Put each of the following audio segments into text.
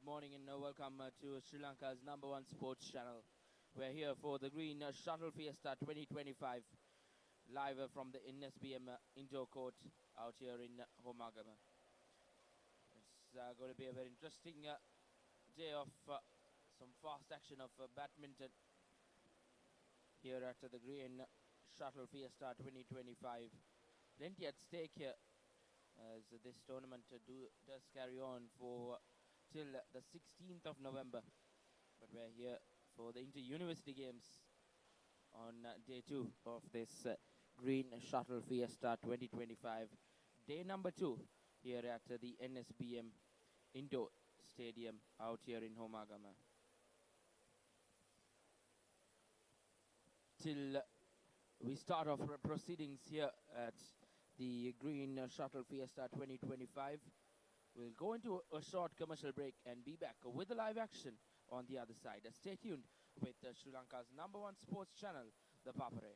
morning and welcome to Sri Lanka's #1 sports channel. We're here for the Green Shuttle Fiesta 2025, live from the NSBM indoor court out here in Homagama. It's going to be a very interesting day of some fast action of badminton here at the Green Shuttle Fiesta 2025. Plenty at stake here as this tournament does carry on for till the 16th of November. But we're here for the inter-university games on day 2 of this Green Shuttle Fiesta 2025. Day number 2 here at the NSBM Indoor Stadium out here in Homagama. Till we start off proceedings here at the Green Shuttle Fiesta 2025. We'll go into a short commercial break and be back with the live action on the other side. Stay tuned with Sri Lanka's #1 sports channel, ThePapare.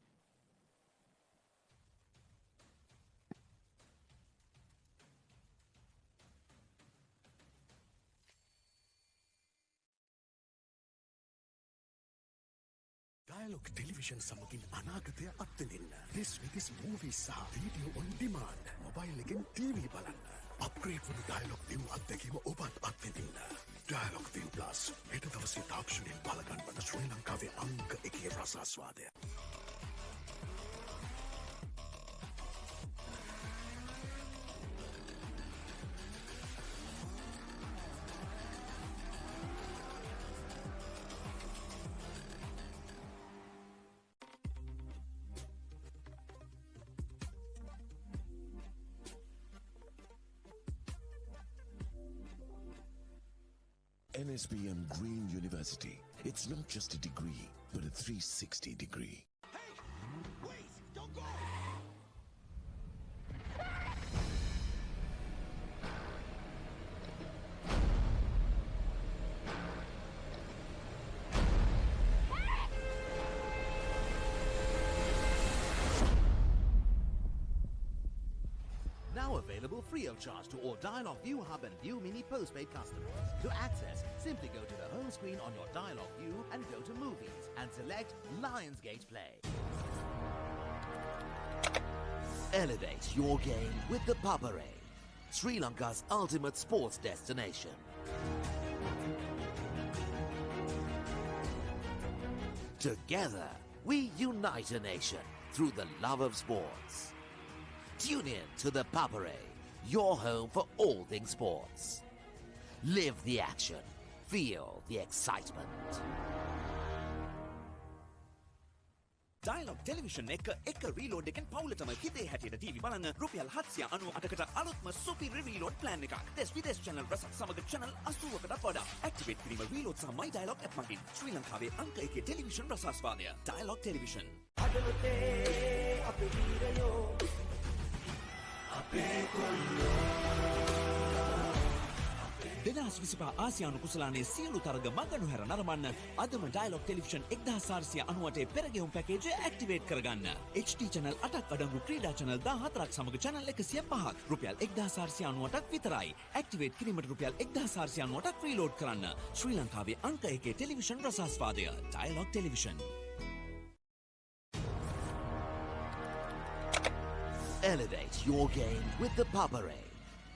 Dialog television සමගින් අනාගතය අත්විඳින්න. This with this movie සහ video on demand. Mobile එකෙන් TV බලන්න. Upgrade වුණු Dialog ViU අත්දැකීම ඔබත් අත්විඳින්න. Dialog ViU Plus හෙට දවසේ තාක්ෂණයෙන් බලගන්වන ශ්‍රී ලංකාවේ අංක 1 රසාස්වාදය. NSBM Green University. It's not just a degree, but a 360 degree. Hey! Wait! Don't go! Now available free of charge to all Dialog ViU Hub and ViU Mini postpaid customers. To access, simply go to the home screen on your Dialog ViU and go to Movies and select Lionsgate Play. Elevate your game with the Papare, Sri Lanka's ultimate sports destination. Together, we unite a nation through the love of sports. Tune in to the Papare, your home for all things sports. Live the action. Feel the excitement. Dialog television එක reload එකෙන් පවුලටම හිතේ හැටියට TV බලන්න රුපියල් 798කට අලුත්ම super reload plan එකක්. Des විදේශ channel රසක් සමග channel 80කට වඩා. Activate කිරීම reload සහ my dialog app මගින් ශ්‍රී ලංකාවේ අංක 1 television රසාස්වාදය. Dialog television. අදලතේ අපේ වීරයෝ දෙදහස් 25 ආසියානු කුසලානේ සියලු තරග මගනු හැර නරඹන්න අදම ඩයලොග් ටෙලිවිෂන් 1498 පෙරගෙවුම් පැකේජය ඇක්ටිවේට් කරගන්න. HD channel 8ක් අඩංගු ක්‍රීඩා channel 14ක් සමග channel 105ක් රුපියල් 1498ක් විතරයි. ඇක්ටිවේට් කිරීමට රුපියල් 1498ක් රීලෝඩ් කරන්න. ශ්‍රී ලංකාවේ අංක 1 ටෙලිවිෂන් රසාස්වාදය. Dialog television. Elevate your game with the Papare,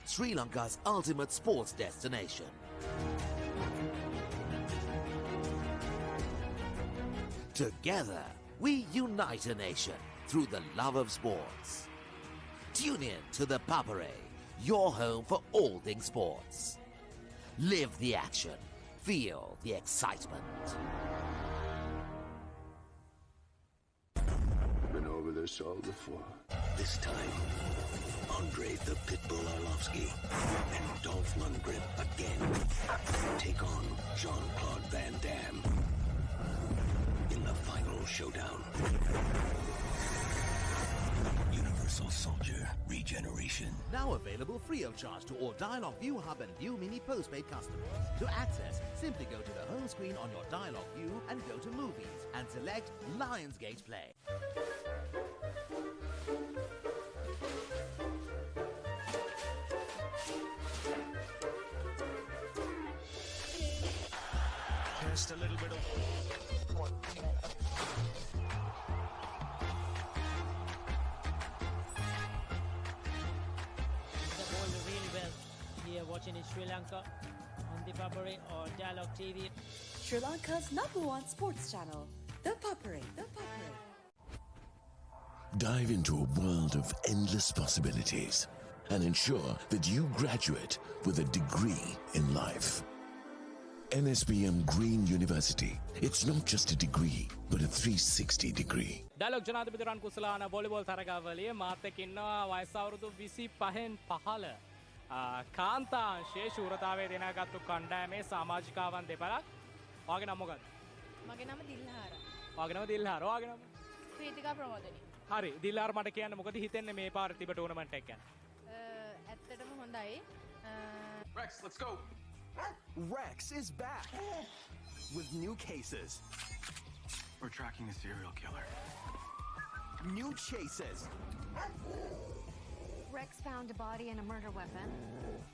Sri Lanka's ultimate sports destination. Together, we unite a nation through the love of sports. Tune in to the Papare, your home for all things sports. Live the action. Feel the excitement. Been over this all before. This time, Andre the Pitbull Arlovsky and Dolph Lundgren again take on Jean-Claude Van Damme in the final showdown. Universal Soldier Regeneration. Now available free of charge to all Dialog ViU Hub and ViU Mini postpaid customers. To access, simply go to the home screen on your Dialog ViU and go to Movies and select Lionsgate Play. Just a little bit of... The ball really well here watching in Sri Lanka on ThePapare or Dialog TV. Sri Lanka's #1 sports channel, ThePapare. ThePapare. Dive into a world of endless possibilities and ensure that you graduate with a degree in life. NSBM Green University. It's not just a degree, but a 360 degree. Dialogue ජනාධිපති රන් කුසලාන volleyball තරගාවලිය මාත් එක්ක ඉන්නවා වයස අවුරුදු 25න් පහළ කාන්තාංශයේ ශූරතාවය දෙනාගත්තු කණ්ඩායමේ සමාජිකාවන් දෙපළක්. ඔයාගේ නම මොකක්ද? මගේ නම දිල්හාර. ඔයාගේ නම දිල්හාර. ඔයාගේ නම? ප්‍රීතිකා ප්‍රමෝදනී. හරි. දිල්හාර මට කියන්න මොකද හිතෙන්නේ මේ පාර තිබ ටූර්නමන්ට් එක ගැන? ඇත්තටම හොඳයි. Rex, let's go! Rex is back with new cases, We're tracking a serial killer. new chases, Rex found a body and a murder weapon.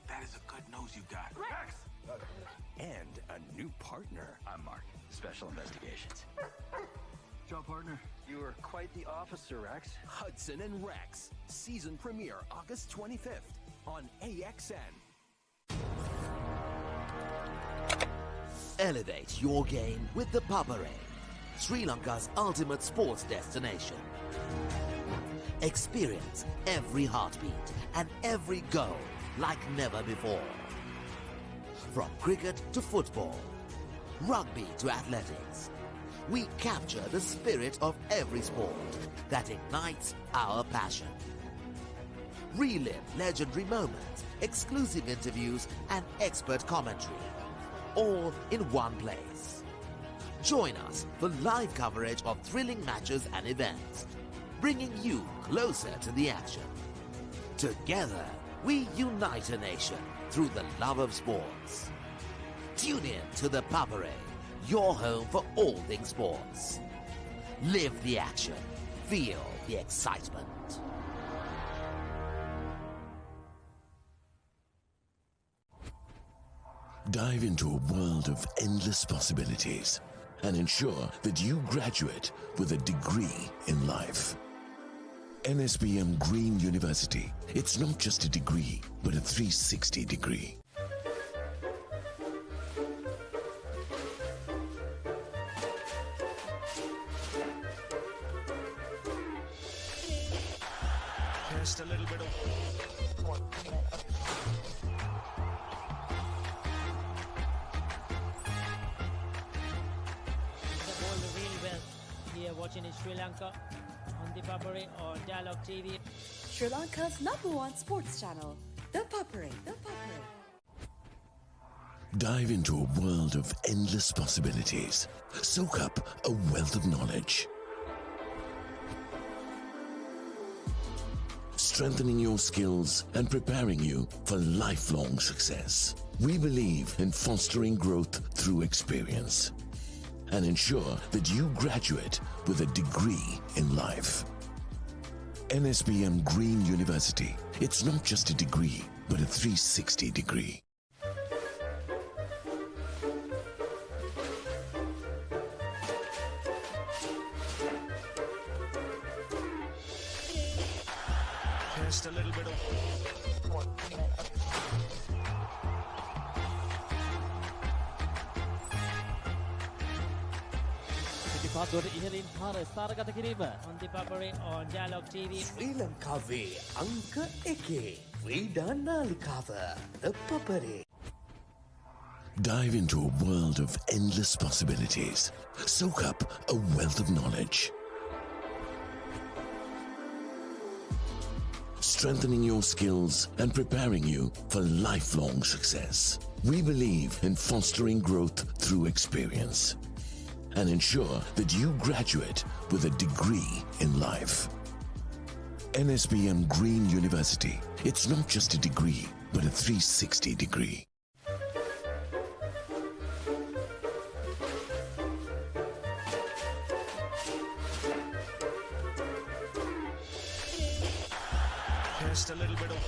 That is a good nose you got. Rex! and a new partner. I'm Mark, Special Investigations. Job partner, you are quite the officer, Rex. Hudson and Rex, season premiere August 25th on AXN. Elevate your game with the Papare, Sri Lanka's ultimate sports destination. Experience every heartbeat and every goal like never before. From cricket to football, rugby to athletics, we capture the spirit of every sport that ignites our passion. Relive legendary moments, exclusive interviews and expert commentary, all in one place. Join us for live coverage of thrilling matches and events, bringing you closer to the action. Together, we unite a nation through the love of sports. Tune in to the Papare, your home for all things sports. Live the action. Feel the excitement. Dive into a world of endless possibilities and ensure that you graduate with a degree in life. NSBM Green University. It's not just a degree, but a 360 degree. Just a little bit of... The ball really well here watching in Sri Lanka on ThePapare or Dialog TV. Sri Lanka's #1 sports channel, ThePapare. ThePapare. Dive into a world of endless possibilities. Soak up a wealth of knowledge. Strengthening your skills and preparing you for lifelong success. We believe in fostering growth through experience and ensure that you graduate with a degree in life. NSBM Green University. It's not just a degree, but a 360 degree. Just a little bit of... පිටිපස්සට ඉහළින් පාර ස්ථාරගත කිරීම. On ThePapare or Dialog TV. ශ්‍රී ලංකාවේ අංක 1 ක්‍රීඩා නාලිකාව ThePapare. Dive into a world of endless possibilities. Soak up a wealth of knowledge. Strengthening your skills and preparing you for lifelong success. We believe in fostering growth through experience and ensure that you graduate with a degree in life. NSBM Green University. It's not just a degree, but a 360 degree. Just a little bit of...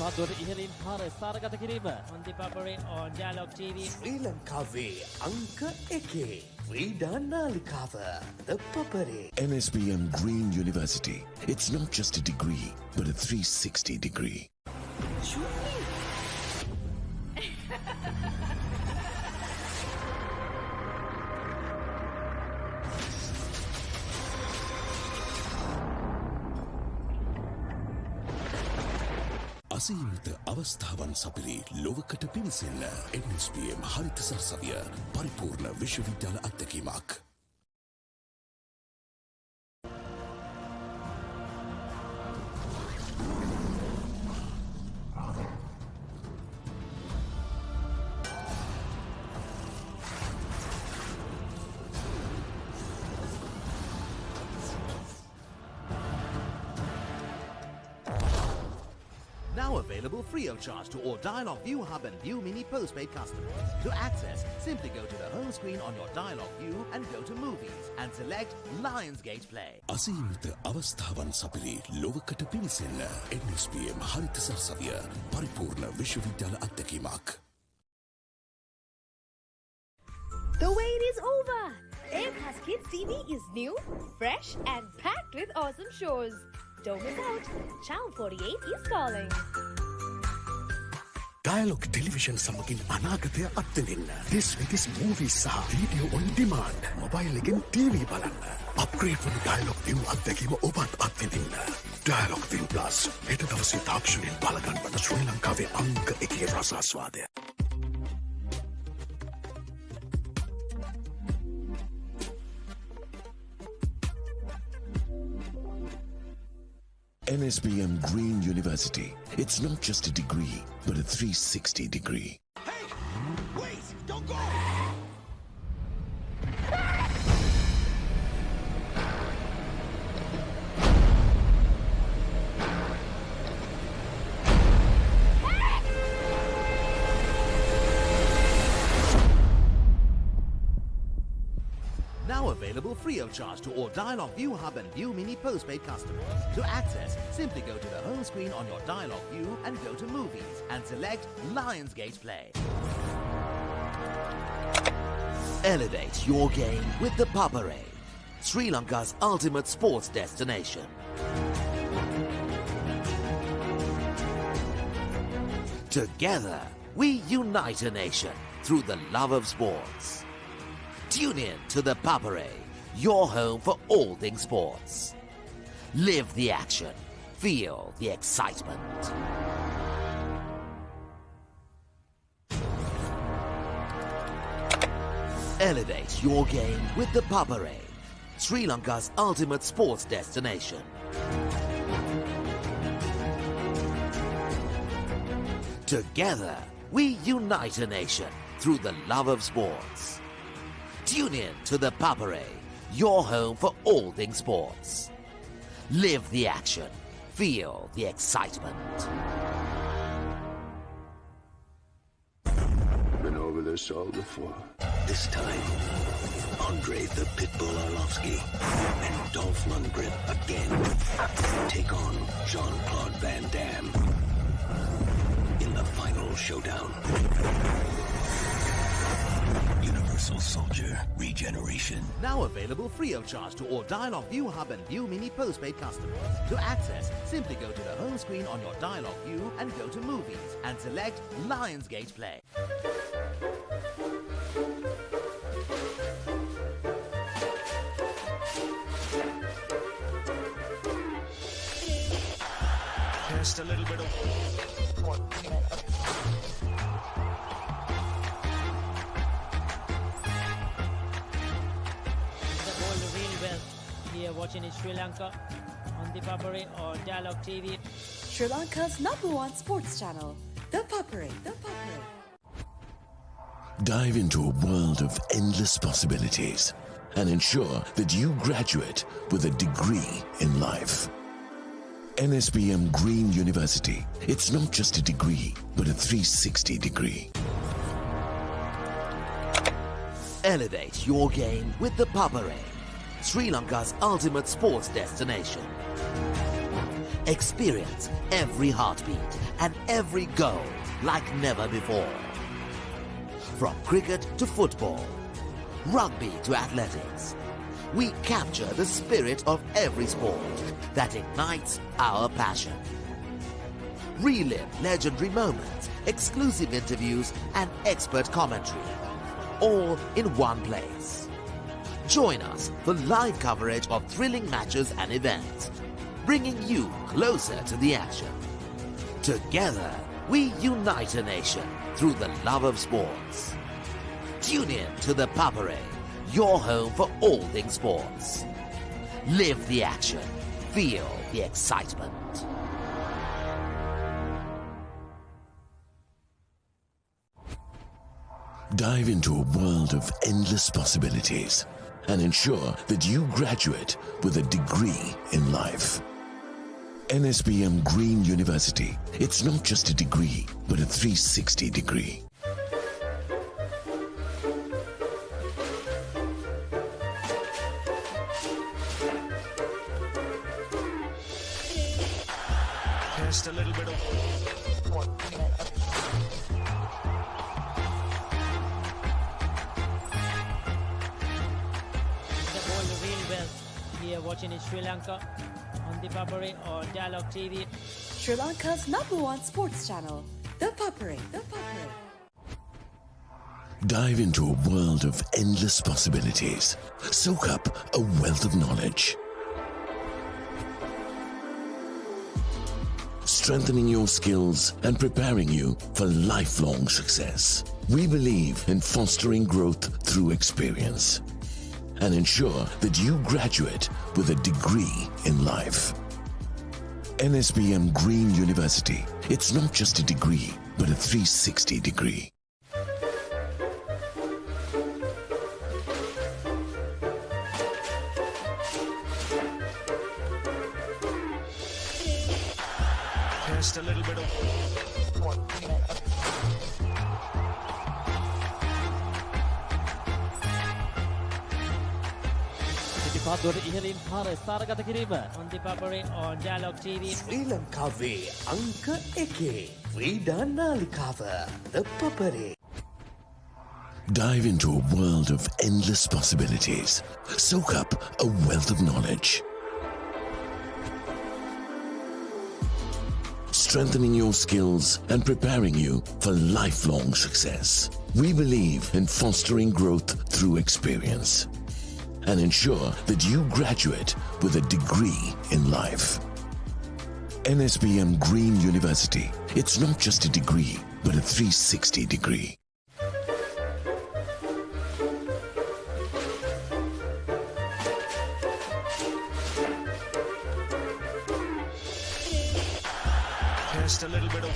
සාදුවට ඉහළින් පාර සාරගත කිරීම. On ThePapare on Dialog TV. ශ්‍රී ලංකාවේ අංක එකේ ක්‍රීඩා නාලිකාව ThePapare. NSBM Green University. It's not just a degree, but a 360 degree. අසීමිත අවස්ථාවන් සපිරි ලොවකට පිවිසෙන්න NBSM හරිත සරසවිය පරිපූර්ණ විශ්වවිද්‍යාල අත්දැකීමක්. Now available free of charge to all Dialog ViU Hub and ViU Mini postpaid customers. To access, simply go to the home screen on your Dialog ViU and go to Movies and select Lionsgate Play. අසීමිත අවස්ථාවන් සපිරි ලොවකට පිවිසෙන්න NBSM හරිත සරසවිය පරිපූර්ණ විශ්වවිද්‍යාල අත්දැකීමක්. The wait is over! Airpass Kids TV is new, fresh and packed with awesome shows. Don't miss out. Channel 48 is calling. Dialog Television සමගින් අනාගතය අත්විඳින්න. This week is movies සහ video on demand. Mobile එකෙන් TV බලන්න. Upgrade වන Dialog ViU අත්දැකීම ඔබත් අත්විඳින්න. Dialog ViU Plus හෙට දවසේ තාක්ෂණයෙන් බලගන්වන ශ්‍රී ලංකාවේ අංක එකේ රසාස්වාදය. NSBM Green University. It's not just a degree, but a 360 degree. Hey! Wait! Don't go! Now available free of charge to all Dialog ViU Hub and ViU Mini postpaid customers. To access, simply go to the home screen on your Dialog ViU and go to Movies and select Lionsgate Play. Elevate your game with the Papare, Sri Lanka's ultimate sports destination. Together, we unite a nation through the love of sports. Tune in to ThePapare, your home for all things sports. Live the action. Feel the excitement. Elevate your game with ThePapare, Sri Lanka's ultimate sports destination. Together, we unite a nation through the love of sports. Tune in to ThePapare, your home for all things sports. Live the action. Feel the excitement. Been over this all before. This time, Andre the Pitbull Arlovsky and Dolph Lundgren again take on Jean-Claude Van Damme in the final showdown. Universal Soldier Regeneration. Now available free of charge to all Dialog ViU Hub and ViU Mini postpaid customers. To access, simply go to the home screen on your Dialog ViU and go to Movies and select Lionsgate Play. Just a little bit of... Here watching in Sri Lanka on ThePapare or Dialog TV. Sri Lanka's #1 sports channel, ThePapare. Dive into a world of endless possibilities and ensure that you graduate with a degree in life. NSBM Green University. It's not just a degree, but a 360 degree. Elevate your game with ThePapare, Sri Lanka's ultimate sports destination. Experience every heartbeat and every goal like never before. From cricket to football, rugby to athletics, we capture the spirit of every sport that ignites our passion. Relive legendary moments, exclusive interviews, and expert commentary, all in one place. Join us for live coverage of thrilling matches and events, bringing you closer to the action. Together, we unite a nation through the love of sports. Tune in to ThePapare, your home for all things sports. Live the action. Feel the excitement. Dive into a world of endless possibilities and ensure that you graduate with a degree in life. NSBM Green University. It's not just a degree, but a 360 degree. Just a little bit of... Really well here watching in Sri Lanka on ThePapare or Dialog TV. Sri Lanka's #1 sports channel, ThePapare. Dive into a world of endless possibilities. Soak up a wealth of knowledge. Strengthening your skills and preparing you for lifelong success. We believe in fostering growth through experience and ensure that you graduate with a degree in life. NSBM Green University. It's not just a degree, but a 360 degree. Just a little bit of... පිටිපත්වලට ඉහළින් පාර ස්ථානගත කිරීම. On ThePapare or Dialog TV. ශ්‍රී ලංකාවේ අංක 1 ක්‍රීඩා නාලිකාව ThePapare. Dive into a world of endless possibilities. Soak up a wealth of knowledge. Strengthening your skills and preparing you for lifelong success. We believe in fostering growth through experience and ensure that you graduate with a degree in life. NSBM Green University. It's not just a degree, but a 360 degree. Just a little bit of...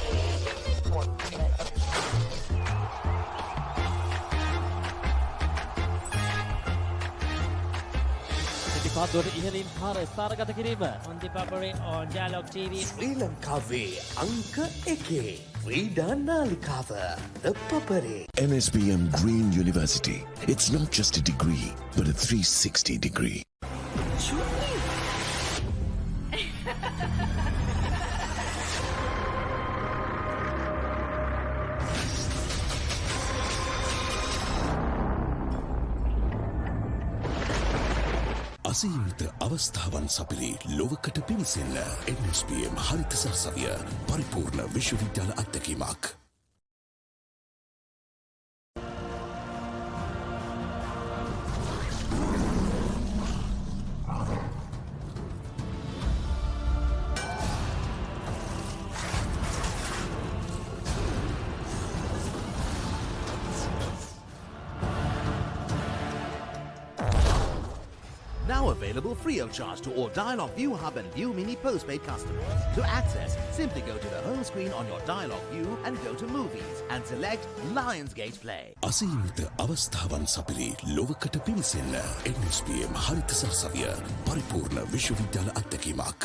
පිටිපත්වලට ඉහළින් පාර ස්ථානගත කිරීම. On ThePapare or Dialog TV. ශ්‍රී ලංකාවේ අංක 1 ක්‍රීඩා නාලිකාව ThePapare. NSBM Green University. It's not just a degree, but a 360 degree. අසීමිත අවස්ථාවන් සපිරි ලොවකට පිවිසෙන්න NBSM හරිත සරසවිය පරිපූර්ණ විශ්වවිද්‍යාල අත්දැකීමක්. Now available free of charge to all Dialog ViU Hub and ViU Mini postpaid customers. To access, simply go to the home screen on your Dialog ViU and go to Movies and select Lionsgate Play. අසීමිත අවස්ථාවන් සපිරි ලොවකට පිවිසෙන්න NBSM හරිත සරසවිය පරිපූර්ණ විශ්වවිද්‍යාල අත්දැකීමක්.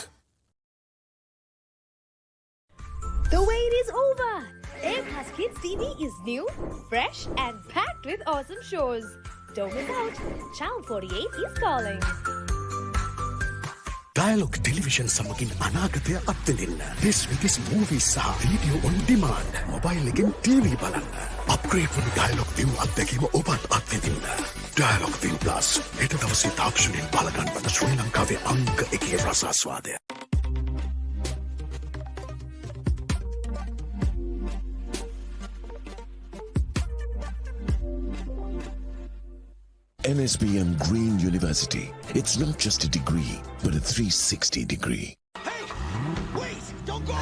The wait is over! Airpass Kids TV is new, fresh and packed with awesome shows. Don't miss out. Channel 48 is calling. Dialog Television සමගින් අනාගතය අත්විඳින්න. This week's movies සහ video on demand. Mobile එකෙන් TV බලන්න. Upgrade වුණු Dialog ViU අත්දැකීම ඔබත් අත්විඳින්න. Dialog ViU Plus. හෙට දවසේ තාක්ෂණයෙන් බලගන්වන ශ්‍රී ලංකාවේ අංක 1 රසාස්වාදය. NSBM Green University. It's not just a degree, but a 360 degree. Hey! Wait! Don't go!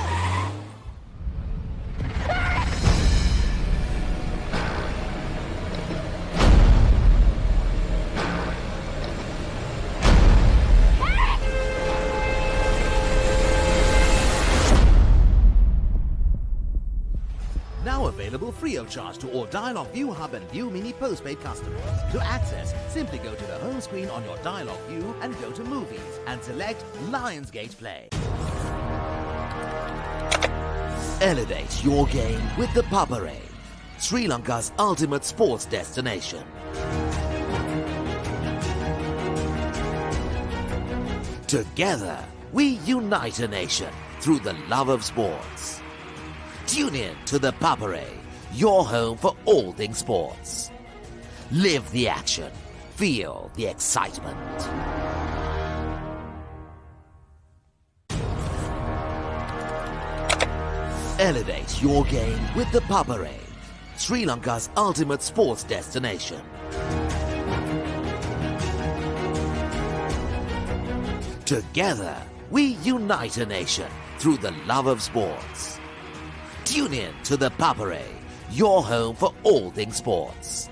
Now available free of charge to all Dialog ViU Hub and ViU Mini postpaid customers. To access, simply go to the home screen on your Dialog ViU and go to Movies and select Lionsgate Play. Elevate your game with the Papare, Sri Lanka's ultimate sports destination. Together, we unite a nation through the love of sports. Tune in to ThePapare, your home for all things sports. Live the action. Feel the excitement. Elevate your game with ThePapare, Sri Lanka's ultimate sports destination. Together, we unite a nation through the love of sports. Tune in to ThePapare, your home for all things sports.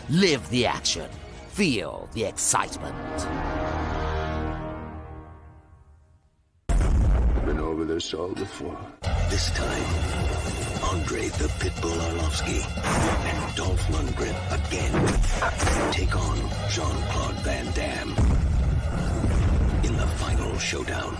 Live the action. Feel the excitement. Been over this all before. This time, Andre the Pitbull Arlovsky and Dolph Lundgren again take on Jean-Claude Van Damme in the final showdown.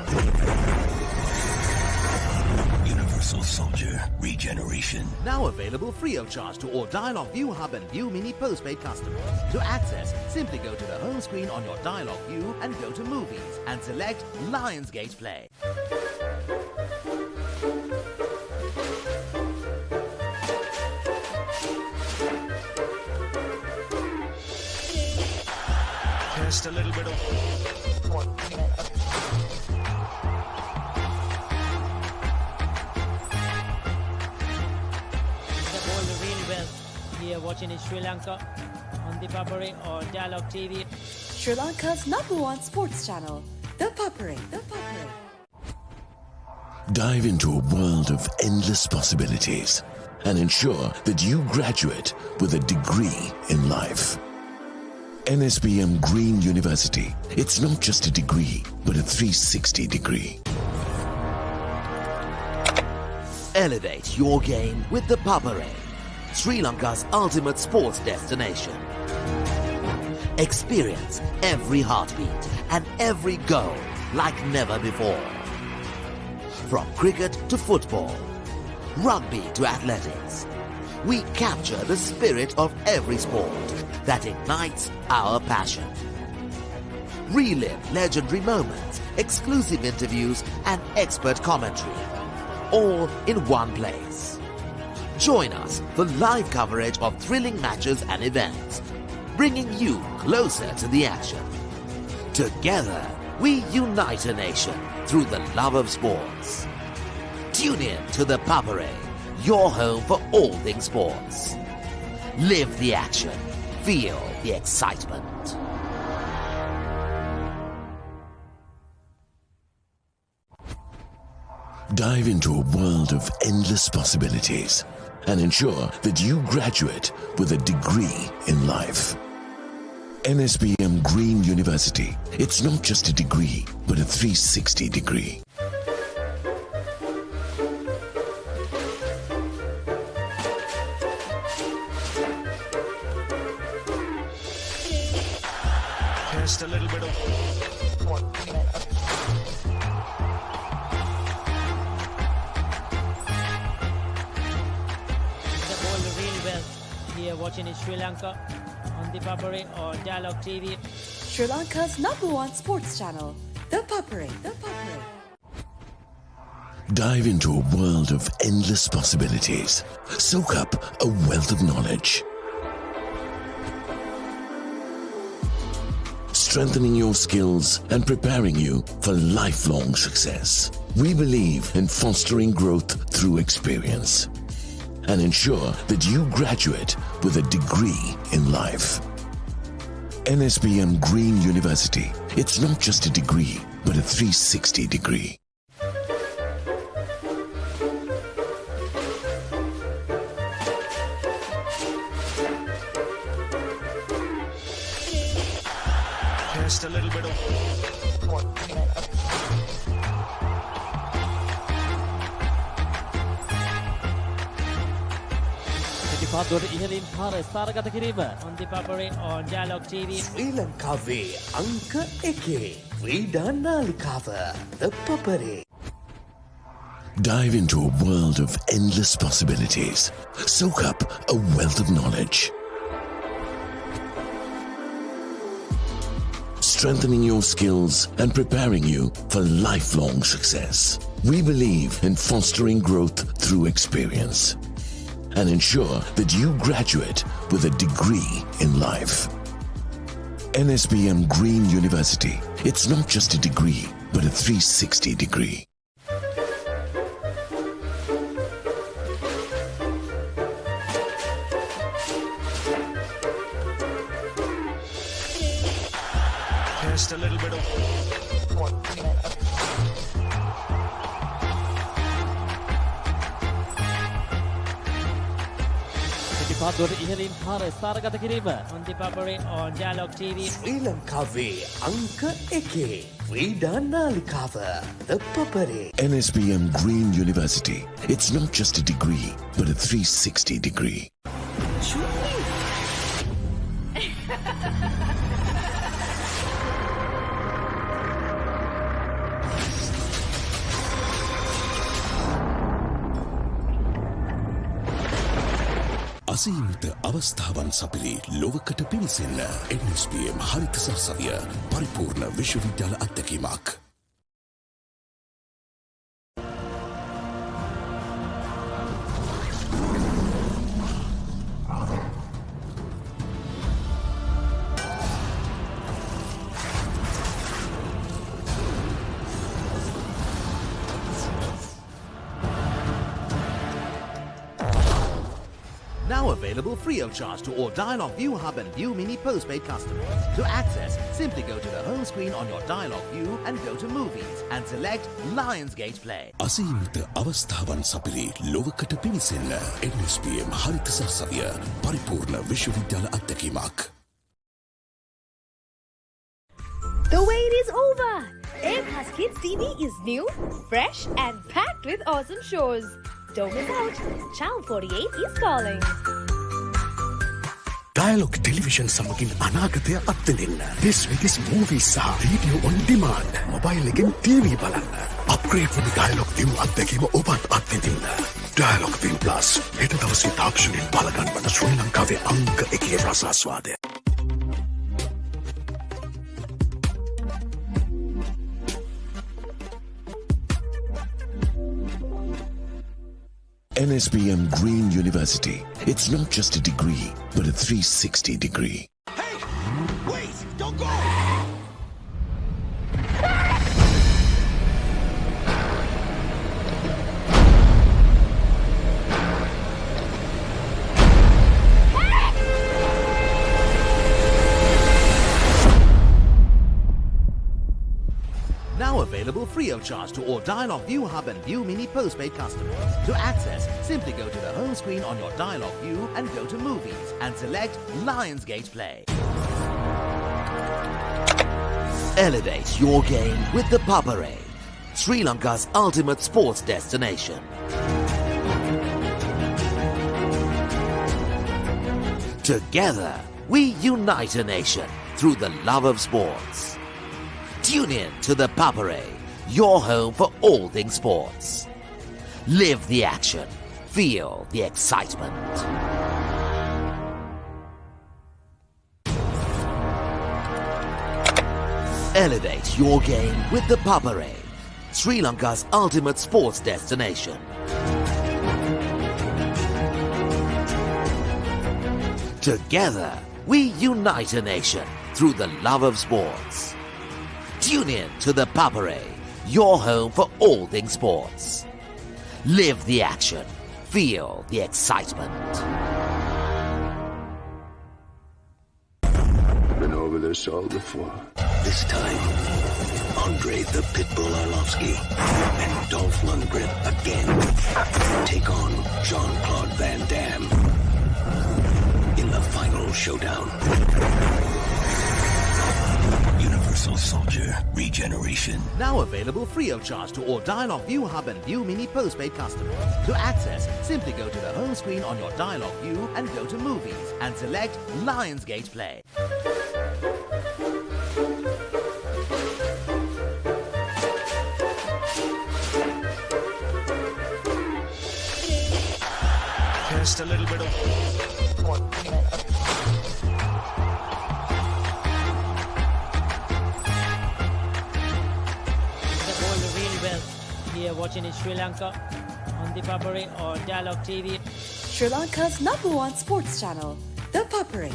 Universal Soldier Regeneration. Now available free of charge to all Dialog ViU Hub and ViU Mini postpaid customers. To access, simply go to the home screen on your Dialog ViU and go to Movies and select Lionsgate Play. Just a little bit of... Here watching in Sri Lanka on ThePapare or Dialog TV. Sri Lanka's #1 sports channel, ThePapare. Dive into a world of endless possibilities and ensure that you graduate with a degree in life. NSBM Green University. It's not just a degree, but a 360 degree. Elevate your game with ThePapare, Sri Lanka's ultimate sports destination. Experience every heartbeat and every goal like never before. From cricket to football, rugby to athletics, we capture the spirit of every sport that ignites our passion. Relive legendary moments, exclusive interviews and expert commentary, all in one place. Join us for live coverage of thrilling matches and events, bringing you closer to the action. Together, we unite a nation through the love of sports. Tune in to ThePapare, your home for all things sports. Live the action. Feel the excitement. Dive into a world of endless possibilities and ensure that you graduate with a degree in life. NSBM Green University. It's not just a degree, but a 360 degree. Just a little bit of... Here watching in Sri Lanka on ThePapare or Dialog TV. Sri Lanka's #1 sports channel, ThePapare. ThePapare. Dive into a world of endless possibilities. Soak up a wealth of knowledge. Strengthening your skills and preparing you for lifelong success. We believe in fostering growth through experience and ensure that you graduate with a degree in life. NSBM Green University. It's not just a degree, but a 360 degree. Just a little bit of... පිටිපත්වලට ඉහළින් පාර ස්ථානගත කිරීම. On the Papare on Dialog TV. ශ්‍රී ලංකාවේ අංක එකේ ක්‍රීඩා නාලිකාව ThePapare. Dive into a world of endless possibilities. Soak up a wealth of knowledge. Strengthening your skills and preparing you for lifelong success. We believe in fostering growth through experience and ensure that you graduate with a degree in life. NSBM Green University. It's not just a degree, but a 360 degree. Just a little bit of... පිටිපත්වලට ඉහළින් පාර ස්ථානගත කිරීම. On the Papare on Dialog TV. ශ්‍රී ලංකාවේ අංක එකේ ක්‍රීඩා නාලිකාව ThePapare. NSBM Green University. It's not just a degree, but a 360 degree. අසීමිත අවස්ථාවන් සපිරි ලොවකට පිවිසෙන්න NBSM හරිත සරසවිය පරිපූර්ණ විශ්වවිද්‍යාල අත්දැකීමක්. Now available free of charge to all Dialog ViU Hub and ViU Mini postpaid customers. To access, simply go to the home screen on your Dialog ViU and go to Movies and select Lionsgate Play. අසීමිත අවස්ථාවන් සපිරි ලොවකට පිවිසෙන්න NBSM හරිත සරසවිය පරිපූර්ණ විශ්වවිද්‍යාල අත්දැකීමක්. The wait is over! Airpass Kids TV is new, fresh and packed with awesome shows. Don't miss out. Channel 48 is calling. Dialog Television සමගින් අනාගතය අත්විඳින්න. This week's movies සහ video on demand. Mobile එකෙන් TV බලන්න. Upgrade වුණු Dialog ViU අත්දැකීම ඔබත් අත්විඳින්න. Dialog ViU Plus. හෙට දවසේ තාක්ෂණයෙන් බලගන්වන ශ්‍රී ලංකාවේ අංක එකේ රසාස්වාදය. NSBM Green University. It's not just a degree, but a 360 degree. Hey! Wait! Don't go! Now available free of charge to all Dialog ViU Hub and ViU Mini postpaid customers. To access, simply go to the home screen on your Dialog ViU and go to Movies and select Lionsgate Play. Elevate your game with ThePapare, Sri Lanka's ultimate sports destination. Together, we unite a nation through the love of sports. Tune in to ThePapare, your home for all things sports. Live the action. Feel the excitement. Elevate your game with the Papare, Sri Lanka's ultimate sports destination. Together, we unite a nation through the love of sports. Tune in to the Papare, your home for all things sports. Live the action. Feel the excitement. Been over this all before. This time, Andre the Pitbull Arlovsky and Dolph Lundgren again take on Jean-Claude Van Damme in the final showdown. Universal Soldier Regeneration. Now available free of charge to all Dialog ViU Hub and ViU Mini postpaid customers. To access, simply go to the home screen on your Dialog ViU and go to Movies and select Lionsgate Play. Just a little bit of... Here watching in Sri Lanka on ThePapare or Dialog TV. Sri Lanka's #1 sports channel, ThePapare.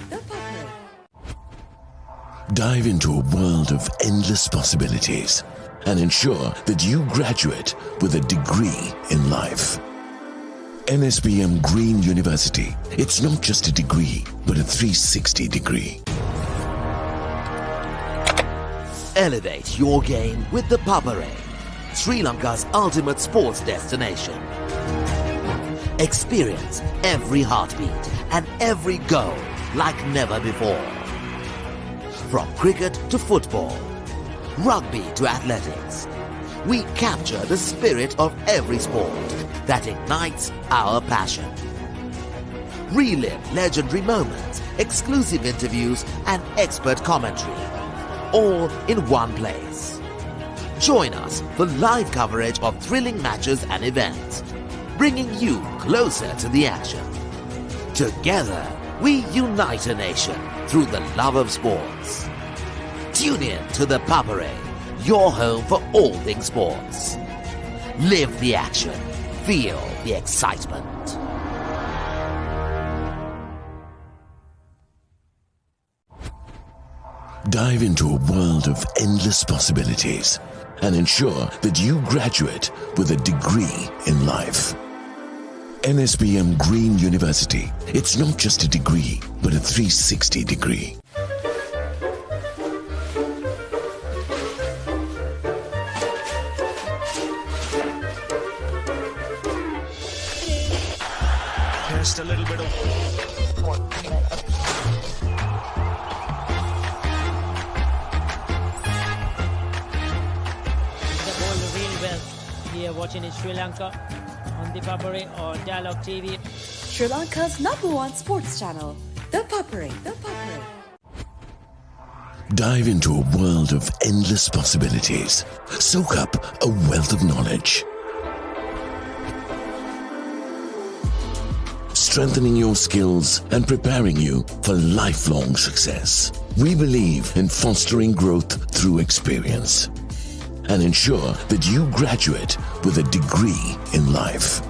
Dive into a world of endless possibilities and ensure that you graduate with a degree in life. NSBM Green University. It's not just a degree, but a 360 degree. Elevate your game with the Papare, Sri Lanka's ultimate sports destination. Experience every heartbeat and every goal like never before. From cricket to football, rugby to athletics, we capture the spirit of every sport that ignites our passion. Relive legendary moments, exclusive interviews, and expert commentary, all in one place. Join us for live coverage of thrilling matches and events, bringing you closer to the action. Together, we unite a nation through the love of sports. Tune in to the Papare, your home for all things sports. Live the action. Feel the excitement. Dive into a world of endless possibilities and ensure that you graduate with a degree in life. NSBM Green University. It's not just a degree, but a 360 degree. Just a little bit of... Here watching in Sri Lanka on ThePapare or Dialog TV. Sri Lanka's #1 sports channel, ThePapare. Dive into a world of endless possibilities. Soak up a wealth of knowledge. Strengthening your skills and preparing you for lifelong success. We believe in fostering growth through experience and ensure that you graduate with a degree in life.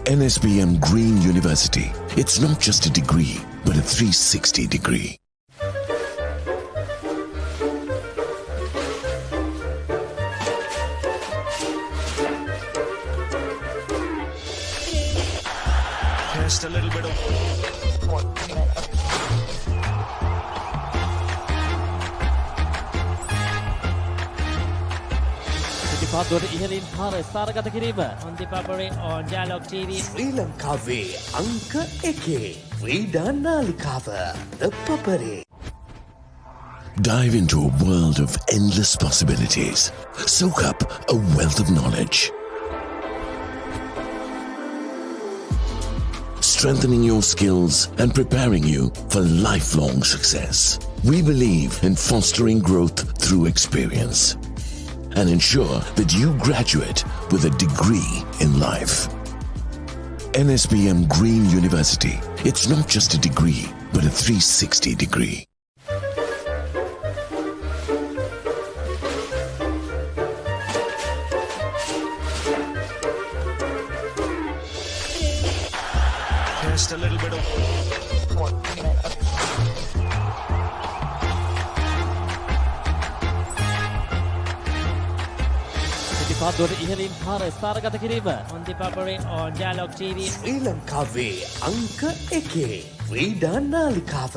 NSBM Green University. It's not just a degree, but a 360 degree. Just a little bit of... පිටිපත්වල ඉහළින් පාර ස්ථානගත කිරීම. On ThePapare or Dialog TV. ශ්‍රී ලංකාවේ අංක 1 ක්‍රීඩා නාලිකාව ThePapare. Dive into a world of endless possibilities. Soak up a wealth of knowledge. Strengthening your skills and preparing you for lifelong success. We believe in fostering growth through experience and ensure that you graduate with a degree in life. NSBM Green University. It's not just a degree, but a 360 degree. Just a little bit of පිටිපත්වල ඉහළින් පාර ස්ථානගත කිරීම. On the Papare on Dialog TV. ශ්‍රී ලංකාවේ අංක 1 ක්‍රීඩා නාලිකාව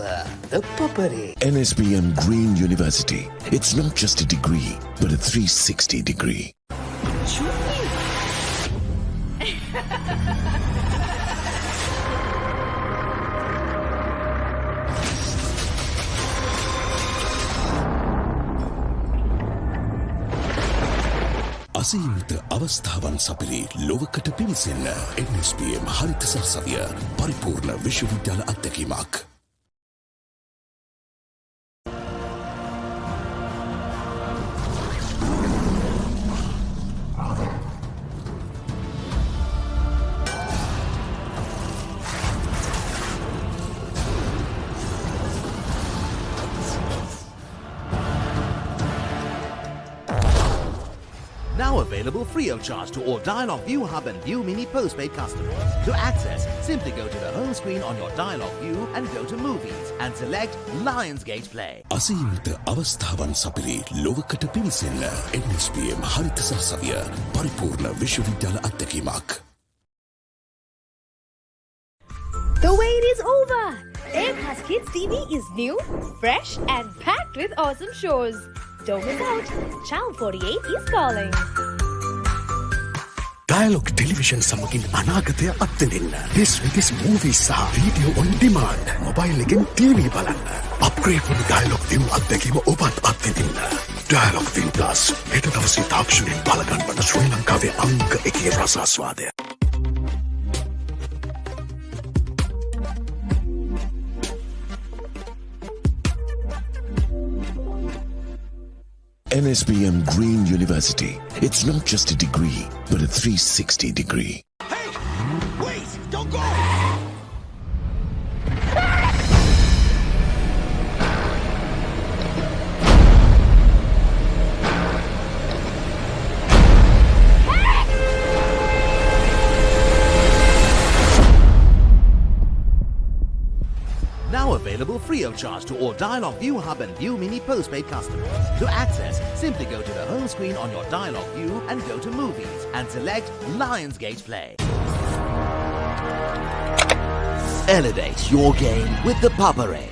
ThePapare. NSBM Green University. It's not just a degree, but a 360 degree. අසීමිත අවස්ථාවන් සපිරි ලොවකට පිවිසෙන්න NBSM හරිත සරසවිය පරිපූර්ණ විශ්වවිද්‍යාල අත්දැකීමක්. Now available free of charge to all Dialog ViU Hub and ViU Mini postpaid customers. To access, simply go to the home screen on your Dialog ViU and go to Movies and select Lionsgate Play. අසීමිත අවස්ථාවන් සපිරි ලොවකට පිවිසෙන්න NBSM හරිත සරසවිය පරිපූර්ණ විශ්වවිද්‍යාල අත්දැකීමක්. The wait is over! Airpass Kids TV is new, fresh and packed with awesome shows. Don't miss out. Channel 48 is calling. Dialog Television සමගින් අනාගතය අත්විඳින්න. This week is movies සහ video on demand. Mobile එකෙන් TV බලන්න. Upgrade වුණු Dialog ViU අත්දැකීම ඔබත් අත්විඳින්න. Dialog ViU Plus හෙට දවසේ තාක්ෂණයෙන් බලගන්වන ශ්‍රී ලංකාවේ අංක 1 රසාස්වාදය. NSBM Green University. It's not just a degree, but a 360 degree. Hey! Wait! Don't go! Now available free of charge to all Dialog ViU Hub and ViU Mini postpaid customers. To access, simply go to the home screen on your Dialog ViU and go to Movies and select Lionsgate Play. Elevate your game with the Papare,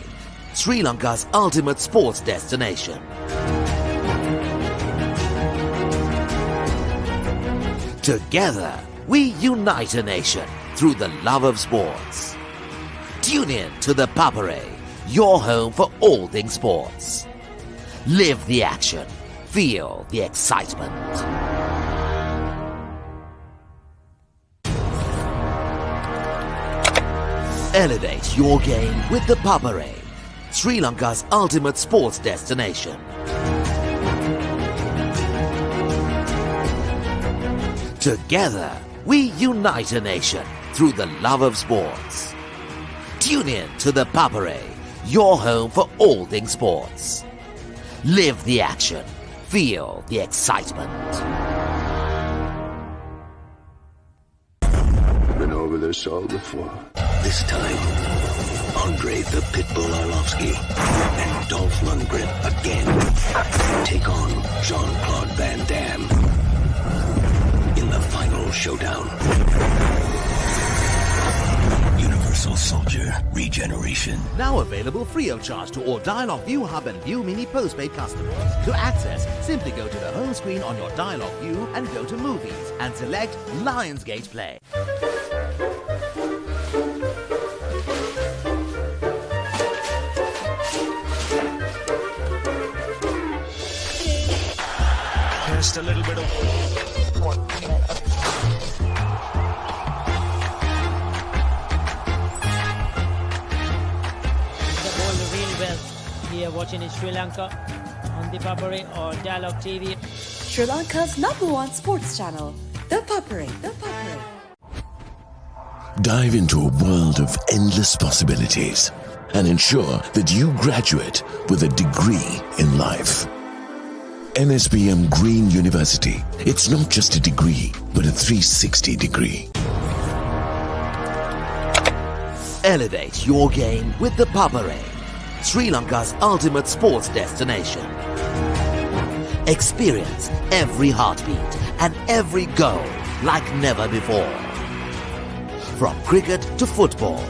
Sri Lanka's ultimate sports destination. Together, we unite a nation through the love of sports. Tune in to ThePapare, your home for all things sports. Live the action. Feel the excitement. Elevate your game with ThePapare, Sri Lanka's ultimate sports destination. Together, we unite a nation through the love of sports. Tune in to ThePapare, your home for all things sports. Live the action. Feel the excitement. Been over this all before. This time, Andre the Pitbull Arlovsky and Dolph Lundgren again take on Jean-Claude Van Damme in the final showdown. Universal Soldier Regeneration. Now available free of charge to all Dialog ViU Hub and ViU Mini postpaid customers. To access, simply go to the home screen on your Dialog ViU and go to Movies and select Lionsgate Play. Just a little bit of Here watching in Sri Lanka on the Papare on Dialog TV. Sri Lanka's #1 sports channel, ThePapare. Dive into a world of endless possibilities and ensure that you graduate with a degree in life. NSBM Green University. It's not just a degree, but a 360 degree. Elevate your game with the Papare, Sri Lanka's ultimate sports destination. Experience every heartbeat and every goal like never before. From cricket to football,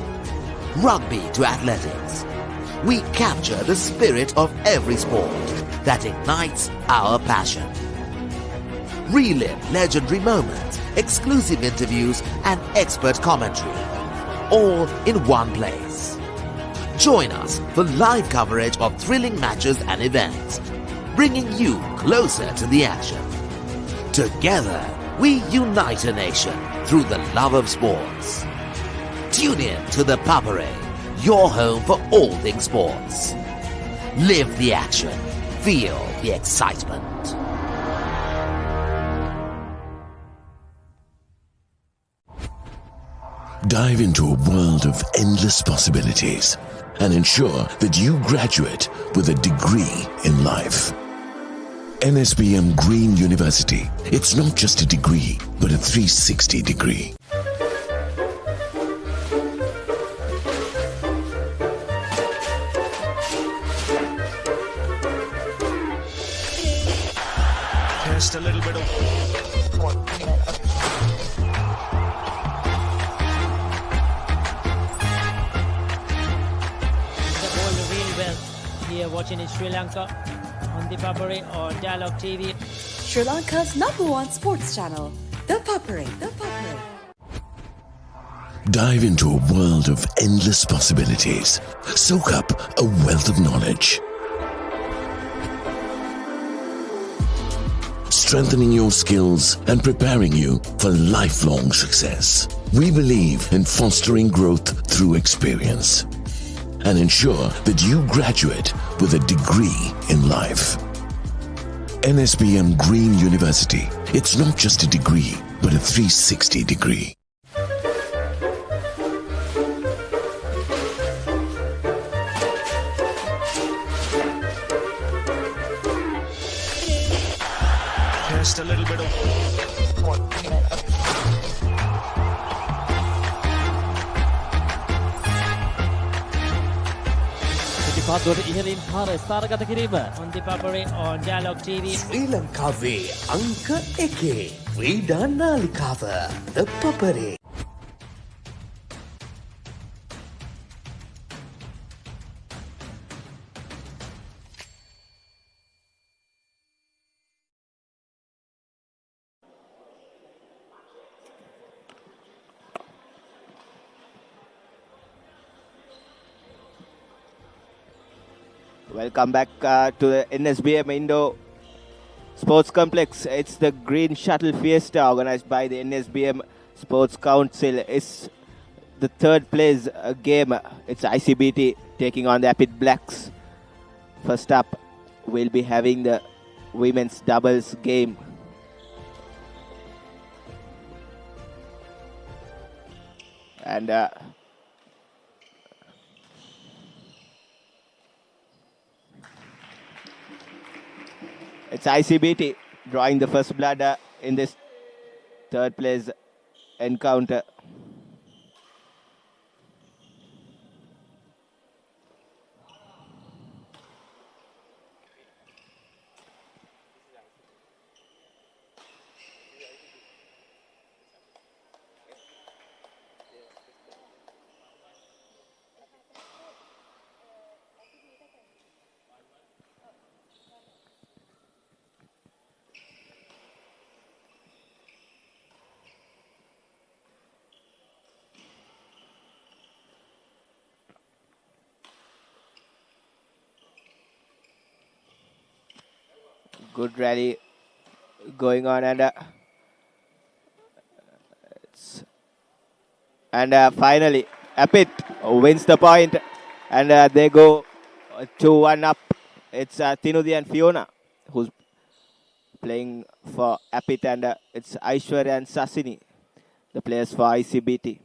rugby to athletics, we capture the spirit of every sport that ignites our passion. Relive legendary moments, exclusive interviews and expert commentary, all in one place. Join us for live coverage of thrilling matches and events, bringing you closer to the action. Together, we unite a nation through the love of sports. Tune in to the Papare, your home for all things sports. Live the action. Feel the excitement. Dive into a world of endless possibilities and ensure that you graduate with a degree in life. NSBM Green University. It's not just a degree, but a 360 degree. Just a little bit of... Really well here watching in Sri Lanka on ThePapare or Dialog TV. Sri Lanka's #1 sports channel, ThePapare. Dive into a world of endless possibilities. Soak up a wealth of knowledge. Strengthening your skills and preparing you for lifelong success. We believe in fostering growth through experience and ensure that you graduate with a degree in life. NSBM Green University. It's not just a degree, but a 360 degree. Just a little bit of... පිටිපත්වලට ඉහළින් පාර ස්ථානගත කිරීම. On ThePapare or Dialog TV. ශ්‍රී ලංකාවේ අංක 1 ක්‍රීඩා නාලිකාව The Papare. Welcome back to the NSBM Indo Sports Complex. It's the Green Shuttle Fiesta organized by the NSBM Sports Council. It's the third place game. It's ICBT taking on the Apit Blacks. First up, we'll be having the women's doubles game. And it's ICBT drawing the first blood in this third place encounter. Good rally going on, and finally Apit wins the point, and they go 2-1 up. It's Tinudi and Fiona who's playing for Apit, and it's Aishwarya and Sasini, the players for ICBT.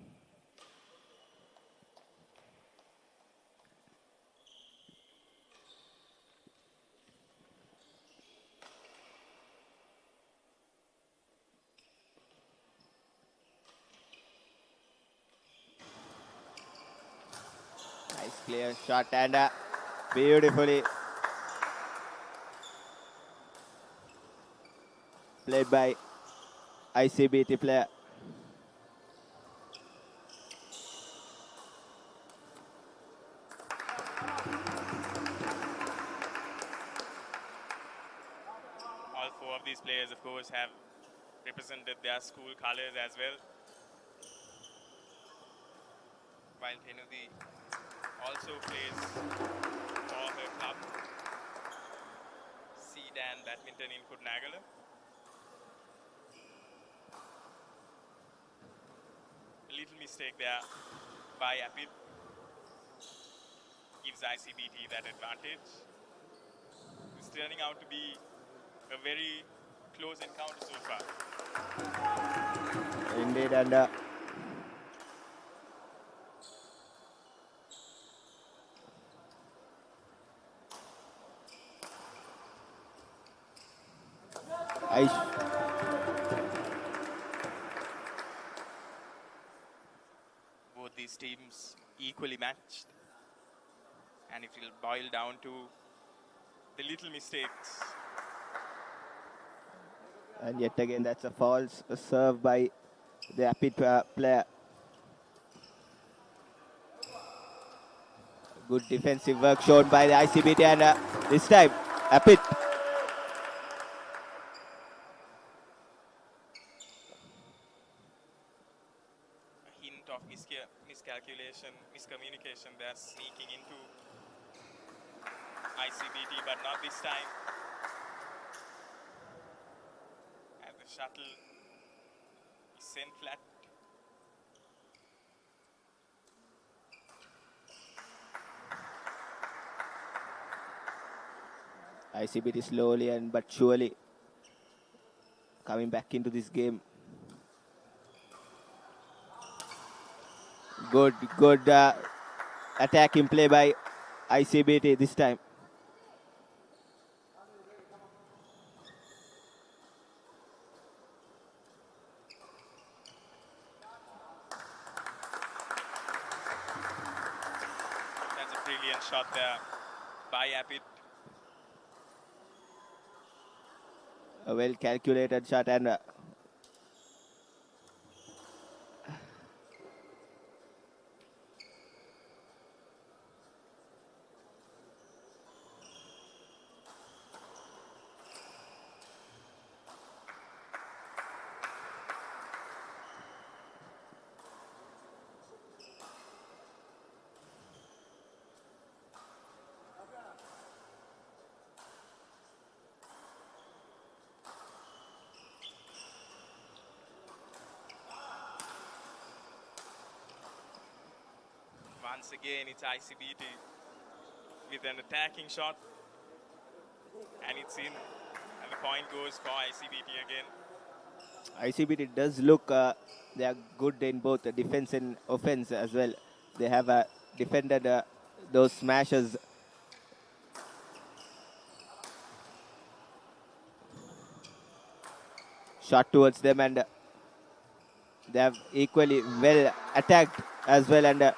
Clear shot and beautifully played by ICBT player. All four of these players, of course, have represented their school colors as well. While Henudi also plays for her club, Sedan Badminton in Kudnagala. A little mistake there by Apit gives ICBT that advantage. It's turning out to be a very close encounter so far. Indeed, and both these teams equally matched, and it will boil down to the little mistakes. And yet again, that's a false serve by the Apit player. Good defensive work shown by the ICBT, and this time Apit. A hint of miscalculation, miscommunication there sneaking into ICBT, but not this time. As the shuttle is sent flat. ICBT slowly and but surely coming back into this game. Good attacking play by ICBT this time. That's a brilliant shot there by Apit. A well calculated shot, and Once again, it's ICBT with an attacking shot, and it's in, and the point goes for ICBT again. ICBT does look they are good in both defense and offense as well. They have defended those smashes. Shot towards them, and they have equally well attacked as well, and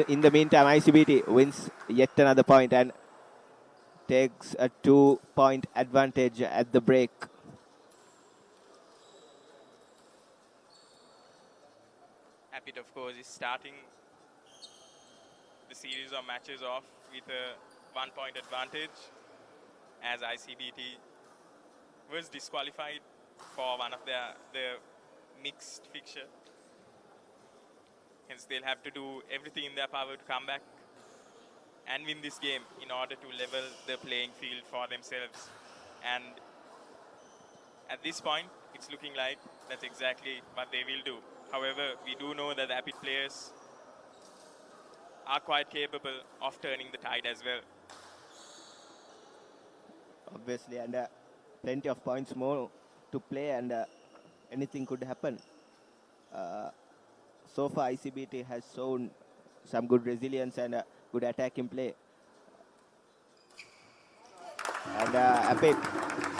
in the meantime ICBT wins yet another point and takes a 2-point advantage at the break. Apit, of course, is starting the series of matches off with a 1-point advantage, as ICBT was disqualified for one of the mixed fixture. Hence, they'll have to do everything in their power to come back and win this game in order to level the playing field for themselves. And at this point, it's looking like that's exactly what they will do. However, we do know that the Apit players are quite capable of turning the tide as well. Obviously, and plenty of points more to play, and anything could happen. So far, ICBT has shown some good resilience and good attacking play. And Apit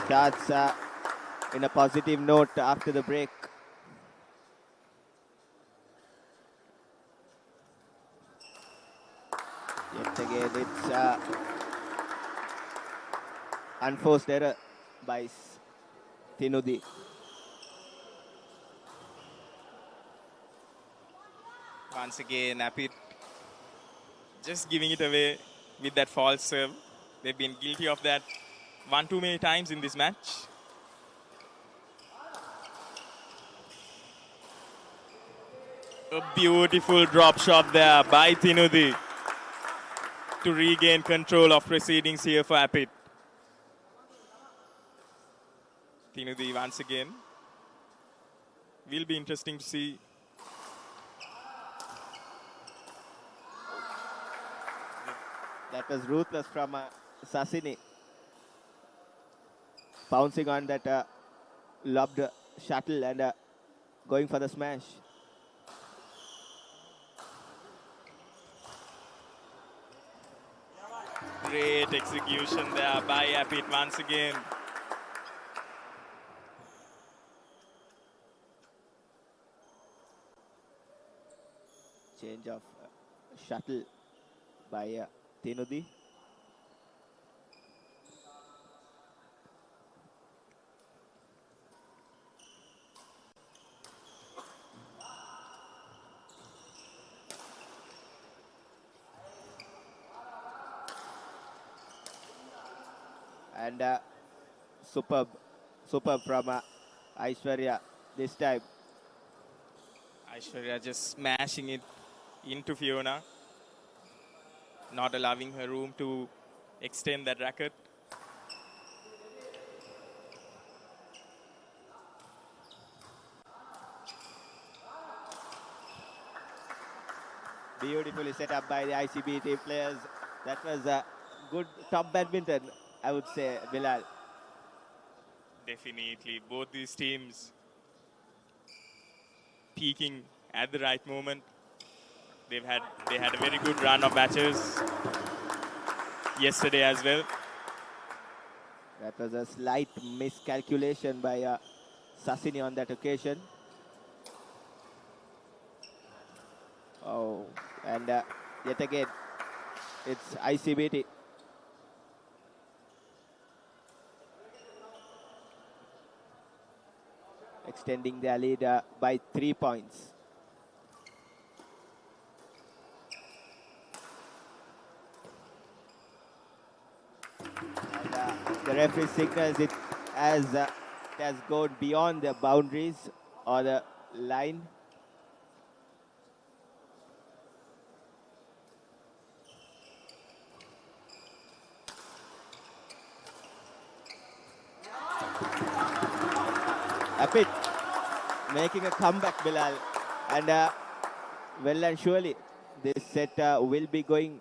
starts in a positive note after the break. Yet Again, it's unforced error by Tinudi. Once again, Apit just giving it away with that false serve. They've been guilty of that one too many times in this match. A beautiful drop shot there by Tinudi to regain control of proceedings here for Apit. Tinudi once again. Will be interesting to see. That was ruthless from Sasini. Pouncing on that lobbed shuttle and going for the smash. Great execution there by Apit once again. Change of shuttle by Tinudi. And superb from Aishwarya this time. Aishwarya just smashing it into Fiona, not allowing her room to extend that racket. Beautifully set up by the ICBT players. That was a good top badminton, I would say, Bilal. Definitely, both these teams peaking at the right moment. They had a very good run of matches yesterday as well. That was a slight miscalculation by Sasini on that occasion. Oh, and yet again, it's ICBT. Extending their lead by 3 points. And the referee signals it as it has gone beyond the boundaries or the line. Apit making a comeback, Bilal, and well and surely this set will be going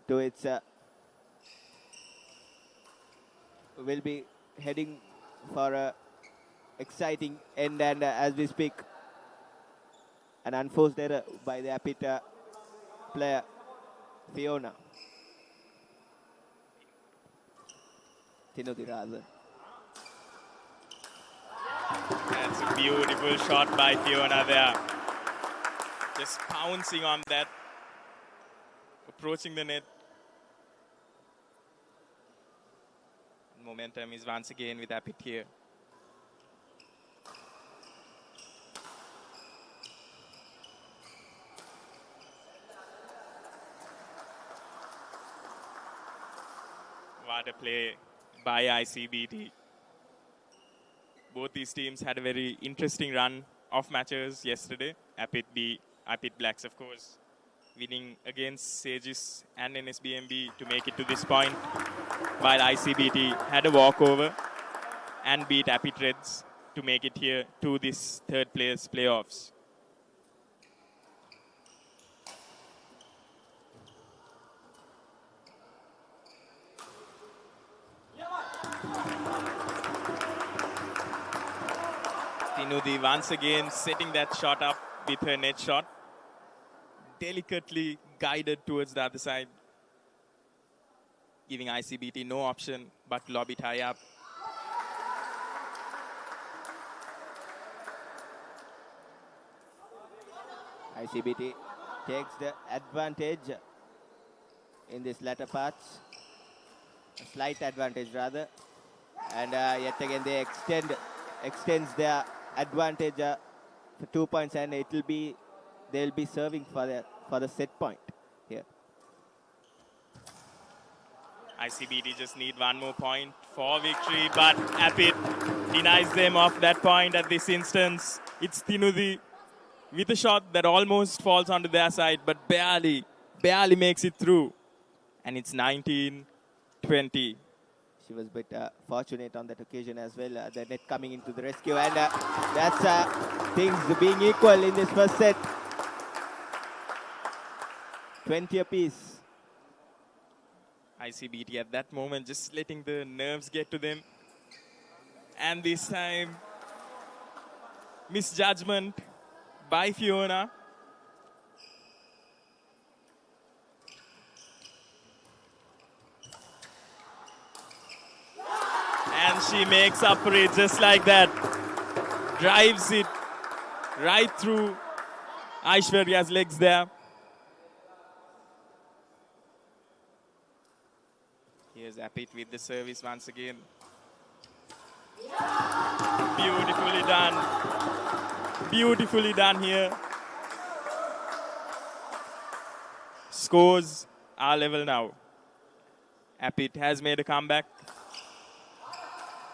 to its will be heading for a exciting end, and as we speak, an unforced error by the Apit player Fiona. Tinudi rather. That's a beautiful shot by Fiona there. Just pouncing on that, approaching the net. Momentum is once again with Apit here. What a play by ICBT. Both these teams had a very interesting run of matches yesterday. Apit Blacks, of course, winning against Sages and NSBMB to make it to this point, while ICBT had a walkover and beat Apit Reds to make it here to this third place playoffs. Tinudi once again setting that shot up with her net shot. Delicately guided towards the other side, giving ICBT no option but to lob it high up. ICBT takes the advantage in this latter parts. A slight advantage rather. And yet again they extends their advantage for 2 points, and they'll be serving for the set point here. ICBT just need one more point for victory, but Apit denies them of that point at this instance. It's Tinudi with a shot that almost falls onto their side, but barely makes it through. And it's 19-20. She was a bit fortunate on that occasion as well. The net coming into the rescue, and that's things being equal in this first set. 20 apiece. ICBT at that moment just letting the nerves get to them. And this time, misjudgment by Fiona. And she makes up for it just like that. Drives it right through Aishwarya's legs there. Here's Apit with the service once again. Beautifully done. Beautifully done here. Scores are level now. Apit has made a comeback.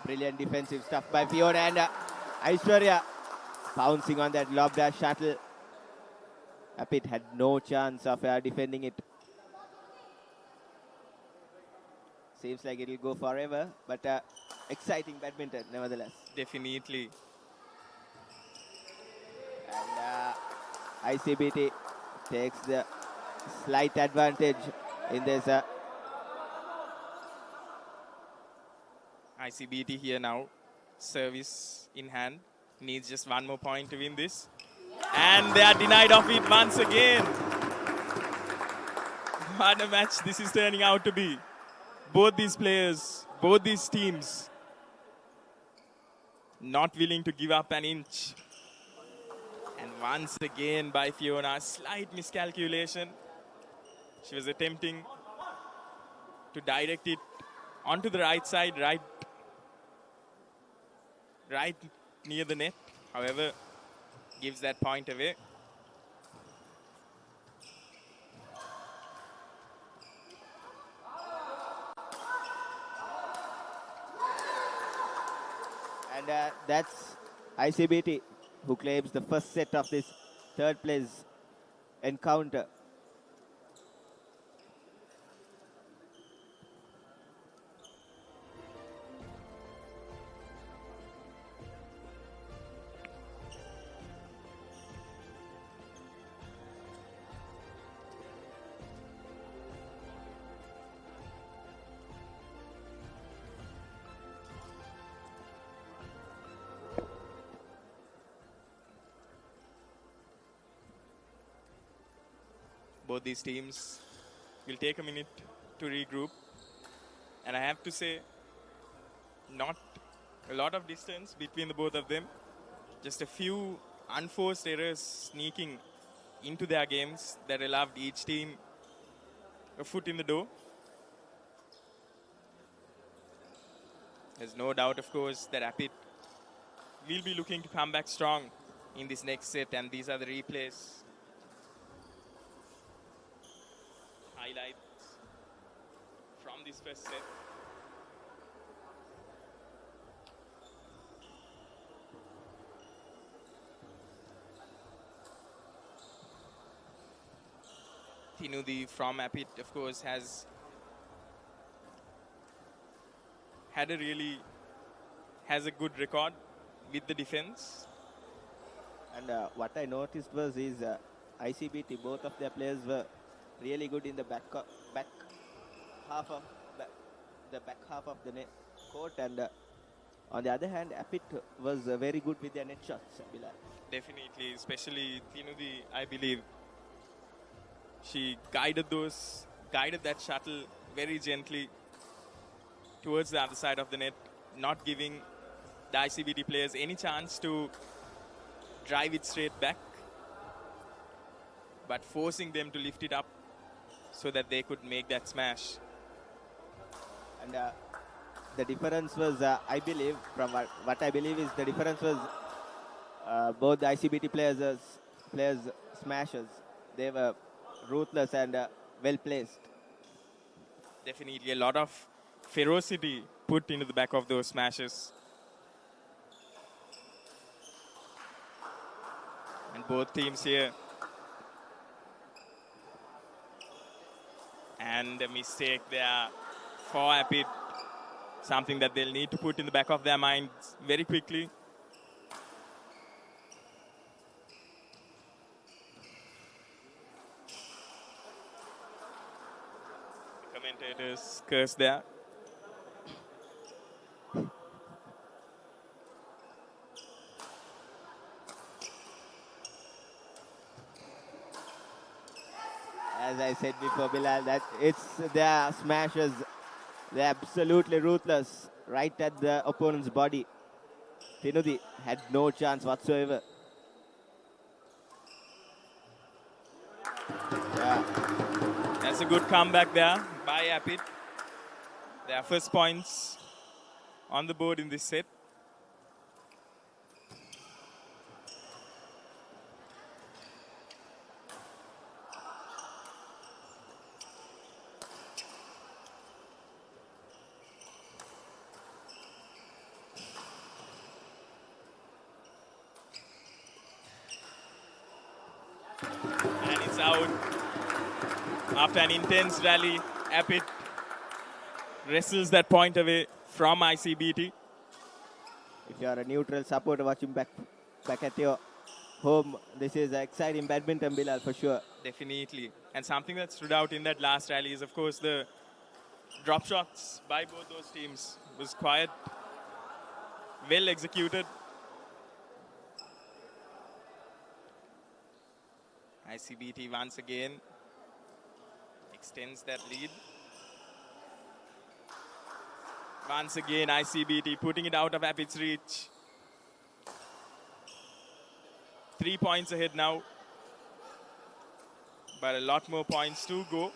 Brilliant defensive stuff by Fiona, and Aishwarya pouncing on that lob dash shuttle. Apit had no chance of defending it. Seems like it'll go forever, but exciting badminton nevertheless. Definitely. And ICBT takes the slight advantage in this. ICBT here now. Service in hand. Needs just one more point to win this. And they are denied of it once again. What a match this is turning out to be. Both these players, both these teams, not willing to give up an inch. And once again by Fiona, slight miscalculation. She was attempting to direct it onto the right side, right near the net. However, gives that point away. And that's ICBT who claims the first set of this third place encounter. Both these teams will take a minute to regroup. And I have to say, not a lot of distance between the both of them. Just a few unforced errors sneaking into their games that allowed each team a foot in the door. There's no doubt, of course, that Apit will be looking to come back strong in this next set, and these are the replays. Highlights from this first set. Tinudi from Apit, of course, has a good record with the defense. And what I noticed was ICBT, both of their players were really good in the back half of the net court, and on the other hand, Apit was very good with their net shots. Bilal. Definitely, especially Tinudi, I believe. She guided that shuttle very gently towards the other side of the net, not giving the ICBT players any chance to drive it straight back, but forcing them to lift it up so that they could make that smash. And the difference was, I believe, from what I believe is the difference was both the ICBT players smashers. They were ruthless and well placed. Definitely a lot of ferocity put into the back of those smashes. And both teams here. And a mistake there for Apit. Something that they'll need to put in the back of their minds very quickly. The commentators curse there. As I said before, Bilal, that it's their smashes. They're absolutely ruthless right at the opponent's body. Tinudi had no chance whatsoever. Yeah. That's a good comeback there by Apit. Their first points on the board in this set. And it's out. After an intense rally, Apit wrestles that point away from ICBT. If you are a neutral supporter watching back at your home, this is exciting badminton, Bilal, for sure. Definitely. And something that stood out in that last rally is, of course, the drop shots by both those teams was quite well executed. ICBT once again extends that lead. Once again, ICBT putting it out of Apit's reach. 3 points ahead now, but a lot more points to go.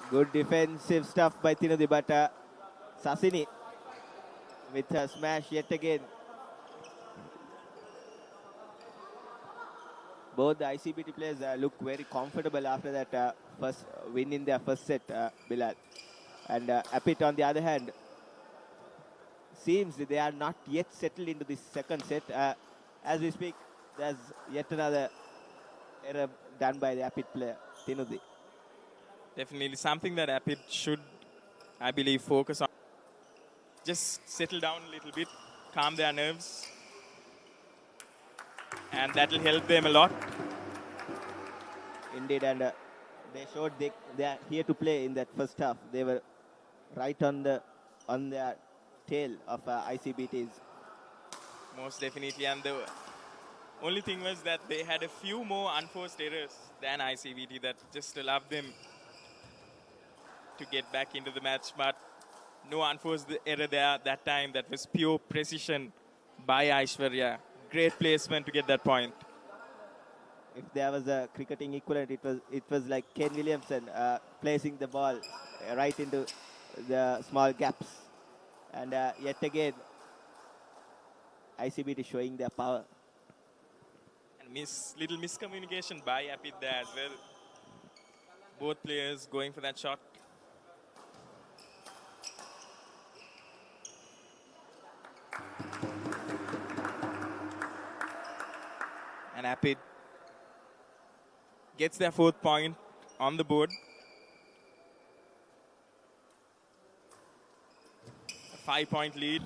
Good defensive stuff by Tinudi, but Sasini with a smash yet again. Both the ICBT players look very comfortable after that first win in their first set, Bilal. And Apit, on the other hand, seems they are not yet settled into this second set. As we speak, there's yet another error done by the Apit player, Tinudi. Definitely something that Apit should, I believe, focus on. Just settle down a little bit, calm their nerves. And that will help them a lot. Indeed, and they showed they are here to play in that first half. They were right on their tail of ICBTs. Most definitely, and the only thing was that they had a few more unforced errors than ICBT that just allowed them to get back into the match, but no unforced error there that time. That was pure precision by Aishwarya. Great placement to get that point. If there was a cricketing equivalent, it was like Ken Williamson placing the ball right into the small gaps. And yet again, ICBT showing their power. And little miscommunication by Apit there as well. Both players going for that shot. And Apit gets their 4th point on the board. A 5-point lead.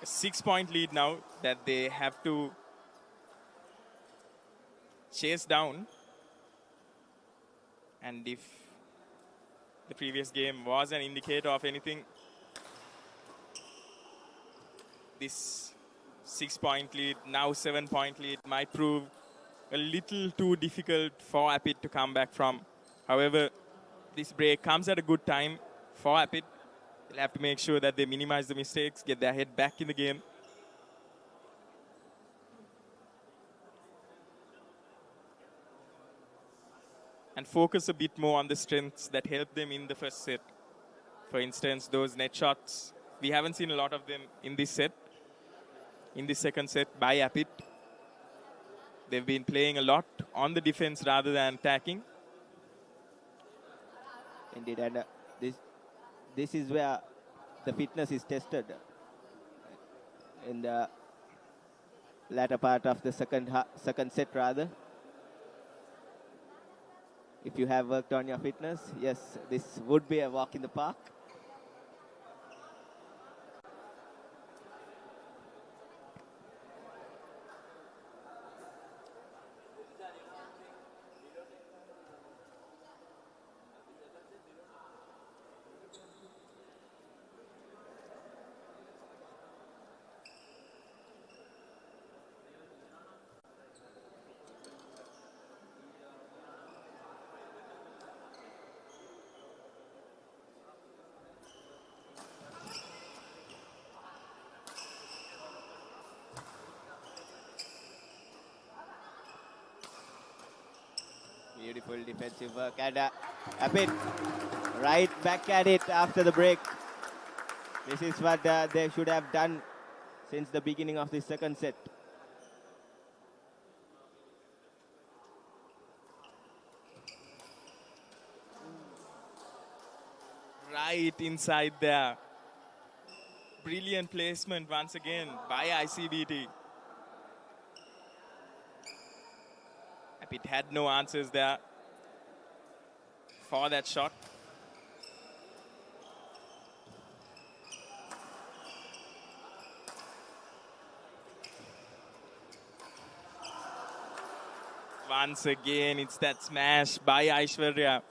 A 6-point lead now that they have to chase down. And if the previous game was an indicator of anything, this 6-point lead, now 7-point lead, might prove a little too difficult for Apit to come back from. However, this break comes at a good time for Apit. They'll have to make sure that they minimize the mistakes, get their head back in the game. and focus a bit more on the strengths that helped them in the first set. For instance, those net shots, we haven't seen a lot of them in this set. In the second set by Apit, they've been playing a lot on the defense rather than attacking. Indeed, and this is where the fitness is tested in the latter part of the second set rather. If you have worked on your fitness, yes, this would be a walk in the park. Beautiful defensive work, and a bit right back at it after the break. This is what they should have done since the beginning of the second set. Right inside there. Brilliant placement once again by ICBT. It had no answers there for that shot. Once again, it's that smash by Aishwarya.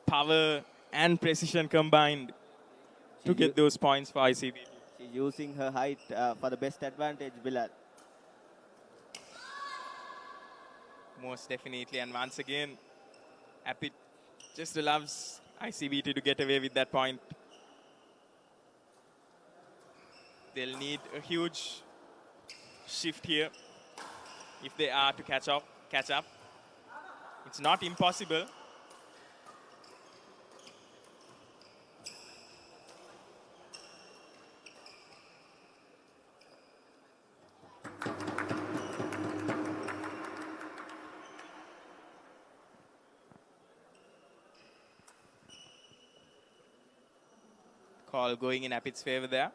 Power and precision combined to get those points for ICBT. She's using her height for the best advantage, Bilal. Most definitely, and once again, Apit just allows ICBT to get away with that point. They'll need a huge shift here if they are to catch up. It's not impossible. Call going in Apit's favor there.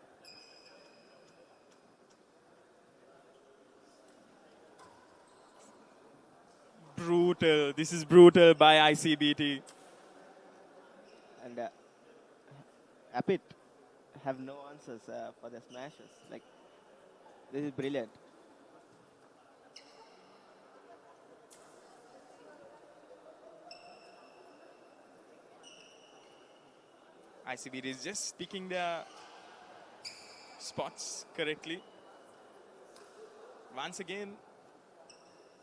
Brutal. This is brutal by ICBT. And Apit have no answers for the smashes. Like, this is brilliant. ICBT is just picking their spots correctly. Once again,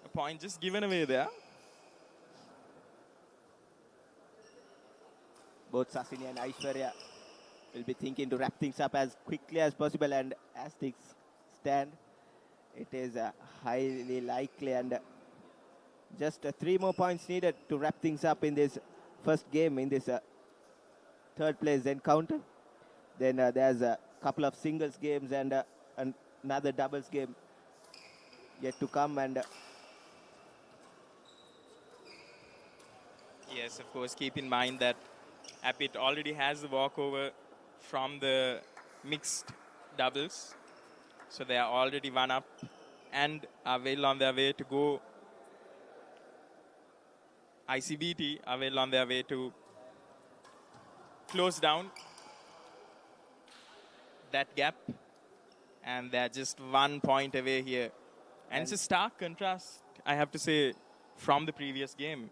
a point just given away there. Both Sasini and Aishwarya will be thinking to wrap things up as quickly as possible, and as things stand, it is highly likely, and just 3 more points needed to wrap things up in this first game, in this third place encounter. Then there's a couple of singles games and another doubles game yet to come. And yes, of course, keep in mind that Apit already has the walkover from the mixed doubles. So they are already one up and are well on their way to go. ICBT are well on their way to close down that gap, and they're just 1 point away here. And it's a stark contrast, I have to say, from the previous game.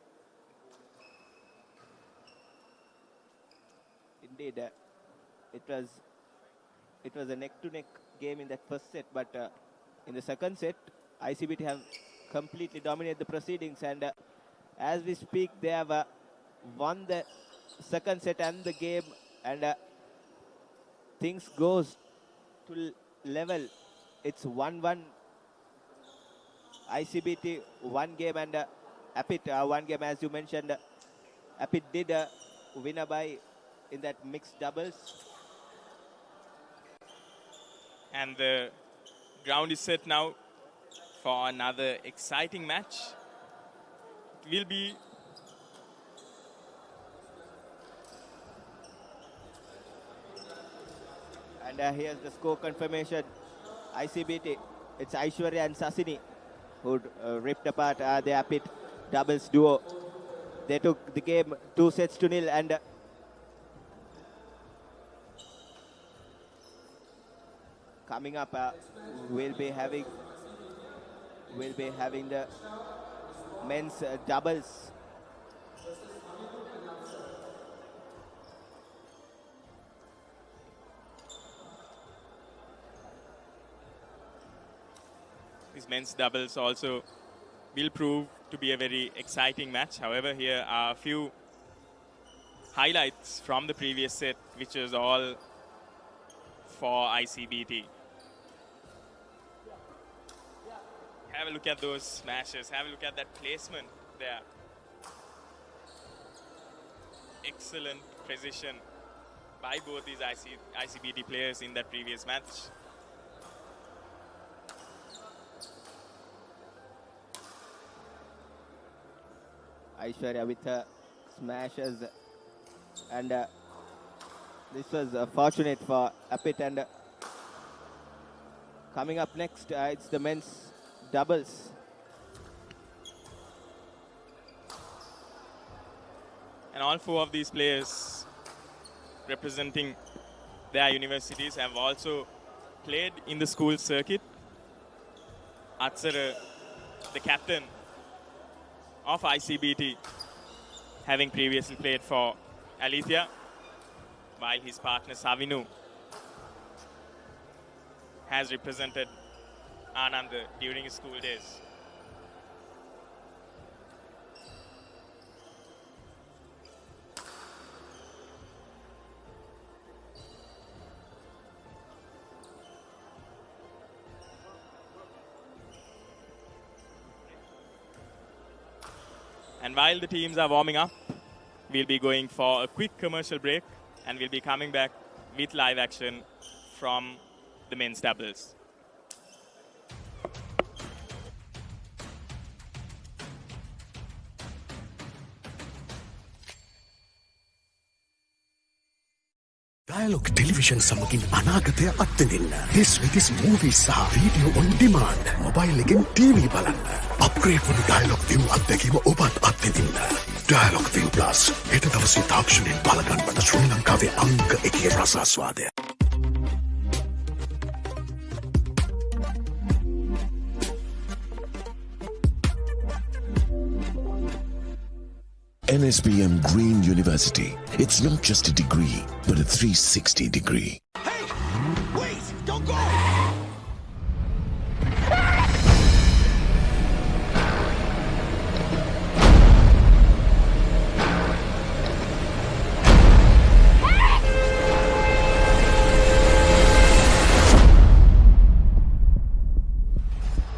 Indeed, it was a neck-to-neck game in that first set, but in the second set, ICBT have completely dominated the proceedings, and as we speak, they have won the second set and the game, and things goes to level. It's 1-1. ICBT 1 game, and Apit one game, as you mentioned. Apit did win a bye in that mixed doubles. And the ground is set now for another exciting match. It will be and here's the score confirmation. ICBT, it's Aishwarya and Sasini who ripped apart the Apit doubles duo. They took the game 2-0 and coming up we'll be having the men's doubles. This men's doubles also will prove to be a very exciting match. However, here are a few highlights from the previous set, which was all for ICBT. Have a look at those smashes. Have a look at that placement there. Excellent precision by both these ICBT players in that previous match. Aishwarya with smashes, and this was fortunate for Apit. And coming up next, it's the men's doubles. And all four of these players representing their universities have also played in the school circuit. Atsara, the captain of ICBT, having previously played for Alethea, while his partner Savinu has represented Anand during his school days. And while the teams are warming up, we'll be going for a quick commercial break, and we'll be coming back with live action from the men's doubles. Dialog Television සමගින් අනාගතය අත්විඳින්න. This with this movie සහ video on demand. Mobile එකෙන් TV බලන්න. Upgrade වුණු Dialog ViU අත්දැකීම ඔබත් අත්විඳින්න. Dialog ViU Plus. හෙට දවසේ තාක්ෂණයෙන් බලගන්න ශ්‍රී ලංකාවේ අංක 1 රසාස්වාදය. NSBM Green University. It's not just a degree, but a 360 degree. Hey! Wait! Don't go!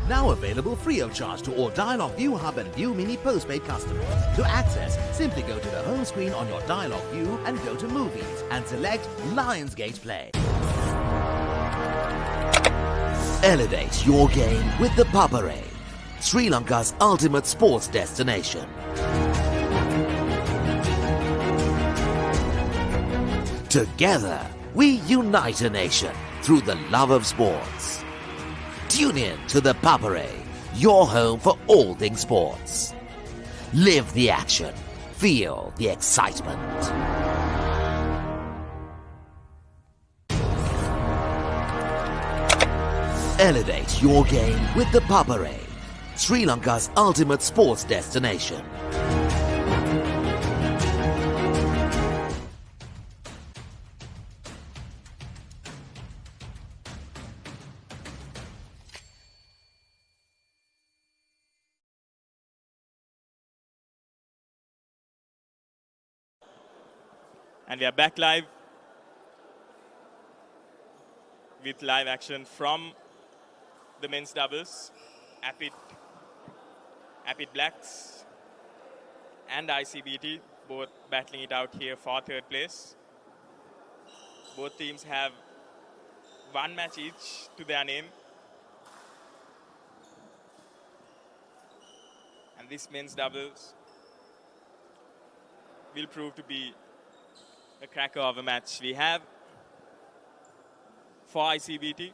Now available free of charge to all Dialog ViU Hub and ViU Mini postpaid customers. To access, simply go to the home screen on your Dialog ViU and go to Movies and select Lionsgate Play. Elevate your game with the Papare, Sri Lanka's ultimate sports destination. Together, we unite a nation through the love of sports. Tune in to the Papare, your home for all things sports. Live the action. Feel the excitement. Elevate your game with the Papare, Sri Lanka's ultimate sports destination. And we are back live with live action from the men's doubles. Apit Blacks and ICBT, both battling it out here for third place. Both teams have one match each to their name. And this men's doubles will prove to be a cracker of a match. We have for ICBT,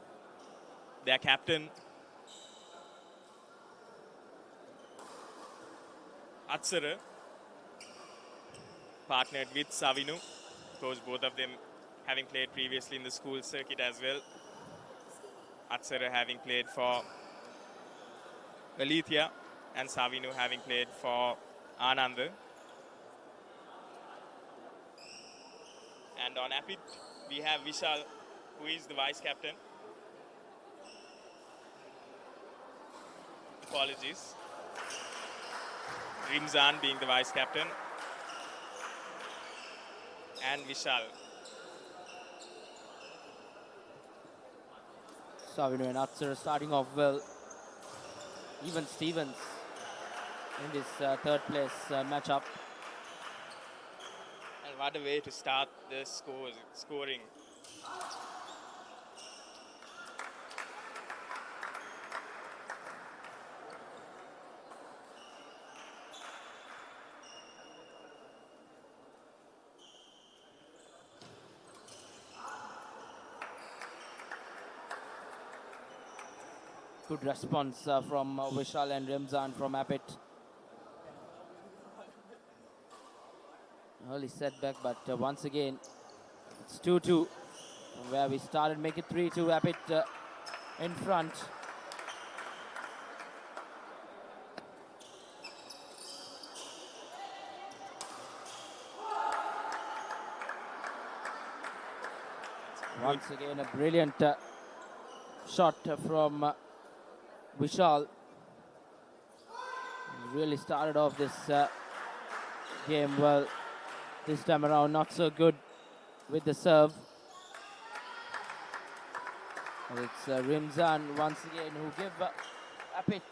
their captain, Atsara, partnered with Savinu. Of course, both of them having played previously in the school circuit as well. Atsara having played for Alethea and Savinu having played for Ananda. And on Apit, we have Vishal, who is the vice captain. Apologies. Rimzan being the vice captain. And Vishal. Savinu and Atsar starting off well. Even Stevens in this third place matchup. And what a way to start the scoring. Good response from Vishal and Rimzan from Apit. Early setback, but once again, it's 2-2. Where we started, make it 3-2. Apit in front. Once again, a brilliant shot from Vishal. Really started off this game well. This time around, not so good with the serve. And it's Rimzan once again who give Apit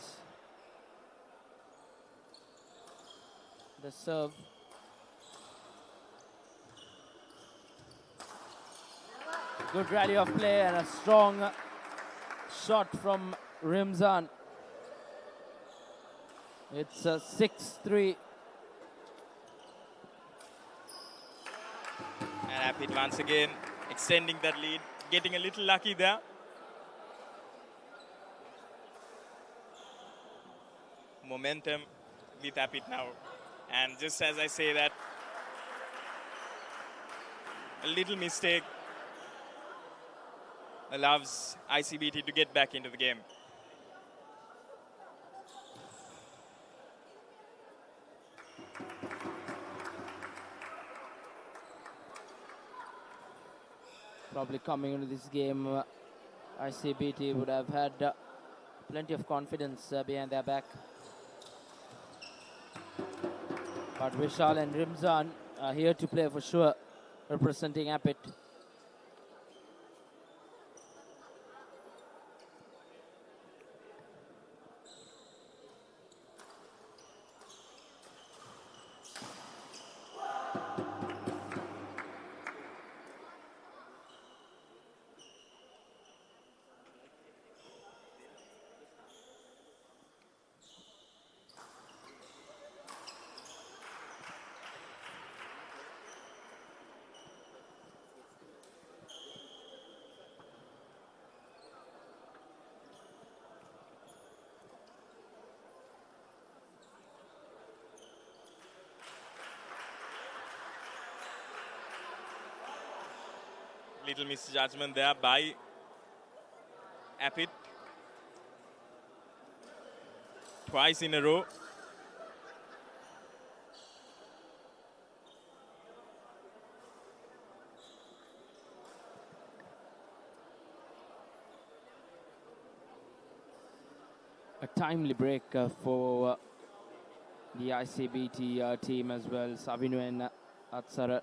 the serve. Good rally of play and a strong shot from Rimzan. It's 6-3. And Apit once again extending that lead, getting a little lucky there. Momentum with Apit now. And just as I say that, a little mistake allows ICBT to get back into the game. Probably coming into this game, ICBT would have had plenty of confidence behind their back. But Vishal and Rimzan are here to play for sure, representing Apit. Little misjudgment there by Apit. Twice in a row. A timely break for the ICBT team as well. Savinu and Atsara.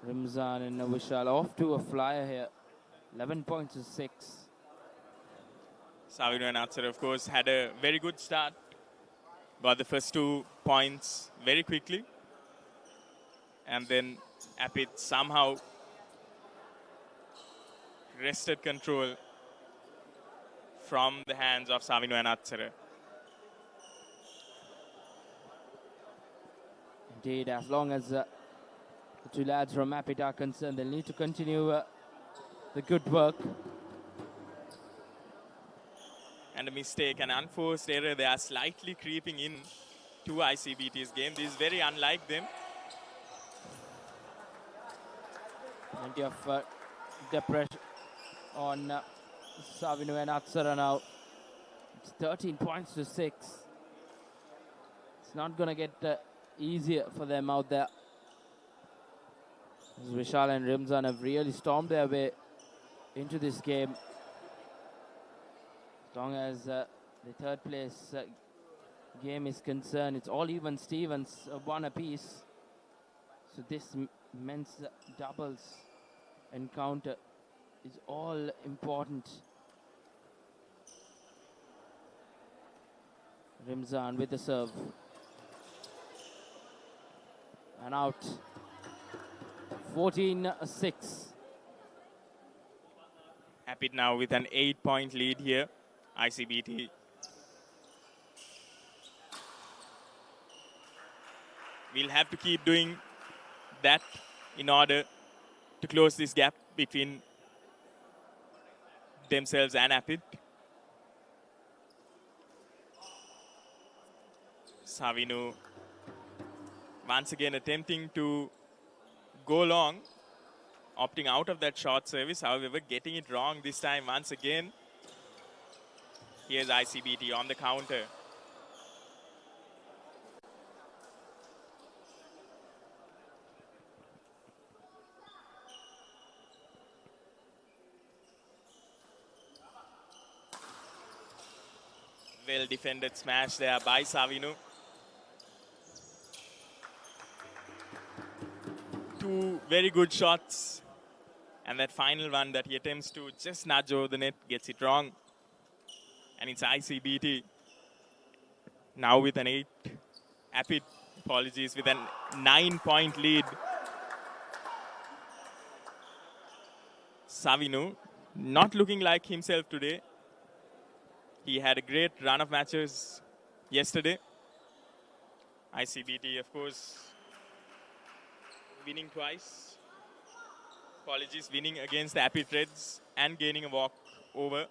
Rimzan and Vishal off to a flyer here. 11 points to 6. Savinu and Atsar, of course, had a very good start got the first 2 points very quickly. And then Apit somehow wrested control from the hands of Savino and Atsara. Indeed, as long as the two lads from Apit are concerned, they'll need to continue the good work. And a mistake, an unforced error. They are slightly creeping in to ICBT's game. This is very unlike them. Plenty of depression on Savino and Atsara now. It's 13 points to 6. It's not going to get easier for them out there. Vishal and Rimzan have really stormed their way into this game. As long as the third place game is concerned, it's all even Stevens, one apiece. So this men's doubles encounter is all important. Rimzan with the serve. And out. 14-6. Apit now with an 8-point lead here. ICBT. We'll have to keep doing that in order to close this gap between themselves and Apit. Savino once again attempting to go long, opting out of that short service, however getting it wrong this time once again. Here's ICBT on the counter. Well defended smash there by Savino. 2 very good shots. And that final one that he attempts to just nudge over the net, gets it wrong. And it's ICBT now with an 8. Apit, apologies, with a 9-point lead. Savino not looking like himself today. He had a great run of matches yesterday. ICBT, of course, winning twice. Apologies, winning against the Apit Reds and gaining a walk over.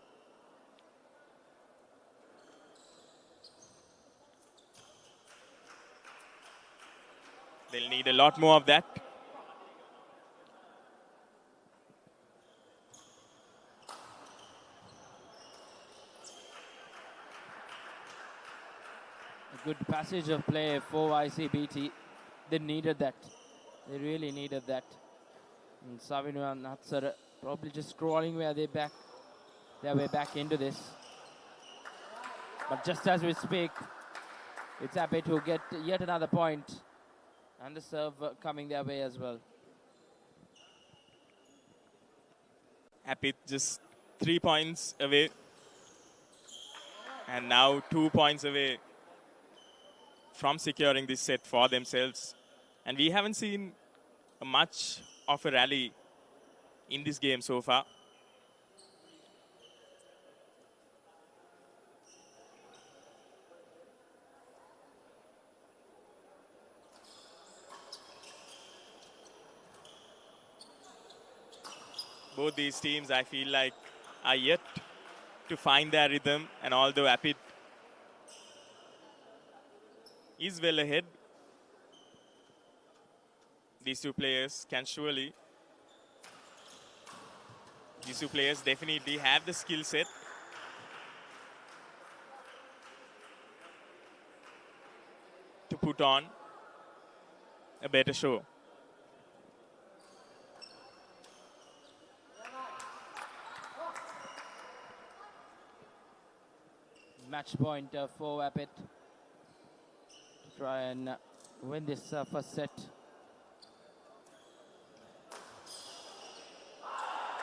They'll need a lot more of that. A good passage of play for ICBT. They needed that. They really needed that. And Savino and Natsar probably just crawling their way back into this. But just as we speak, it's Apit who get yet another point. And the serve coming their way as well. Apit just 3 points away. And now 2 points away from securing this set for themselves. And we haven't seen much of a rally in this game so far. Both these teams, I feel like, are yet to find their rhythm. And although Apit is well ahead, these two players definitely have the skill set to put on a better show. Match point for Apit to try and win this first set.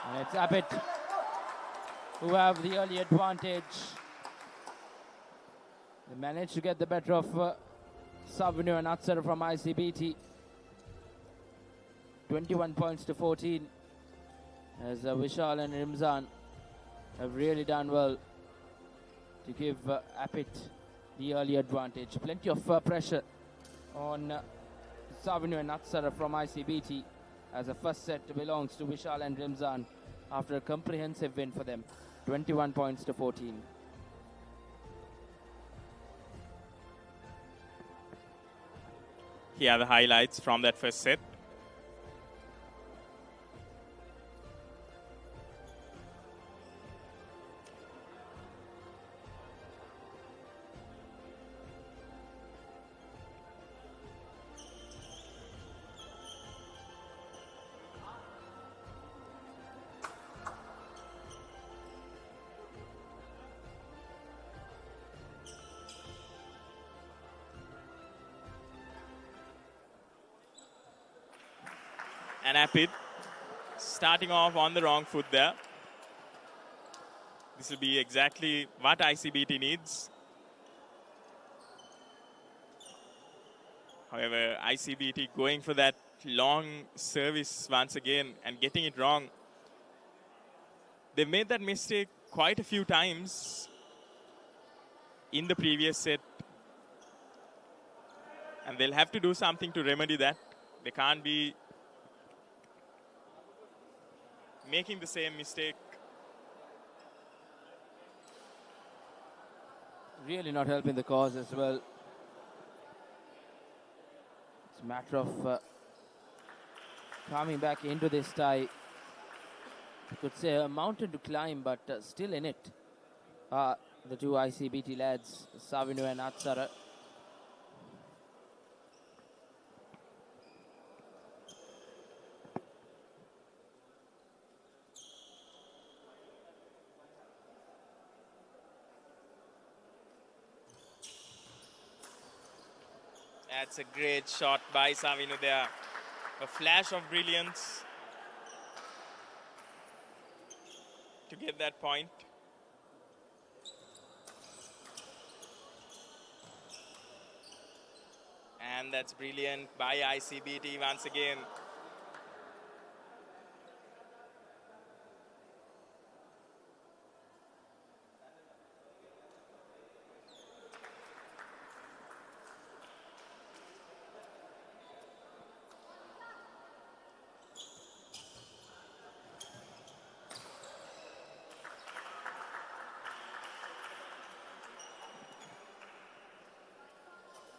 And it's Apit who have the early advantage. They managed to get the better of Savinu and Atsara from ICBT. 21 points to 14. As Vishal and Rimzan have really done well to give Apit the early advantage. Plenty of pressure on Savinu and Atsara from ICBT, as the first set belongs to Vishal and Rimzan after a comprehensive win for them. 21 points to 14. Here are the highlights from that first set. And Apit starting off on the wrong foot there. This will be exactly what ICBT needs. However, ICBT going for that long service once again and getting it wrong. They made that mistake quite a few times in the previous set. And they'll have to do something to remedy that. They can't be making the same mistake. Really not helping the cause as well. It's a matter of coming back into this tie. You could say a mountain to climb, but still in it. The two ICBT lads, Savinu and Atsara. That's a great shot by Savinu there. A flash of brilliance to get that point. And that's brilliant by ICBT once again.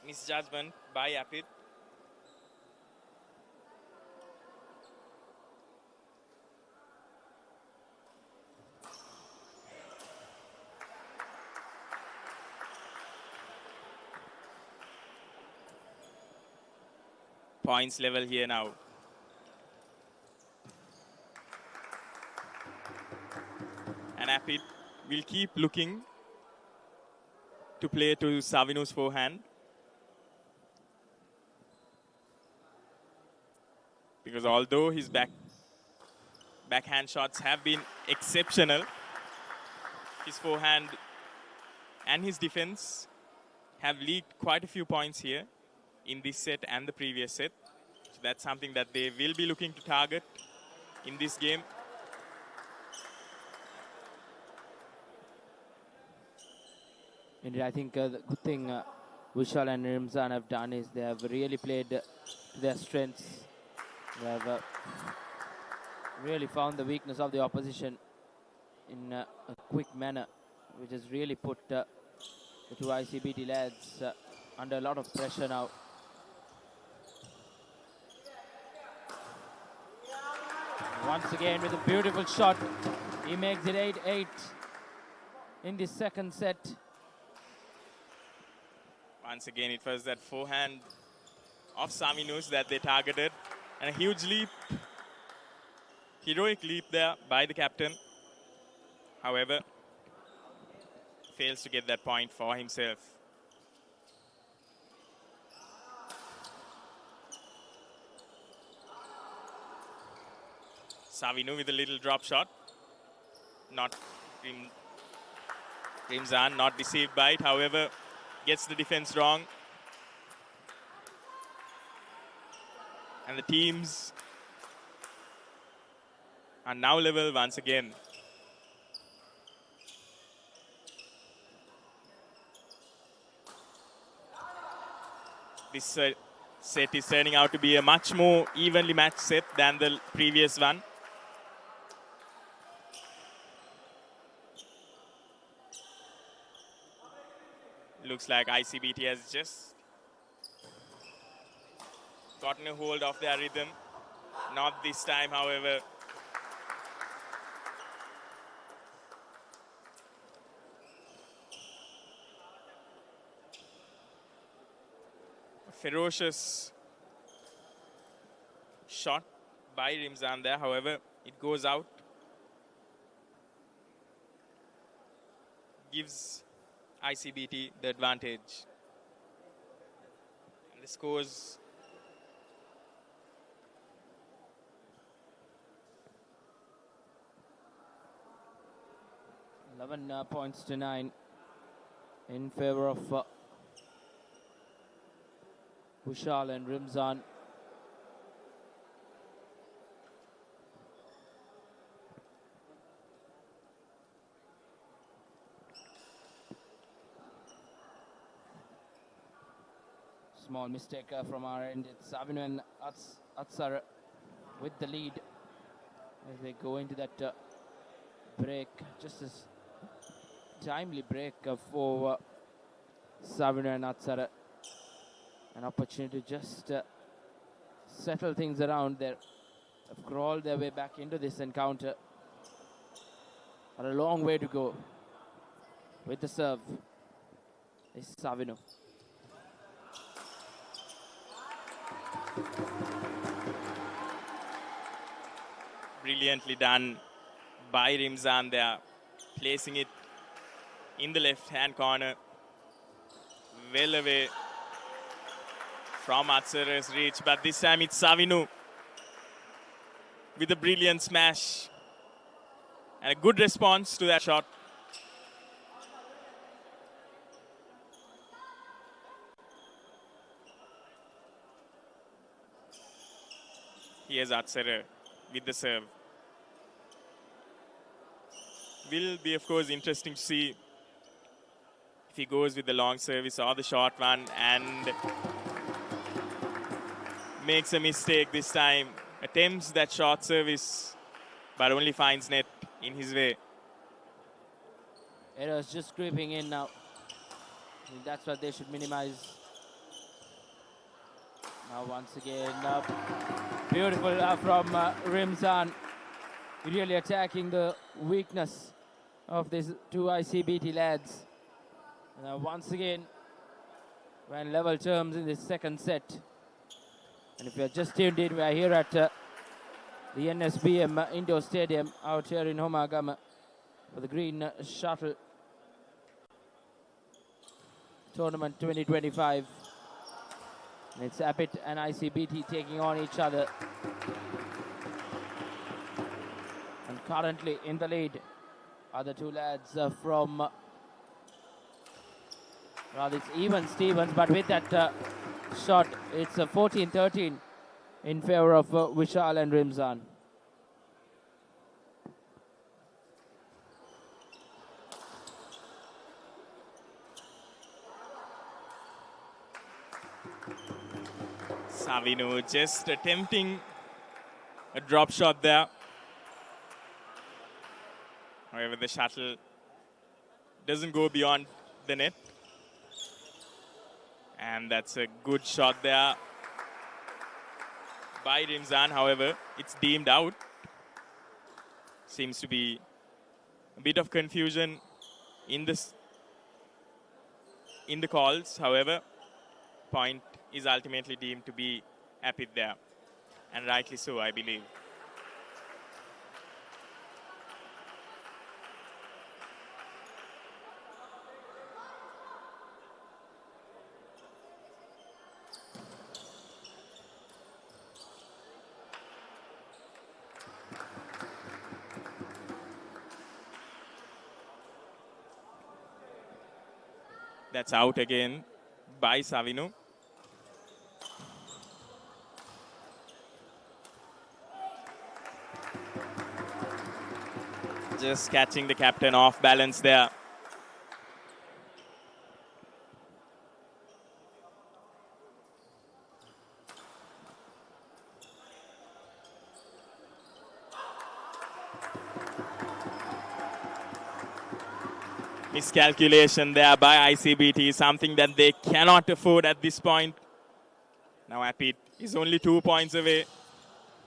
Misjudgment by Apit. Points level here now. And Apit will keep looking to play to Savinu's forehand. Because although his backhand shots have been exceptional, his forehand and his defense have leaked quite a few points here in this set and the previous set. So that's something that they will be looking to target in this game. Indeed, I think the good thing Vishal and Rimzan have done is they have really played to their strengths. They have really found the weakness of the opposition in a quick manner, which has really put the two ICBT lads under a lot of pressure now. Once again with a beautiful shot, he makes it 8-8 in the second set. Once again, it was that forehand of Savinu's that they targeted. And a huge leap, heroic leap there by the captain. However, fails to get that point for himself. Savinu with a little drop shot. Not Rimzan, not deceived by it. However, gets the defense wrong. And the teams are now level once again. This set is turning out to be a much more evenly matched set than the previous one. Looks like ICBT has just gotten a hold of their rhythm. Not this time, however. A ferocious shot by Rimzan there, however, it goes out. Gives ICBT the advantage. And the scores 11 points to 9 in favor of Vishal and Rimzan. Small mistake from our end. It's Avinu and Atsar with the lead as they go into that break. Just as timely break for Savino and Atsara. An opportunity to just settle things around there. Have crawled their way back into this encounter. But a long way to go with the serve. This is Savino. Brilliantly done by Rimzan there, placing it in the left-hand corner, well away from Atsara's reach, but this time it's Savinu with a brilliant smash and a good response to that shot. Here's Atsara with the serve. Will be, of course, interesting to see if he goes with the long service or the short one and makes a mistake this time. Attempts that short service, but only finds net in his way. Errors just creeping in now. I think that's what they should minimize. Now once again, beautiful from Rimzan. Really attacking the weakness of these two ICBT lads. Now once again, we're in level terms in this second set. And if you're just tuned in, we're here at the NSBM Indoor Stadium out here in Homagama for the Green Shuttle Tournament 2025. And it's Apit and ICBT taking on each other. And currently in the lead are the two lads from, well, it's even Stevens, but with that shot, it's 14-13 in favor of Vishal and Rimzan. Savino just attempting a drop shot there. However, the shuttle doesn't go beyond the net. And that's a good shot there by Rimzan. However, it's deemed out. Seems to be a bit of confusion in the calls. However, point is ultimately deemed to be Apit there. And rightly so, I believe. That's out again by Savinu. Just catching the captain off balance there. Miscalculation there by ICBT, something that they cannot afford at this point. Now Apit is only 2 points away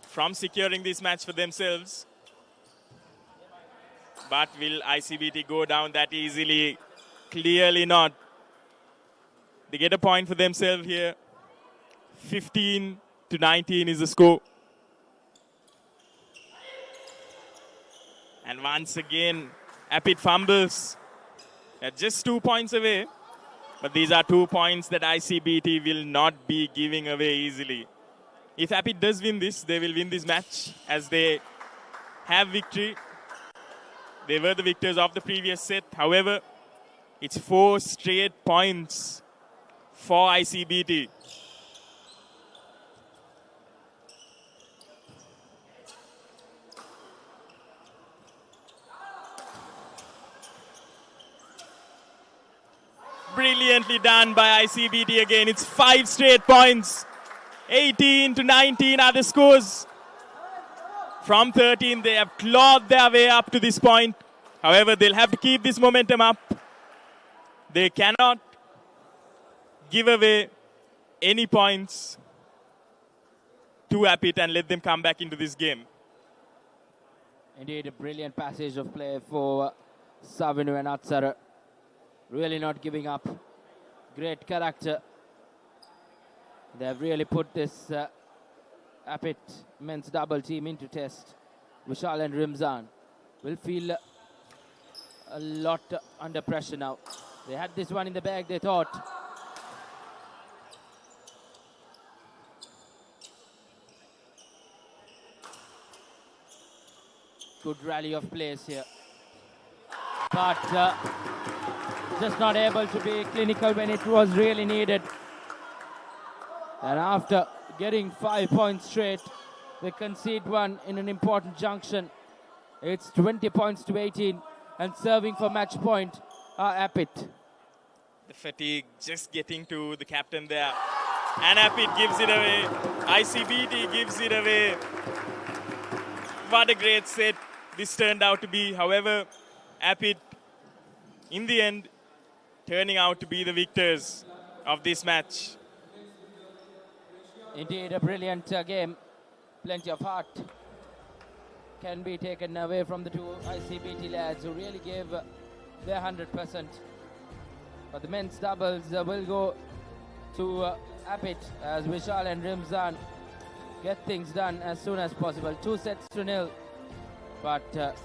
from securing this match for themselves. But will ICBT go down that easily? Clearly not. They get a point for themselves here. 15-19 is the score. And once again, Apit fumbles. They're just 2 points away. But these are 2 points that ICBT will not be giving away easily. If Apit does win this, they will win this match as they have victory. They were the victors of the previous set. However, it's 4 straight points for ICBT. Brilliantly done by ICBT again. It's 5 straight points. 18-19 are the scores. From 13, they have clawed their way up to this point. However, they'll have to keep this momentum up. They cannot give away any points to Apit and let them come back into this game. Indeed, a brilliant passage of play for Savinu and Atsar. Really not giving up. Great character. They have really put this Apit men's double team into test. Vishal and Rimzan will feel a lot under pressure now. They had this one in the bag, they thought. Good rally of plays here. But just not able to be clinical when it was really needed. And after getting 5 points straight, they concede one in an important junction. It's 20 points to 18, and serving for match point are Apit. The fatigue just getting to the captain there. And Apit gives it away. ICBT gives it away. What a great set this turned out to be. However, Apit, in the end, turning out to be the victors of this match. Indeed, a brilliant game. Plenty of heart can be taken away from the two ICBT lads who really gave their 100%. But the men's doubles will go to Apit as Vishal and Rimzan get things done as soon as possible. 2-0, but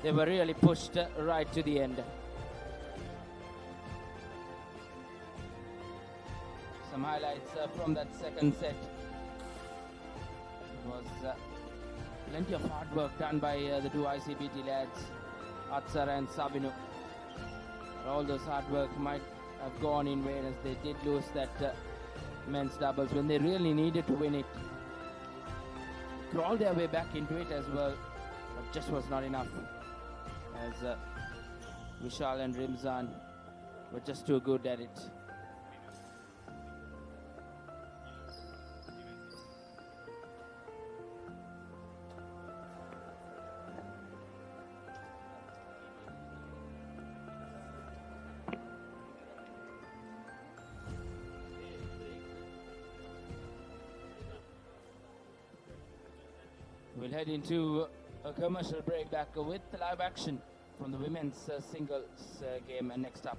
they were really pushed right to the end. Some highlights from that second set. It was plenty of hard work done by the two ICBT lads, Atsar and Savinu. All those hard work might have gone in vain as they did lose that men's doubles when they really needed to win it. Crawled their way back into it as well, but just was not enough as Vishal and Rimzan were just too good at it. We'll head into a commercial break back with the live action from the women's singles game. And next up,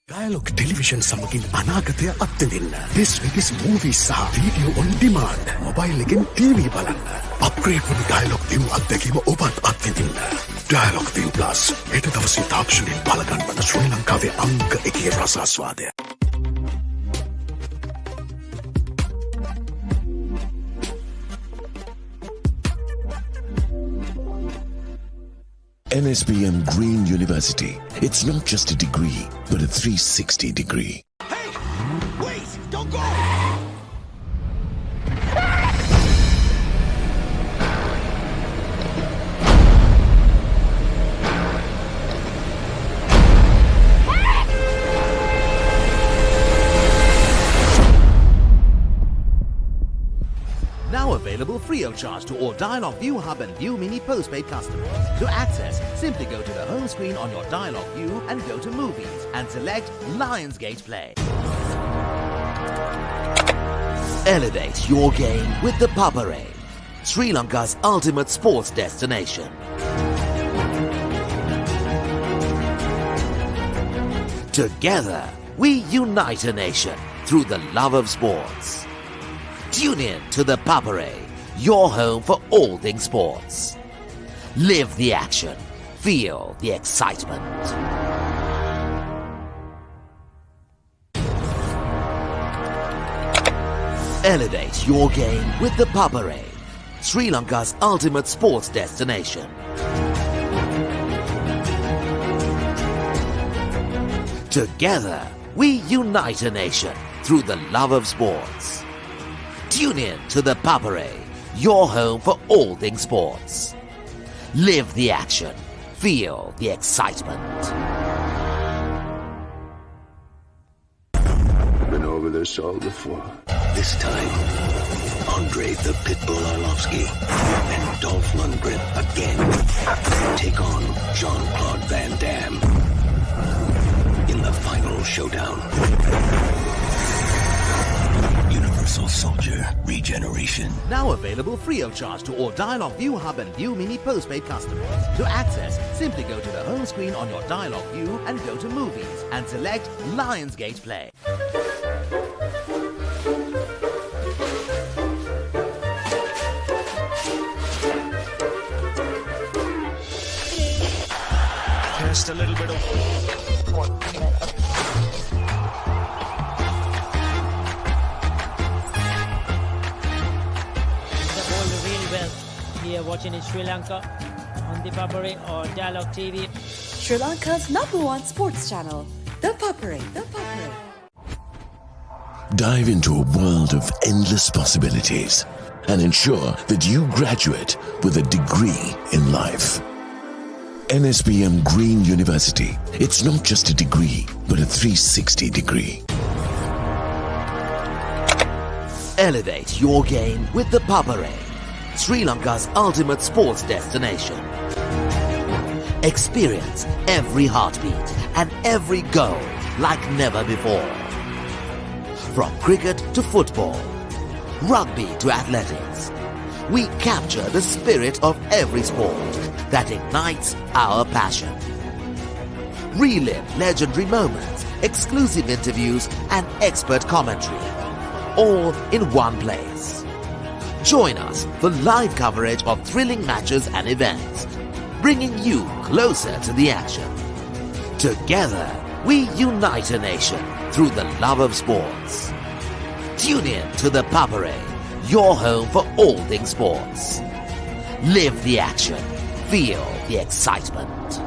Dialog Television සමගින් අනාගතය අත්විඳින්න. This week's movies සහ video on demand. Mobile එකෙන් TV බලන්න. Upgrade වුණු Dialog ViU අත්දැකීම ඔබත් අත්විඳින්න. Dialog ViU Plus හෙට දවසේ තාක්ෂණයෙන් බලගන්වන ශ්‍රී ලංකාවේ අංක 1 රසාස්වාදය. NSBM Green University. It's not just a degree, but a 360 degree. Wait! Don't go! Now available free of charge to all Dialog ViU Hub and ViU Mini postpaid customers. To access, simply go to the home screen on your Dialog ViU and go to Movies and select Lionsgate Play. Elevate your game with the Papare, Sri Lanka's ultimate sports destination. Together, we unite a nation through the love of sports. Tune in to the Papare, your home for all things sports. Live the action. Feel the excitement. Elevate your game with the Papare, Sri Lanka's ultimate sports destination. Together, we unite a nation through the love of sports. Tune in to the Papare, your home for all things sports. Live the action. Feel the excitement. Been over this all before. This time, Andre the Pitbull Arlovsky and Dolph Lundgren again take on Jean-Claude Van Damme in the final showdown. Universal Soldier Regeneration. Now available free of charge to all Dialog ViU Hub and ViU Mini postpaid customers. To access, simply go to the home screen on your Dialog ViU and go to Movies and select Lionsgate Play. Just a little bit of... Here watching in Sri Lanka on ThePapare or Dialog TV. Sri Lanka's #1 sports channel, ThePapare. Dive into a world of endless possibilities and ensure that you graduate with a degree in life. NSBM Green University. It's not just a degree, but a 360 degree. Elevate your game with the Papare, Sri Lanka's ultimate sports destination. Experience every heartbeat and every goal like never before. From cricket to football, rugby to athletics, we capture the spirit of every sport that ignites our passion. Relive legendary moments, exclusive interviews, and expert commentary, all in one place. Join us for live coverage of thrilling matches and events, bringing you closer to the action. Together, we unite a nation through the love of sports. Tune in to the Papare, your home for all things sports. Live the action. Feel the excitement.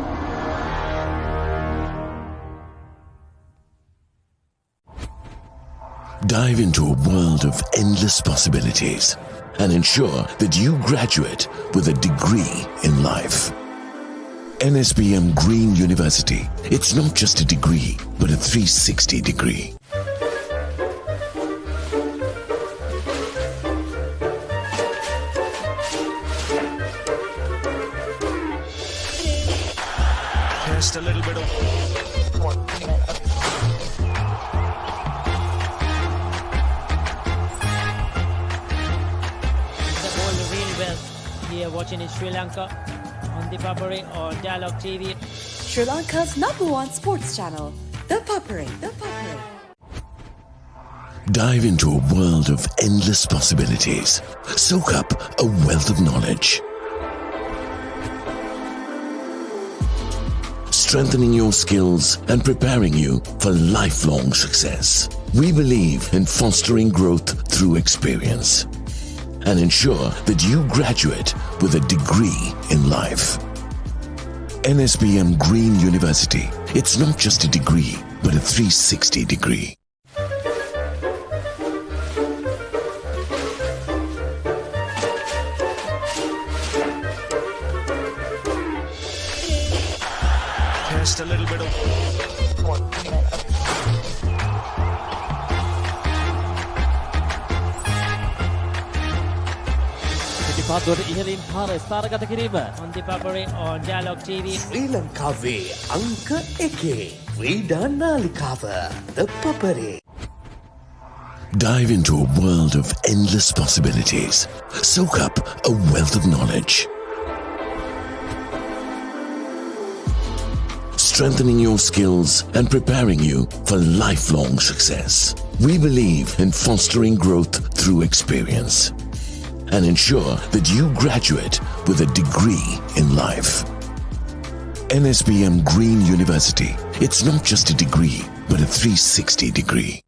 Dive into a world of endless possibilities and ensure that you graduate with a degree in life. NSBM Green University. It's not just a degree, but a 360 degree. Just a little bit of... Here watching in Sri Lanka on ThePapare or Dialog TV. Sri Lanka's #1 sports channel, ThePapare. Dive into a world of endless possibilities. Soak up a wealth of knowledge. Strengthening your skills and preparing you for lifelong success. We believe in fostering growth through experience and ensure that you graduate with a degree in life. NSBM Green University. It's not just a degree, but a 360 degree. Just a little bit of... පිටිපත්දුවට ඉහළින් පාර ස්ථානගත කිරීම. On ThePapare on Dialog TV. ශ්‍රී ලංකාවේ අංක 1 ක්‍රීඩා නාලිකාව ThePapare. Dive into a world of endless possibilities. Soak up a wealth of knowledge. Strengthening your skills and preparing you for lifelong success. We believe in fostering growth through experience and ensure that you graduate with a degree in life. NSBM Green University. It's not just a degree, but a 360 degree.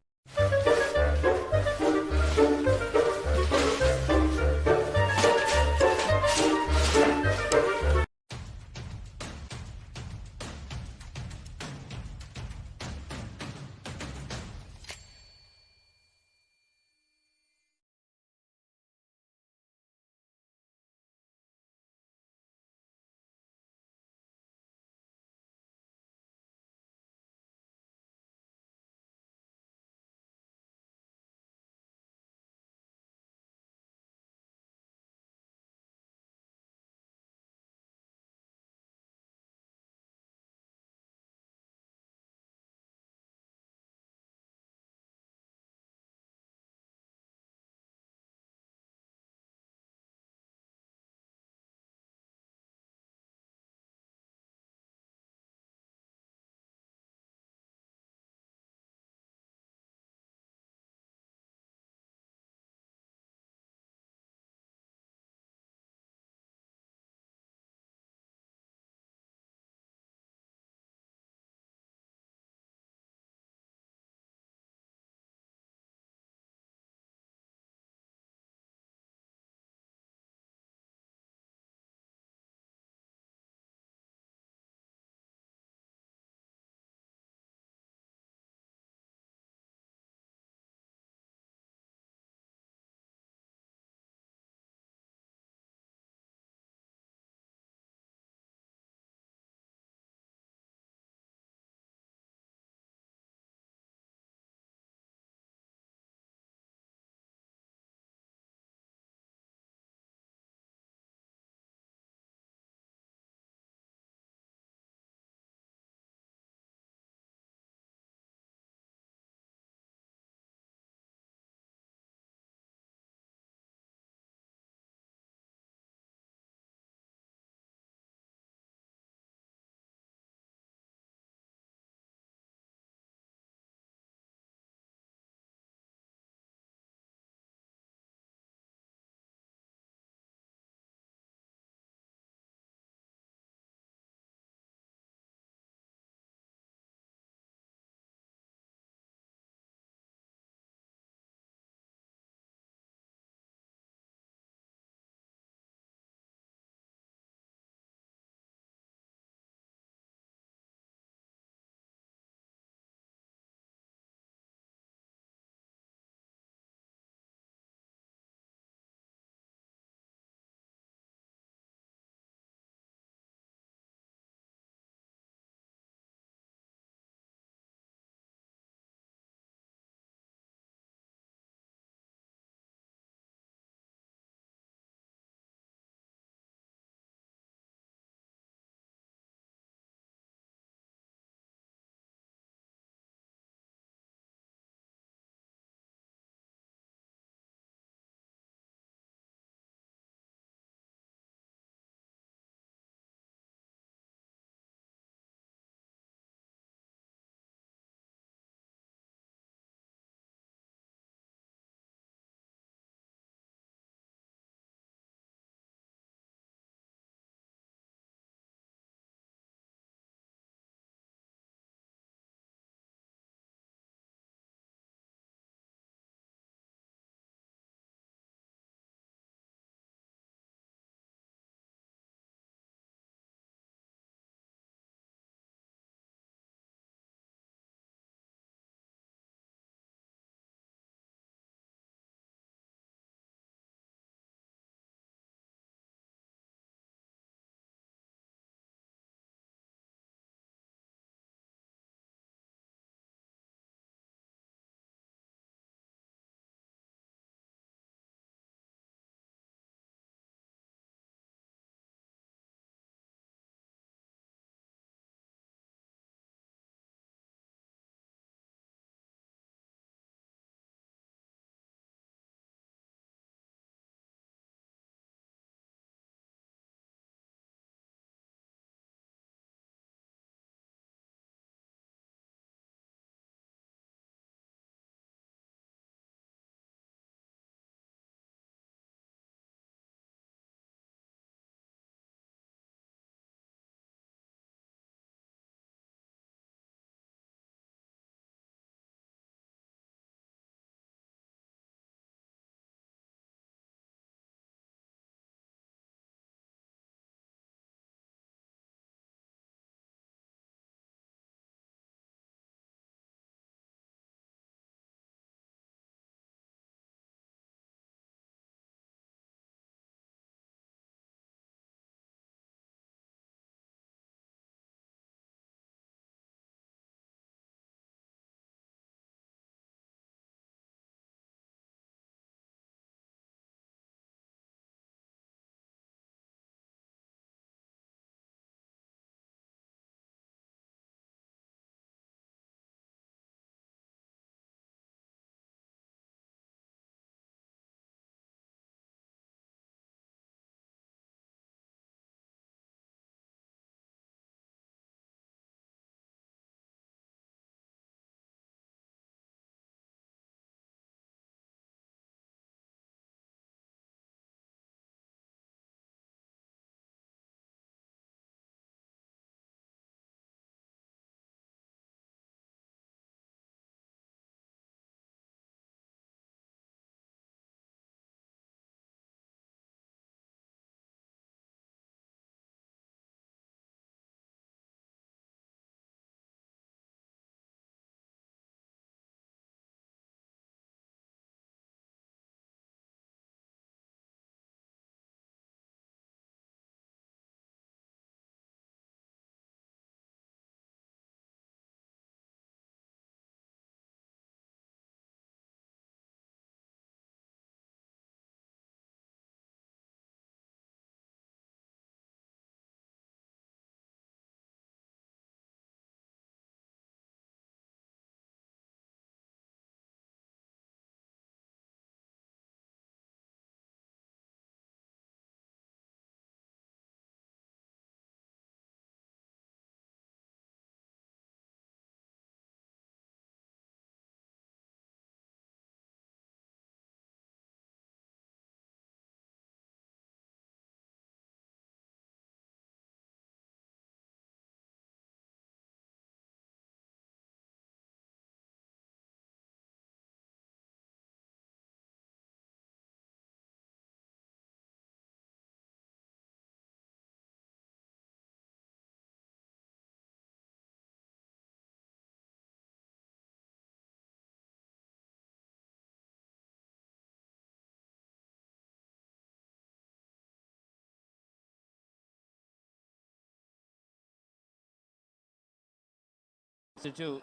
to 2.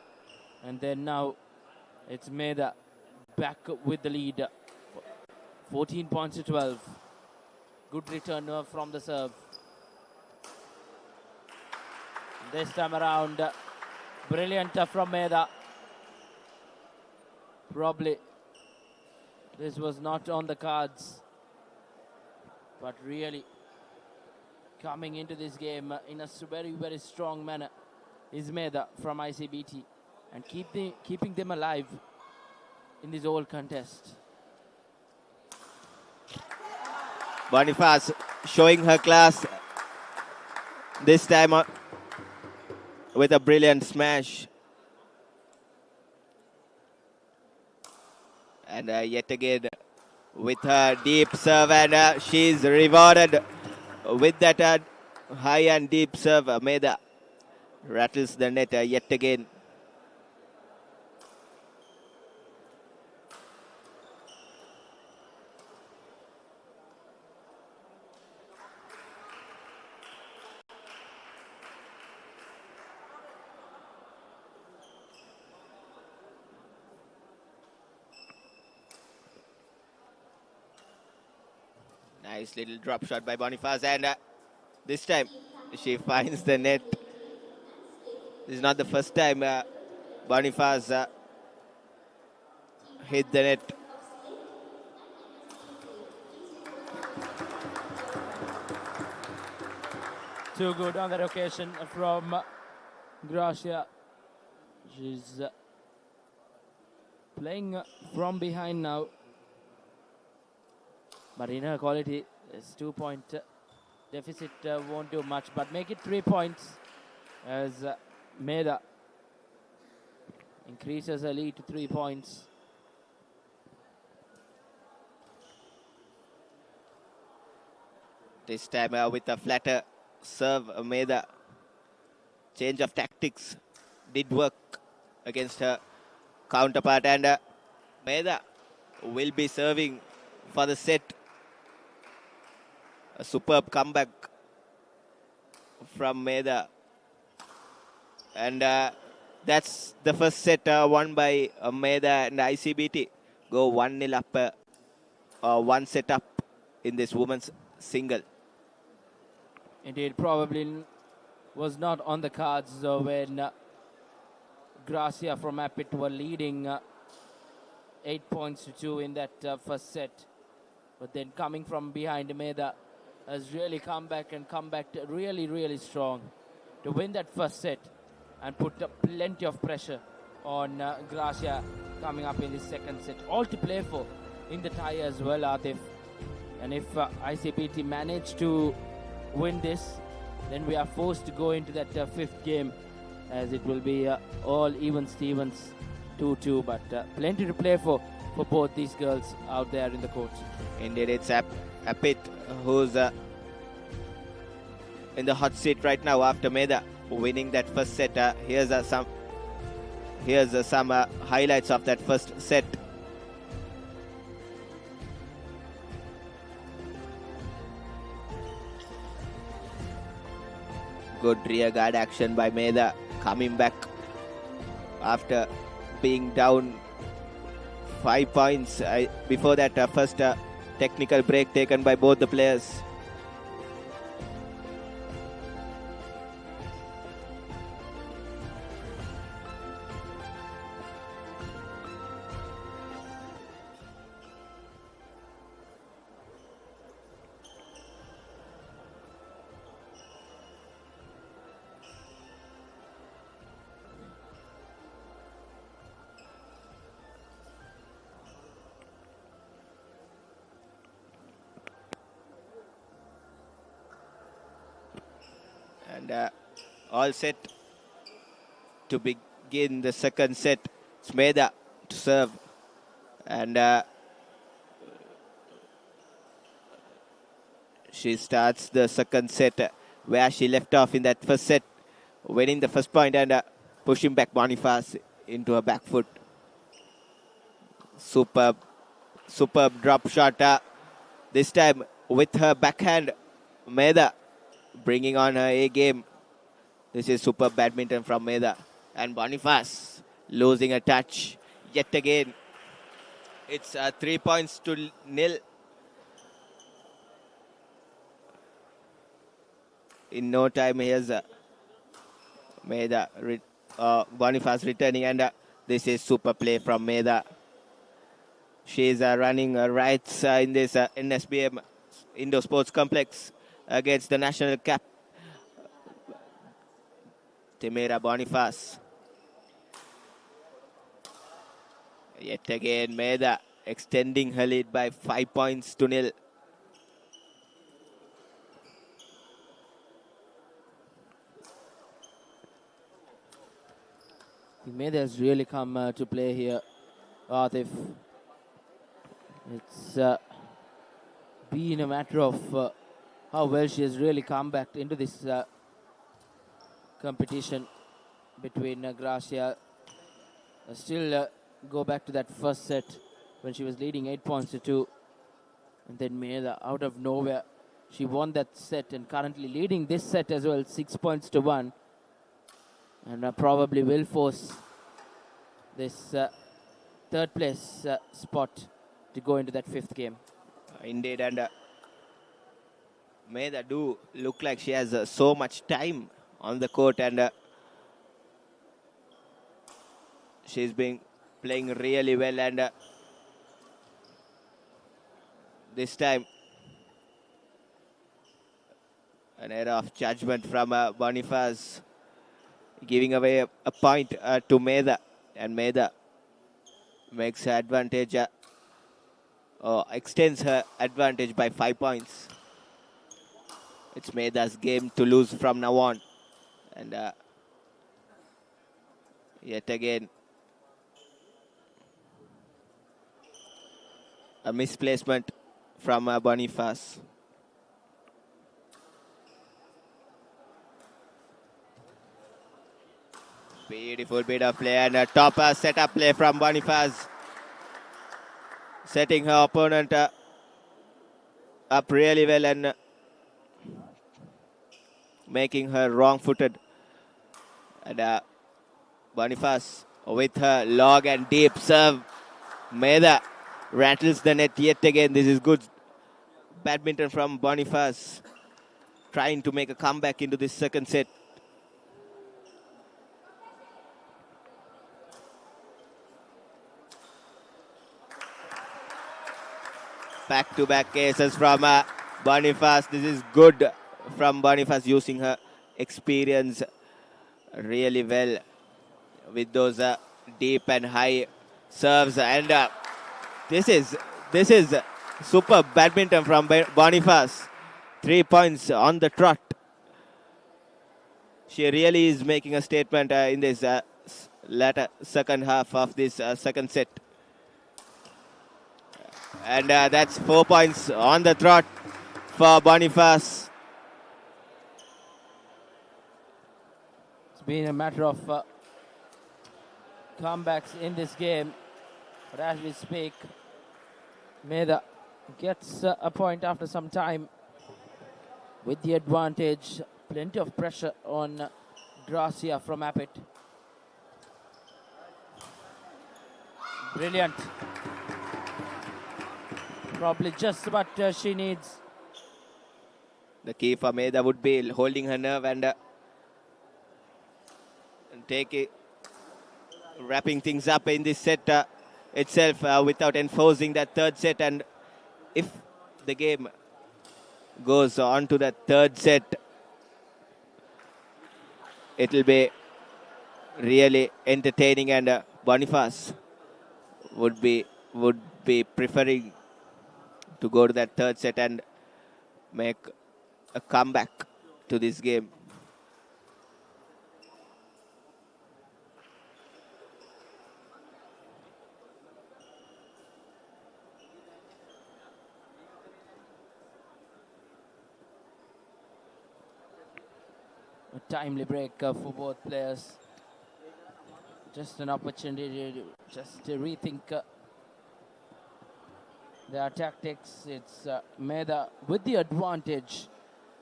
And then now it's Meda back with the lead. 14 points to 12. Good return from the serve. This time around, brilliant from Meda. Probably this was not on the cards, but really coming into this game in a very, very strong manner is Meda from ICBT, and keeping them alive in this whole contest. Boniface showing her class this time with a brilliant smash. And yet again with her deep serve, and she's rewarded with that high and deep serve. Meda rattles the net yet again. Nice little drop shot by Boniface, and this time she finds the net. This is not the first time Boniface hit the net. Too good on that occasion from Gracia. She's playing from behind now. But in her quality, this 2-point deficit won't do much, but make it 3 points as Meda increases her lead to 3 points. This time with a flatter serve, Meda. Change of tactics did work against her counterpart, and Meda will be serving for the set. A superb comeback from Meda. And that's the first set won by Meda and ICBT. Go 1-0 up, one set up in this women's single. Indeed, probably was not on the cards when Gracia from Appit were leading 8 points to 2 in that first set. But then coming from behind, Meda has really come back really, really strong to win that first set and put up plenty of pressure on Gracia coming up in the second set. All to play for in the tie as well, Atif. And if ICBT manage to win this, then we are forced to go into that fifth game, as it will be all even Stevens 2-2, but plenty to play for both these girls out there in the court. Indeed, it's Appit who's in the hot seat right now after Meda winning that first set. Here's some highlights of that first set. Good rear guard action by Meda, coming back after being down 5 points before that first technical break taken by both the players. And all set to begin the second set. It's Meda to serve. And she starts the second set where she left off in that first set, winning the first point and pushing back Boniface into her back foot. Superb drop shot. This time with her backhand, Meda bringing on her A game. This is superb badminton from Meda. And Boniface losing a touch yet again. It's 3 points to nil. In no time, here's Meda, Boniface returning, and this is super play from Meda. She's running rights in this NSBM Indoor Sports Complex against the national cap, Timera Boniface. Yet again, Meda extending her lead by 5 points to nil. Meda has really come to play here, Atif. It's been a matter of how well she has really come back into this competition between Gracia. Still go back to that first set when she was leading 8 points to 2. And then Meda, out of nowhere, she won that set and currently leading this set as well, 6 points to 1. And probably will force this third place spot to go into that fifth game. Indeed, and Meda do look like she has so much time on the court, and she's been playing really well, and this time an error of judgment from Boniface, giving away a point to Meda, and Meda makes her advantage, extends her advantage by 5 points. It's Meda's game to lose from now on, and yet again a misplacement from Boniface. Beautiful bit of play and a top setup play from Boniface, setting her opponent up really well and making her wrong-footed. And Boniface with her long and deep serve. Meda rattles the net yet again. This is good badminton from Boniface, trying to make a comeback into this second set. Back-to-back cases from Boniface. This is good from Boniface, using her experience really well with those deep and high serves. And this is superb badminton from Boniface. 3 points on the trot. She really is making a statement in this latter second half of this second set. And that's 4 points on the trot for Boniface. It's been a matter of comebacks in this game. But as we speak, Meda gets a point after some time with the advantage. Plenty of pressure on Gracia from Appet. Brilliant. Probably just what she needs. The key for Meda would be holding her nerve and wrapping things up in this set itself without enforcing that third set. And if the game goes on to the third set, it will be really entertaining, and Boniface would be preferring to go to that third set and make a comeback to this game. A timely break for both players. Just an opportunity to rethink their tactics. It's Meda with the advantage.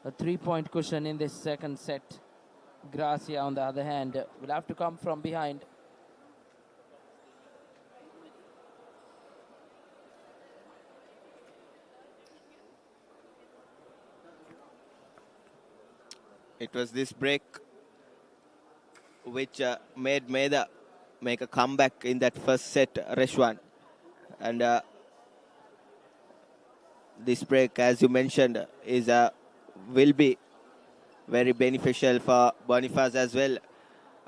A 3-point cushion in this second set. Gracia, on the other hand, will have to come from behind. It was this break which made Meda make a comeback in that first set, Reshwan. And this break, as you mentioned, is will be very beneficial for Boniface as well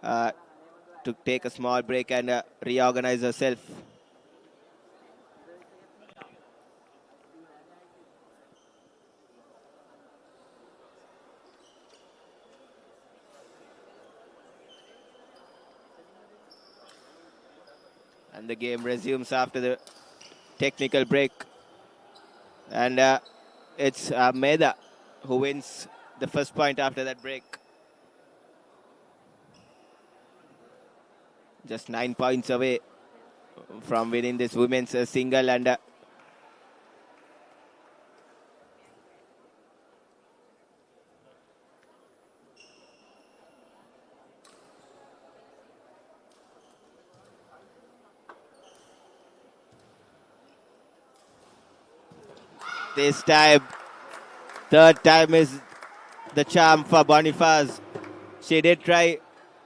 to take a small break and reorganize herself. And the game resumes after the technical break. And it's Meda who wins the first point after that break. Just 9 points away from winning this women's single. And this time, third time is the charm for Boniface. She did try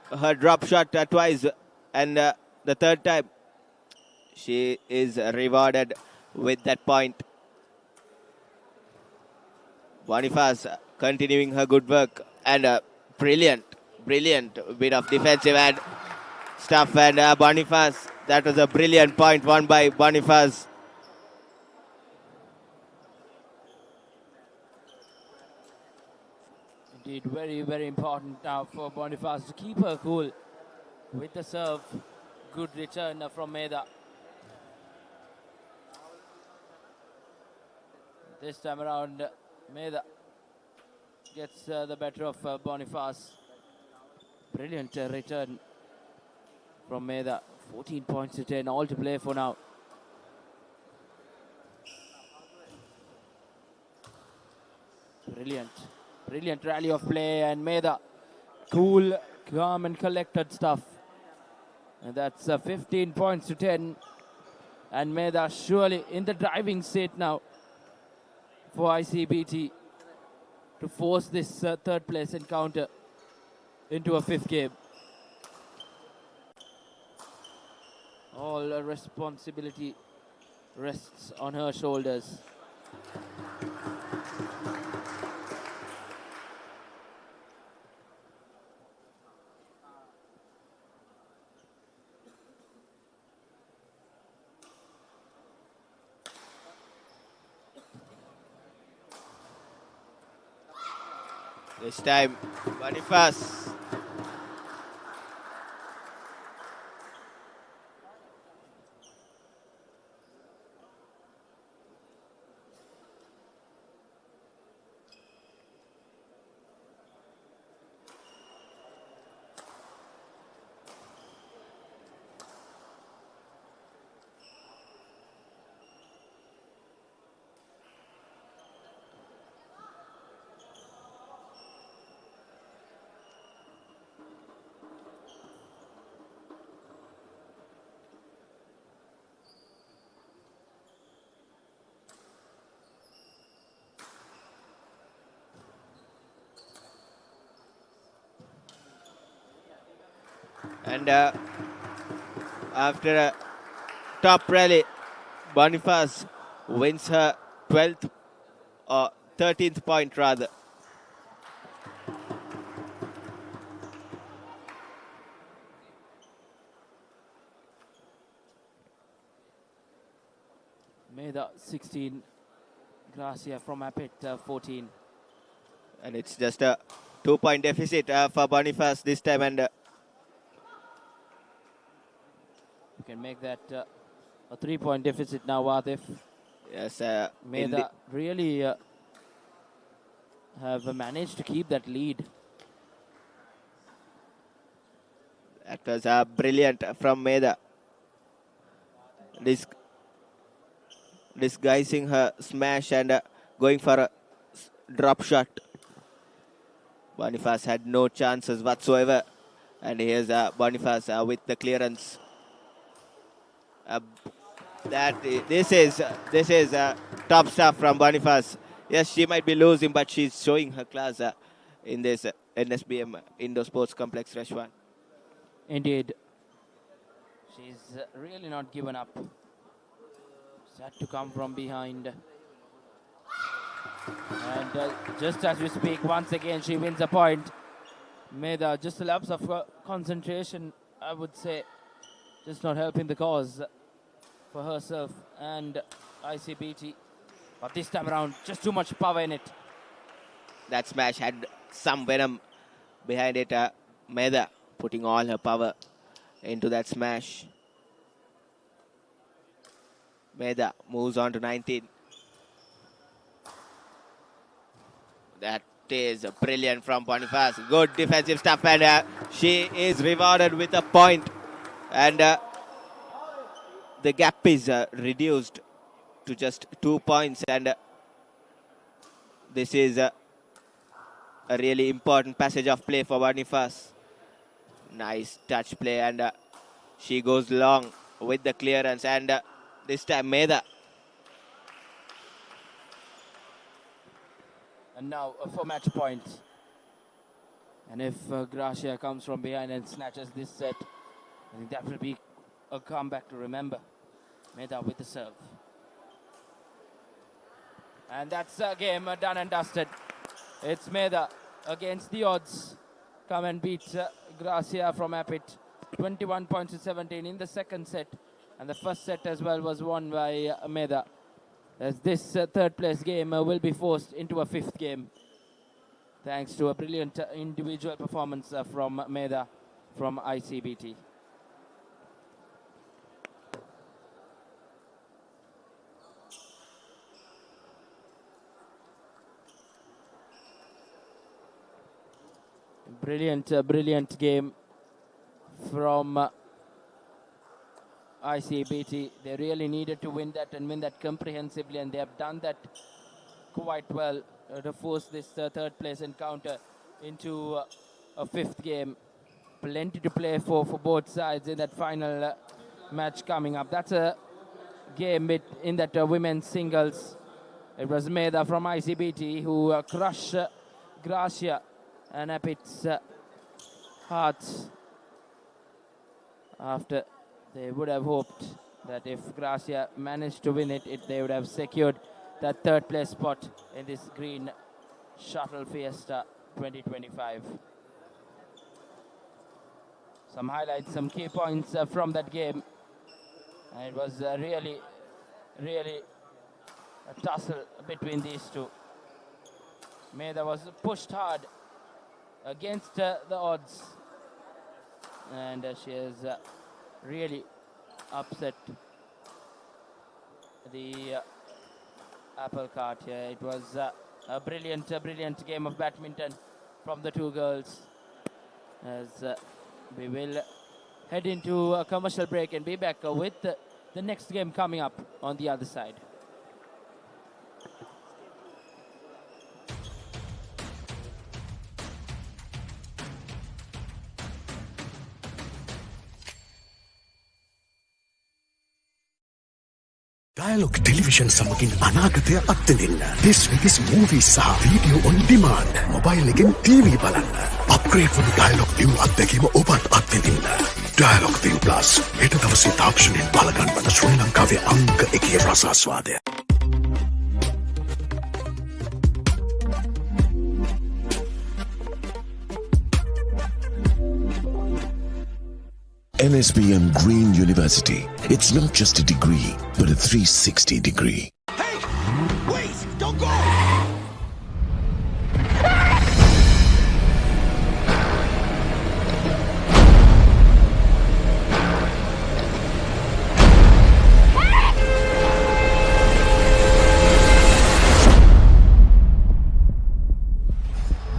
her drop shot twice, and the third time she is rewarded with that point. Boniface continuing her good work, and brilliant bit of defensive and stuff. And Boniface, that was a brilliant point won by Boniface. Indeed, very, very important now for Boniface to keep her cool with the serve. Good return from Meda. This time around, Meda gets the better of Boniface. Brilliant return from Meda. 14 points to 10, all to play for now. Brilliant rally of play, and Meda, cool, calm and collected stuff. And that's 15 points to 10. And Meda surely in the driving seat now for ICBT to force this third place encounter into a fifth game. All responsibility rests on her shoulders. This time, Boniface. And after a top rally, Boniface wins her 12th or 13th point rather. Meda 16, Gracia from Apit 14. And it's just a 2-point deficit for Boniface this time, and you can make that a 3-point deficit now, Atif. Yes, Meda really have managed to keep that lead. That was brilliant from Meda. Disguising her smash and going for a drop shot. Boniface had no chances whatsoever. And here's Boniface with the clearance. This is top stuff from Boniface. Yes, she might be losing, but she's showing her class in this NSBM Indoor Sports Complex, Rashwan. Indeed. She's really not given up. She's had to come from behind. And just as we speak, once again, she wins a point. Medha, just a lapse of concentration, I would say. Just not helping the cause for herself and ICBT. But this time around, just too much power in it. That smash had some venom behind it. Medha putting all her power into that smash. Medha moves on to 19. That is brilliant from Boniface. Good defensive stuff, and she is rewarded with a point. And the gap is reduced to just 2 points. And this is a really important passage of play for Boniface. Nice touch play, and she goes long with the clearance. And this time Medha. And now for match point. And if Gracia comes from behind and snatches this set, I think that will be a comeback to remember. Medha with the serve. And that's a game done and dusted. It's Medha against the odds. Come and beat Gracia from Apit. 21 points to 17 in the second set. And the first set as well was won by Medha. As this third place game will be forced into a fifth game. Thanks to a brilliant individual performance from Medha from ICBT. Brilliant game from ICBT. They really needed to win that and win that comprehensively, and they have done that quite well to force this third place encounter into a fifth game. Plenty to play for both sides in that final match coming up. That's a game in that women's singles. It was Medha from ICBT who crushed Gracia and Apit's hearts after they would have hoped that if Gracia managed to win it, they would have secured that third place spot in this Green Shuttle Fiesta 2025. Some highlights, some key points from that game. And it was really a tussle between these two. Medha was pushed hard against the odds. And she has really upset the apple cart here. It was a brilliant game of badminton from the two girls. As we will head into a commercial break and be back with the next game coming up on the other side. Dialog Television සමගින් අනාගතය අත්විඳින්න. This week is movies සහ video on demand. Mobile එකෙන් TV බලන්න. Upgrade වුණු Dialog ViU අත්දැකීම ඔබත් අත්විඳින්න. Dialog ViU Plus හෙට දවසේ තාක්ෂණයෙන් බලගන්වන ශ්‍රී ලංකාවේ අංක 1 රසාස්වාදය. NSBM Green University. It's not just a degree, but a 360 degree. Hey! Wait! Don't go!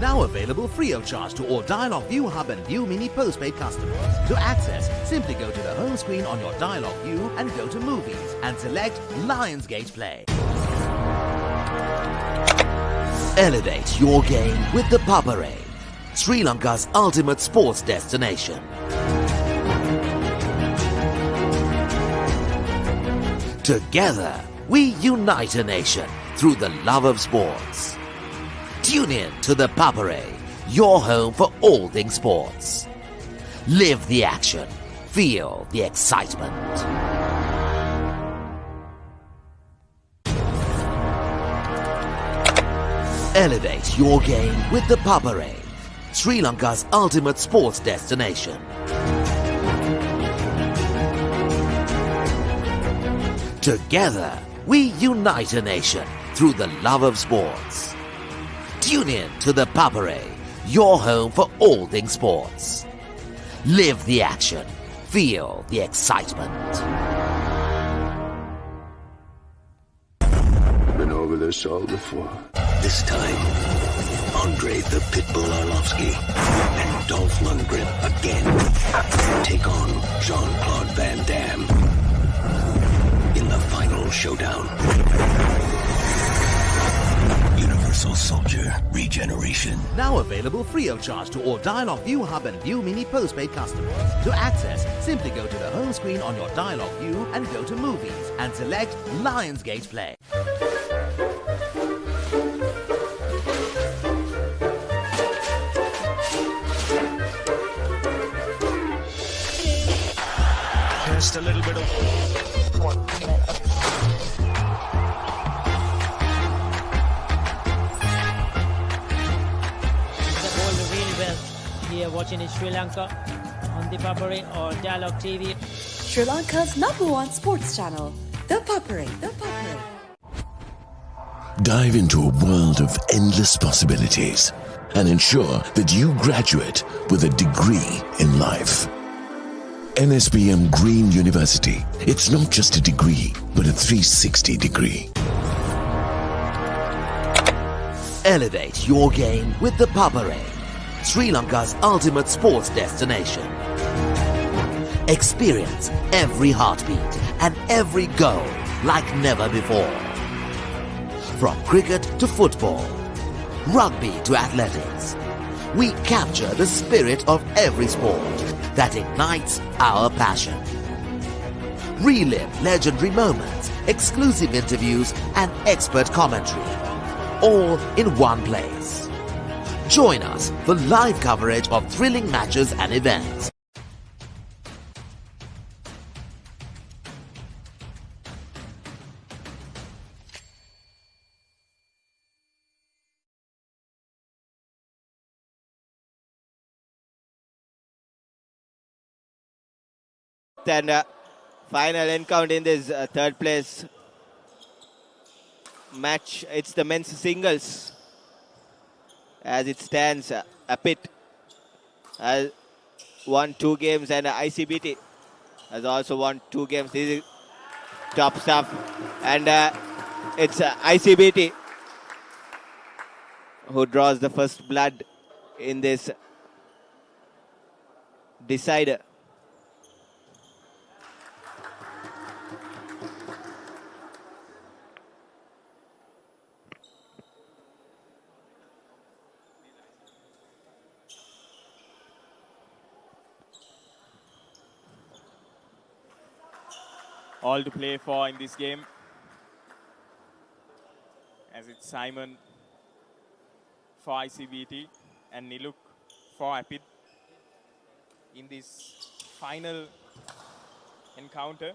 Now available free of charge to all Dialog ViU Hub and ViU Mini postpaid customers. To access, simply go to the home screen on your Dialog ViU and go to Movies and select Lionsgate Play. Elevate your game with the Papare. Sri Lanka's ultimate sports destination. Together, we unite a nation through the love of sports. Tune in to the Papare, your home for all things sports. Live the action. Feel the excitement. Elevate your game with the Papare, Sri Lanka's ultimate sports destination. Together, we unite a nation through the love of sports. Tune in to the Papare, your home for all things sports. Live the action. Feel the excitement. Been over this all before. This time, Andre the Pitbull Arlovsky and Dolph Lundgren again take on Jean-Claude Van Damme in the final showdown. Universal Soldier Regeneration. Now available free of charge to all Dialog ViU Hub and ViU Mini postpaid customers. To access, simply go to the home screen on your Dialog ViU and go to Movies and select Lionsgate Play. Just a little bit of... Here watching in Sri Lanka on ThePapare or Dialog TV. Sri Lanka's #1 sports channel, ThePapare. Dive into a world of endless possibilities and ensure that you graduate with a degree in life. NSBM Green University. It's not just a degree, but a 360 degree. Elevate your game with the Papare, Sri Lanka's ultimate sports destination. Experience every heartbeat and every goal like never before. From cricket to football, rugby to athletics, we capture the spirit of every sport that ignites our passion. Relive legendary moments, exclusive interviews, and expert commentary, all in one place. Join us for live coverage of thrilling matches and events. And final encounter in this third place match. It's the men's singles. As it stands, Apit has won 2 games and ICBT has also won 2 games. This is top stuff. And it's ICBT who draws the first blood in this decider. All to play for in this game, as it's Simon for ICBT and Niluk for Apit in this final encounter.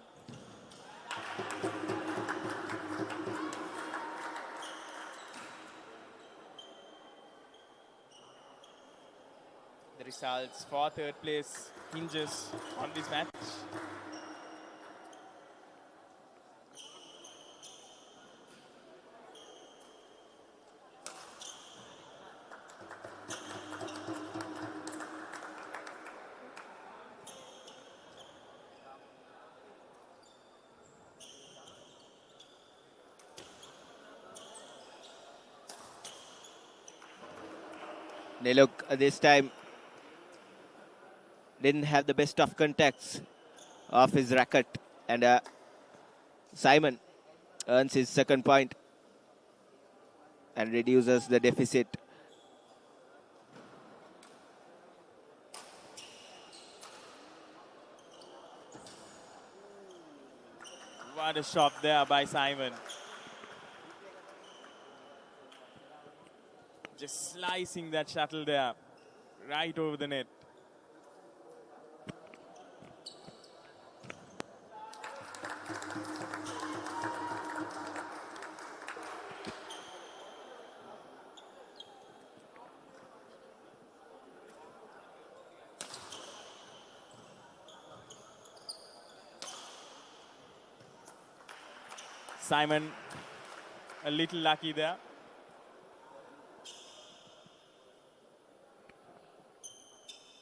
The results for third place hinges on this match. Niluk this time didn't have the best of contacts off his racket, and Simon earns his second point and reduces the deficit What a shot there by Simon. Just slicing that shuttle there, right over the net. Simon a little lucky there.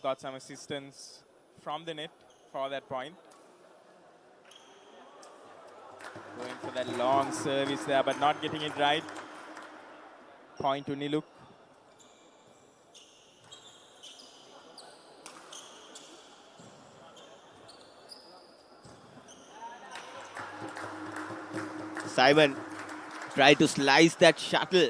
Got some assistance from the net for that point. Going for that long service there, but not getting it right. Point to Niluk. Simon tried to slice that shuttle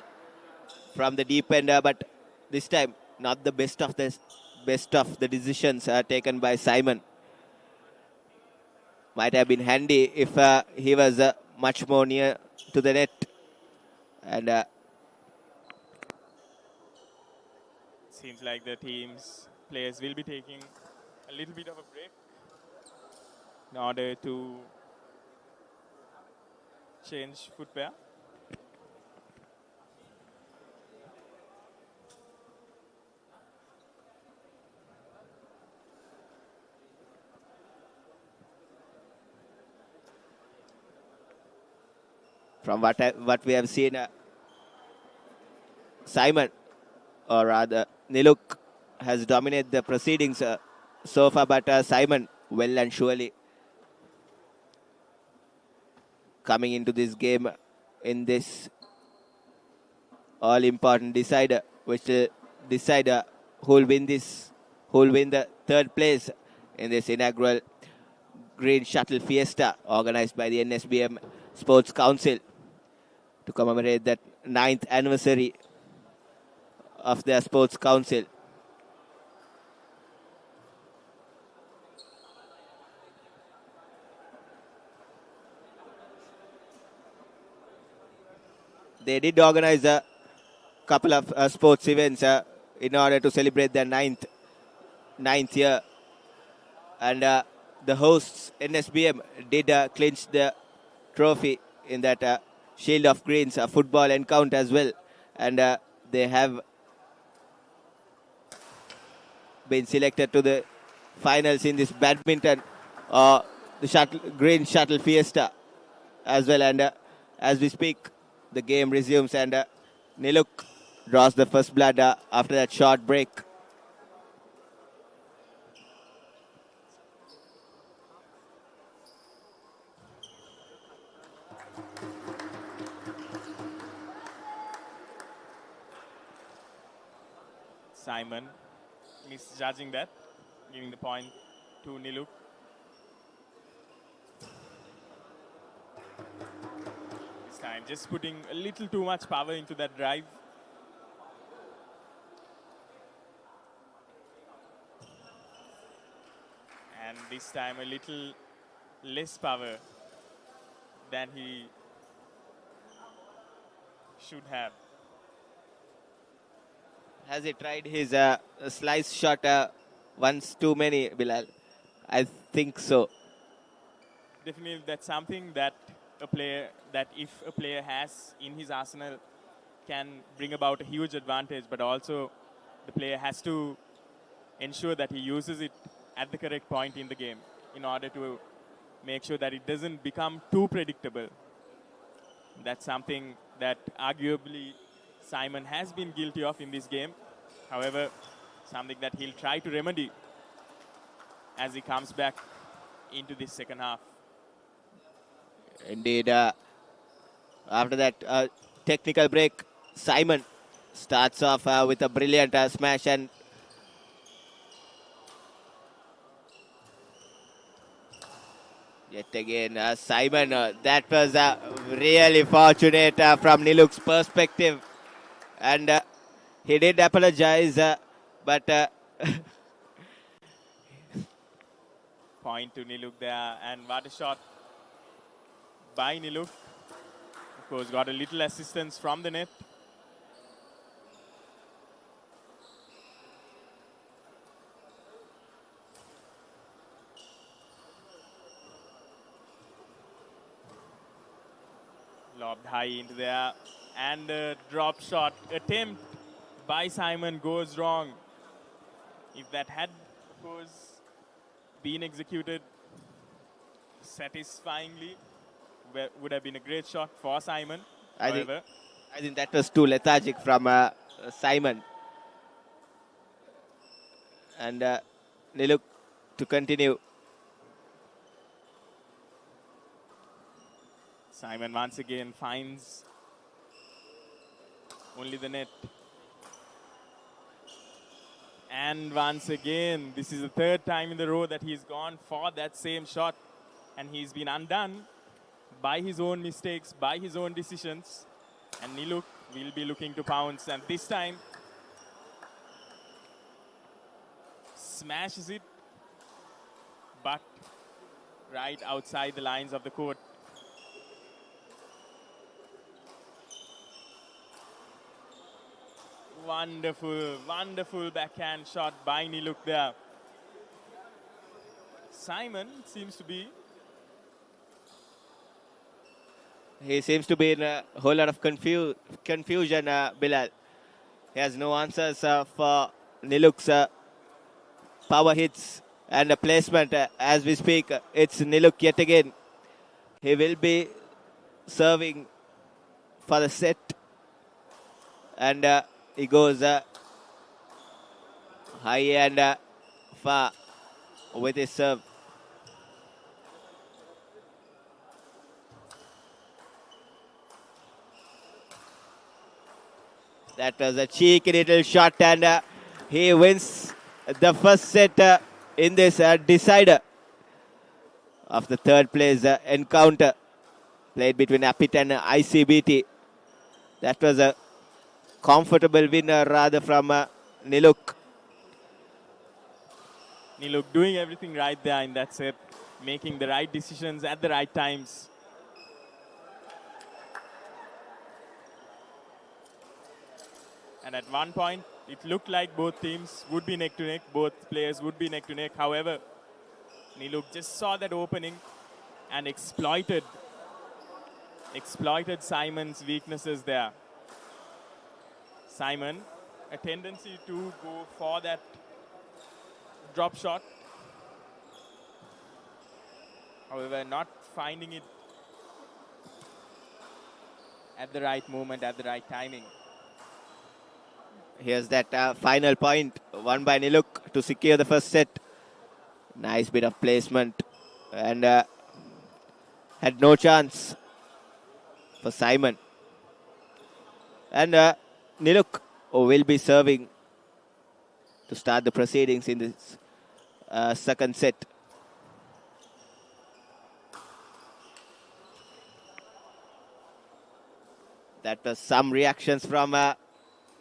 from the deep end, but this time not the best of the decisions taken by Simon. Might have been handy if he was much more near to the net. And seems like the team's players will be taking a little bit of a break in order to change footwear. From what we have seen, Simon, or rather Niluk, has dominated the proceedings so far, but Simon well and surely coming into this game in this all-important decider, which will decide who will win the third place in this inaugural Green Shuttle Fiesta organized by the NSBM Sports Council to commemorate that 9th anniversary of their sports council. They did organize a couple of sports events in order to celebrate their ninth year. And the hosts, NSBM, did clinch the trophy in that Shield of Greens football encounter as well. And they have been selected to the finals in this badminton or the Green Shuttle Fiesta as well. And as we speak, the game resumes, and Niluk draws the first blood after that short break. Simon misjudging that, giving the point to Niluk. This time just putting a little too much power into that drive. And this time a little less power than he should have. Has he tried his slice shot once too many, Bilal? I think so. Definitely, that's something that if a player has in his arsenal, can bring about a huge advantage, but also the player has to ensure that he uses it at the correct point in the game in order to make sure that it doesn't become too predictable. That's something that arguably Simon has been guilty of in this game. However, something that he'll try to remedy as he comes back into this second half. Indeed, after that technical break, Simon starts off with a brilliant smash, and yet again, Simon, that was really fortunate from Niluk's perspective. And he did apologize, but point to Niluk there, and what a shot. by Niluk. Of course, got a little assistance from the net. Lobbed high into there, and a drop shot attempt by Simon goes wrong. If that had, of course, been executed satisfyingly, would have been a great shot for Simon. I think that was too lethargic from Simon. And Niluk to continue. Simon once again finds only the net. And once again, this is the third time in the row that he's gone for that same shot. And he's been undone by his own mistakes, by his own decisions. And Niluk will be looking to pounce. And this time, smashes it, but right outside the lines of the court. Wonderful, wonderful backhand shot by Niluk there. Simon seems to be... He seems to be in a whole lot of confusion, Bilal. He has no answers for Niluk's power hits and the placement as we speak. It's Niluk yet again. He will be serving for the set. And he goes high and far with his serve. That was a cheeky little shot, and he wins the first set in this decider of the third place encounter played between Apit and ICBT. That was a comfortable win rather from Niluk. Niluk doing everything right there in that set, making the right decisions at the right times. And at one point, it looked like both teams would be neck to neck, both players would be neck to neck. However, Niluk just saw that opening and exploited Simon's weaknesses there. Simon, a tendency to go for that drop shot. However, not finding it at the right moment, at the right timing. Here's that final point won by Niluk to secure the first set. Nice bit of placement and had no chance for Simon. And Niluk will be serving to start the proceedings in this second set. That was some reactions from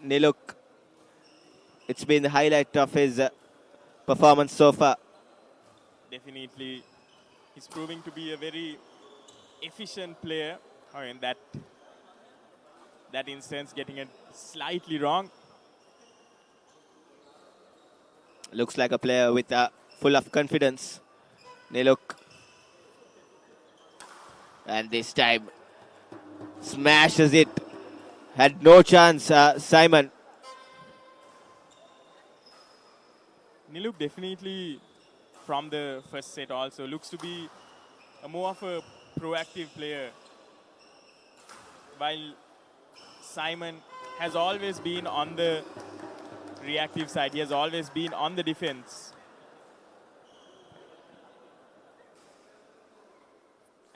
Niluk. It's been the highlight of his performance so far. Definitely, he's proving to be a very efficient player. In that instance, getting it slightly wrong. Looks like a player with full of confidence. Niluk. And this time, smashes it. Had no chance, Simon. Niluk definitely, from the first set also, looks to be more of a proactive player. While Simon has always been on the reactive side. He has always been on the defense.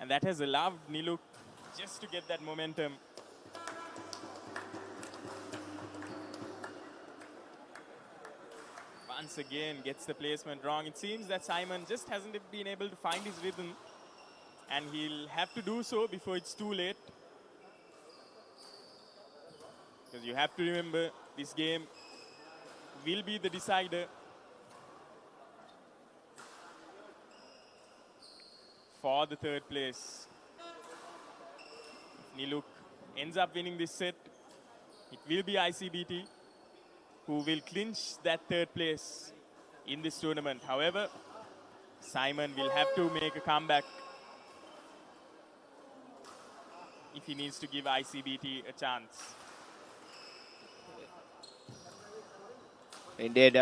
And that has allowed Niluk just to get that momentum. Once again, gets the placement wrong. It seems that Simon just hasn't been able to find his rhythm. And he'll have to do so before it's too late. Because you have to remember, this game will be the decider for the third place. Niluk ends up winning this set, it will be ICBT who will clinch that third place in this tournament. However, Simon will have to make a comeback if he needs to give ICBT a chance. Indeed,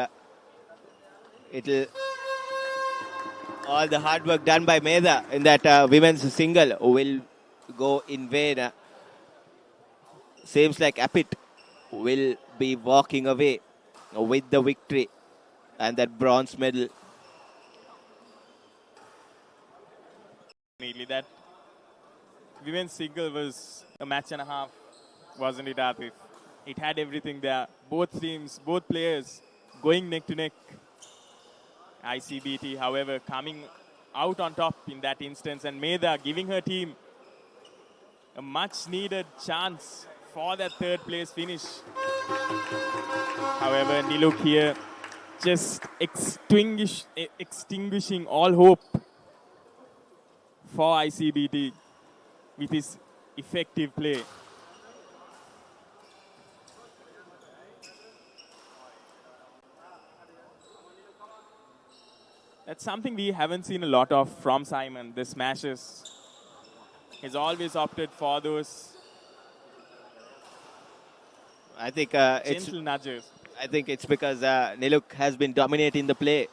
all the hard work done by Meda in that women's single will go in vain. Seems like Apit will be walking away with the victory and that bronze medal. Immediately, that women's single was a match and a half, wasn't it, Atif? It had everything there. Both teams, both players going neck to neck. ICBT, however, coming out on top in that instance, and Meda giving her team a much needed chance for that third place finish. However, Niluk here just extinguishing all hope for ICBT with his effective play. That's something we haven't seen a lot of from Simon, the smashes. He's always opted for those gentle nudges. I think it's because Niluk has been dominating the play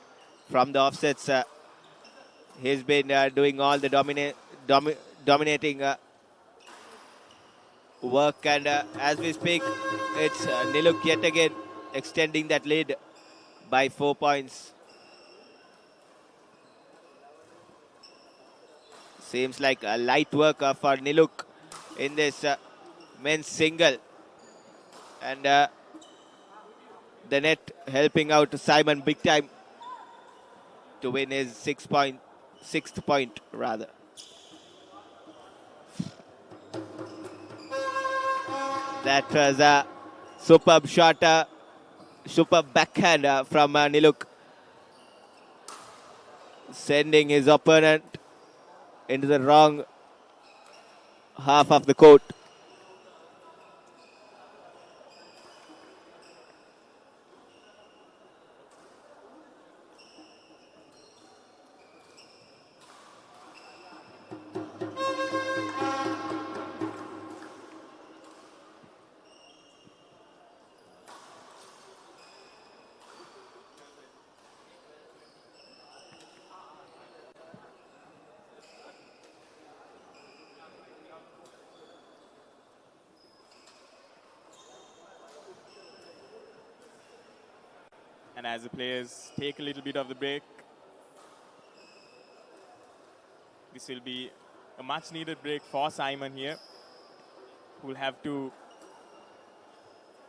from the offsets. He's been doing all the dominating work, and as we speak, it's Niluk yet again extending that lead by 4 points. Seems like a light work for Niluk in this men's single. And the net helping out Simon big time to win his sixth point rather. That was a superb shot, superb backhand from Niluk, sending his opponent into the wrong half of the court. And as the players take a little bit of the break, this will be a much needed break for Simon here, who will have to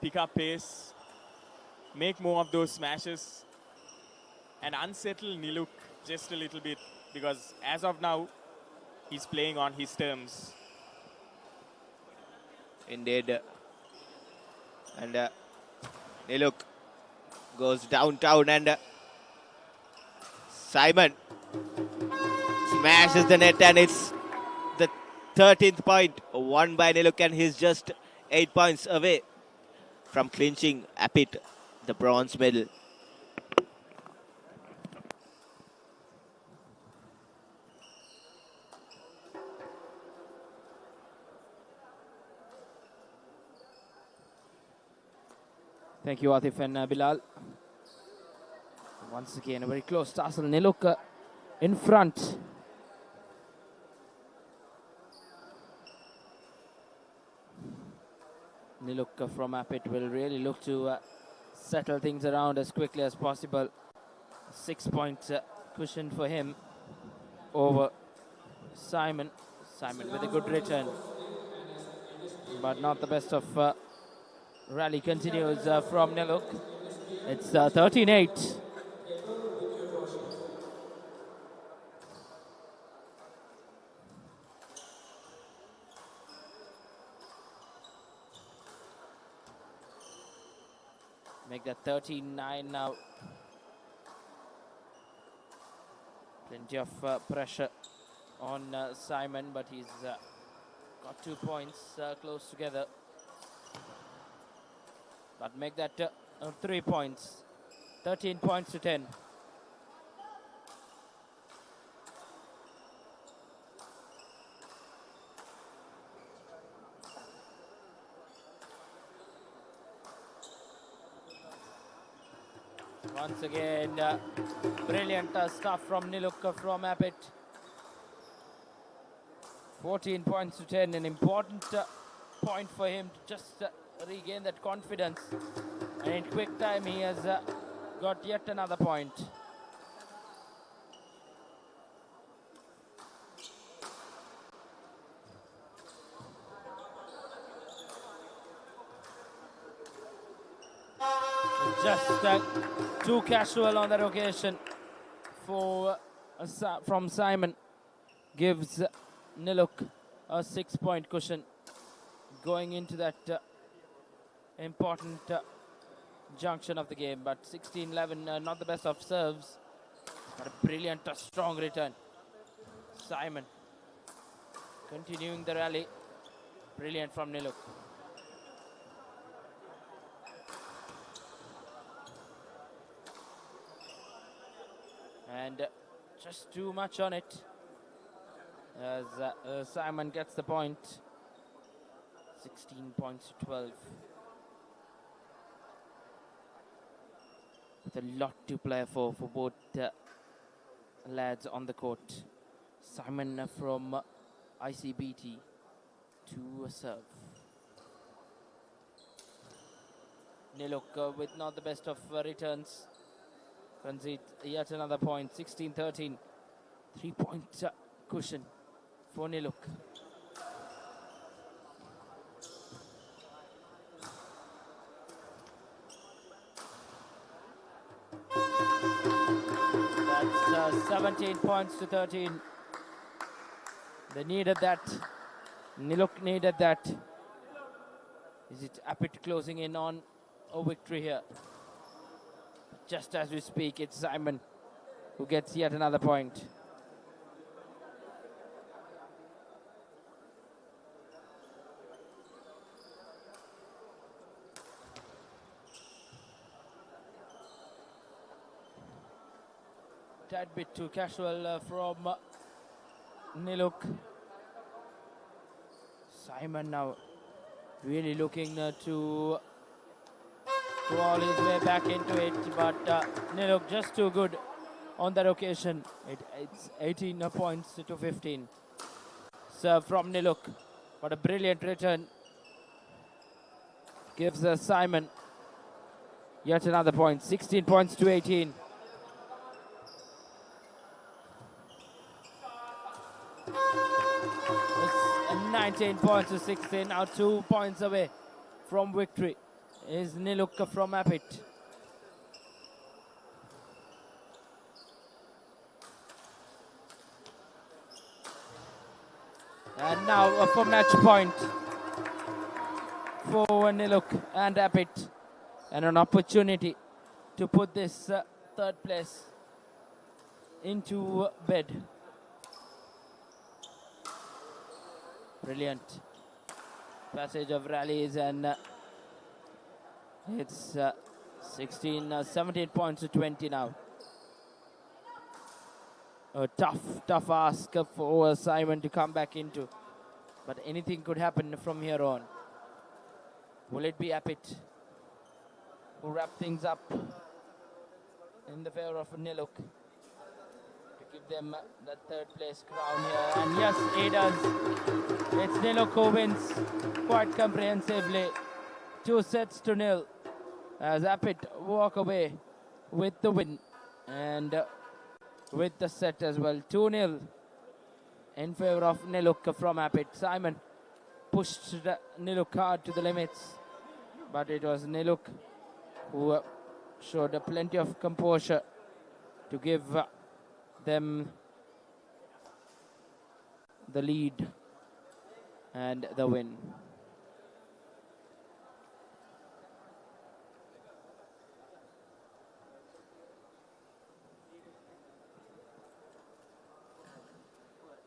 pick up pace, make more of those smashes, and unsettle Niluk just a little bit, because as of now, he's playing on his terms. Indeed. And Niluk goes downtown, and Simon smashes the net, and it's the 13th point won by Niluk, and he's just 8 points away from clinching Apit the bronze medal. Thank you, Atif and Bilal. Once again, a very close tussle. Niluk in front. Niluk from Apit will really look to settle things around as quickly as possible. 6 point cushion for him over Simon. Simon with a good return, but not the best of rally continues from Niluk. It's 13-8. Make that 13-9 now. Plenty of pressure on Simon, but he's Got 2 points close together. But make that 3 points. 13 points to 10. Once again, brilliant stuff from Niluk from Abbott. 14 points to 10, an important point for him to just regain that confidence. And in quick time, he has got yet another point. Just too casual on that occasion for from Simon. Gives Niluk a 6-point cushion going into that important junction of the game. But 16-11, not the best of serves, but a brilliant, strong return. Simon continuing the rally. Brilliant from Niluk. And just too much on it as Simon gets the point. 16 points to 12. With a lot to play for both lads on the court. Simon from ICBT to serve. Niluk with not the best of returns. Concede yet another point. 16-13. 3-point cushion for Niluk. That's 17 points to 13. They needed that. Niluk needed that. Is it Appit closing in on a victory here? Just as we speak, it's Simon who gets yet another point. Tad bit too casual from Niluk. Simon now really looking to crawl his way back into it, but Niluk just too good on that occasion. It's 18 points to 15. Serve from Niluk, but a brilliant return gives Simon yet another point. 16 points to 18. It's 19 points to 16, now 2 points away from victory. Is Niluk from Appit. And now for match point for Niluk and Appit. And an opportunity to put this third place into bed. Brilliant passage of rallies, and it's 17 points to 20 now. A tough ask for Simon to come back into, but anything could happen from here on. Will it be Appit who wrap things up in the favor of Niluk to give them the third place crown here? And yes, he does. It's Niluk who wins quite comprehensively. 2-0 as Appit walk away with the win and with the set as well. 2-0 in favor of Niluk from Appit. Simon pushed Niluk hard to the limits, but it was Niluk who showed plenty of composure to give them the lead and the win.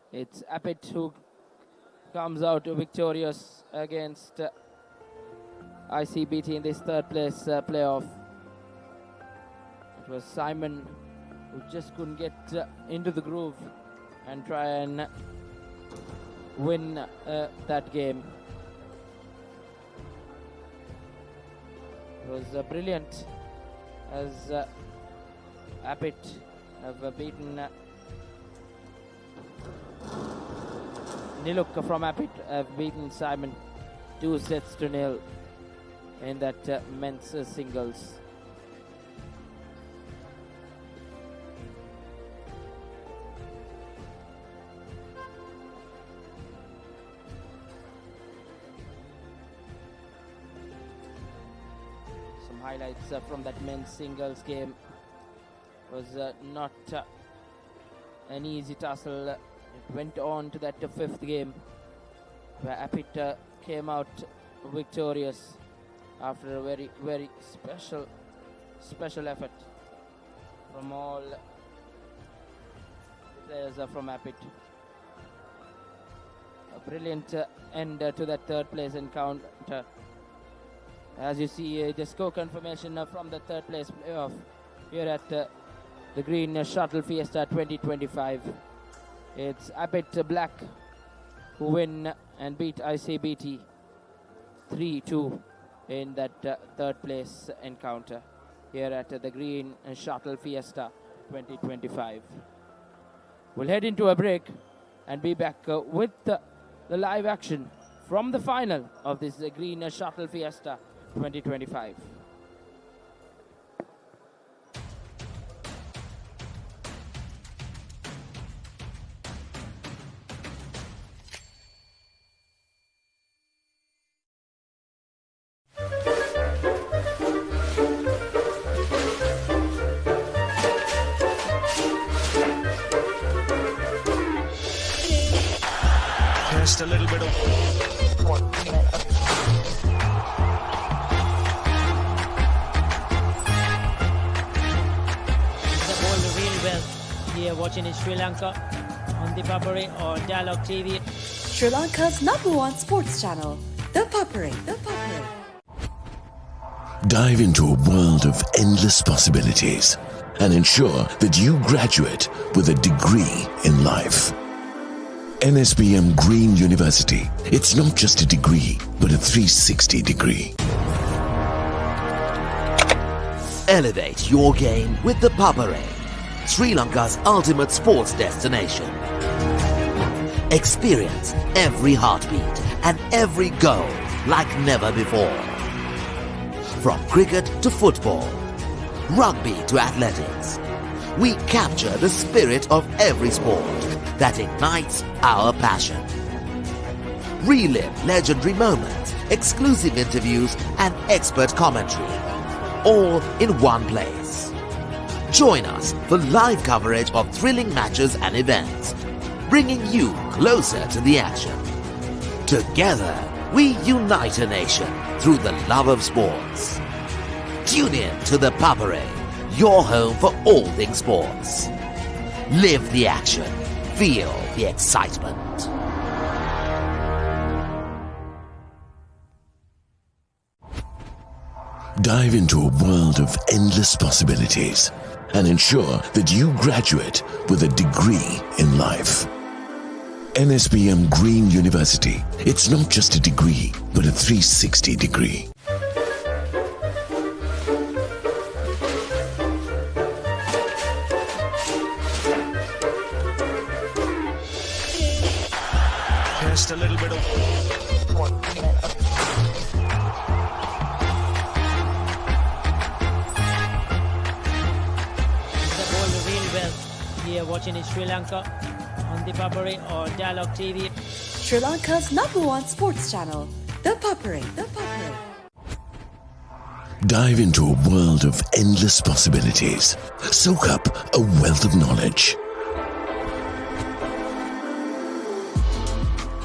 It's Appit who comes out victorious against ICBT in this third place playoff. It was Simon who just couldn't get into the groove and try and win that game. It was brilliant as Apit have beaten Niluk from Apit have beaten Simon 2-0 in that men's singles. Some highlights from that men's singles game. Was not an easy tussle. It went on to that fifth game where Apit came out victorious after a very, very special effort from all players from Apit. A brilliant end to that third place encounter. As you see, the score confirmation from the third place playoff here at the Green Shuttle Fiesta 2025. It's Apit Black who win and beat ICBT 3-2 in that third place encounter here at the Green Shuttle Fiesta 2025. We'll head into a break and be back with the live action from the final of this Green Shuttle Fiesta 2025. Just a little bit of here watching in Sri Lanka on ThePapare or Dialog TV. Sri Lanka's #1 sports channel, ThePapare. Dive into a world of endless possibilities and ensure that you graduate with a degree in life. NSBM Green University. It's not just a degree, but a 360 degree. Elevate your game with the Papare, Sri Lanka's ultimate sports destination. Experience every heartbeat and every goal like never before. From cricket to football, rugby to athletics, we capture the spirit of every sport that ignites our passion. Relive legendary moments, exclusive interviews, and expert commentary, all in one place. Join us for live coverage of thrilling matches and events, bringing you closer to the action. Together, we unite a nation through the love of sports. Tune in to the Papare, your home for all things sports. Live the action. Feel the excitement. Dive into a world of endless possibilities and ensure that you graduate with a degree in life. NSBM Green University. It's not just a degree, but a 360 degree. just a little bit of really well here watching in Sri Lanka on ThePapare or Dialog TV. Sri Lanka's #1 sports channel, ThePapare. Dive into a world of endless possibilities. Soak up a wealth of knowledge.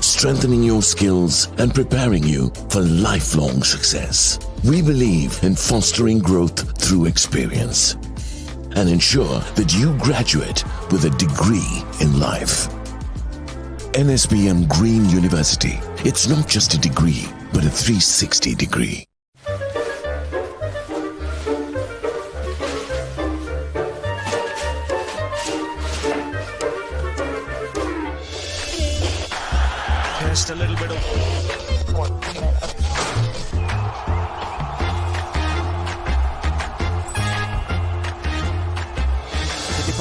Strengthening your skills and preparing you for lifelong success. We believe in fostering growth through experience and ensure that you graduate with a degree in life. NSBM Green University. It's not just a degree, but a 360 degree. Just a little bit of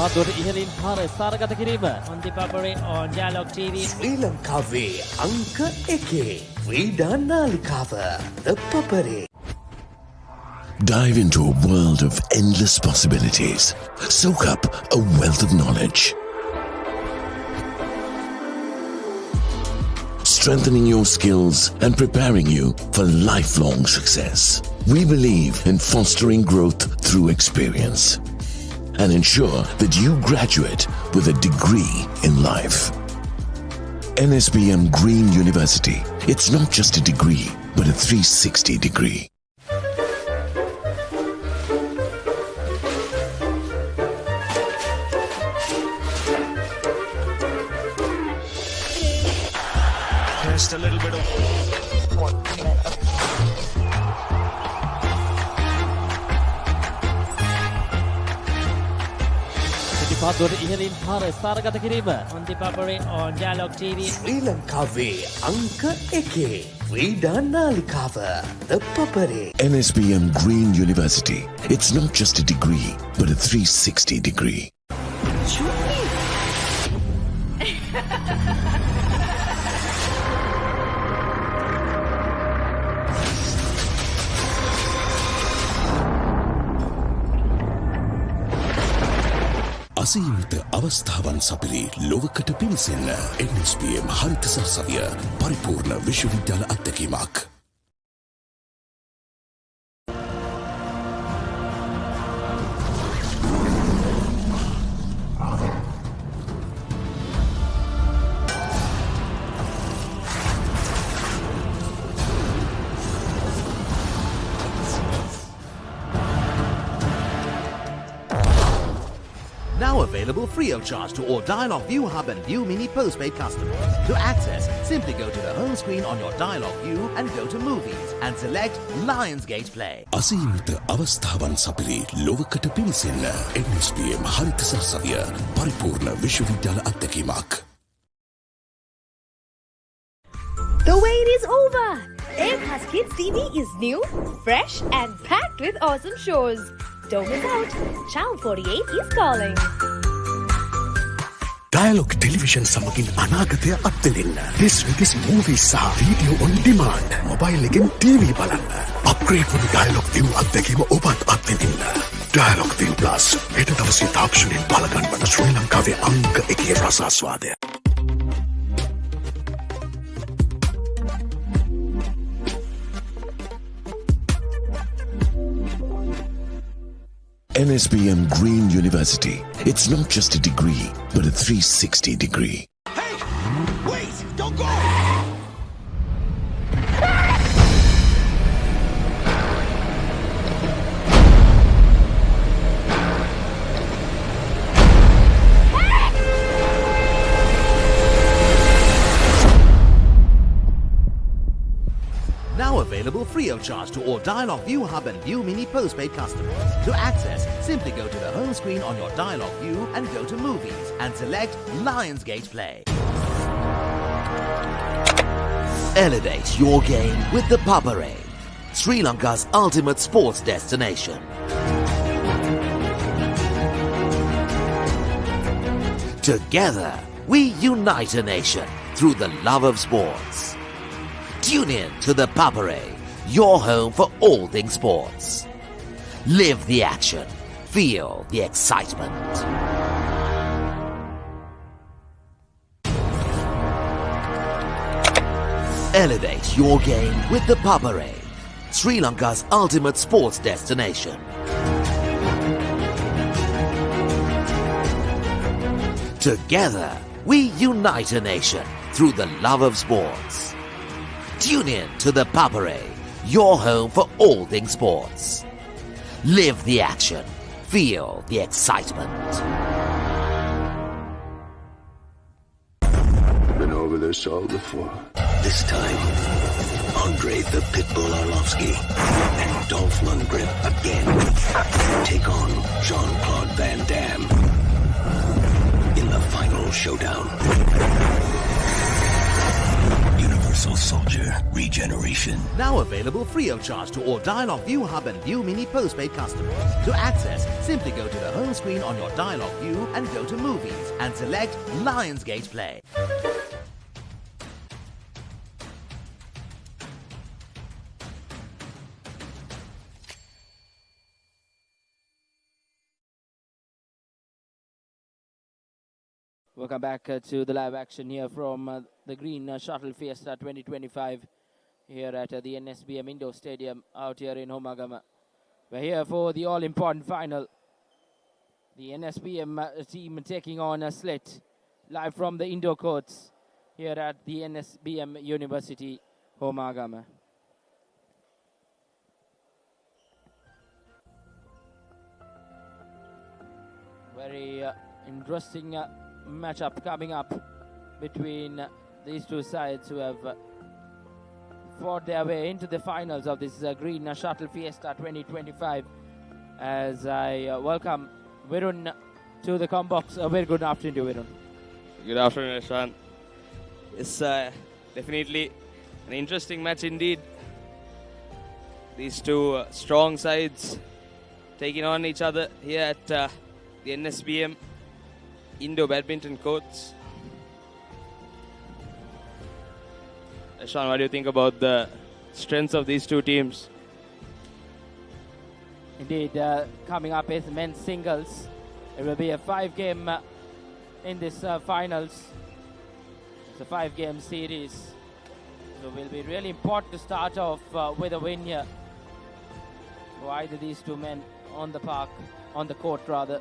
පිටිපත්දුවට ඉහළින් පාර ස්ථානගත කිරීම. On the Papare on Dialog TV. ශ්‍රී ලංකාවේ අංක 1 ක්‍රීඩා නාලිකාව ThePapare. Dive into a world of endless possibilities. Soak up a wealth of knowledge. Strengthening your skills and preparing you for lifelong success. We believe in fostering growth through experience and ensure that you graduate with a degree in life. NSBM Green University. It's not just a degree, but a 360 degree. just a little bit of පිටිපත්දුවට ඉහළින් පාර ස්ථානගත කිරීම. On the Papare on Dialog TV. ශ්‍රී ලංකාවේ අංක 1 ක්‍රීඩා නාලිකාව ThePapare. NSBM Green University. It's not just a degree, but a 360 degree. අසීමිත අවස්ථාවන් සපිරි ලොවකට පිවිසෙන්න NBSM හරිත සරසවිය පරිපූර්ණ විශ්වවිද්‍යාල අත්දැකීමක්. Now available free of charge to all Dialog ViU Hub and ViU Mini postpaid customers. To access, simply go to the home screen on your Dialog ViU and go to Movies and select Lionsgate Play. අසීමිත අවස්ථාවන් සපිරි ලොවකට පිවිසෙන්න NBSM හරිත සරසවිය පරිපූර්ණ විශ්වවිද්‍යාල අත්දැකීමක්. The wait is over! Airpass Kids TV is new, fresh and packed with awesome shows. Don't miss out. Channel 48 is calling. Dialog Television සමගින් අනාගතය අත්දෙන්න. This week's movies සහ video on demand. Mobile එකෙන් TV බලන්න. Upgrade වුණු Dialog ViU අත්දැකීම ඔබත් අත්විඳින්න. Dialog ViU Plus හෙට දවසේ තාක්ෂණයෙන් බලගන්වන ශ්‍රී ලංකාවේ අංක 1 රසාස්වාදය. NSBM Green University. It's not just a degree, but a 360 degree. Hey! Wait! Don't go! Now available free of charge to all Dialog ViU Hub and ViU Mini postpaid customers. To access, simply go to the home screen on your Dialog ViU and go to Movies and select Lionsgate Play. Elevate your game with the Papare, Sri Lanka's ultimate sports destination. Together, we unite a nation through the love of sports. Tune in to ThePapare, your home for all things sports. Live the action. Feel the excitement. Elevate your game with ThePapare, Sri Lanka's ultimate sports destination. Together, we unite a nation through the love of sports. Tune in to ThePapare, your home for all things sports. Live the action. Feel the excitement. Been all never saw before. This time, Andre the Pitbull Arlovsky and Dolph Lundgren again take on Jean-Claude Van Damme in the final showdown. Universal Soldier Regeneration. Now available free of charge to all Dialog ViU Hub and ViU Mini postpaid customers. To access, simply go to the home screen on your Dialog ViU and go to Movies and select Lionsgate Play. Welcome back to the live action here from the Green Shuttle Fiesta 2025 here at the NSBM Indoor Stadium out here in Homagama. We're here for the all-important final. The NSBM team taking on a Slit live from the indoor courts here at the NSBM University, Homagama. Very interesting matchup coming up between these two sides who have fought their way into the finals of this Green Shuttle Fiesta 2025. As I welcome Virun to the combox. A very good afternoon to Virun. Good afternoon, Ashwan. It's definitely an interesting match indeed. These two strong sides taking on each other here at the NSBM Indoor Badminton courts. Ashwan, what do you think about the strengths of these two teams? Indeed, coming up is men's singles. It will be a 5-game in this finals. It's a 5-game series. So it will be really important to start off with a win here for either these two men on the court rather.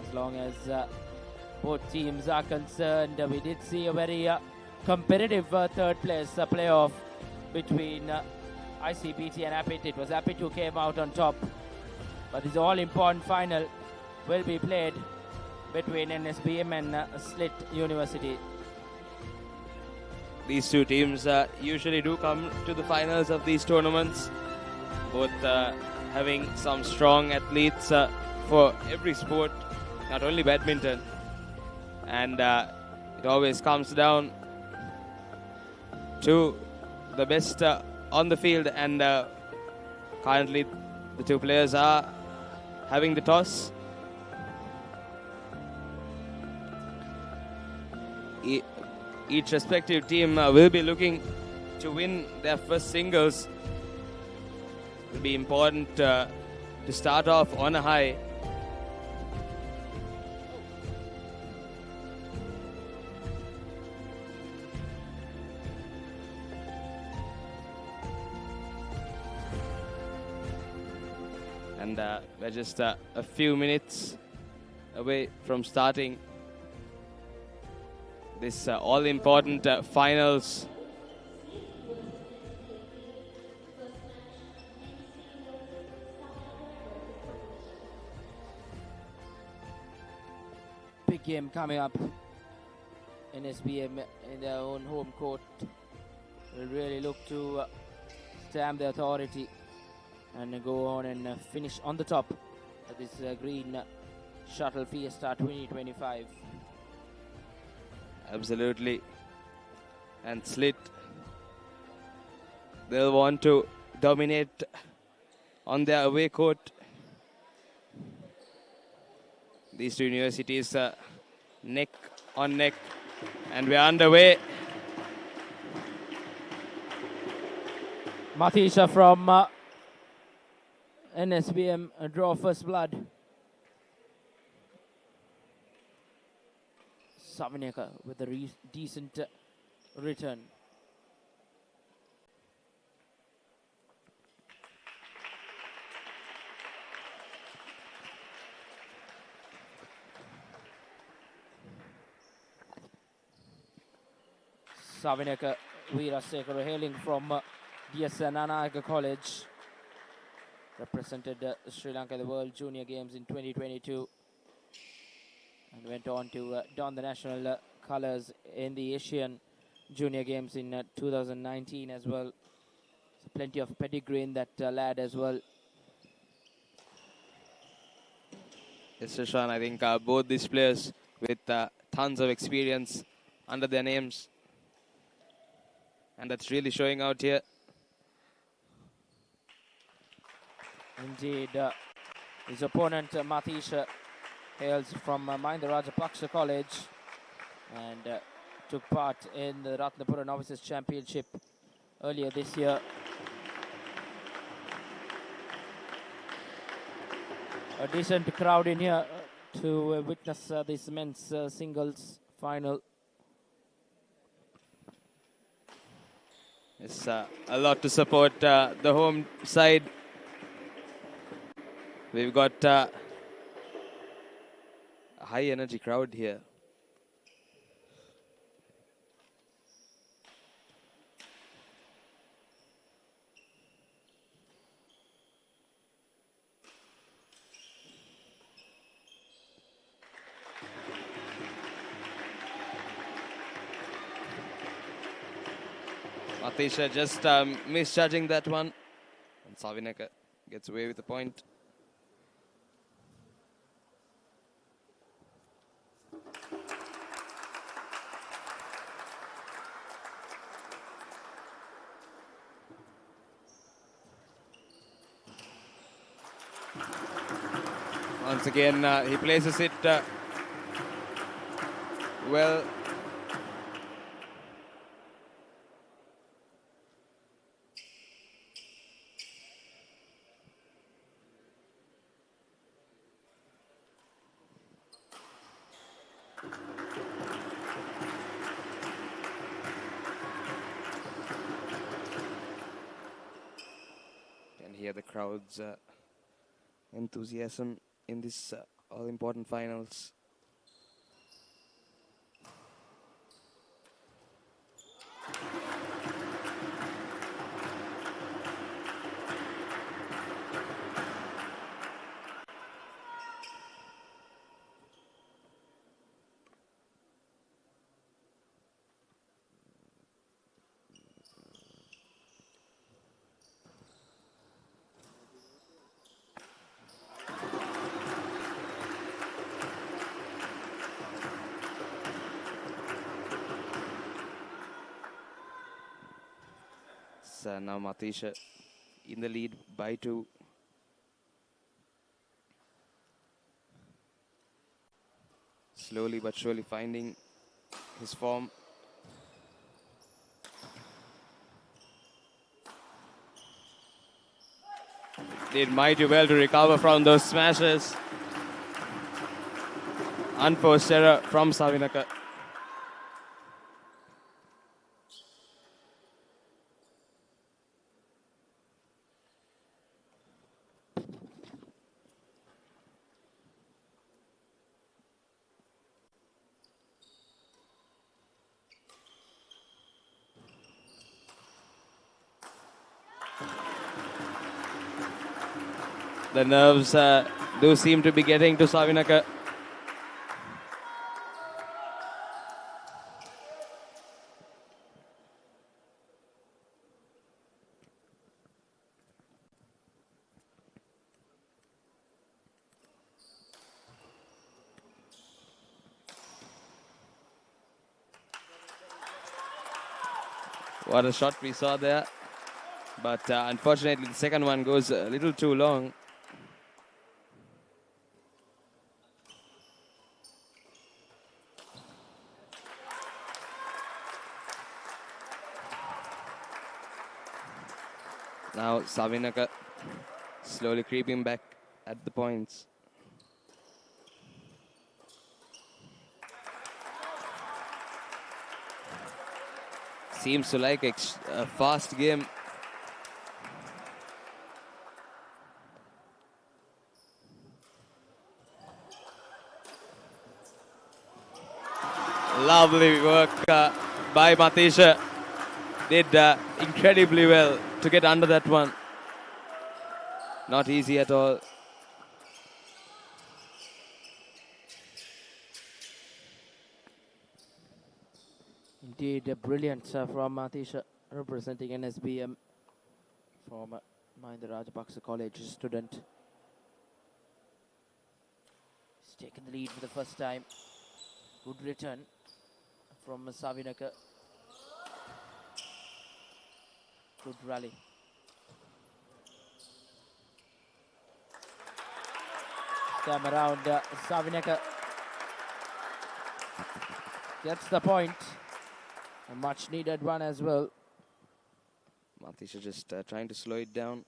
As long as both teams are concerned, we did see a very competitive third place playoff between ICBT and Apit. It was Apit who came out on top. But this all-important final will be played between NSBM and Slit University. These two teams usually do come to the finals of these tournaments, both having some strong athletes for every sport, not only badminton. And it always comes down to the best on the field, and currently the two players are having the toss. Each respective team will be looking to win their first singles. It will be important to start off on a high. And we're just a few minutes away from starting this all-important finals. Big game coming up. NSBM in their own home court will really look to stamp the authority and go on and finish on the top of this Green Shuttle Fiesta 2025. Absolutely. And Slit, they'll want to dominate on their away court. These two universities neck on neck, and we're underway. Matisha from NSBM draw first blood. Savineka with a decent return. Savineka Veerasekara hailing from DSN Anayaka College. Represented Sri Lanka at the World Junior Games in 2022 and went on to don the national colours in the Asian Junior Games in 2019 as well. So plenty of pedigree in that lad as well. Yes, Shashan, I think both these players with tons of experience under their names. And that's really showing out here. Indeed, his opponent Matisha hails from Mahinda Rajapaksa College and took part in the Ratnapura Novices Championship earlier this year. A decent crowd in here to witness this men's singles final. It's a lot to support the home side. We've got a high energy crowd here. Matisha just misjudging that one. And Savinaka gets away with the point. Once again, he places it well. Can hear the crowd's enthusiasm in this all-important finals. Now Matisha in the lead by 2. Slowly but surely finding his form. Did mighty well to recover from those smashes. Unforced error from Savinaka. The nerves do seem to be getting to Savinaka. What a shot we saw there. But unfortunately, the second one goes a little too long. Now Savinaka slowly creeping back at the points. Seems to like a fast game. Lovely work by Matisha. Did incredibly well to get under that one. Not easy at all. Indeed, brilliant from Matisha, representing NSBM, former Mahinda Rajapaksa College student. He's taken the lead for the first time. Good return from Savinaka. Good rally. Time around, Savinaka gets the point. A much needed one as well. Matisha just trying to slow it down.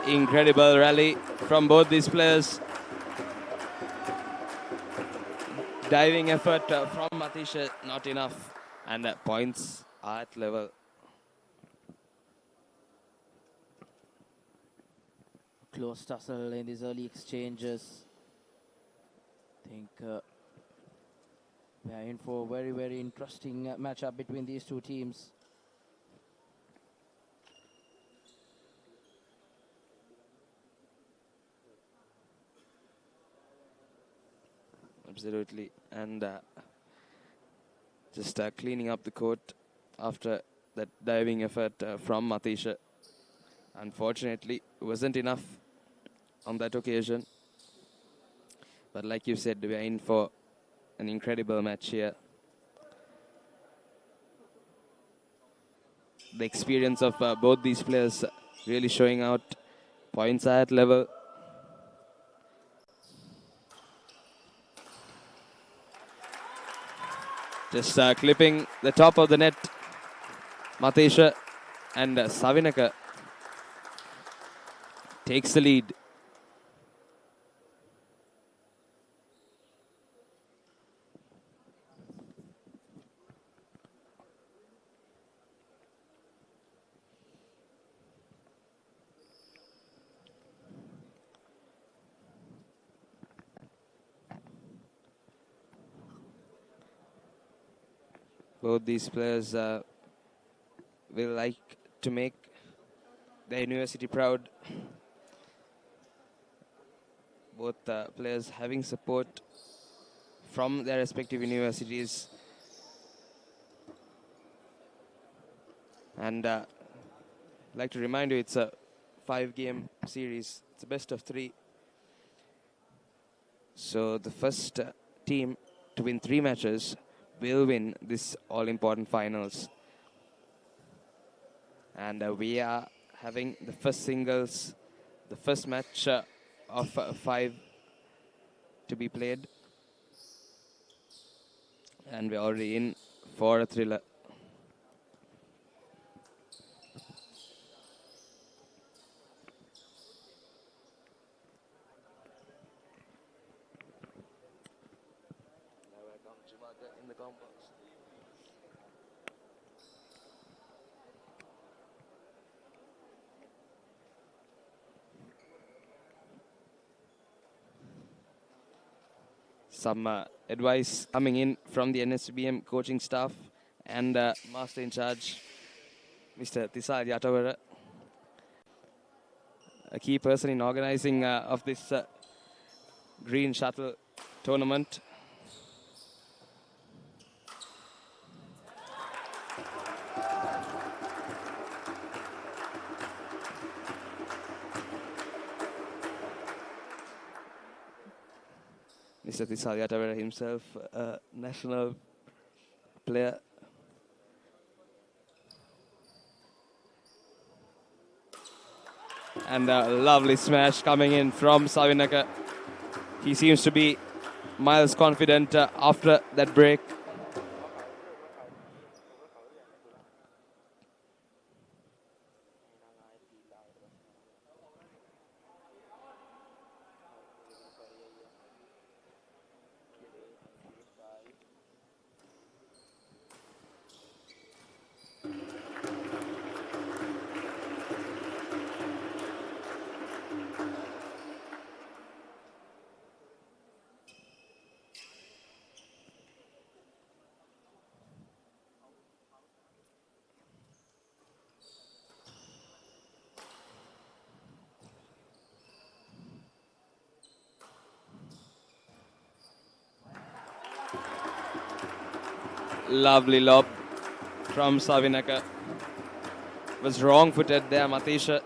Incredible rally from both these players. Diving effort from Matisha, not enough. And points are at level. Close tussle in these early exchanges. I think we are in for a very, very interesting matchup between these two teams. Absolutely. And just cleaning up the court after that diving effort from Matisha. Unfortunately, wasn't enough on that occasion. But like you said, we are in for an incredible match here. The experience of both these players really showing out. Points are at level. Just clipping the top of the net. Matisha and Savinaka takes the lead. Both these players will like to make the university proud. Both players having support from their respective universities. And I'd like to remind you, it's a 5-game series. It's a best of 3. So the first team to win 3 matches will win this all-important finals. And we are having the first singles, the first match of 5 to be played. And we're already in for a thriller. In the compost. Some advice coming in from the NSBM coaching staff and master in charge, Mr. Thisal Yatawara, a key person in organizing of this Green Shuttle tournament. Mr. Thisal Yatawara himself, a national player. And a lovely smash coming in from Savinaka. He seems to be miles confident after that break. Lovely lob from Savinaka. Was wrong-footed there, Matisha.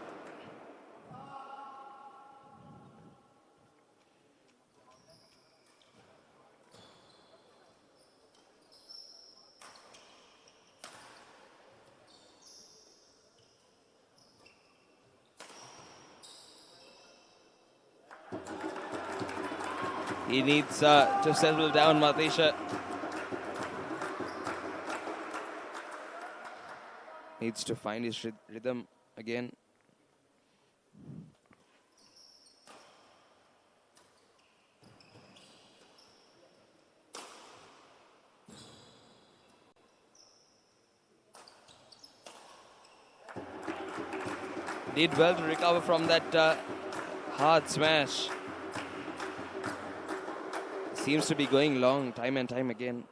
He needs to settle down, Matisha. Needs to find his rhythm again. Did well to recover from that hard smash. Seems to be going long time and time again.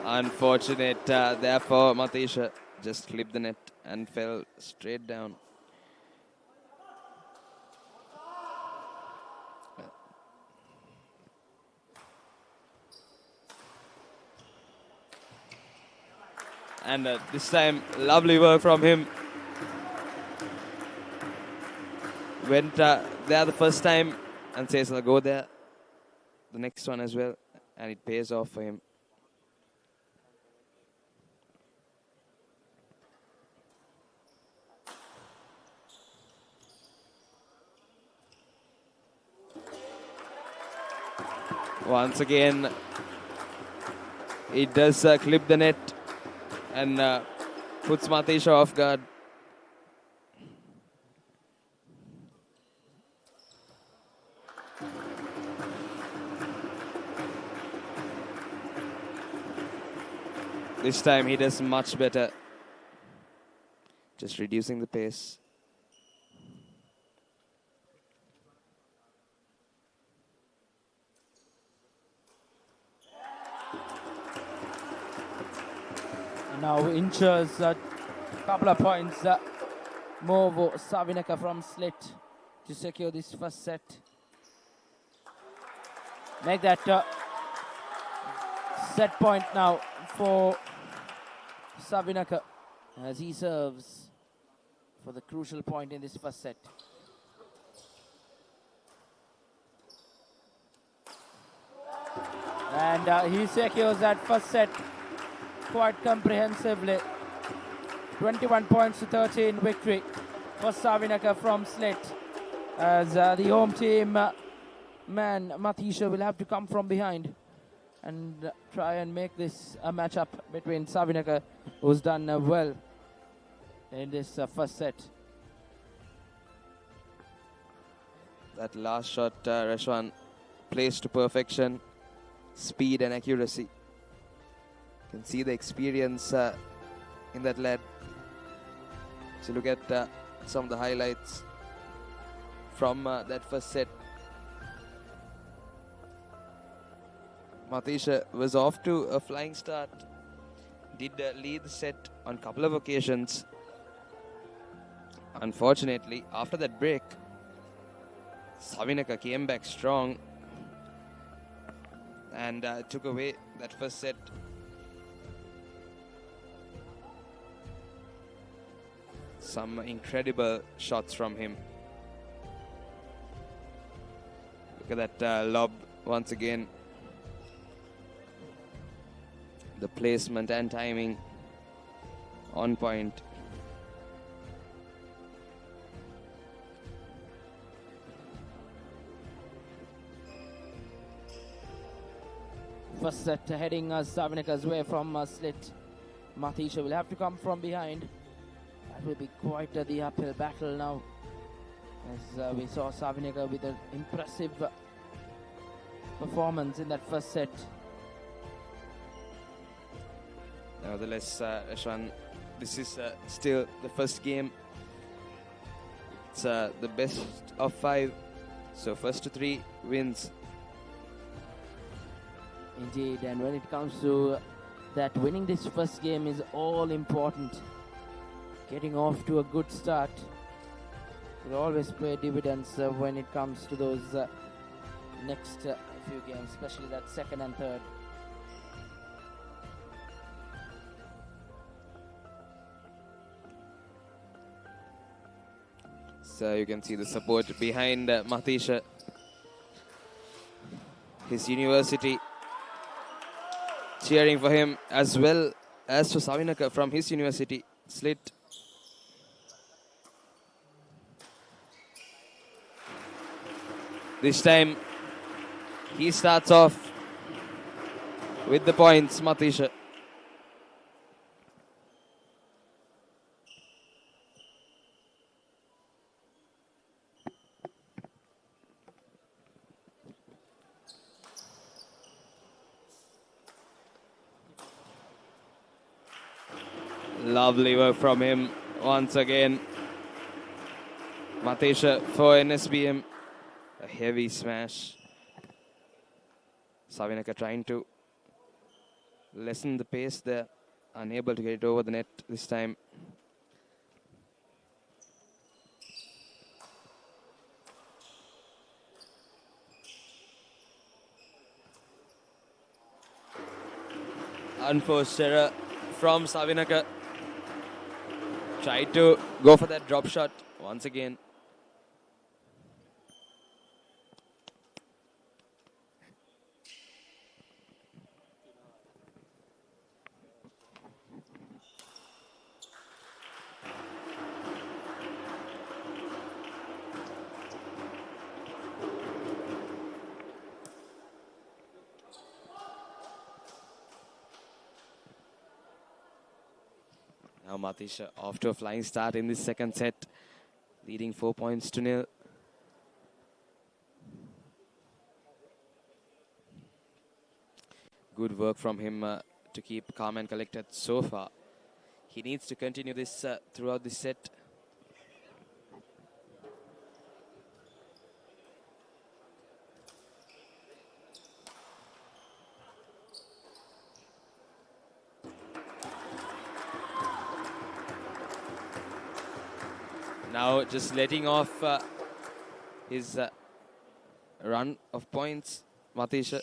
Unfortunate there for Matisha. Just clipped the net and fell straight down. And this time, lovely work from him. Went there the first time and says, I'll go there the next one as well. And it pays off for him. Once again, it does clip the net and puts Matisha off guard. This time he does much better. Just reducing the pace. Now inches a couple of points. Move Savinaka from Slit to secure this first set. Make that set point now for Savinaka as he serves for the crucial point in this first set. And he secures that first set quite comprehensively. 21 points to 13 victory for Savinaka from Slit. As the home team man Matisha will have to come from behind and try and make this a matchup between Savinaka, who's done well in this first set. That last shot, Rashwan, placed to perfection, speed and accuracy. You can see the experience in that lad. So look at some of the highlights from that first set. Matisha was off to a flying start. Did lead the set on a couple of occasions. Unfortunately, after that break, Savinaka came back strong and took away that first set. Some incredible shots from him. Look at that lob once again. The placement and timing on point. First set heading Savinaka's way from Slit. Matisha will have to come from behind. That will be quite the uphill battle now. As we saw Savinaka with an impressive performance in that first set. Nevertheless, Ashwan, this is still the first game. It's the best of 5. So first to 3 wins. Indeed, and when it comes to that, winning this first game is all important. Getting off to a good start will always pay dividends when it comes to those next few games, especially that second and third. So you can see the support behind Matisha. His university cheering for him, as well as for Savinaka from his university. Slit. This time he starts off with the points, Matisha. Lovely work from him once again. Matisha for NSBM. A heavy smash. Savinaka trying to lessen the pace there. Unable to get it over the net this time. Unforced error from Savinaka. Tried to go for that drop shot once again. Now Matisha off to a flying start in this second set, leading 4-0. Good work from him to keep calm and collected so far. He needs to continue this throughout the set. Now just letting off his run of points, Matisha.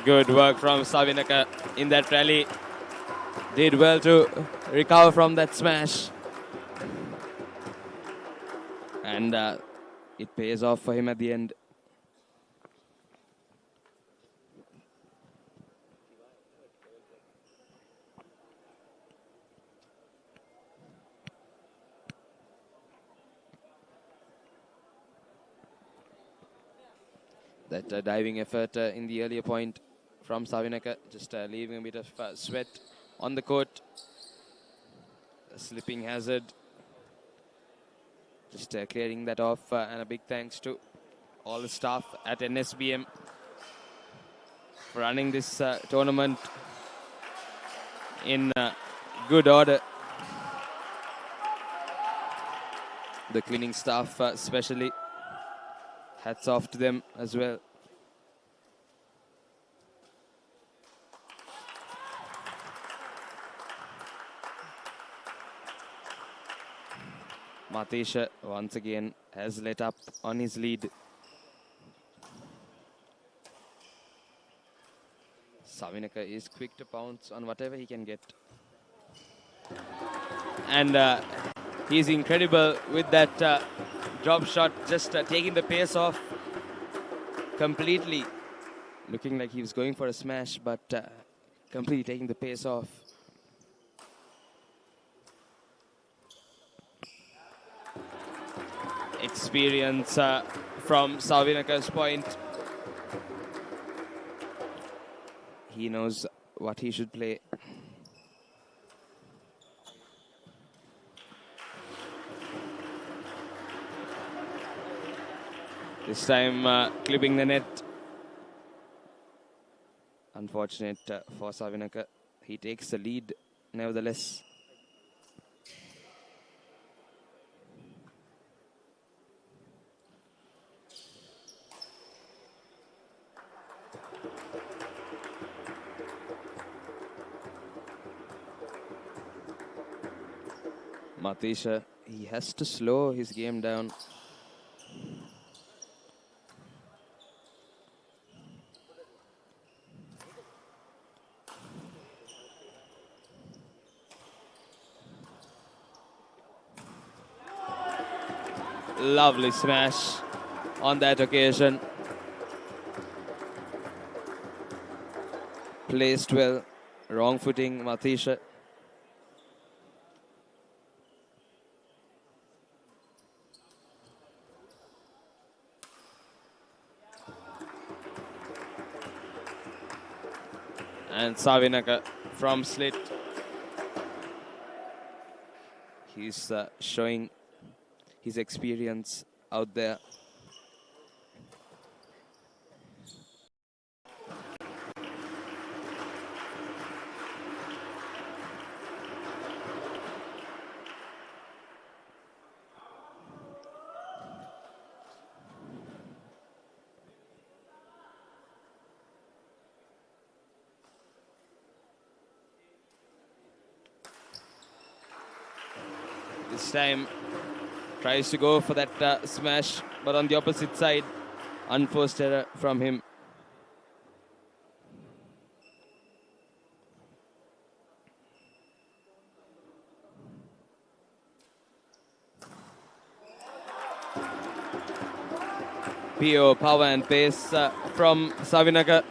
Good work from Savinaka in that rally. Did well to recover from that smash. And it pays off for him at the end. That diving effort in the earlier point from Savinaka, just leaving a bit of sweat on the court. A slipping hazard. Just clearing that off, and a big thanks to all the staff at NSBM for running this tournament in good order. The cleaning staff especially, hats off to them as well. Matisha once again has let up on his lead. Savinaka is quick to pounce on whatever he can get. And he's incredible with that drop shot, just taking the pace off completely. Looking like he was going for a smash, but completely taking the pace off. experience from Savinaka's point. He knows what he should play. This time clipping the net. Unfortunate for Savinaka. He takes the lead nevertheless. Matisha, he has to slow his game down. Lovely smash on that occasion. Placed well, wrong footing, Matisha. And Savinaka from slit. He's showing his experience out there. This time tries to go for that smash, but on the opposite side, unforced error from him. PO, power and pace from Savinaka.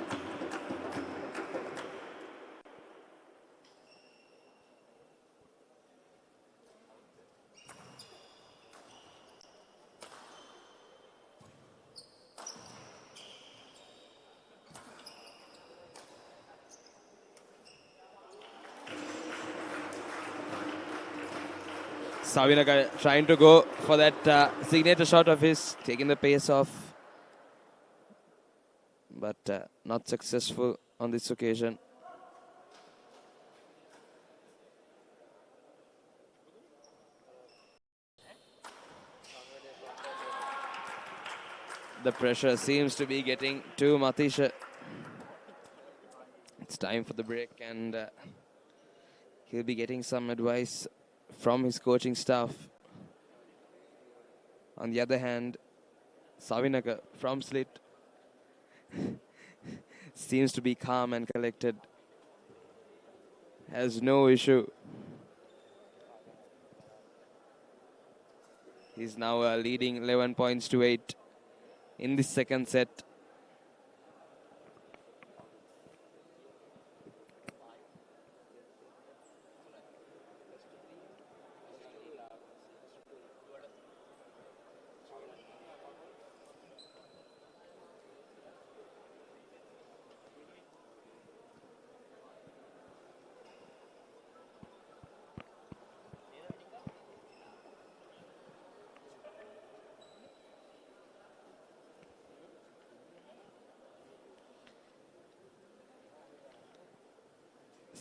Savinaka trying to go for that signature shot of his, taking the pace off, but not successful on this occasion. The pressure seems to be getting to Matisha. It's time for the break, and he'll be getting some advice from his coaching staff. On the other hand, Savinaka from slit seems to be calm and collected. Has no issue. He's now leading 11 points to 8 in the second set.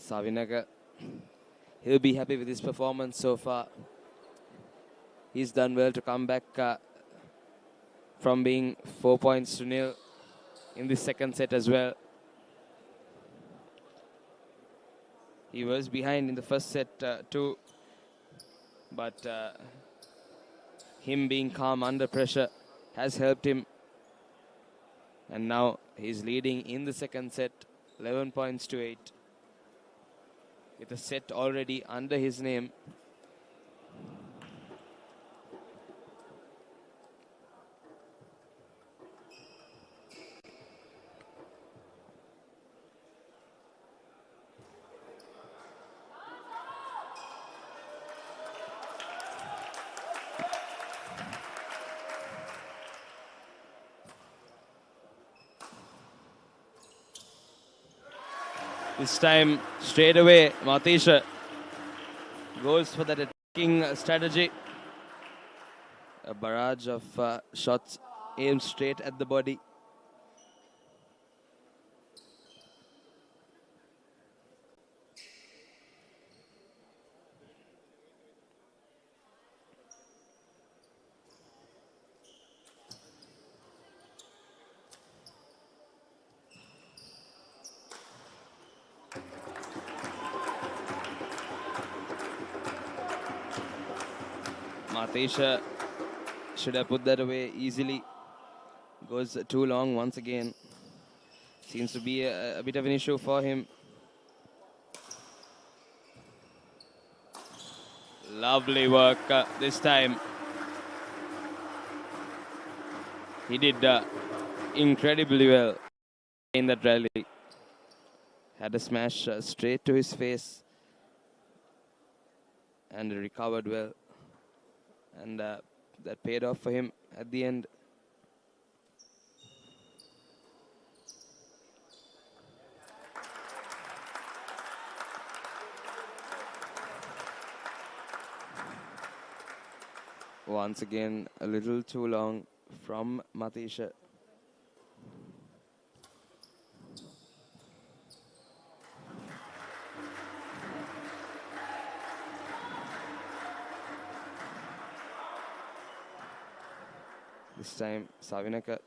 Savinaka, he'll be happy with his performance so far. He's done well to come back from being 4 points to 0 in the second set as well. He was behind in the first set too, but him being calm under pressure has helped him. And now he's leading in the second set, 11 points to 8. With a set already under his name. This time, straight away, Matisha goes for that attacking strategy. A barrage of shots aimed straight at the body. Matisha should have put that away easily. Goes too long once again. Seems to be a bit of an issue for him. Lovely work this time. He did incredibly well in that rally. Had a smash straight to his face and recovered well. And that paid off for him at the end. Once again, a little too long from Matisha. This time, Savinaka.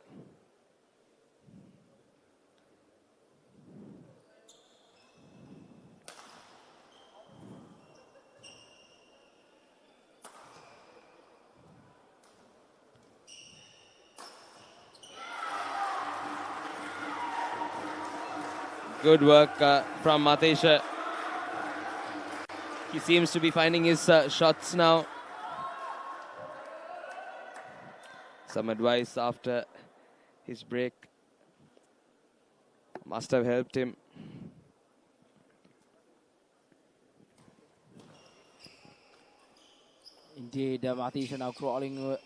Good work from Matisha. He seems to be finding his shots now. Some advice after his break must have helped him. Indeed, Matisha now crawling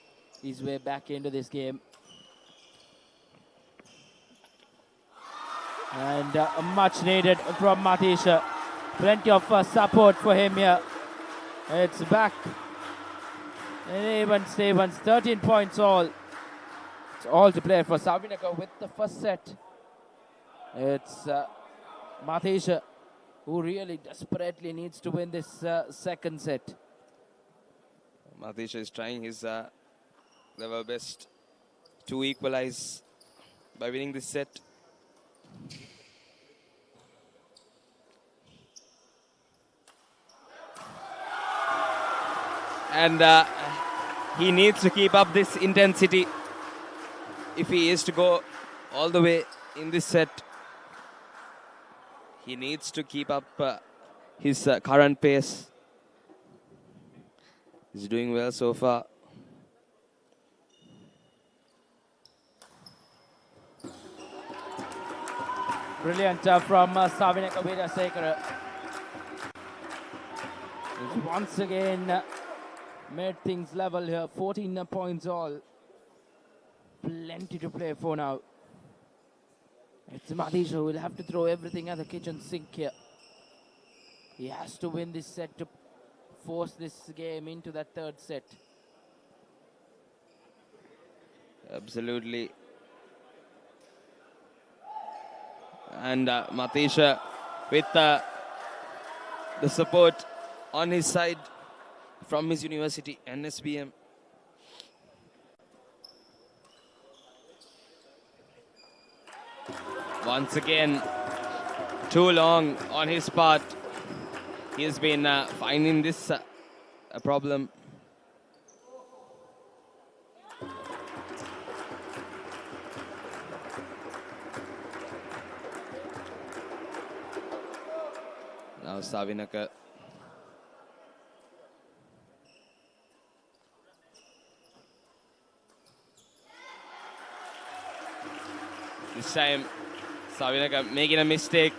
his way back into this game. And much needed from Matisha. Plenty of support for him here. It's back. And even Stevens, 13 points all. It's all to play for Savinaka with the first set. It's Matisha who really desperately needs to win this second set. Matisha is trying his level best to equalize by winning this set. And he needs to keep up this intensity if he is to go all the way in this set. He needs to keep up his current pace. He's doing well so far. Brilliant from Savinaka Vidasekara. He's once again made things level here. 14 points all. Plenty to play for now. It's Matisha who will have to throw everything at the kitchen sink here. He has to win this set to force this game into that third set. Absolutely. And Matisha with the support on his side from his university, NSBM. Once again, too long on his part. He has been finding this a problem. Now Savinaka. This time, Savinaka making a mistake,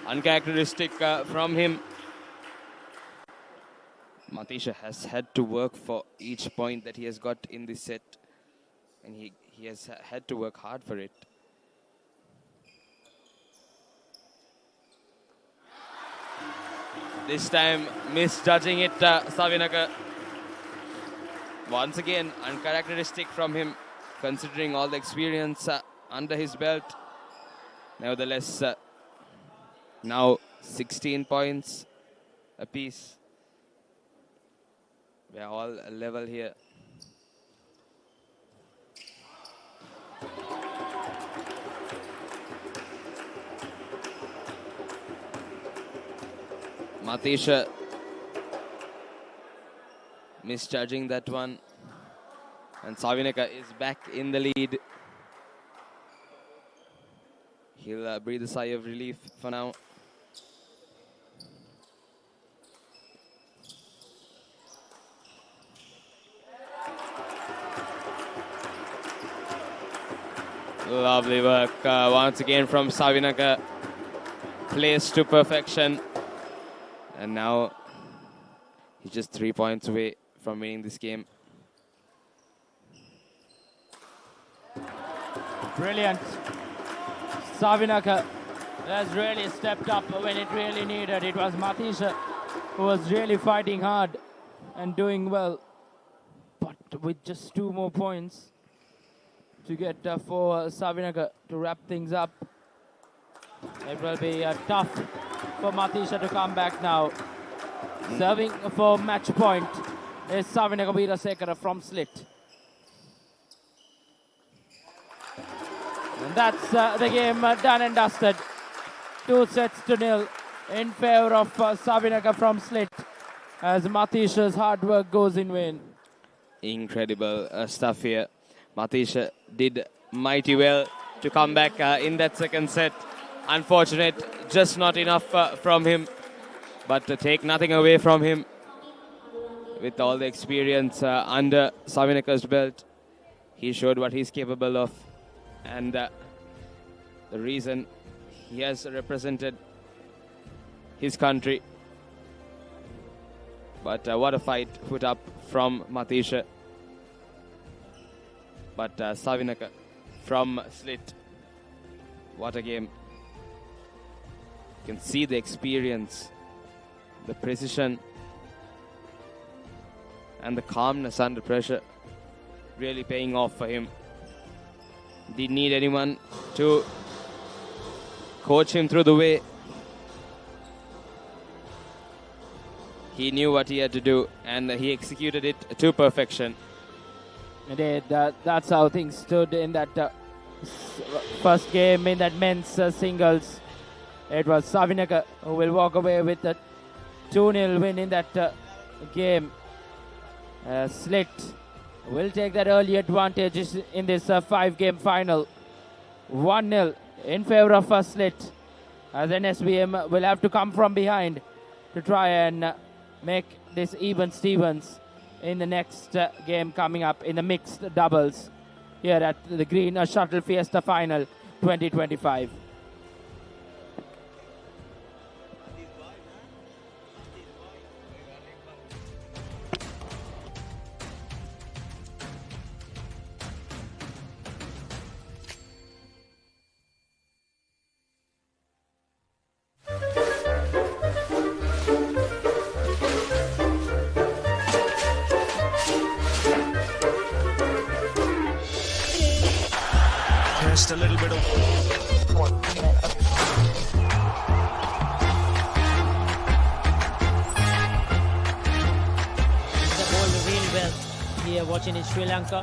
uncharacteristic from him. Matisha has had to work for each point that he has got in this set, and he has had to work hard for it. This time misjudging it, Savinaka. Once again, uncharacteristic from him, considering all the experience under his belt. Nevertheless, now 16 points apiece. We are all level here. Matisha misjudging that one. And Savinaka is back in the lead. He'll breathe a sigh of relief for now. Lovely work once again from Savinaka. Placed to perfection. And now he's just 3 points away from winning this game. Brilliant. Savinaka has really stepped up when it really needed. It was Matisha who was really fighting hard and doing well. But with just 2 more points to get for Savinaka to wrap things up, it will be tough for Matisha to come back now. Serving for match point is Savinaka Veerasekara from Slit. And that's the game done and dusted. 2-0 in favor of Savinaka from Slit, as Matisha's hard work goes in vain. Incredible stuff here. Matisha did mighty well to come back in that second set. Unfortunate, just not enough from him. But to take nothing away from him, with all the experience under Savinaka's belt, he showed what he's capable of. And the reason he has represented his country. But what a fight put up from Matisha. But Savinaka from Slit, what a game. You can see the experience, the precision, and the calmness under pressure really paying off for him. Didn't need anyone to coach him through the way. He knew what he had to do, and he executed it to perfection. Indeed, that's how things stood in that first game in that men's singles. It was Savinaka who will walk away with a 2-0 win in that game. Slit will take that early advantage in this 5-game final. 1-0 in favor of Slit, as NSBM will have to come from behind to try and make this even Stevens in the next game coming up in the mixed doubles here at the Green Shuttle Fiesta Final 2025. Just a little bit of really well here watching in Sri Lanka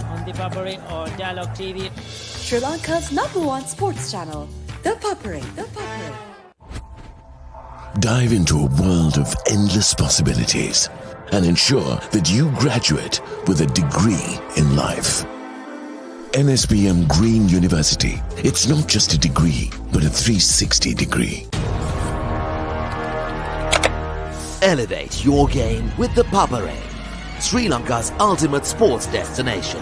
on ThePapare or Dialog TV. Sri Lanka's #1 sports channel, ThePapare. Dive into a world of endless possibilities and ensure that you graduate with a degree in life. NSBM Green University. It's not just a degree, but a 360 degree. Elevate your game with the Papare, Sri Lanka's ultimate sports destination.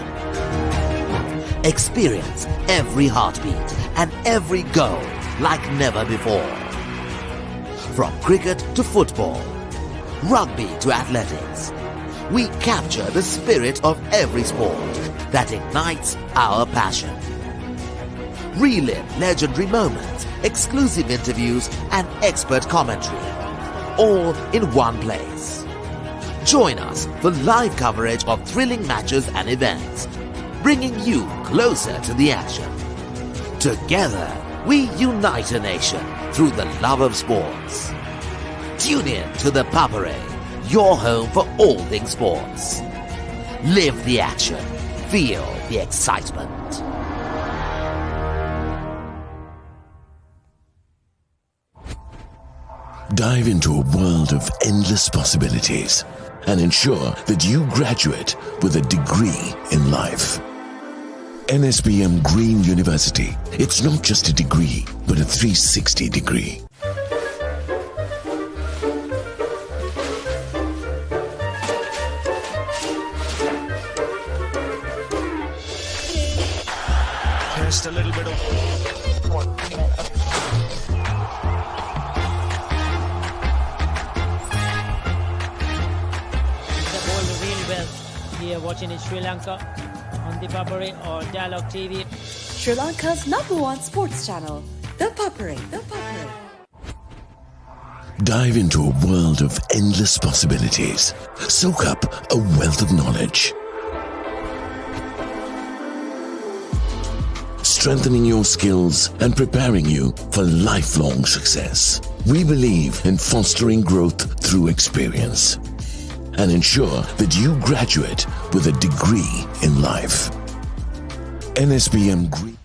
Experience every heartbeat and every goal like never before. From cricket to football, rugby to athletics, we capture the spirit of every sport that ignites our passion. Relive legendary moments, exclusive interviews, and expert commentary. all in one place. Join us for live coverage of thrilling matches and events, bringing you closer to the action. Together, we unite a nation through the love of sports. Tune in to the Papare, your home for all things sports. Live the action. Feel the excitement. Dive into a world of endless possibilities and ensure that you graduate with a degree in life. NSBM Green University. It's not just a degree, but a 360 degree. Just a little bit of Here watching in Sri Lanka on ThePapare or Dialog TV. Sri Lanka's #1 sports channel, ThePapare. Dive into a world of endless possibilities. Soak up a wealth of knowledge. Strengthening your skills and preparing you for lifelong success. We believe in fostering growth through experience and ensure that you graduate with a degree in life. NSBM Green.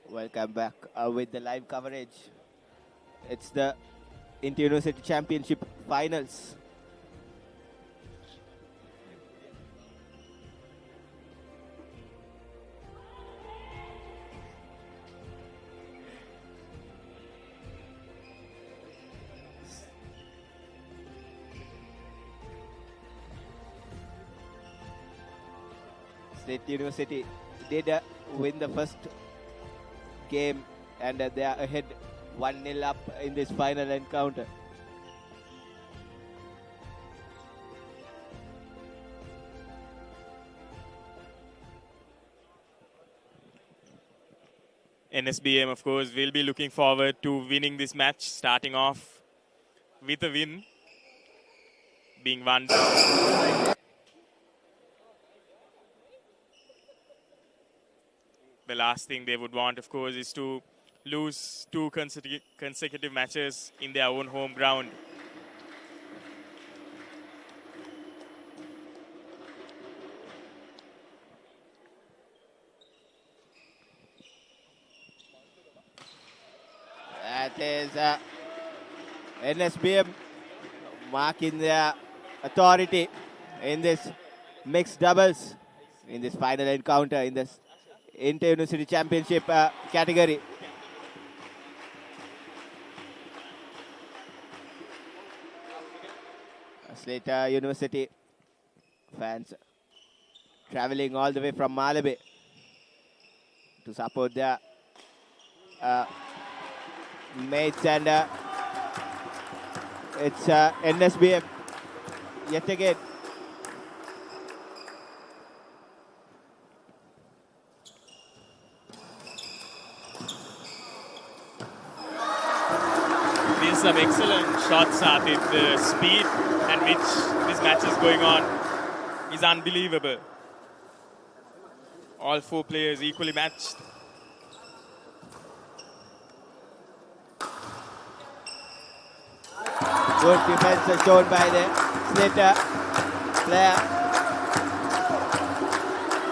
Welcome back with the live coverage. It's the Inter-University Championship Finals. State University did win the first game and they are ahead 1-0 up in this final encounter. NSBM, of course, will be looking forward to winning this match, starting off with a win, being one. The last thing they would want, of course, is to lose 2 consecutive matches in their own home ground. That is NSBM marking their authority in this mixed doubles, in this final encounter, in this Inter-University Championship category. Slater University fans traveling all the way from Malawi to support their mates, and it's NSBM yet again. Some excellent shots, Satif. The speed at which this match is going on is unbelievable. All 4 players equally matched. Good defense shown by the Slater player.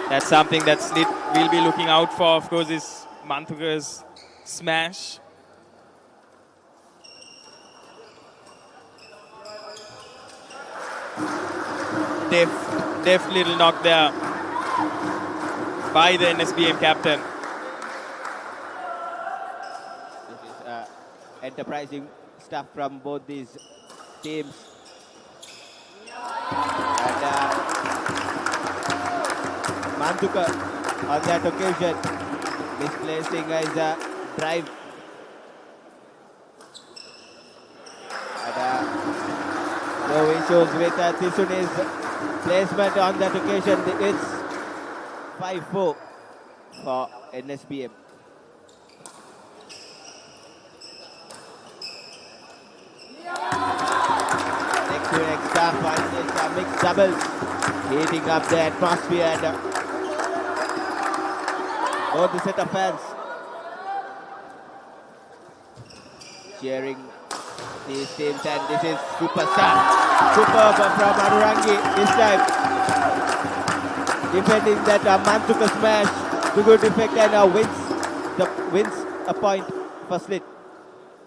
That's something that Slit will be looking out for, of course, is Manthuka's smash. Deft little knock there by the NSBM captain. This is enterprising stuff from both these teams. And Manthuka on that occasion misplacing his drive. And though issues with Tisuni's placement on that occasion. It's 5-4 for NSBM. Next to next half, it's a mixed doubles, heating up the atmosphere, and both the set of fans cheering these teams, and this is superb from Anurangi this time, defending that Mantuka smash to good effect, and wins a point for Slit.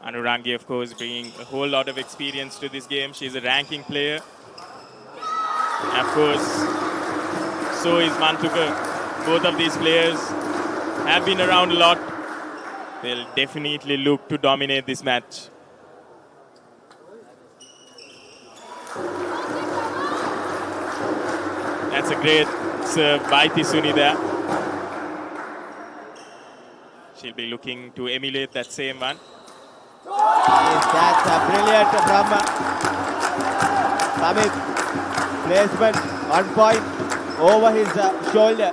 Anurangi, of course, bringing a whole lot of experience to this game. She's a ranking player. And of course, so is Mantuka. Both of these players have been around a lot. They'll definitely look to dominate this match. That's a great serve by Tisuni there. She'll be looking to emulate that same one. That's brilliant from Samit. Placement on point over his shoulder.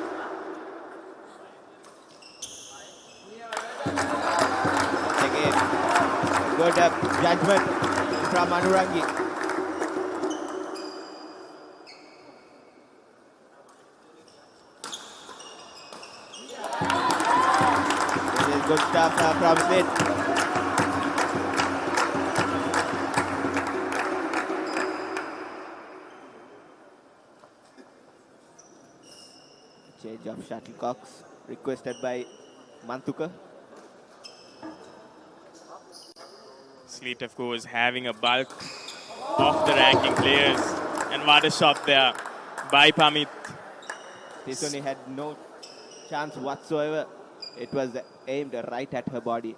Again, good judgment from Anurangi. This is good stuff from Smith. Change of shuttlecocks requested by Mantuka. Sleet, of course, having a bulk of the ranking players. And what a shot there by Pamit. Tisuni had no chance whatsoever. It was aimed right at her body.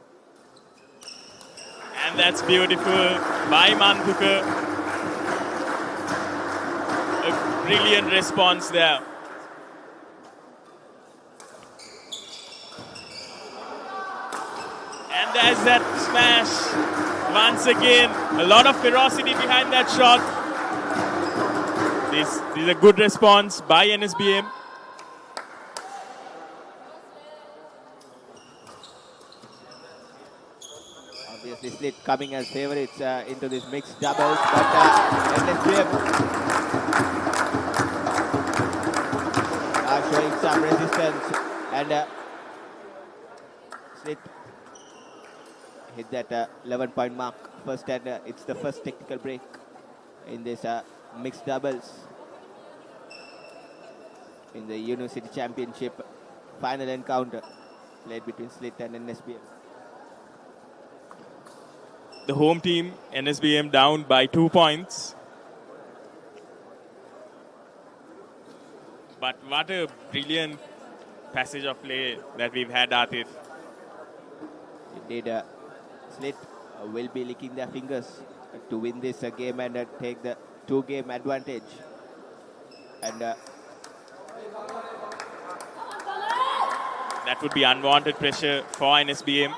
And that's beautiful by Mantuka. A brilliant response there. And there's that smash. Once again, a lot of ferocity behind that shot. This is a good response by NSBM. Obviously, Slit coming as favorites into this mixed doubles, but NSBM are showing some resistance, and Slit hit that 11-point mark first, and it's the first technical break in this mixed doubles in the University Championship final encounter played between Slit and NSBM. The home team, NSBM, down by 2 points. But what a brilliant passage of play that we've had, Atif. Indeed, Slit will be licking their fingers to win this game and take the 2-game advantage. And that would be unwanted pressure for NSBM.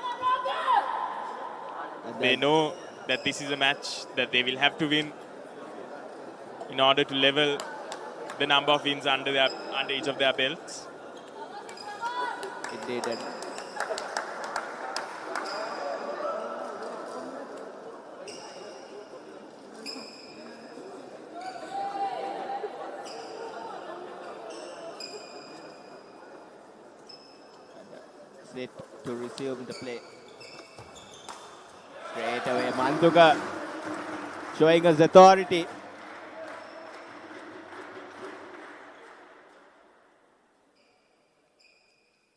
They know that this is a match that they will have to win in order to level the number of wins under each of their belts. Indeed. Slit to resume the play. Straight away, Mantuka showing us authority.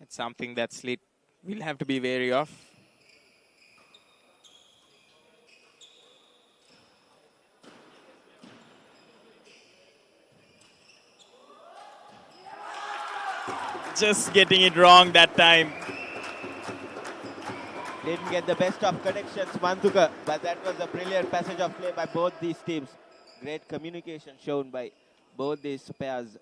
It's something that Slit will have to be wary of. Just getting it wrong that time. Didn't get the best of connections, Mantuka, but that was a brilliant passage of play by both these teams. Great communication shown by both these pairs.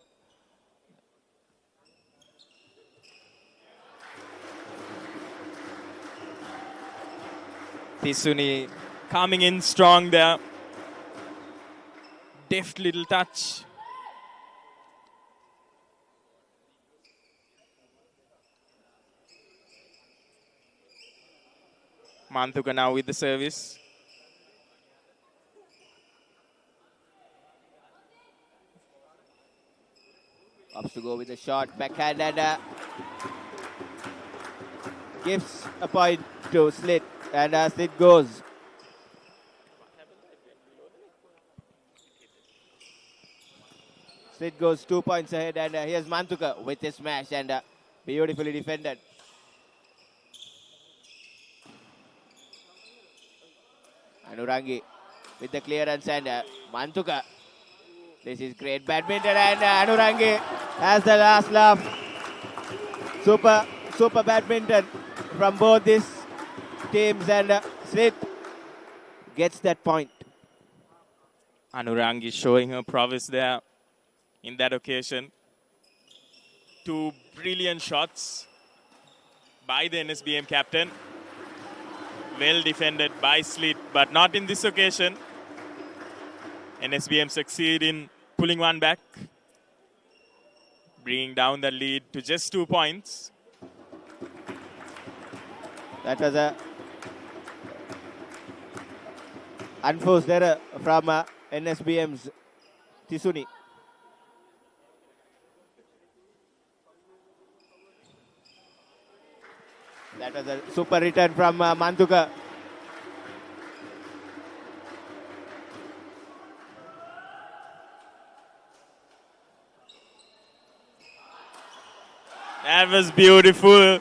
Tisuni coming in strong there. deft little touch. Manthuka now with the service. Opts to go with a shot, backhand, and gives a point to Slit, and Slit goes. Slit goes 2 points ahead, and here's Manthuka with a smash, and beautifully defended. Anurangi with the clearance, and Manthuka. This is great badminton, and Anurangi has the last laugh. Super badminton from both these teams, and Slit gets that point. Anurangi showing her prowess there in that occasion. 2 brilliant shots by the NSBM captain. Well defended by Slit, but not in this occasion. NSBM succeed in pulling one back, bringing down the lead to just 2 points. That was a unforced error from NSBM's Tisuni. That was a super return from Manthuka. That was beautiful.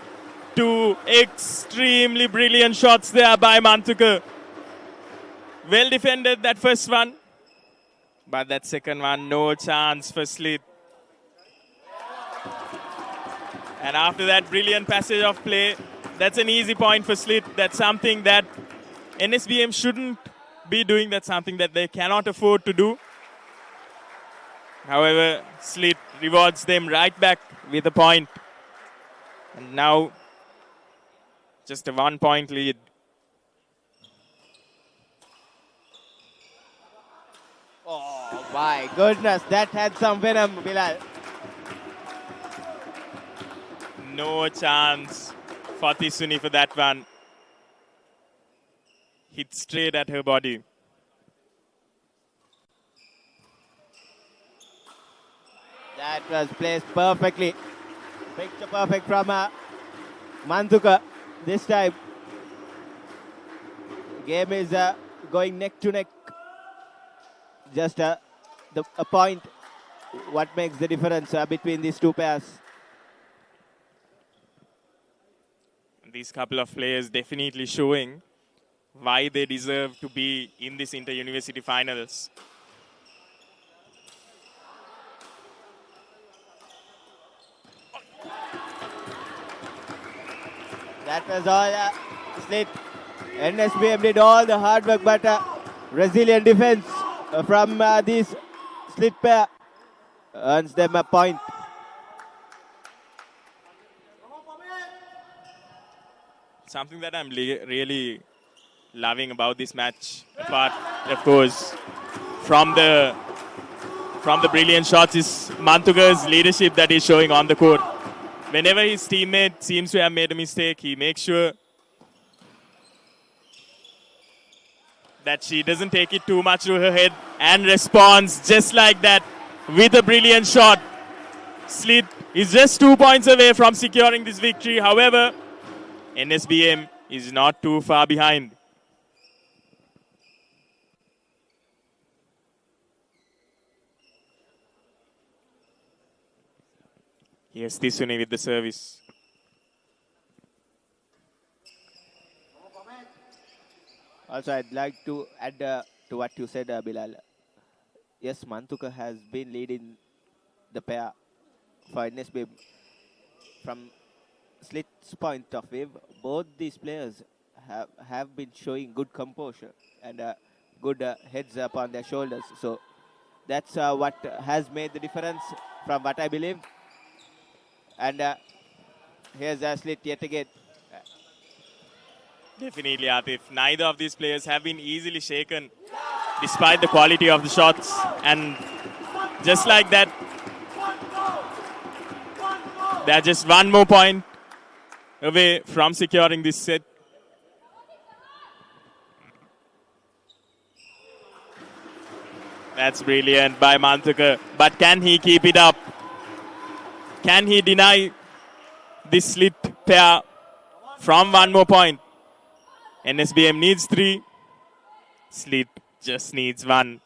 2 extremely brilliant shots there by Manthuka. Well defended that first one. But that second one, no chance for Slit. And after that brilliant passage of play, that's an easy point for Slit. That's something that NSBM shouldn't be doing. That's something that they cannot afford to do. However, Slit rewards them right back with a point. And now, just a 1 point lead. Oh my goodness, that had some venom, Bilal. No chance for Tisuni for that one. Hit straight at her body. That was placed perfectly. Picture perfect from Manthuka. This time, game is going neck to neck. Just a point. What makes the difference between these two pairs? These couple of players definitely showing why they deserve to be in this inter-university finals. That was all Slit. NSBM did all the hard work, but resilient defense from this Slit pair earns them a point. Something that I'm really loving about this match, apart, of course, from the brilliant shots, is Manthuka's leadership that he's showing on the court. Whenever his teammate seems to have made a mistake, he makes sure that she doesn't take it too much to her head and responds just like that with a brilliant shot. Slit is just 2 points away from securing this victory. However, NSBM is not too far behind. Here's Tisuni with the service. Also, I'd like to add to what you said, Bilal. Yes, Manthuka has been leading the pair for NSBM. From Slit's point of view, both these players have been showing good composure and good heads up on their shoulders. So that's what has made the difference from what I believe. And here's Slit yet again. Definitely, Atif. Neither of these players have been easily shaken despite the quality of the shots. And just like that, they're just one more point away from securing this set. That's brilliant by Mantuka. But can he keep it up? Can he deny this slit pair from one more point? NSBM needs 3. Slit just needs 1.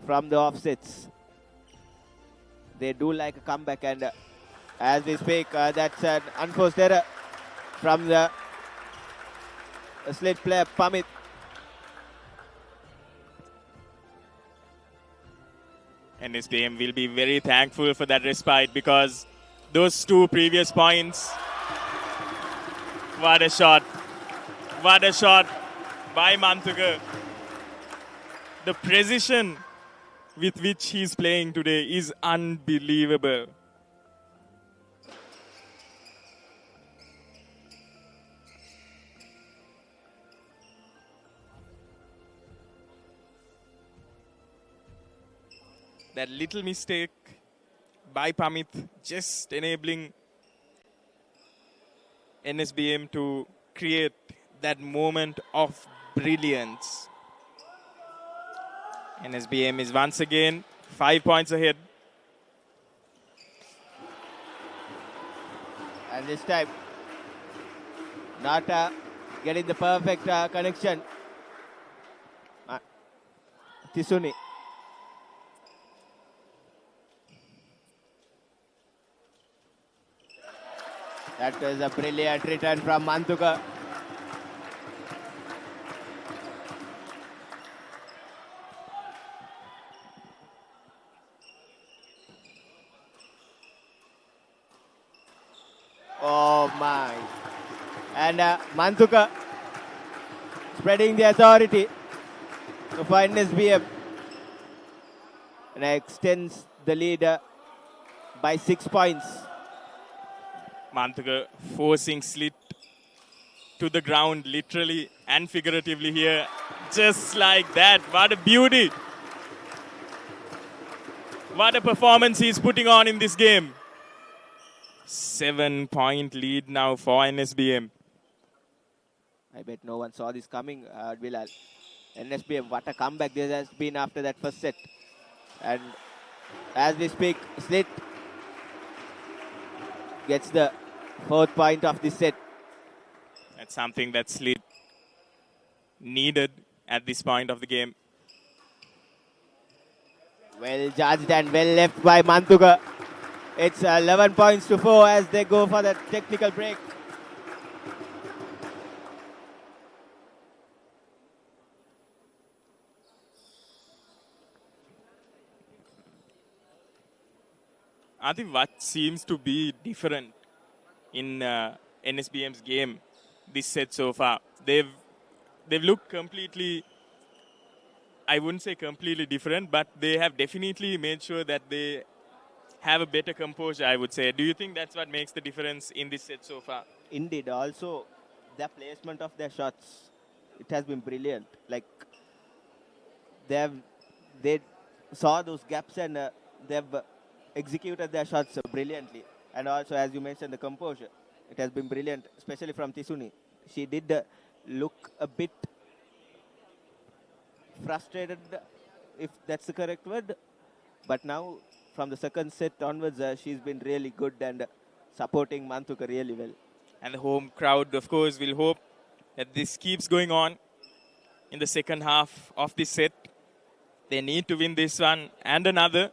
from the offsets. They do like a comeback, and as we speak, that's an unforced error from the slit player Pamit. NSBM will be very thankful for that respite, because those 2 previous points. What a shot. What a shot by Manthuka. The precision with which he's playing today is unbelievable. That little mistake by Pamit just enabling NSBM to create that moment of brilliance. NSBM is once again 5 points ahead. And this time, not getting the perfect connection. Tisuni. That was a brilliant return from Manthuka. Oh my. And Manthuka spreading the authority to find NSBM and extends the lead by 6 points. Manthuka forcing Slit to the ground, literally and figuratively here. Just like that. What a beauty. What a performance he's putting on in this game. 7-point lead now for NSBM. I bet no one saw this coming, Bilal. NSBM, what a comeback this has been after that first set. And as we speak, Slit gets the 4th point of this set. That's something that Slit needed at this point of the game. Well judged and well left by Manthuka. It's 11 points to 4 as they go for the technical break. I think what seems to be different in NSBM's game this set so far, they've looked completely, I wouldn't say completely different, but they have definitely made sure that they have a better composure, I would say. Do you think that's what makes the difference in this set so far? Indeed. Also, the placement of their shots, it has been brilliant. Like, they saw those gaps and they've executed their shots brilliantly. And also, as you mentioned, the composure, it has been brilliant, especially from Tisuni. She did look a bit frustrated, if that's the correct word. But now, from the second set onwards, she's been really good and supporting Manthuka really well. And the home crowd, of course, will hope that this keeps going on in the second half of this set. They need to win this one and another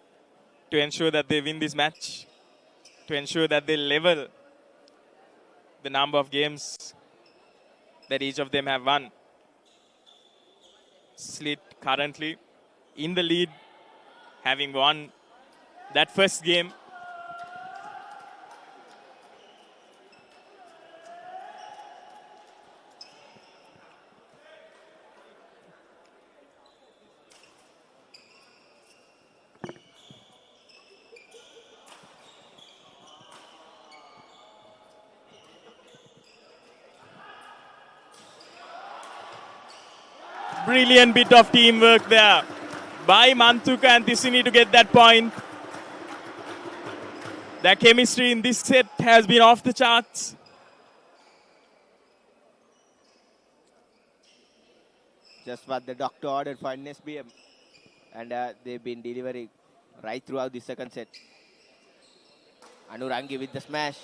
to ensure that they win this match, to ensure that they level the number of games that each of them have won. Slit currently in the lead, having won that first game. Brilliant bit of teamwork there by Manthuka and Tisuni to get that point. Their chemistry in this set has been off the charts. Just what the doctor ordered for NSBM. And they've been delivering right throughout the second set. Anurangi with the smash.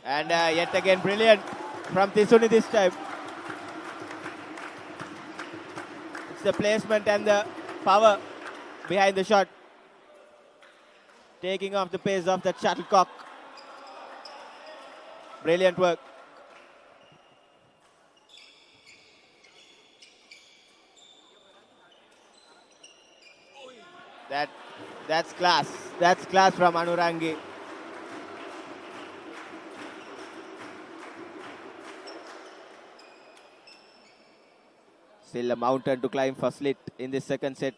And yet again, brilliant from Tisuni this time. It's the placement and the power behind the shot. Taking off the pace of that shuttlecock. Brilliant work. That's class. That's class from Anurangi. Still a mountain to climb for Slit in this second set.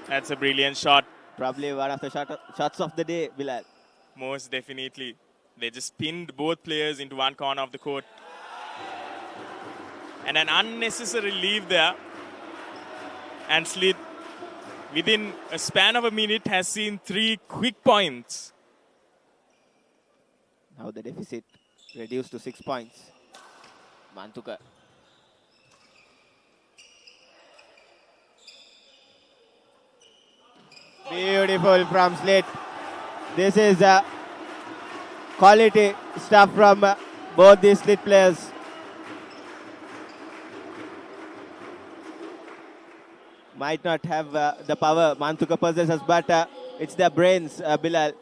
That's a brilliant shot. Probably one of the shots of the day, Bilal. Most definitely. They just pinned both players into one corner of the court. And an unnecessary leave there. And Slit, within a span of a minute, has seen 3 quick points. Now the deficit reduced to 6 points. Mantuka. Beautiful from Slit. This is quality stuff from both these Slit players. Might not have the power Mantuka possesses, but it's their brains, Bilal.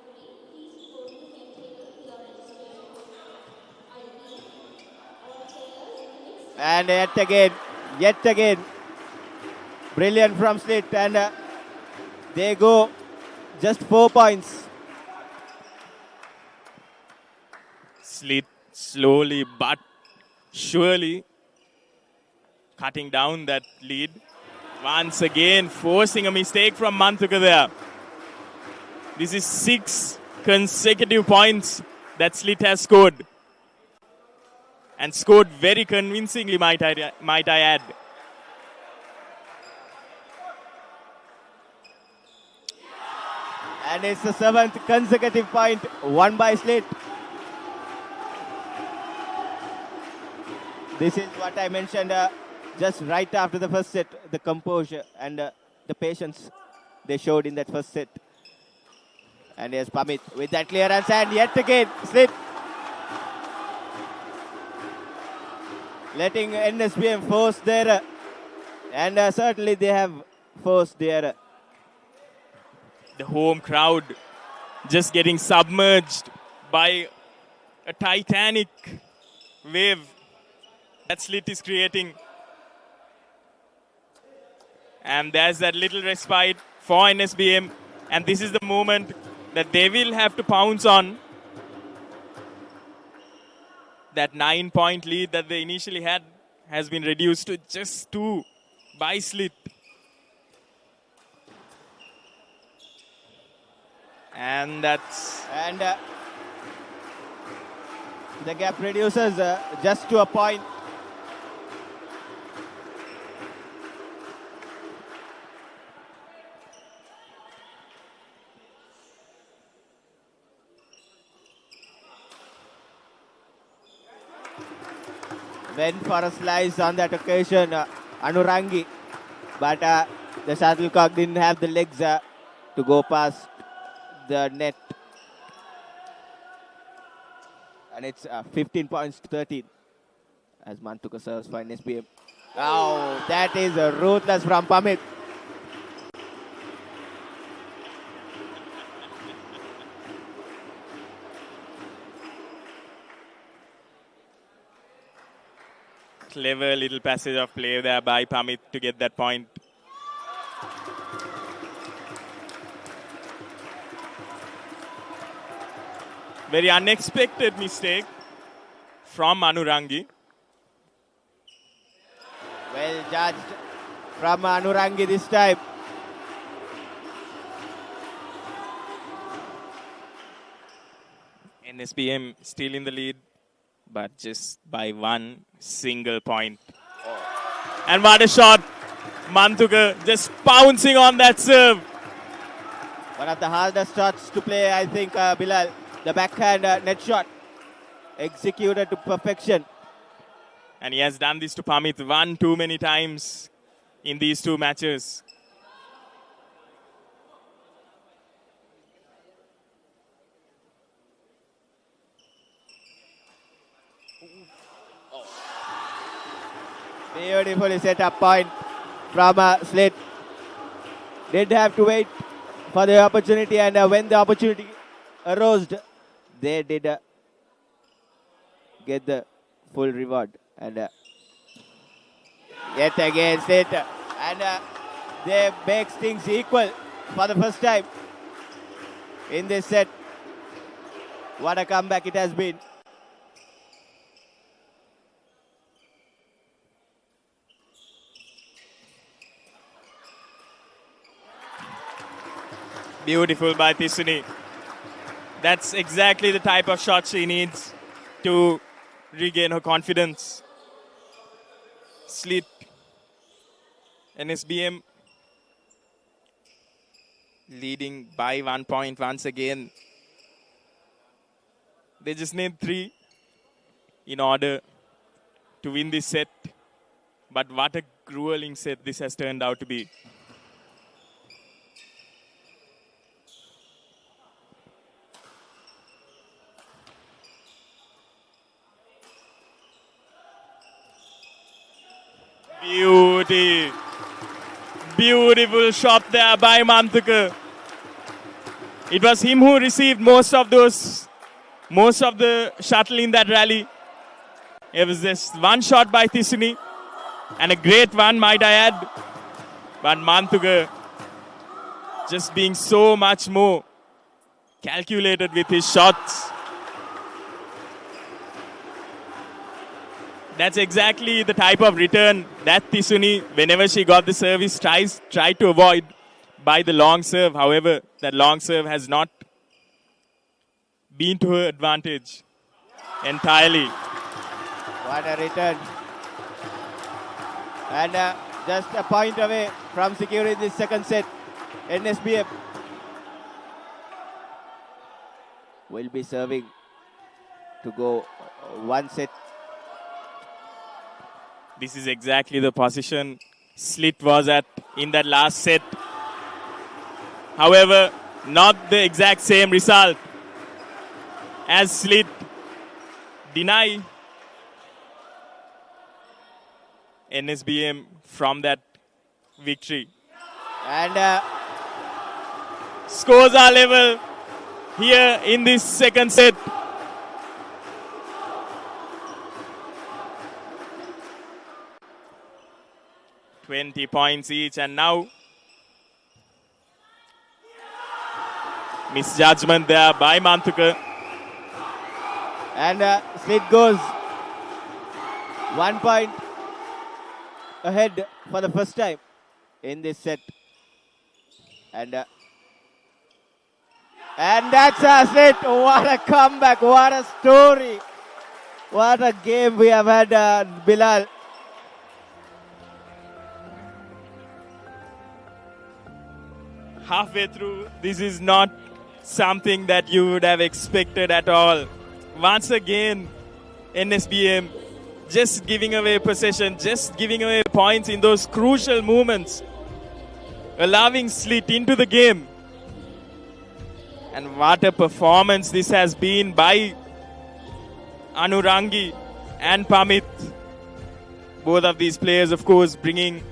And yet again, brilliant from Slit, and they go just 4 points. Slit slowly but surely cutting down that lead. Once again, forcing a mistake from Mantuka there. This is 6 consecutive points that Slit has scored. And scored very convincingly, might I add. And it's the 7th consecutive point won by Slit. This is what I mentioned just right after the first set, the composure and the patience they showed in that first set. And here's Pamit with that clearance, and yet again Slit letting NSBM force their and certainly they have forced their. The home crowd just getting submerged by a titanic wave that Slit is creating. And there's that little respite for NSBM. And this is the moment that they will have to pounce on. That 9-point lead that they initially had has been reduced to just 2 by Slit. And that's... And the gap reduces just to a point. Went for a slice on that occasion, Anurangi. But the shuttlecock didn't have the legs to go past the net. And it's 15 points to 13 as Mantuka serves for NSBM. Oh, that is ruthless from Pamit. Clever little passage of play there by Pamit to get that point. Very unexpected mistake from Anurangi. Well judged from Anurangi this time. NSBM still in the lead, but just by 1 single point. Oh. And what a shot! Mantuka just pouncing on that serve. One of the hardest shots to play, I think, Bilal. The backhand net shot executed to perfection. And he has done this to Pamit one too many times in these 2 matches. Beautifully set up point from Slit. Didn't have to wait for the opportunity, and when the opportunity arose, they did get the full reward. And yet again Slit, and they make things equal for the first time in this set. What a comeback it has been. Beautiful by Tisuni. That's exactly the type of shot she needs to regain her confidence. Slit. NSBM leading by 1 point once again. They just need 3 in order to win this set. But what a grueling set this has turned out to be. Beauty. Beautiful shot there by Mantuka. It was him who received most of the shuttle in that rally. It was just one shot by Tisuni, and a great one, might I add. But Mantuka just being so much more calculated with his shots. That's exactly the type of return that Tisuni, whenever she got the service, tried to avoid by the long serve. However, that long serve has not been to her advantage entirely. What a return. And just a point away from securing this second set. NSBM will be serving to go one set. This is exactly the position Slit was at in that last set. However, not the exact same result as Slit deny NSBM from that victory. And scores are level here in this second set. $20 points each, and now misjudgment there by Mantuka. And Slit goes 1 point ahead for the first time in this set. And that's Slit. What a comeback. What a story. What a game we have had, Bilal. Halfway through, this is not something that you would have expected at all. Once again, NSBM just giving away possession, just giving away points in those crucial moments, allowing Slit into the game. And what a performance this has been by Anurangi and Pamit. Both of these players, of course, bringing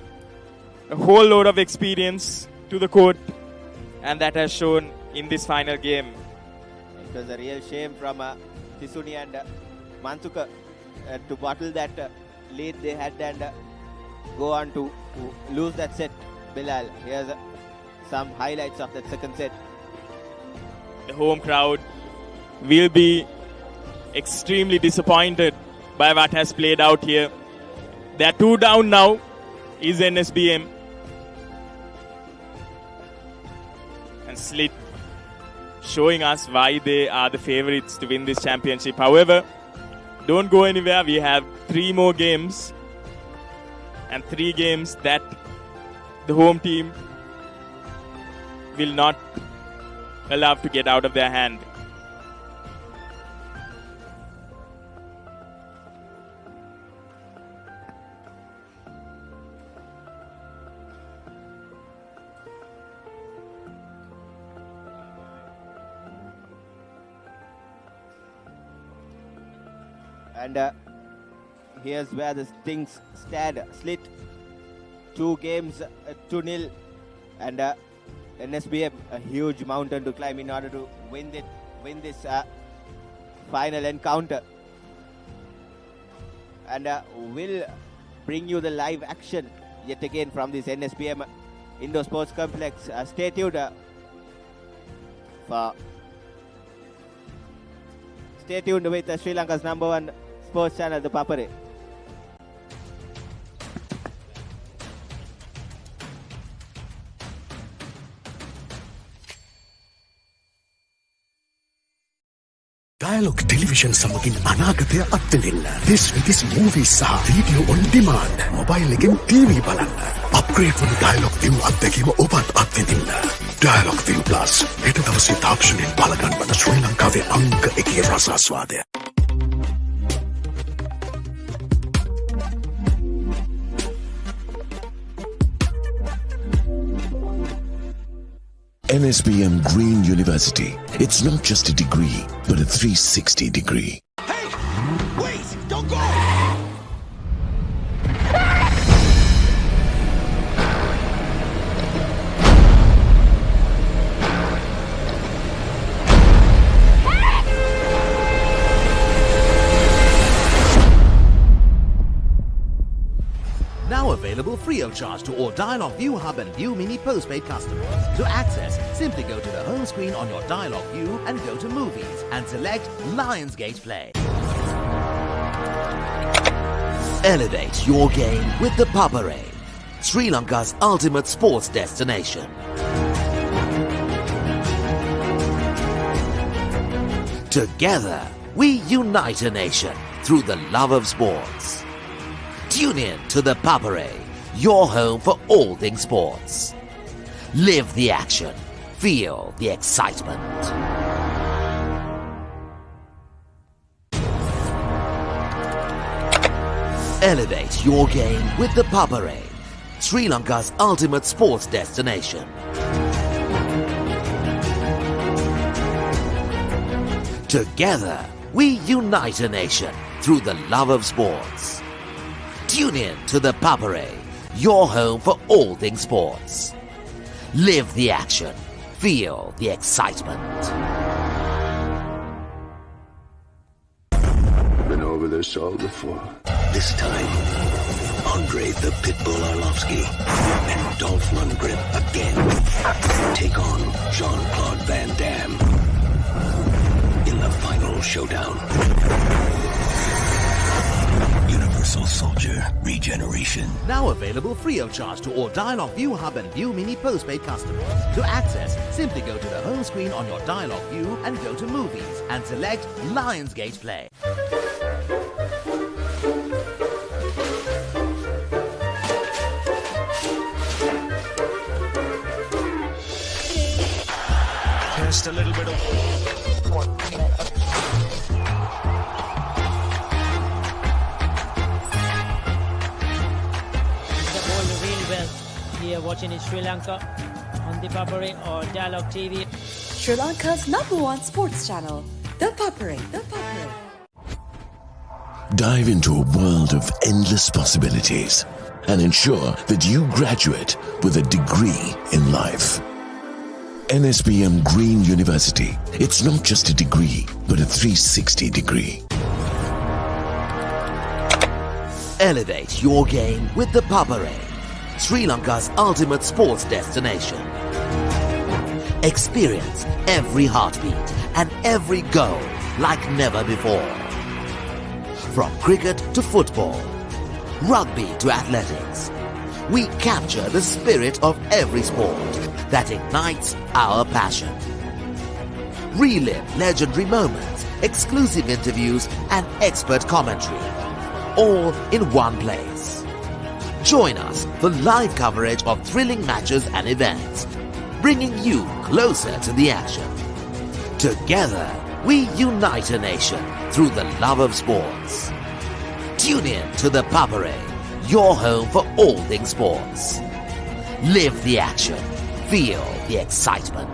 a whole load of experience to the court, and that has shown in this final game. It was a real shame from Tisuni and Mantuka to bottle that lead they had and go on to lose that set. Bilal, here's some highlights of that second set. The home crowd will be extremely disappointed by what has played out here. They are 2 down now, is NSBM. And Slit showing us why they are the favorites to win this championship. However, don't go anywhere. We have 3 more games, and 3 games that the home team will not allow to get out of their hand. And here's where the things stand. Slit 2 games 2-0. And NSBM, a huge mountain to climb in order to win this final encounter. And we'll bring you the live action yet again from this NSBM Indoor Sports Complex. Stay tuned with Sri Lanka's #1 sports channel, ThePapare. Dialog Television සමගින් අනාගතය අත්විඳින්න. This with this movies සහ video on demand. Mobile එකෙන් TV බලන්න. Upgrade වන Dialog ViU අත්දැකීම ඔබත් අත්විඳින්න. Dialog ViU Plus. හෙට දවසේ තාක්ෂණයෙන් බලගන්වන ශ්‍රී ලංකාවේ අංක 1 රසාස්වාදය. NSBM Green University. It's not just a degree, but a 360 degree. Hey! Wait! Don't go! Now available free of charge to all Dialog ViU Hub and ViU Mini postpaid customers. To access, simply go to the home screen on your Dialog ViU and go to Movies and select Lionsgate Play. Elevate your game with the Papare, Sri Lanka's ultimate sports destination. Together, we unite a nation through the love of sports. Tune in to the Papare, your home for all things sports. Live the action. Feel the excitement. Elevate your game with the Papare, Sri Lanka's ultimate sports destination. Together, we unite a nation through the love of sports. Tune in to the Papare, your home for all things sports. Live the action. Feel the excitement. Been over this all before. This time, Andre the Pitbull Arlovsky and Dolph Lundgren again take on Jean-Claude Van Damme in the final showdown. Universal Soldier Regeneration. Now available free of charge to all Dialog ViU Hub and ViU Mini postpaid customers. To access, simply go to the home screen on your Dialog ViU and go to Movies and select Lionsgate Play. Just a little bit of... Here watching in Sri Lanka on ThePapare or Dialog TV. Sri Lanka's #1 sports channel, ThePapare. Dive into a world of endless possibilities and ensure that you graduate with a degree in life. NSBM Green University. It's not just a degree, but a 360 degree. Elevate your game with the Papare, Sri Lanka's ultimate sports destination. Experience every heartbeat and every goal like never before. From cricket to football, rugby to athletics, we capture the spirit of every sport that ignites our passion. Relive legendary moments, exclusive interviews, and expert commentary, all in one place. Join us for live coverage of thrilling matches and events, bringing you closer to the action. Together, we unite a nation through the love of sports. Tune in to the Papare, your home for all things sports. Live the action. Feel the excitement.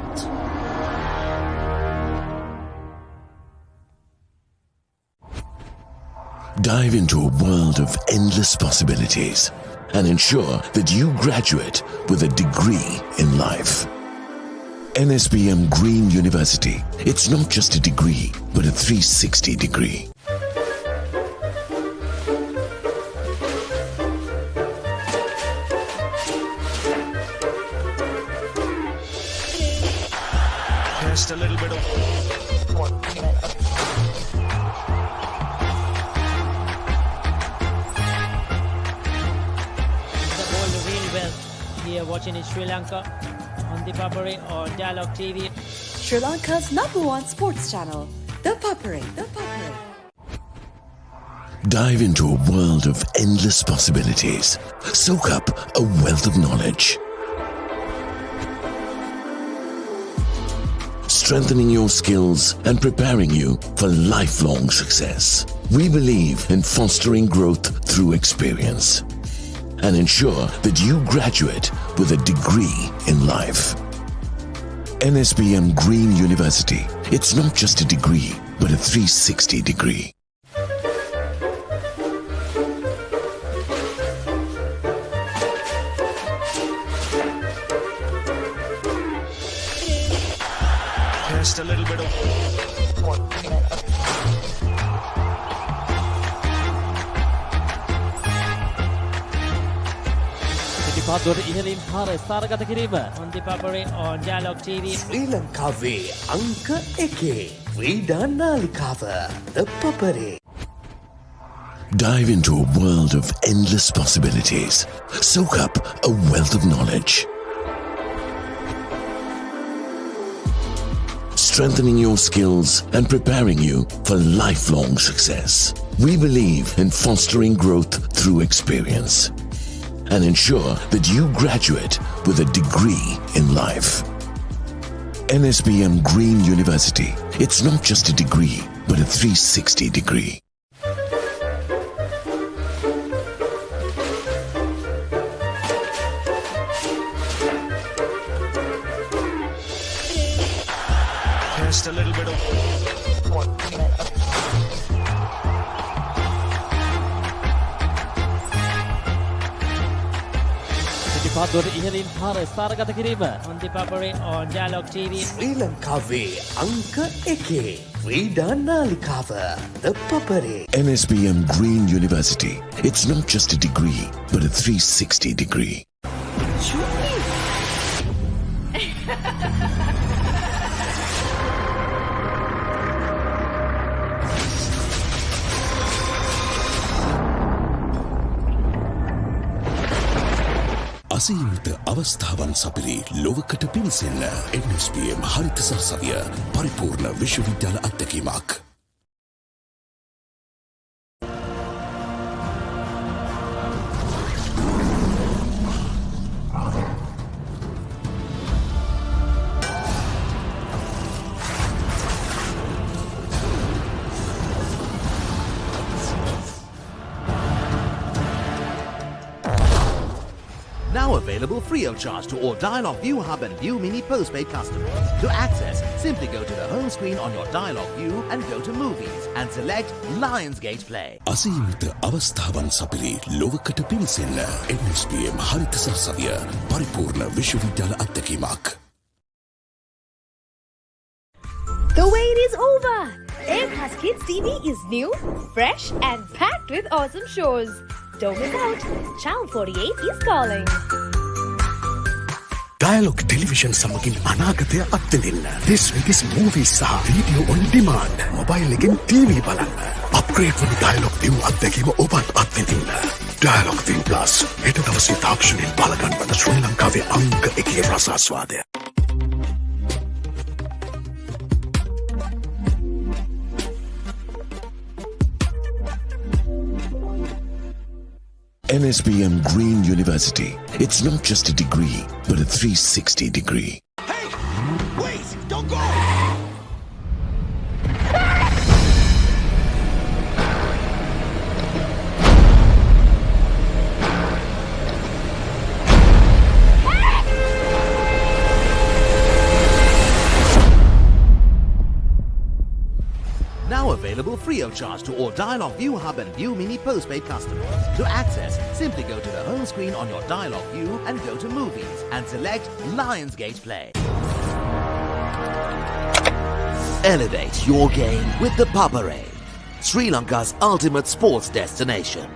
Dive into a world of endless possibilities and ensure that you graduate with a degree in life. NSBM Green University. It's not just a degree, but a 360 degree. Just a little bit of... Really well here watching in Sri Lanka on ThePapare or Dialog TV. Sri Lanka's #1 sports channel, ThePapare. Dive into a world of endless possibilities. Soak up a wealth of knowledge. Strengthening your skills and preparing you for lifelong success. We believe in fostering growth through experience and ensure that you graduate with a degree in life. NSBM Green University. It's not just a degree, but a 360 degree. Just a little bit of... පිටිපත්දුවට ඉහළින් පාර ස්ථානගත කිරීම. On ThePapare or Dialog TV. ශ්‍රී ලංකාවේ අංක 1 ක්‍රීඩා නාලිකාව ThePapare. Dive into a world of endless possibilities. Soak up a wealth of knowledge. Strengthening your skills and preparing you for lifelong success. We believe in fostering growth through experience and ensure that you graduate with a degree in life. NSBM Green University. It's not just a degree, but a 360 degree. Just a little bit of... පිටිපත්දුවට ඉහළින් පාර ස්ථානගත කිරීම. On ThePapare or Dialog TV. ශ්‍රී ලංකාවේ අංක 1 ක්‍රීඩා නාලිකාව ThePapare. NSBM Green University. It's not just a degree, but a 360 degree. අසීමිත අවස්ථාවන් සපිරි ලොවකට පිවිසෙන්න NSBM හරිත සරසවිය පරිපූර්ණ විශ්වවිද්‍යාල අත්දැකීමක්. Now available free of charge to all Dialog ViU Hub and ViU Mini postpaid customers. To access, simply go to the home screen on your Dialog ViU and go to Movies and select Lionsgate Play. අසීමිත අවස්ථාවන් සපිරි ලොවකට පිවිසෙන්න NSBM හරිත සරසවිය පරිපූර්ණ විශ්වවිද්‍යාල අත්දැකීමක්. The wait is over! Airpass Kids TV is new, fresh and packed with awesome shows. Don't miss out. Channel 48 is calling. Dialog Television සමගින් අනාගතය අත්විඳින්න. This week is movies සහ video on demand. Mobile එකෙන් TV බලන්න. Upgrade වන Dialog ViU අත්දැකීම ඔබත් අත්විඳින්න. Dialog ViU Plus. හෙට දවසේ තාක්ෂණයෙන් බලගන්වන ශ්‍රී ලංකාවේ අංක 1 රසාස්වාදය. NSBM Green University. It's not just a degree, but a 360 degree. Hey! Wait! Don't go! Now available free of charge to all Dialog ViU Hub and ViU Mini postpaid customers. To access, simply go to the home screen on your Dialog ViU and go to Movies and select Lionsgate Play. Elevate your game with the Papare, Sri Lanka's ultimate sports destination.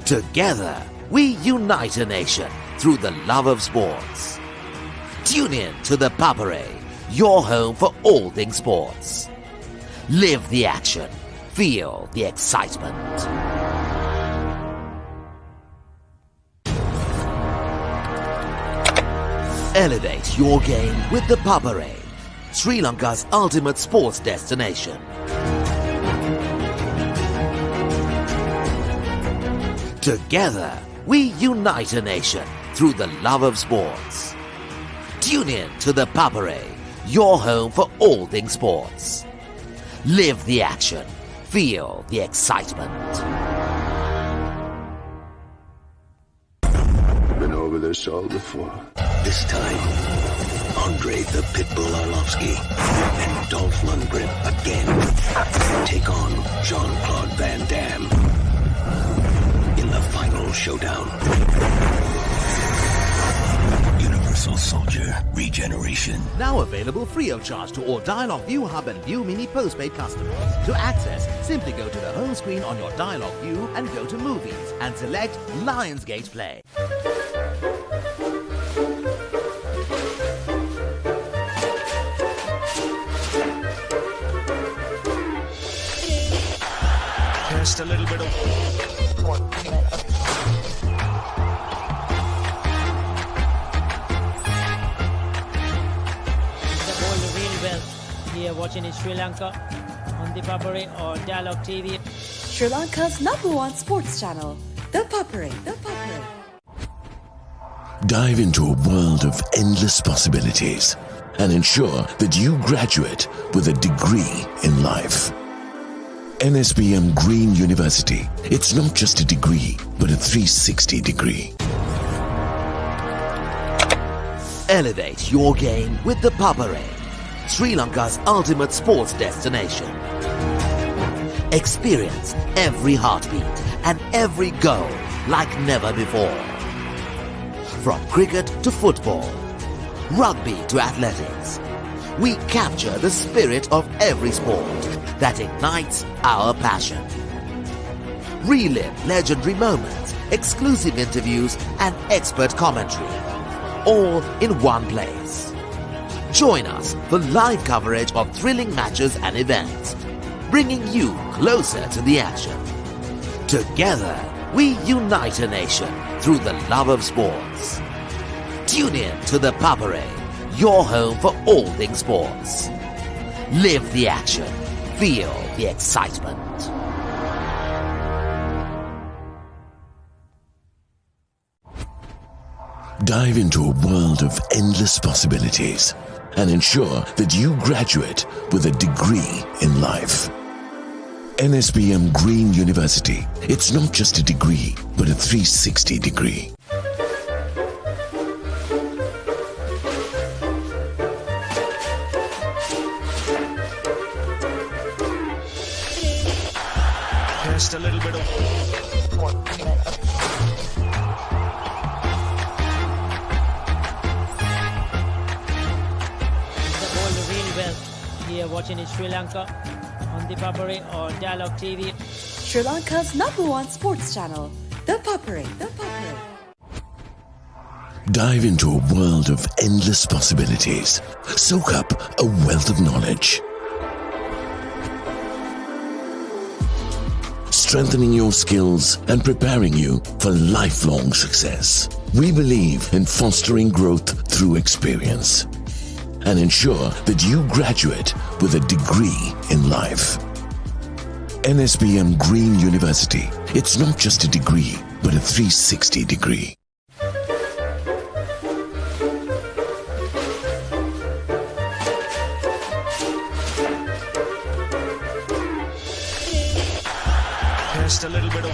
Together, we unite a nation through the love of sports. Tune in to the Papare, your home for all things sports. Live the action. Feel the excitement. Elevate your game with the Papare, Sri Lanka's ultimate sports destination. Together, we unite a nation through the love of sports. Tune in to the Papare, your home for all things sports. Live the action. Feel the excitement. Been over this all before. This time, Andre the Pitbull Arlovsky and Dolph Lundgren again take on Jean-Claude Van Damme in the final showdown. Universal Soldier Regeneration. Now available free of charge to all Dialog ViU Hub and ViU Mini postpaid customers. To access, simply go to the home screen on your Dialog ViU and go to Movies and select Lionsgate Play. Just a little bit of... Here watching in Sri Lanka on ThePapare or Dialog TV. Sri Lanka's #1 sports channel, ThePapare. Dive into a world of endless possibilities and ensure that you graduate with a degree in life. NSBM Green University. It's not just a degree, but a 360 degree. Elevate your game with the Papare, Sri Lanka's ultimate sports destination. Experience every heartbeat and every goal like never before. From cricket to football, rugby to athletics, we capture the spirit of every sport that ignites our passion. Relive legendary moments, exclusive interviews, and expert commentary, all in one place. Join us for live coverage of thrilling matches and events, bringing you closer to the action. Together, we unite a nation through the love of sports. Tune in to the Papare, your home for all things sports. Live the action. Feel the excitement. Dive into a world of endless possibilities and ensure that you graduate with a degree in life. NSBM Green University. It's not just a degree, but a 360 degree. Just a little bit of... Here watching in Sri Lanka on ThePapare or Dialog TV. Sri Lanka's #1 sports channel, ThePapare. Dive into a world of endless possibilities. Soak up a wealth of knowledge. Strengthening your skills and preparing you for lifelong success. We believe in fostering growth through experience and ensure that you graduate with a degree in life. NSBM Green University. It's not just a degree, but a 360 degree. Just a little bit of...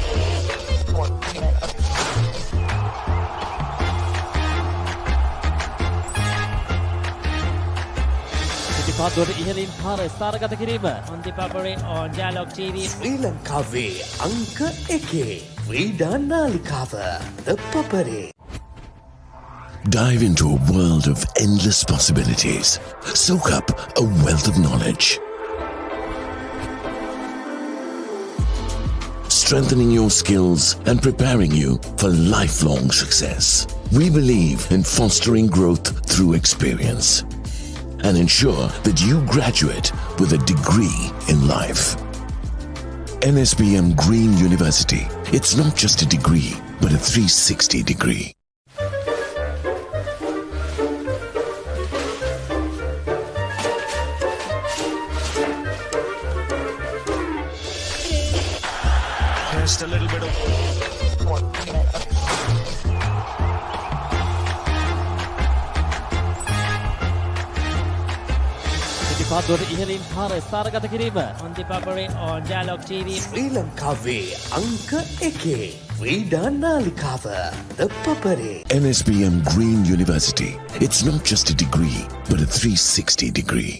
පිටිපත්දුවට ඉහළින් පාර ස්ථානගත කිරීම. On ThePapare on Dialog TV. ශ්‍රී ලංකාවේ අංක 1 ක්‍රීඩා නාලිකාව ThePapare. Dive into a world of endless possibilities. Soak up a wealth of knowledge. Strengthening your skills and preparing you for lifelong success. We believe in fostering growth through experience and ensure that you graduate with a degree in life. NSBM Green University. It's not just a degree, but a 360 degree. Just a little bit of පිටිපත්දුවට ඉහළින් පාර ස්ථානගත කිරීම. On ThePapare on Dialog TV. ශ්‍රී ලංකාවේ අංක 1 ක්‍රීඩා නාලිකාව ThePapare. NSBM Green University. It's not just a degree, but a 360 degree.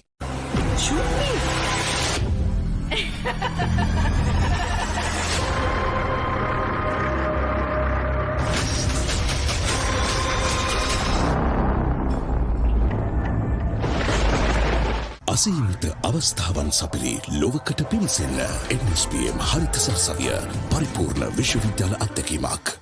අසීමිත අවස්ථාවන් සපිරි ලොවකට පිවිසෙන්න NBSM හරිත සරසවිය පරිපූර්ණ විශ්වවිද්‍යාල අත්දැකීමක්.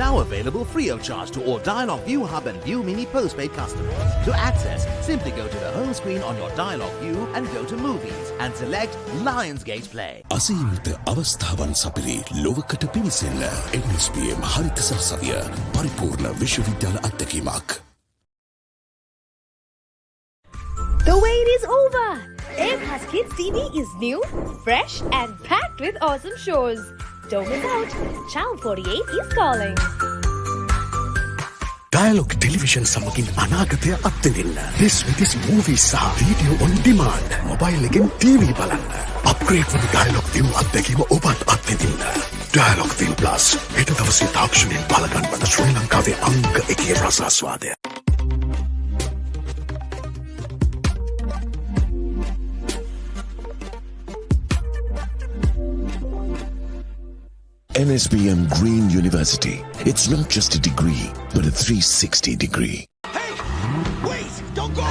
Now available free of charge to all Dialog ViU Hub and ViU Mini postpaid customers. To access, simply go to the home screen on your Dialog ViU and go to Movies and select Lionsgate Play. අසීමිත අවස්ථාවන් සපිරි ලොවකට පිවිසෙන්න NBSM හරිත සරසවිය පරිපූර්ණ විශ්වවිද්‍යාල අත්දැකීමක්. The wait is over! Airpass Kids TV is new, fresh and packed with awesome shows. Don't miss out. Channel 48 is calling. Dialog Television සමගින් අනාගතය අත්විඳින්න. This with this movies සහ video on demand. Mobile එකෙන් TV බලන්න. Upgrade වුණු Dialog ViU අත්දැකීම ඔබත් අත්විඳින්න. Dialog ViU Plus. හෙට දවසේ තාක්ෂණයෙන් බලගන්න ශ්‍රී ලංකාවේ අංක 1 රසාස්වාදය. NSBM Green University. It's not just a degree, but a 360 degree. Hey! Wait! Don't go!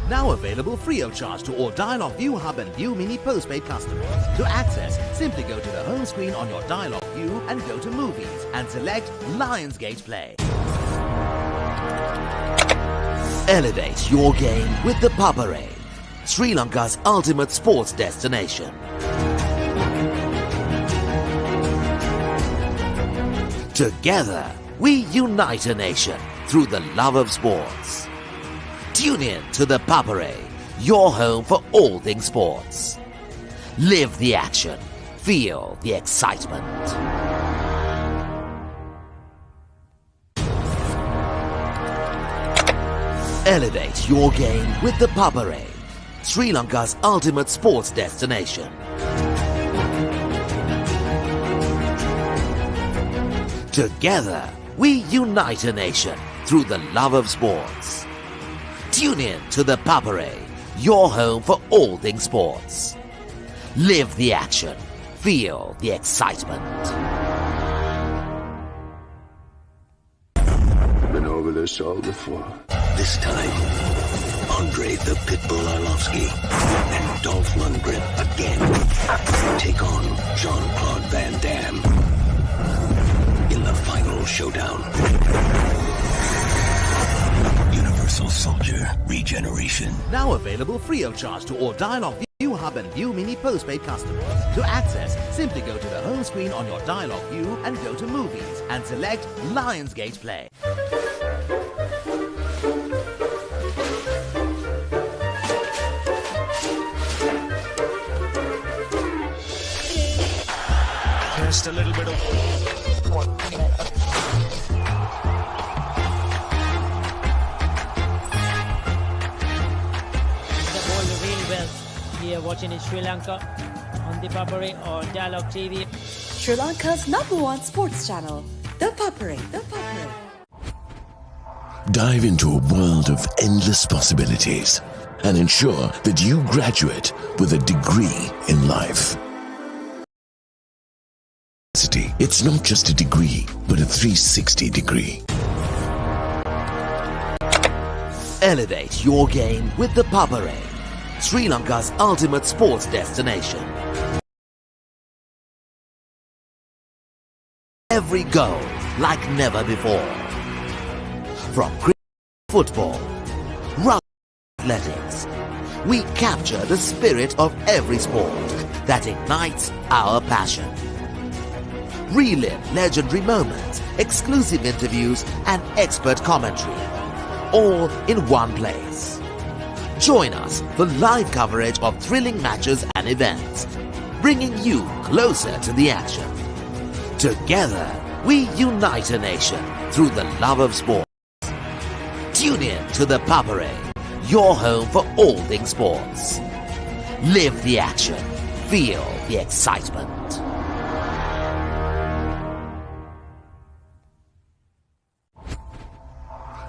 Now available free of charge to all Dialog ViU Hub and ViU Mini postpaid customers. To access, simply go to the home screen on your Dialog ViU and go to Movies and select Lionsgate Play. Elevate your game with ThePapare, Sri Lanka's ultimate sports destination. Together, we unite a nation through the love of sports. Tune in to ThePapare, your home for all things sports. Live the action. Feel the excitement. Elevate your game with ThePapare, Sri Lanka's ultimate sports destination. Together, we unite a nation through the love of sports. Tune in to ThePapare, your home for all things sports. Live the action. Feel the excitement. Been over this all before. This time, Andre the Pitbull Arlovsky and Dolph Lundgren again take on Jean-Claude Van Damme in the final showdown. Universal Soldier Regeneration. Now available free of charge to all Dialog ViU Hub and View Mini postpaid customers. To access, simply go to the home screen on your Dialog ViU and go to Movies and select Lionsgate Play. Just a little bit of... Here watching in Sri Lanka on ThePapare on Dialog TV. Sri Lanka's #1 sports channel, ThePapare. Dive into a world of endless possibilities and ensure that you graduate with a degree in life. It's not just a degree, but a 360 degree. Elevate your game with ThePapare, Sri Lanka's ultimate sports destination. Every goal like never before. From football, rugby, athletics, we capture the spirit of every sport that ignites our passion. Relive legendary moments, exclusive interviews, and expert commentary, all in one place. Join us for live coverage of thrilling matches and events, bringing you closer to the action. Together, we unite a nation through the love of sport. Tune in to ThePapare, your home for all things sports. Live the action, feel the excitement.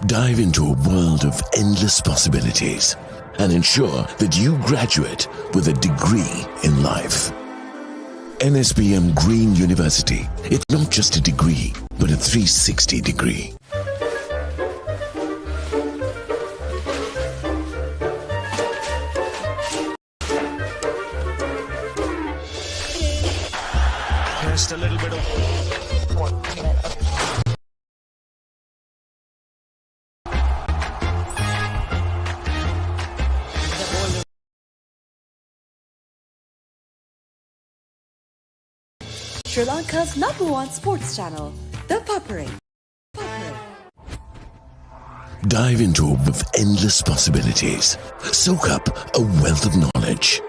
Dive into a world of endless possibilities and ensure that you graduate with a degree in life. NSBM Green University. It's not just a degree, but a 360 degree. Just a little bit of... Sri Lanka's #1 sports channel, ThePapare. Dive into a world of endless possibilities. Soak up a wealth of knowledge.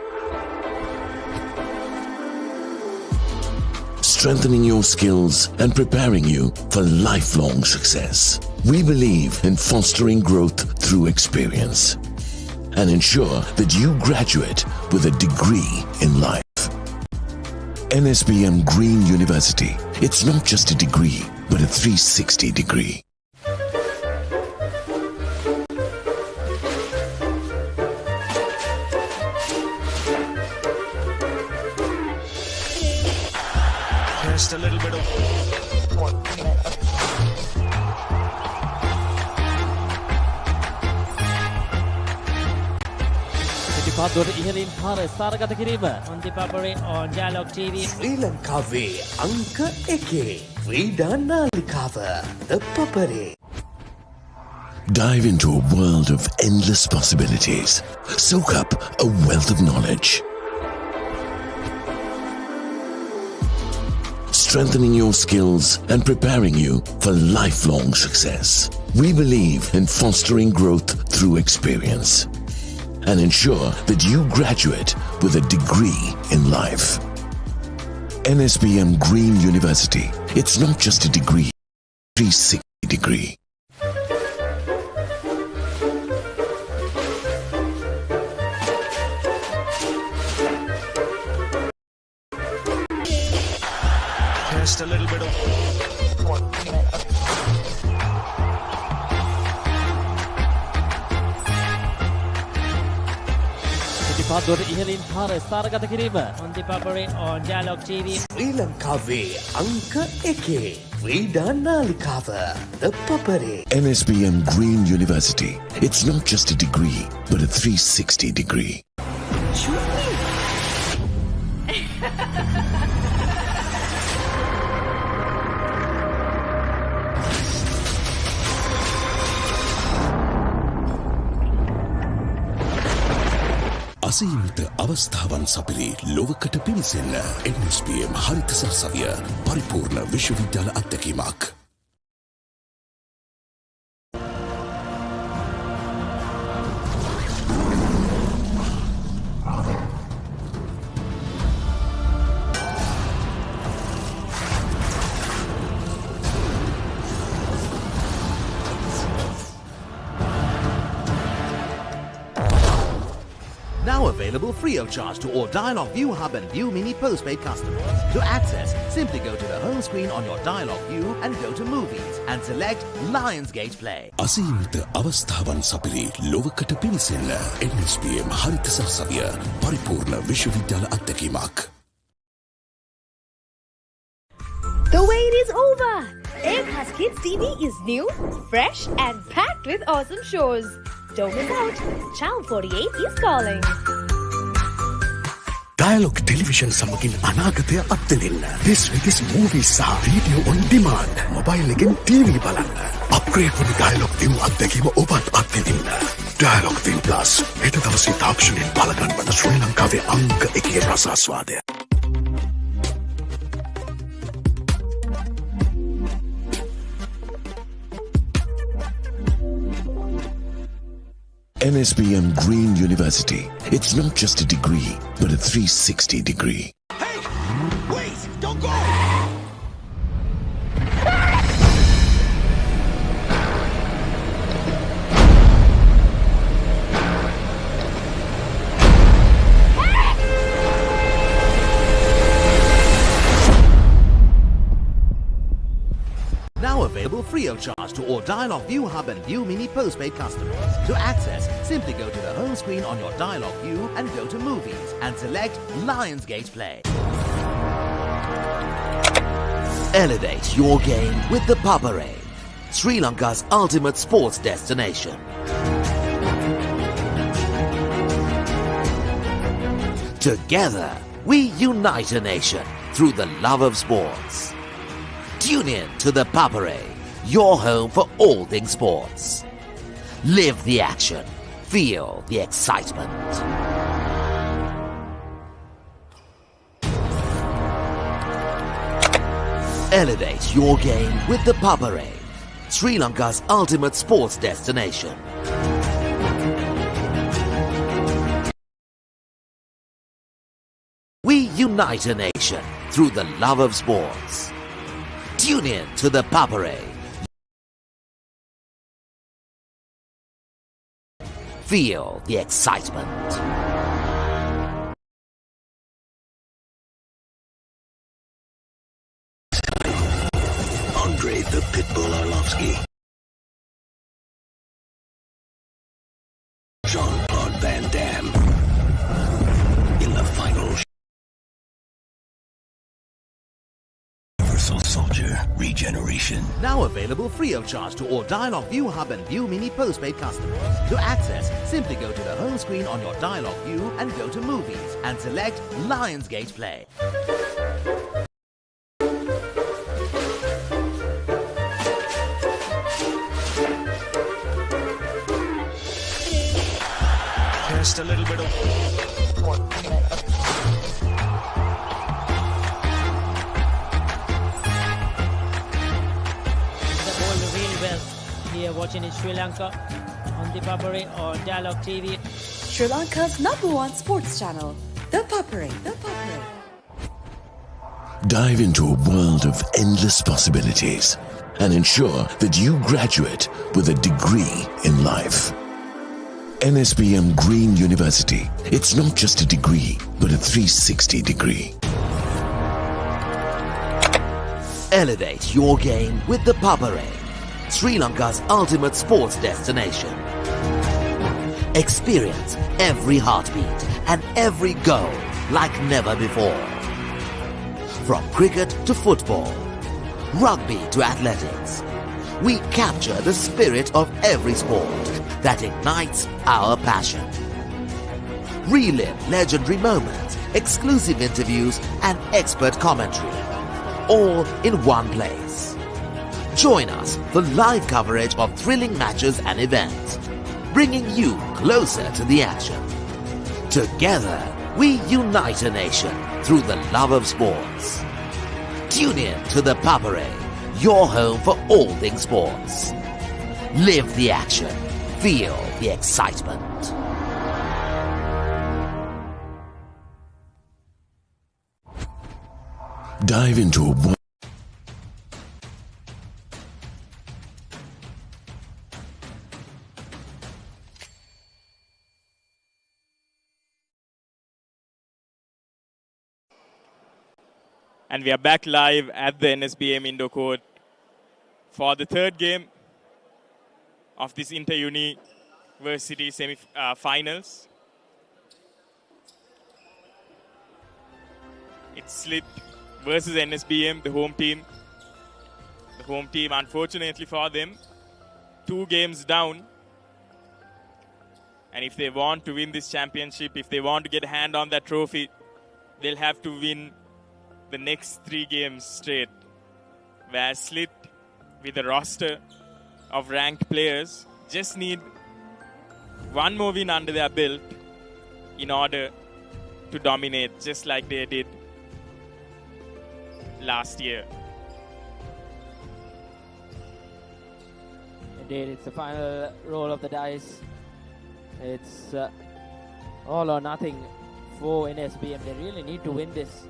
Strengthening your skills and preparing you for lifelong success. We believe in fostering growth through experience and ensure that you graduate with a degree in life. NSBM Green University. It's not just a degree, but a 360 degree. Just a little bit of... පිටිපත්දුවට ඉහළින් පාර ස්ථානගත කිරීම. On ThePapare on Dialog TV. ශ්‍රී ලංකාවේ අංක 1 ක්‍රීඩා නාලිකාව ThePapare. Dive into a world of endless possibilities. Soak up a wealth of knowledge. Strengthening your skills and preparing you for lifelong success. We believe in fostering growth through experience and ensure that you graduate with a degree in life. NSBM Green University. It's not just a degree, 360 degree. Just a little bit of... පිටිපත්දුවට ඉහළින් පාර ස්ථානගත කිරීම. On ThePapare on Dialog TV. ශ්‍රී ලංකාවේ අංක 1 ක්‍රීඩා නාලිකාව ThePapare. NSBM Green University. It's not just a degree, but a 360 degree. අසීමිත අවස්ථාවන් සපිරි ලොවකට පිවිසෙන්න NBSM හරිත සරසවිය පරිපූර්ණ විශ්වවිද්‍යාල අත්දැකීමක්. Now available free of charge to all Dialog ViU Hub and ViU Mini postpaid customers. To access, simply go to the home screen on your Dialog ViU and go to Movies and select Lionsgate Play. අසීමිත අවස්ථාවන් සපිරි ලොවකට පිවිසෙන්න NBSM හරිත සරසවිය පරිපූර්ණ විශ්වවිද්‍යාල අත්දැකීමක්. The wait is over! Airpass Kids TV is new, fresh and packed with awesome shows. Don't miss out. Channel 48 is calling. Dialog Television සමගින් අනාගතය අත්දෙන්න. This week is movies සහ video on demand. Mobile එකෙන් TV බලන්න. Upgrade වුණු Dialog ViU අත්දැකීම ඔබත් අත්විඳින්න. Dialog ViU Plus හෙට දවසේ තාක්ෂණයෙන් බලගන්වන ශ්‍රී ලංකාවේ අංක 1 රසාස්වාදය. NSBM Green University. It's not just a degree, but a 360 degree. Hey! Wait! Don't go! Now available free of charge to all Dialog ViU Hub and ViU Mini postpaid customers. To access, simply go to the home screen on your Dialog ViU and go to Movies and select Lionsgate Play. Elevate your game with the Papare, Sri Lanka's ultimate sports destination. Together, we unite a nation through the love of sports. Tune in to the Papare, your home for all things sports. Live the action. Feel the excitement. Elevate your game with the Papare, Sri Lanka's ultimate sports destination. We unite a nation through the love of sports. Tune in to the Papare. Feel the excitement. Andre the Pitbull Arlovsky. Jean-Claude Van Damme. In the final Universal Soldier Regeneration. Now available free of charge to all Dialog ViU Hub and ViU Mini postpaid customers. To access, simply go to the home screen on your Dialog ViU and go to Movies and select Lionsgate Play. Just a little bit of Here watching in Sri Lanka on ThePapare or Dialog TV. Sri Lanka's #1 sports channel, ThePapare. Dive into a world of endless possibilities and ensure that you graduate with a degree in life. NSBM Green University. It's not just a degree, but a 360 degree. Elevate your game with the Papare, Sri Lanka's ultimate sports destination. Experience every heartbeat and every goal like never before. From cricket to football, rugby to athletics, we capture the spirit of every sport that ignites our passion. Relive legendary moments, exclusive interviews and expert commentary, all in one place. Join us for live coverage of thrilling matches and events, bringing you closer to the action. Together, we unite a nation through the love of sports. Tune in to the Papare, your home for all things sports. Live the action. Feel the excitement. Dive into a And we are back live at the NSBM Indoor Court for the third game of this inter-university semi-finals. It's Slit versus NSBM, the home team. The home team, unfortunately for them, 2 games down. And if they want to win this championship, if they want to get a hand on that trophy, they'll have to win the next 3 games straight. Where Slit, with a roster of ranked players, just need 1 more win under their belt in order to dominate, just like they did last year. Indeed, it's the final roll of the dice. It's all or nothing for NSBM. They really need to win this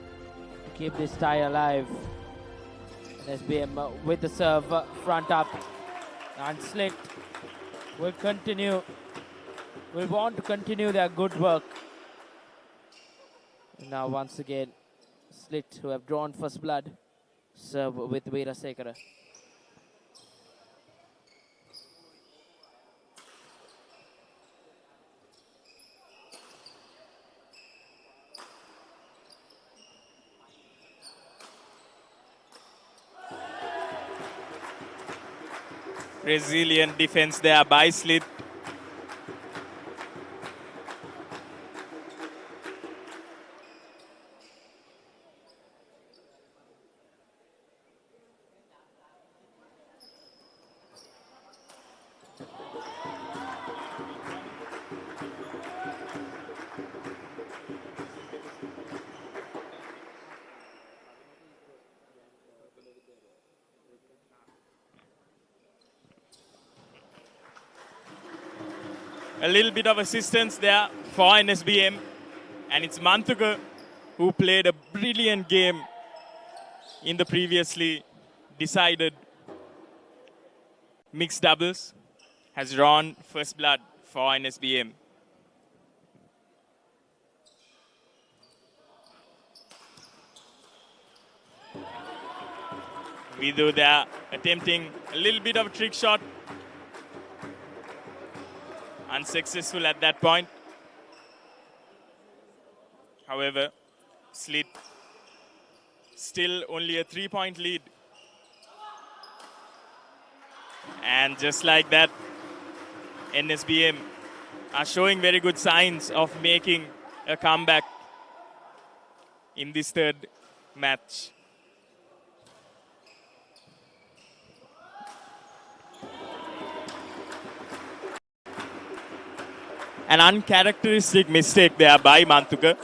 to keep this tie alive. NSBM with the serve front up, and Slit will want to continue their good work. Now once again, Slit, who have drawn first blood, serve with Veerasekara. Resilient defense there by Slit. A little bit of assistance there for NSBM, and it's Manthuka who played a brilliant game in the previously decided mixed doubles, has drawn first blood for NSBM. Vidu there attempting a little bit of a trick shot. Unsuccessful at that point. However, Slit still only a 3-point lead. And just like that, NSBM are showing very good signs of making a comeback in this third match. An uncharacteristic mistake there by Manthuka.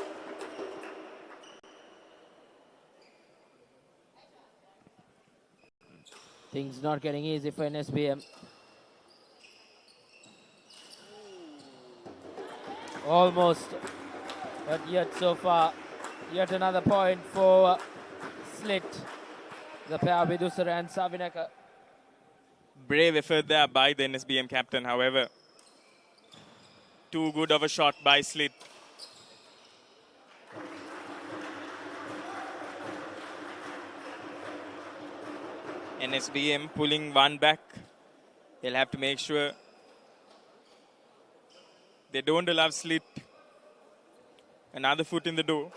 Things not getting easy for NSBM. Almost, but yet so far, yet another point for Slit. The pair Vidusara and Savinaka. Brave effort there by the NSBM captain, however. Too good of a shot by Slit. NSBM pulling one back. They'll have to make sure they don't allow Slit another foot in the door.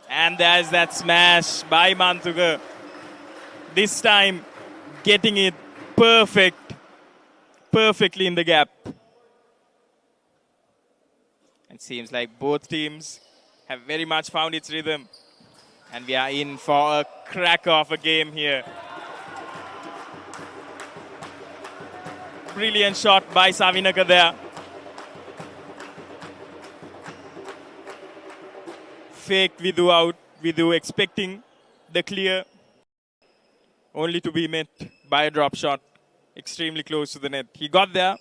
And there's that smash by Manthuka. This time getting it perfectly in the gap. It seems like both teams have very much found its rhythm. And we are in for a cracker of a game here. brilliant shot by Savinaka there. Fake Vidu out. Vidu expecting the clear, only to be met by a drop shot extremely close to the net. He got there,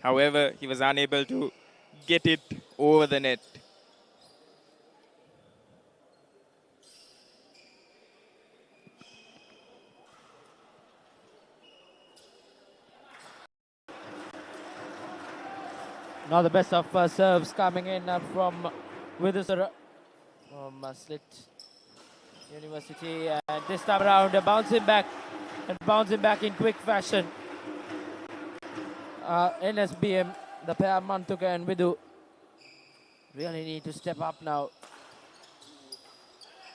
however, he was unable to get it over the net. Now the best of serves coming in from Vidusara from Slit University, and this time around bouncing back in quick fashion. NSBM, the pair Mantuka and Vidu really need to step up now.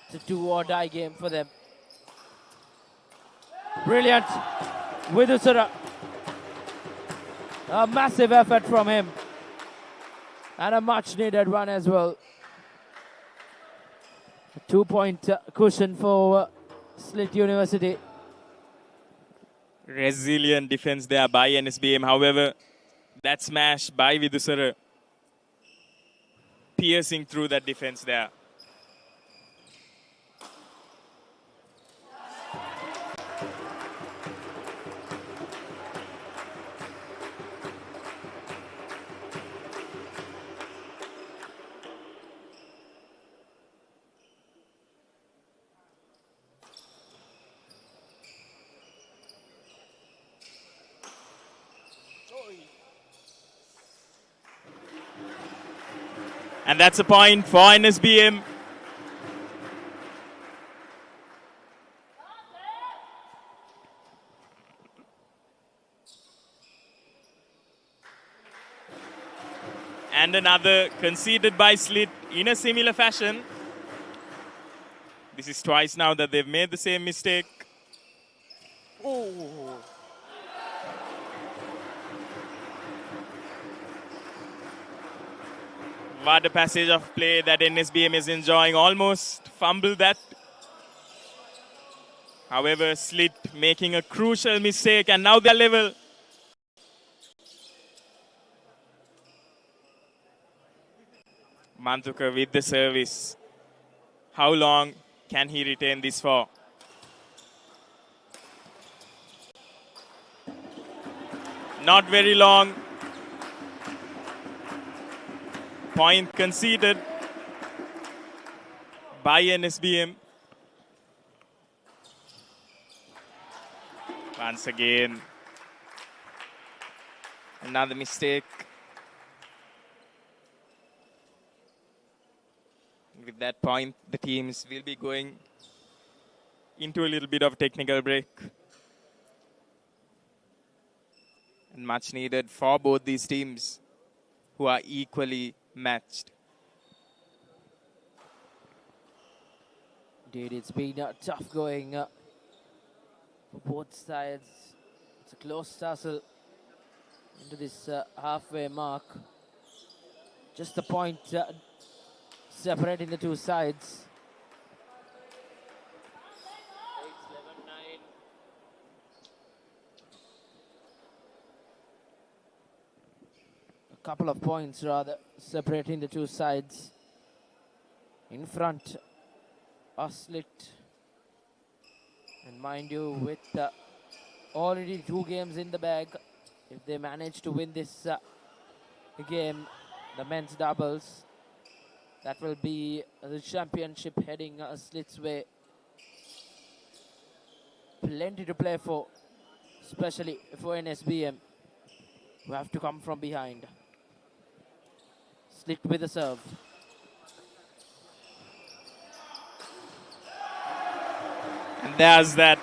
It's a do or die game for them. Brilliant, Vidusara. A massive effort from him. And a much needed one as well. A 2-point cushion for Slit University. Resilient defense there by NSBM. However, that smash by Vidusara piercing through that defense there. And that's a point for NSBM. And another conceded by Slit in a similar fashion. This is twice now that they've made the same mistake. Oh. What a passage of play that NSBM is enjoying. Almost fumbled that. However, Slit making a crucial mistake, and now they're level. Mantuka with the service. How long can he retain this for? Not very long. Point conceded by NSBM. Once again, another mistake. With that point, the teams will be going into a little bit of technical break. And much needed for both these teams, who are equally matched. Indeed, it's been tough going for both sides. It's a close tussle into this halfway mark. Just a point separating the two sides. Couple of points rather separating the two sides. In front, Slit, and mind you, with already 2 games in the bag, if they manage to win this game, the men's doubles, that will be the championship heading Slit's way. Plenty to play for, especially for NSBM, who have to come from behind. Slit with a serve. And there's that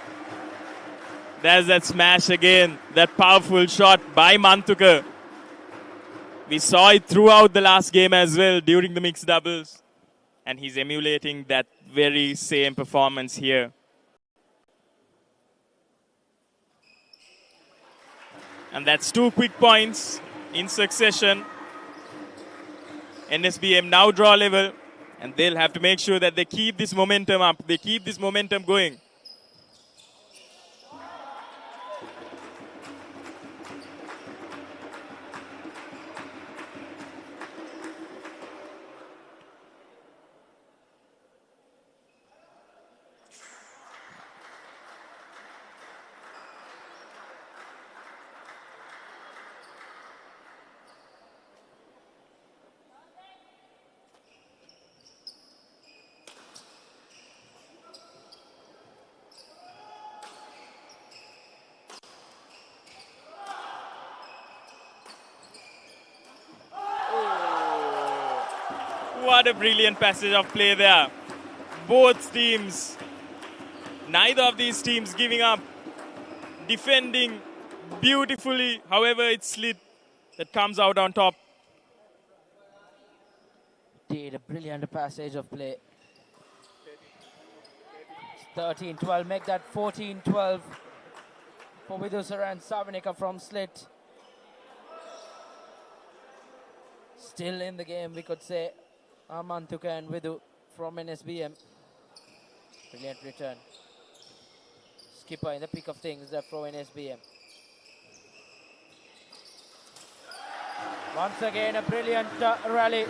smash again. That powerful shot by Mantuka. We saw it throughout the last game as well during the mixed doubles. And he's emulating that very same performance here. And that's 2 quick points in succession. NSBM now draw level, and they'll have to make sure that they keep this momentum up. They keep this momentum going. What a brilliant passage of play there. Both teams, neither of these teams giving up, defending beautifully. However, it's Slit that comes out on top. Did a brilliant passage of play. 13-12, make that 14-12 for Vidusara and Savinika from Slit. Still in the game, we could say, Mantuka and Vidu from NSBM. Brilliant return. Skipper in the pick of things for NSBM. Once again, a brilliant rally.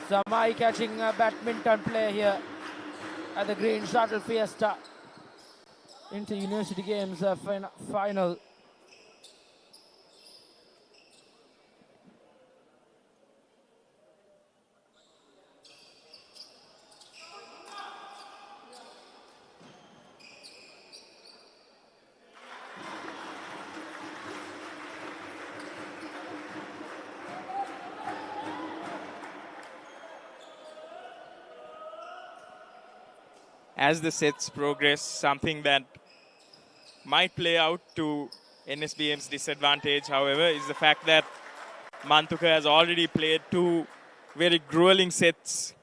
Some eye-catching badminton play here at the Green Shuttle Fiesta Inter-University Games final. As the sets progress, something that might play out to NSBM's disadvantage, however, is the fact that Mantuka has already played 2 very grueling sets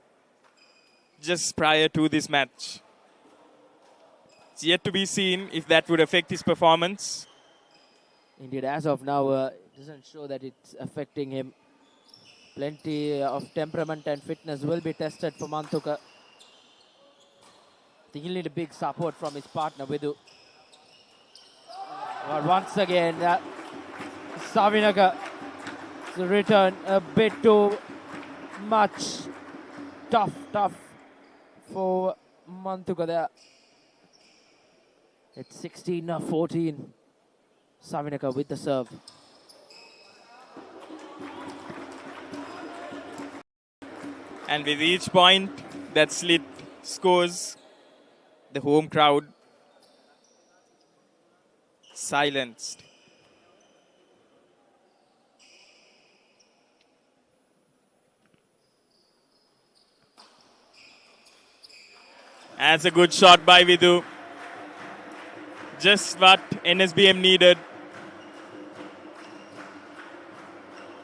just prior to this match. It's yet to be seen if that would affect his performance. Indeed, as of now, it doesn't show that it's affecting him. Plenty of temperament and fitness will be tested for Mantuka. I think he'll need a big support from his partner, Vidu. But once again, Savinaka return a bit too much. Tough for Mantuka there. It's 16-14. Savinaka with the serve. And with each point that Slit scores, the home crowd silenced. That's a good shot by Vidu. Just what NSBM needed.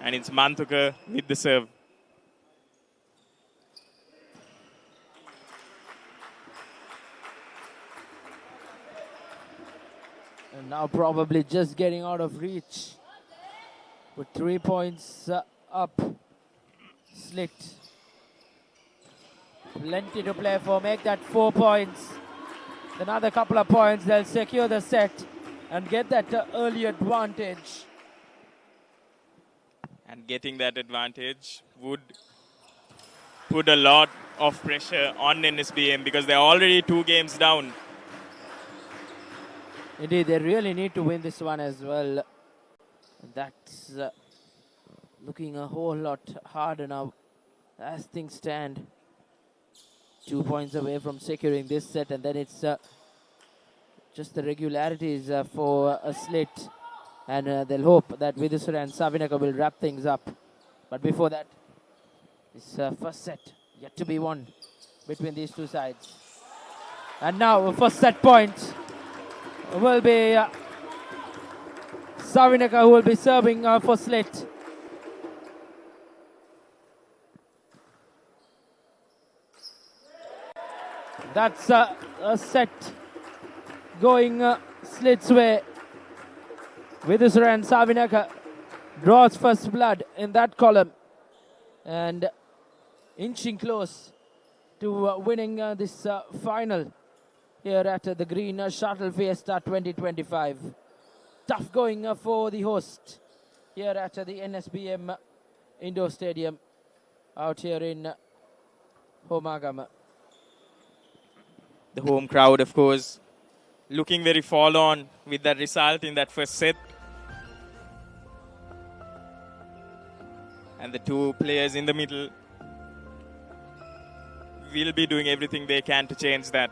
And it's Mantuka with the serve. And now probably just getting out of reach with 3 points up. Slit. Plenty to play for. Make that 4 points. Another couple of points. They'll secure the set and get that early advantage. And getting that advantage would put a lot of pressure on NSBM because they're already 2 games down. Indeed, they really need to win this one as well. That's looking a whole lot harder now as things stand. 2 points away from securing this set, and then it's just the regularities for a Slit. And they'll hope that Vidusara and Savinaka will wrap things up. But before that, this first set yet to be won between these 2 sides. And now, first set point will be Savinaka, who will be serving for Slit. That's a set going Slit's way. Vidusara and Savinaka draws first blood in that column and inching close to winning this final here at the Green Shuttle Fiesta 2025. Tough going for the host here at the NSBM Indoor Stadium out here in Homagama. The home crowd, of course, looking very forlorn with that result in that first set. And the 2 players in the middle will be doing everything they can to change that.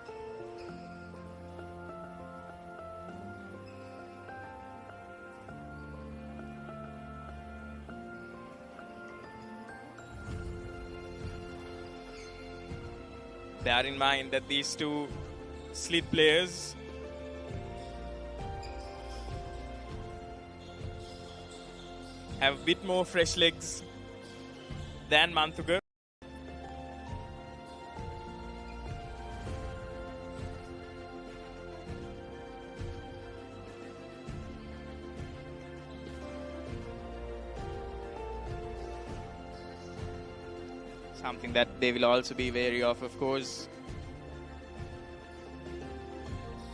Bear in mind that these two Slit players have a bit more fresh legs than Manthuka. Something that they will also be wary of course,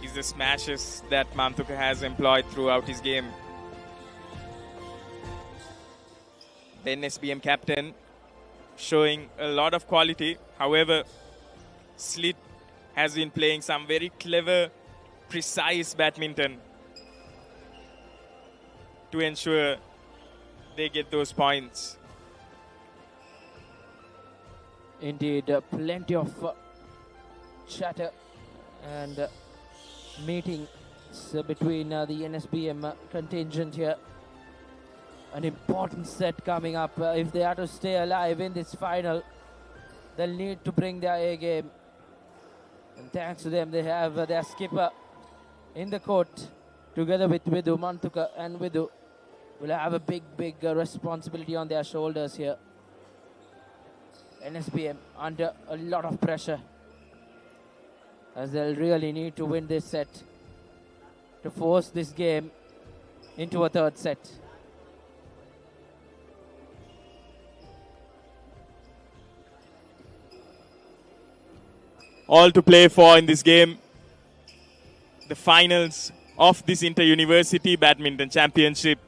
is the smashes that Manthuka has employed throughout his game. The NSBM captain showing a lot of quality. However, Slit has been playing some very clever, precise badminton to ensure they get those points. Indeed, plenty of chatter and meetings between the NSBM contingent here. An important set coming up. If they are to stay alive in this final, they'll need to bring their A game. And thanks to them, they have their skipper in the court together with Vidu. Manthuka and Vidu will have a big responsibility on their shoulders here. NSBM under a lot of pressure, as they'll really need to win this set to force this game into a third set. All to play for in this game. The finals of this Inter-University Badminton Championship.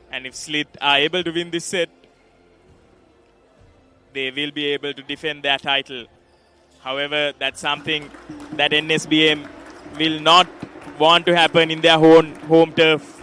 And if Slit are able to win this set, they will be able to defend their title. However, that's something that NSBM will not want to happen in their own home turf.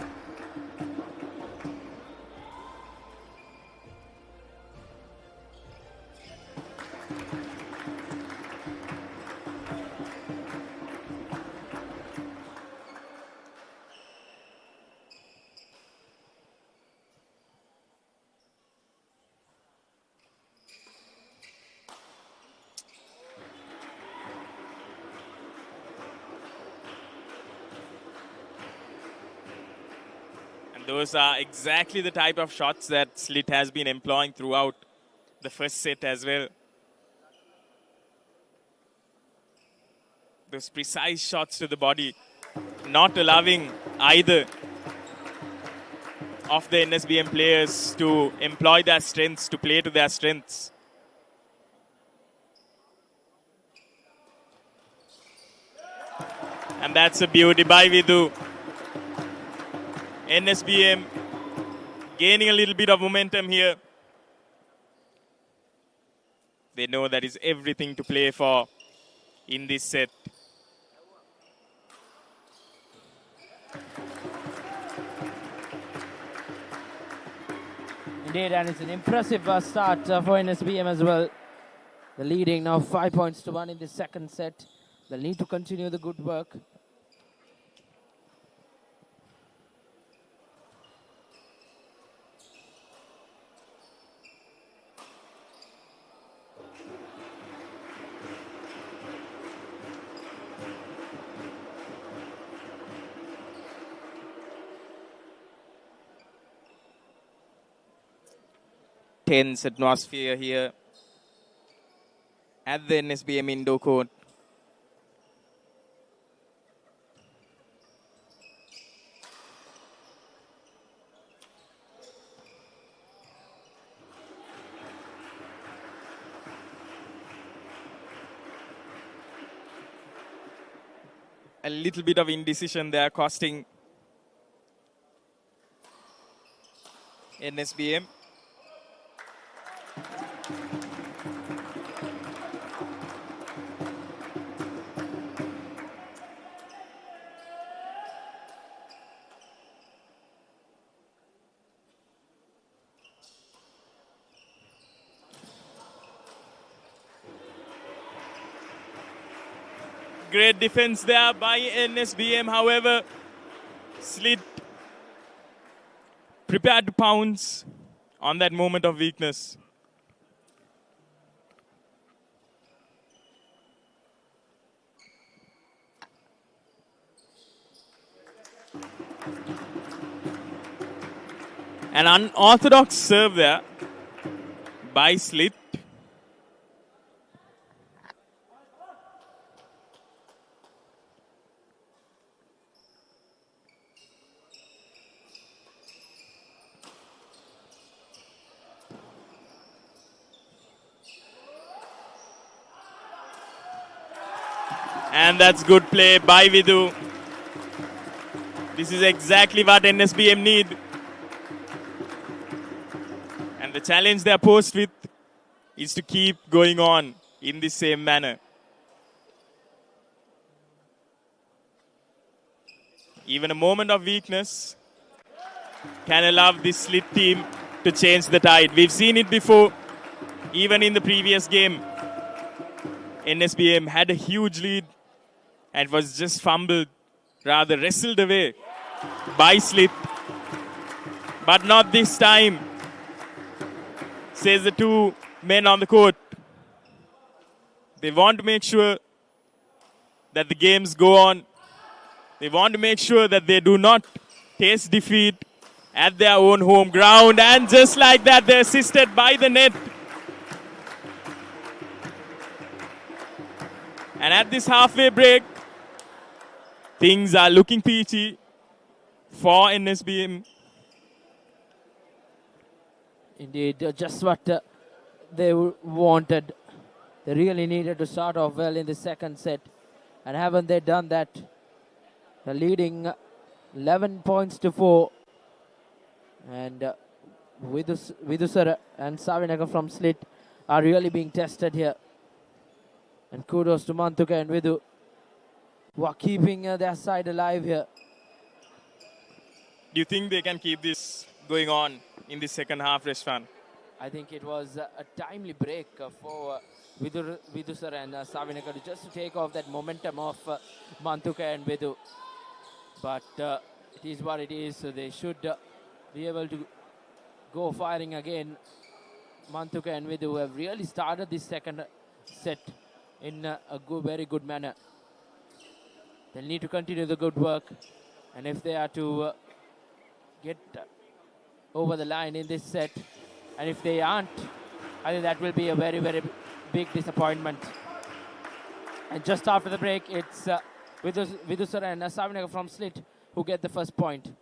Those are exactly the type of shots that Slit has been employing throughout the first set as well. Those precise shots to the body, not allowing either of the NSBM players to employ their strengths, to play to their strengths. And that's a beauty by Vidu. NSBM gaining a little bit of momentum here. They know that is everything to play for in this set. Indeed, and it's an impressive start for NSBM as well. They're leading now 5-1 in the second set. They'll need to continue the good work. Tense atmosphere here at the NSBM indoor court. A little bit of indecision there costing NSBM. Great defense there by NSBM. However, Slit prepared to pounce on that moment of weakness. An unorthodox serve there by Slit. And that's good play by ViU. This is exactly what NSBM need. And the challenge they are posed with is to keep going on in the same manner. Even a moment of weakness can allow this Slit team to change the tide. We've seen it before, even in the previous game. NSBM had a huge lead and was just fumbled, rather wrestled away by Slit. But not this time, says the two men on the court. They want to make sure that the games go on. They want to make sure that they do not taste defeat at their own home ground. And just like that, they're assisted by the net. And at this halfway break, things are looking peachy for NSBM. Indeed, just what they wanted. They really needed to start off well in the second set. And haven't they done that? They're leading 11 points to 4. And Vidusara and Savinaga from Slit are really being tested here. And kudos to Mantuka and ViU, who are keeping their side alive here. Do you think they can keep this going on in the second half, Reshwan? I think it was a timely break for Vidusar and Savinaga just to take off that momentum of Mantuka and ViU. But it is what it is. So they should be able to go firing again. Mantuka and ViU have really started this second set in a very good manner. They'll need to continue the good work. And if they are to get over the line in this set, and if they aren't, I think that will be a very, very big disappointment. And just after the break, it's Vidusara and Savinaga from Slit who get the first point.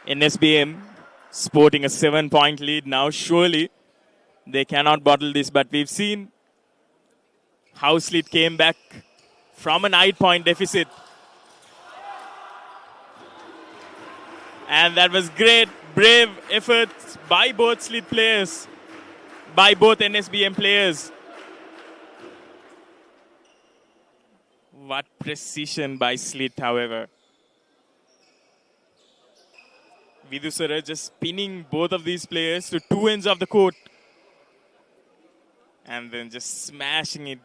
NSBM sporting a 7-point lead now. Surely they cannot bottle this, but we've seen how Slit came back from an 8-point deficit. And that was great, brave efforts by both Slit players, by both NSBM players. What precision by Slit, however. Vidusara just spinning both of these players to two ends of the court. And then just smashing it.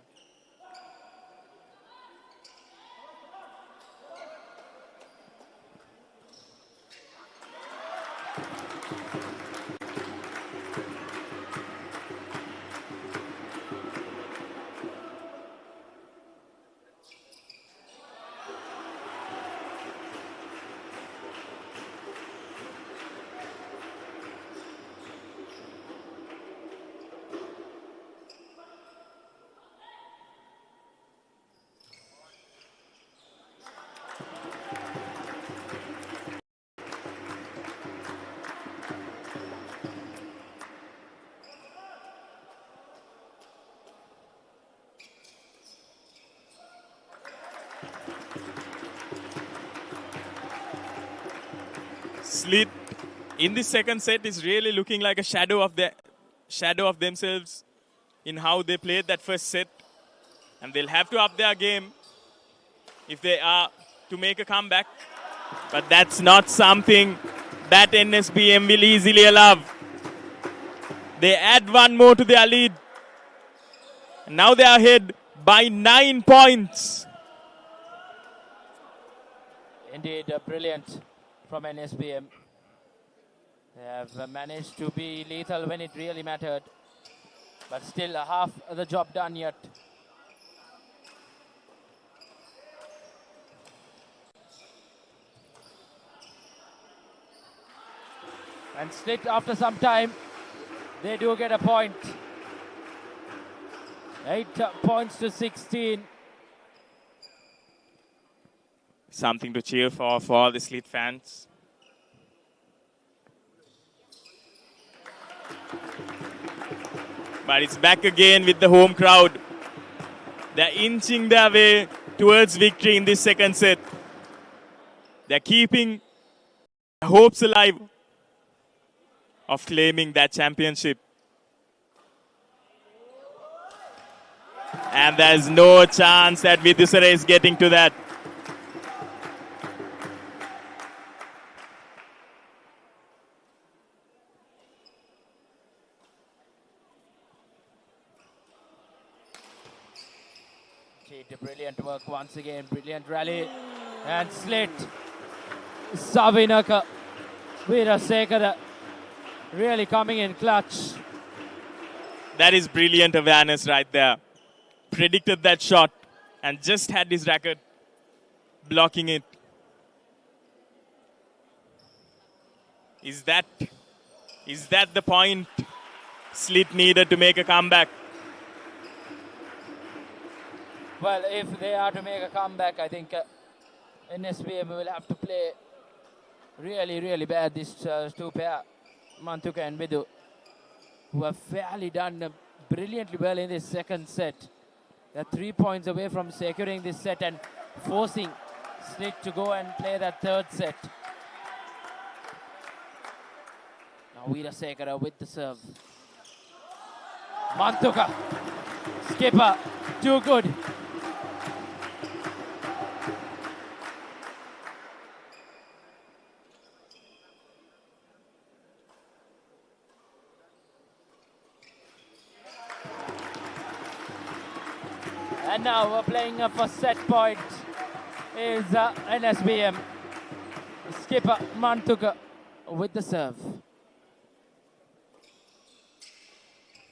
Slit in the second set is really looking like a shadow of themselves in how they played that first set, and they'll have to up their game if they are to make a comeback. But that's not something that NSBM will easily allow. They add one more to their lead. And now they are ahead by 9 points. Indeed, brilliant from NSBM. They have managed to be lethal when it really mattered, but still half the job done yet. And Slit, after some time, they do get a point. 8 points to 16. Something to cheer for the Slit fans. But it's back again with the home crowd. They're inching their way towards victory in this second set. They're keeping hopes alive of claiming that championship. And there's no chance that Vidusara is getting to that. Brilliant work once again, brilliant rally. And Slit, Savinaka, Veerasekara, really coming in clutch. That is brilliant awareness right there. Predicted that shot and just had his racket blocking it. Is that the point Slit needed to make a comeback? Well, if they are to make a comeback, I think NSBM will have to play really, really bad. These two pair, Mantuka and Vidu, who have fairly done brilliantly well in this second set. They're 3 points away from securing this set and forcing Slit to go and play that third set. Now Veerasekara with the serve. Mantuka, skipper, too good. And now we're playing for set point is NSBM. Skipper Mantuka with the serve.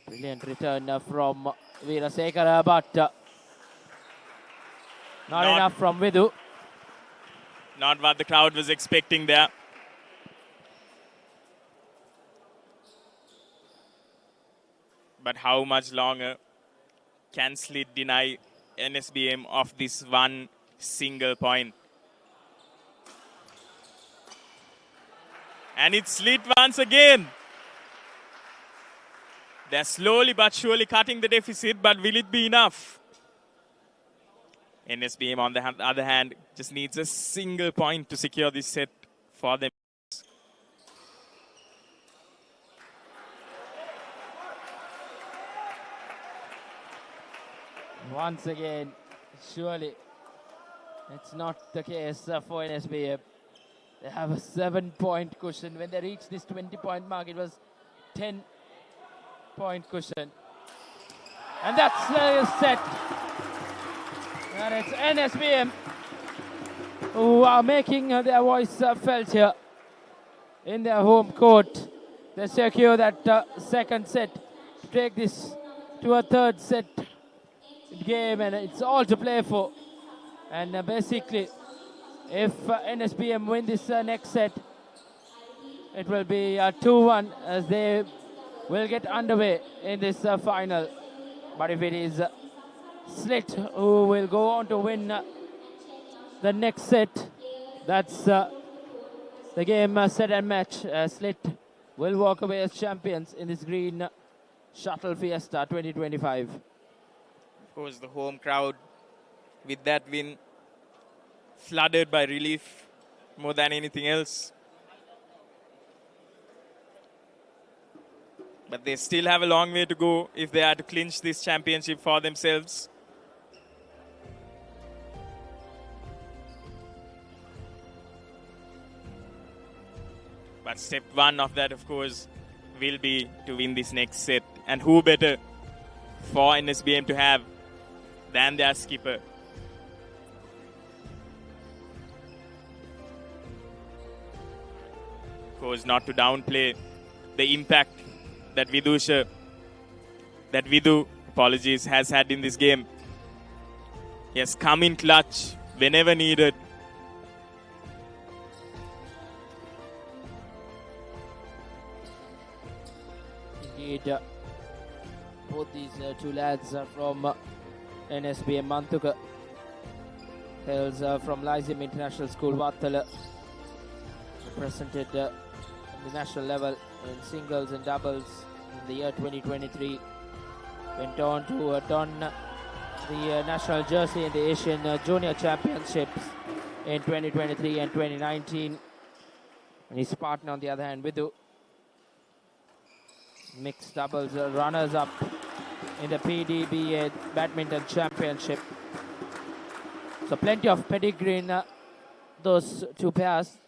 Brilliant return from Veerasekara, but not enough from Vidu. Not what the crowd was expecting there. But how much longer can Slit deny NSBM of this one single point? And it's Slit once again. They're slowly but surely cutting the deficit, but will it be enough? NSBM, on the other hand, just needs a single point to secure this set for them. Once again, surely it's not the case for NSBM. They have a 7-point cushion. When they reached this 20-point mark, it was 10-point cushion. And that's the set. And it's NSBM who are making their voice felt here in their home court. They secure that second set to take this to a third set game, and it's all to play for. And basically, if NSBM win this next set, it will be 2-1 as they will get underway in this final. But if it is Slit who will go on to win the next set, that's the game set and match. Slit will walk away as champions in this Green Shuttle Fiesta 2025. Of course, the home crowd with that win flooded by relief more than anything else. But they still have a long way to go if they are to clinch this championship for themselves. But step one of that, of course, will be to win this next set. And who better for NSBM to have than their skipper. Of course, not to downplay the impact that Vidu, has had in this game. He has come in clutch whenever needed. Indeed, both these two lads are from NSBM Mantuka. Hails from Lyceum International School, Vattala. Represented at the national level in singles and doubles in the year 2023. Went on to don the national jersey in the Asian Junior Championships in 2023 and 2019. And his partner on the other hand, Vidu. Mixed doubles runners-up in the PDBA Badminton Championship. So plenty of pedigree in those two pairs.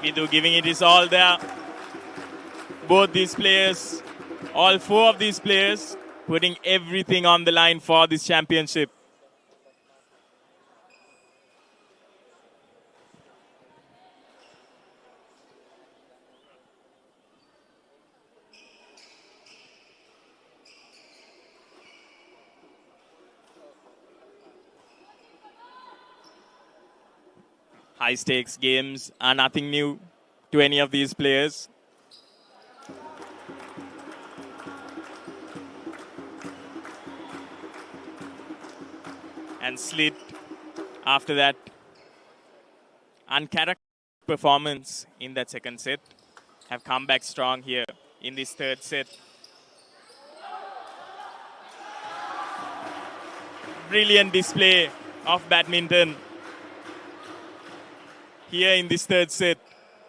Vidu giving it his all there. Both these players, all four of these players, putting everything on the line for this championship. High stakes games are nothing new to any of these players. And Slit, after that uncharacteristic performance in that second set, have come back strong here in this third set. Brilliant display of badminton here in this third set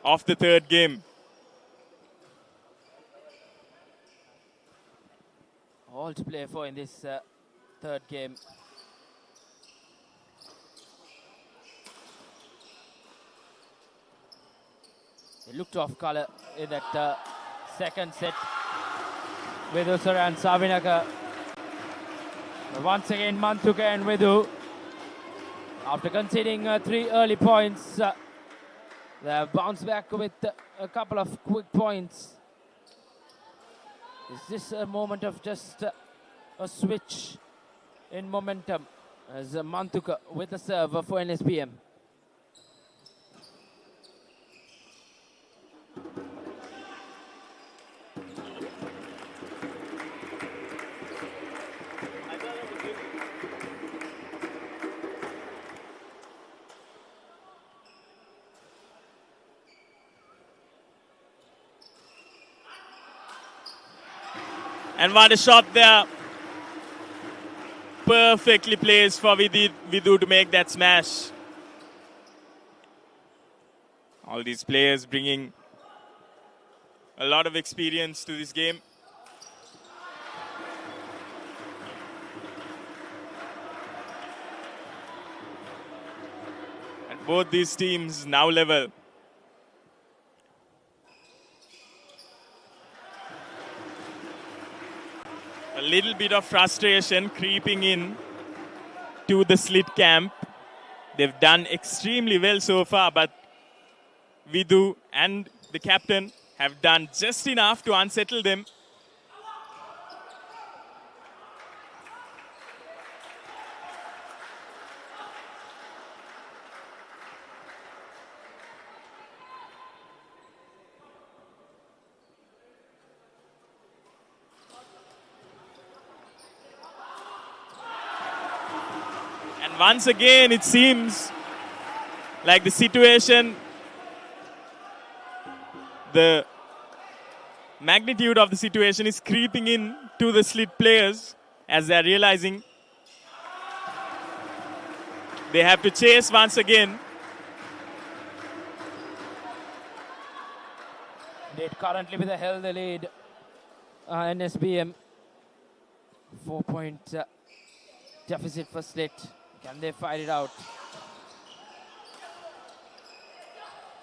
of the third game. All to play for in this third game. They looked off colour in that second set with Usara and Savinaka. But once again, Mantuka and Vidu, after conceding 3 early points, they have bounced back with a couple of quick points. Is this a moment of just a switch in momentum as Mantuka with the serve for NSBM? And what a shot there. Perfectly placed for Vidu to make that smash. All these players bringing a lot of experience to this game. And both these teams now level. A little bit of frustration creeping in to the Slit camp. They've done extremely well so far, but Vidu and the captain have done just enough to unsettle them. Once again, it seems like the situation, the magnitude of the situation is creeping in to the Slit players as they're realizing they have to chase once again. They currently with a healthy lead, NSBM 4-point deficit for Slit. Can they fight it out?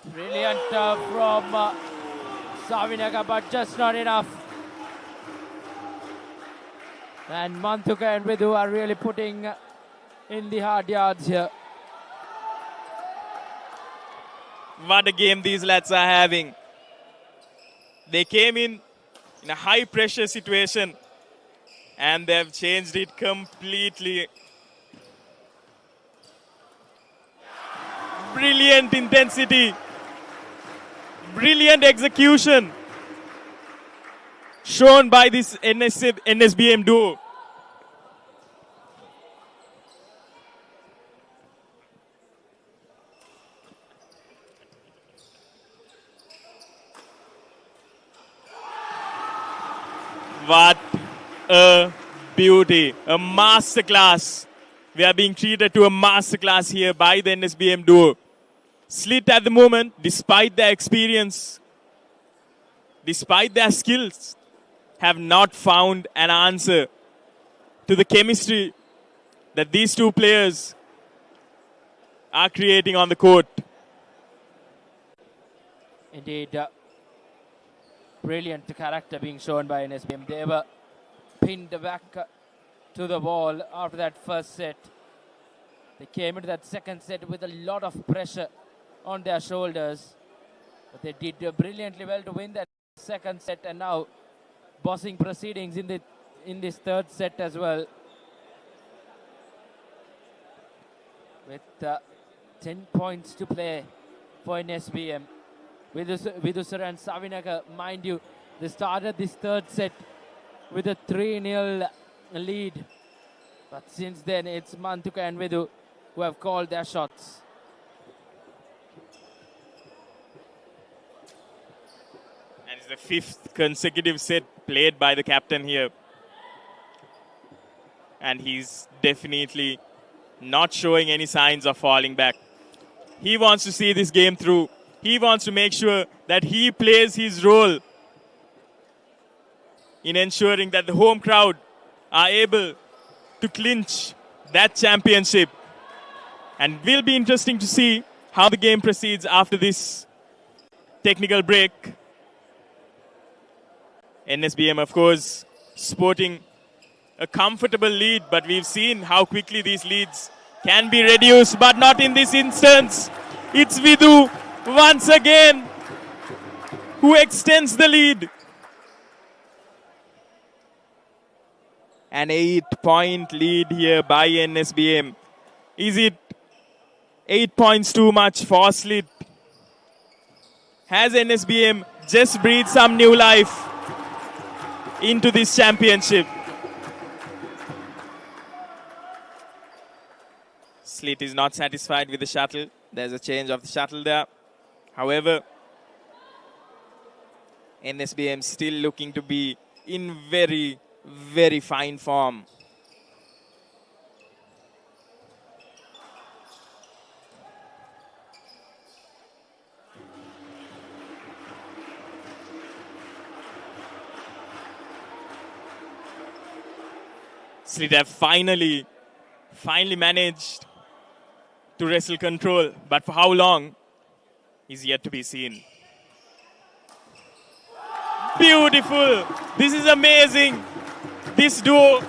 Brilliant from Savinaga, but just not enough. And Manthuka and Vidu are really putting in the hard yards here. What a game these lads are having. They came in a high pressure situation and they've changed it completely. Brilliant intensity. Brilliant execution shown by this NSBM duo. What a beauty, a masterclass. We are being treated to a masterclass here by the NSBM duo. Slit at the moment, despite their experience, despite their skills, have not found an answer to the chemistry that these two players are creating on the court. Indeed, brilliant character being shown by NSBM. They were pinned back to the wall after that first set. They came into that second set with a lot of pressure on their shoulders. But they did brilliantly well to win that second set, and now bossing proceedings in this third set as well. With 10 points to play for NSBM. Vidusara and Savinaga, mind you, they started this third set with a 3-0 lead. But since then, it's Manthuka and Vidu who have called their shots. And it's the fifth consecutive set played by the captain here. And he's definitely not showing any signs of falling back. He wants to see this game through. He wants to make sure that he plays his role in ensuring that the home crowd are able to clinch that championship. And it will be interesting to see how the game proceeds after this technical break. NSBM, of course, sporting a comfortable lead, but we've seen how quickly these leads can be reduced, but not in this instance. It's Vidu once again who extends the lead. An 8-point lead here by NSBM. Is it 8 points too much for Slit? Has NSBM just breathed some new life into this championship? Slit is not satisfied with the shuttle. There's a change of the shuttle there. However, NSBM still looking to be in very, very fine form. Slit have finally managed to wrestle control, but for how long is yet to be seen. Beautiful. This is amazing. This duo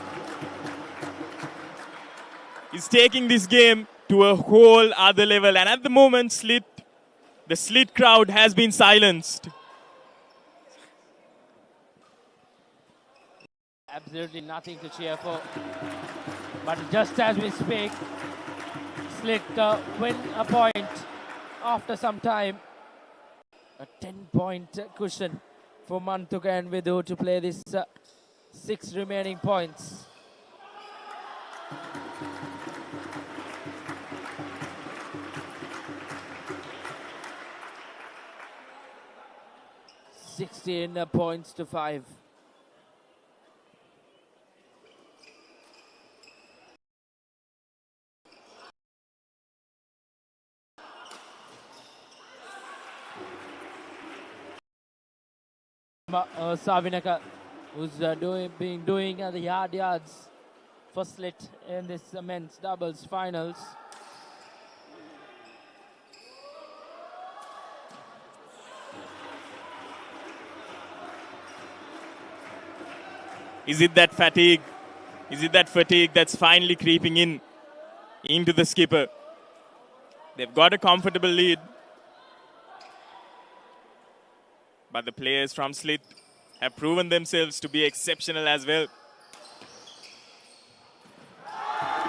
is taking this game to a whole other level. And at the moment, the Slit crowd has been silenced. Absolutely nothing to cheer for. But just as we speak, Slit win a point after some time. A 10-point cushion for Manthuka and Vidu to play this 6 remaining points. (16 points to 5). Savinaka, who's doing the hard yards for Slit in this men's doubles finals. Is it that fatigue? Is it that fatigue that's finally creeping into the skipper? They've got a comfortable lead. But the players from Slit have proven themselves to be exceptional as well.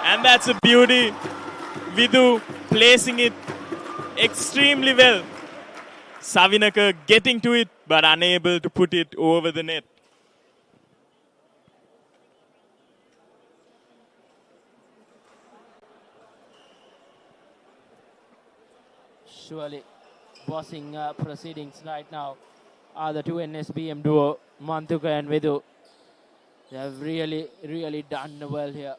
And that's a beauty. Vidu placing it extremely well. Savinaka getting to it, but unable to put it over the net. Surely bossing proceedings right now are the two NSBM duo, Mantuka and Vidu. They have really done well here.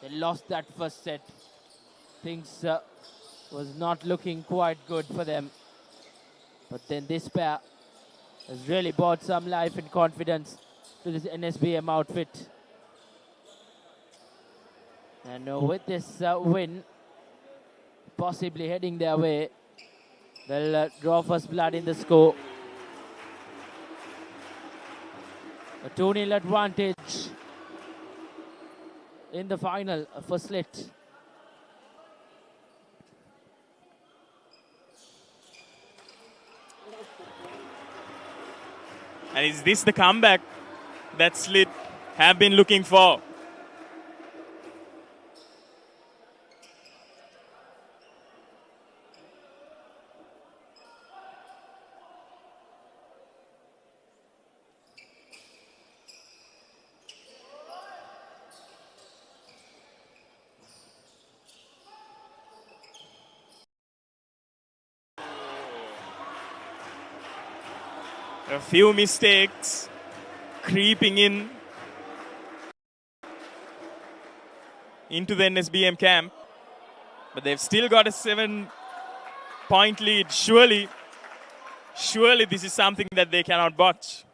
They lost that first set. Things was not looking quite good for them. But then this pair has really brought some life and confidence to this NSBM outfit. And with this win, possibly heading their way, they'll draw first blood in the score. A 2-0 advantage in the final for Slit. And is this the comeback that Slit have been looking for? A few mistakes creeping into the NSBM camp, but they've still got a 7-point lead. Surely this is something that they cannot botch.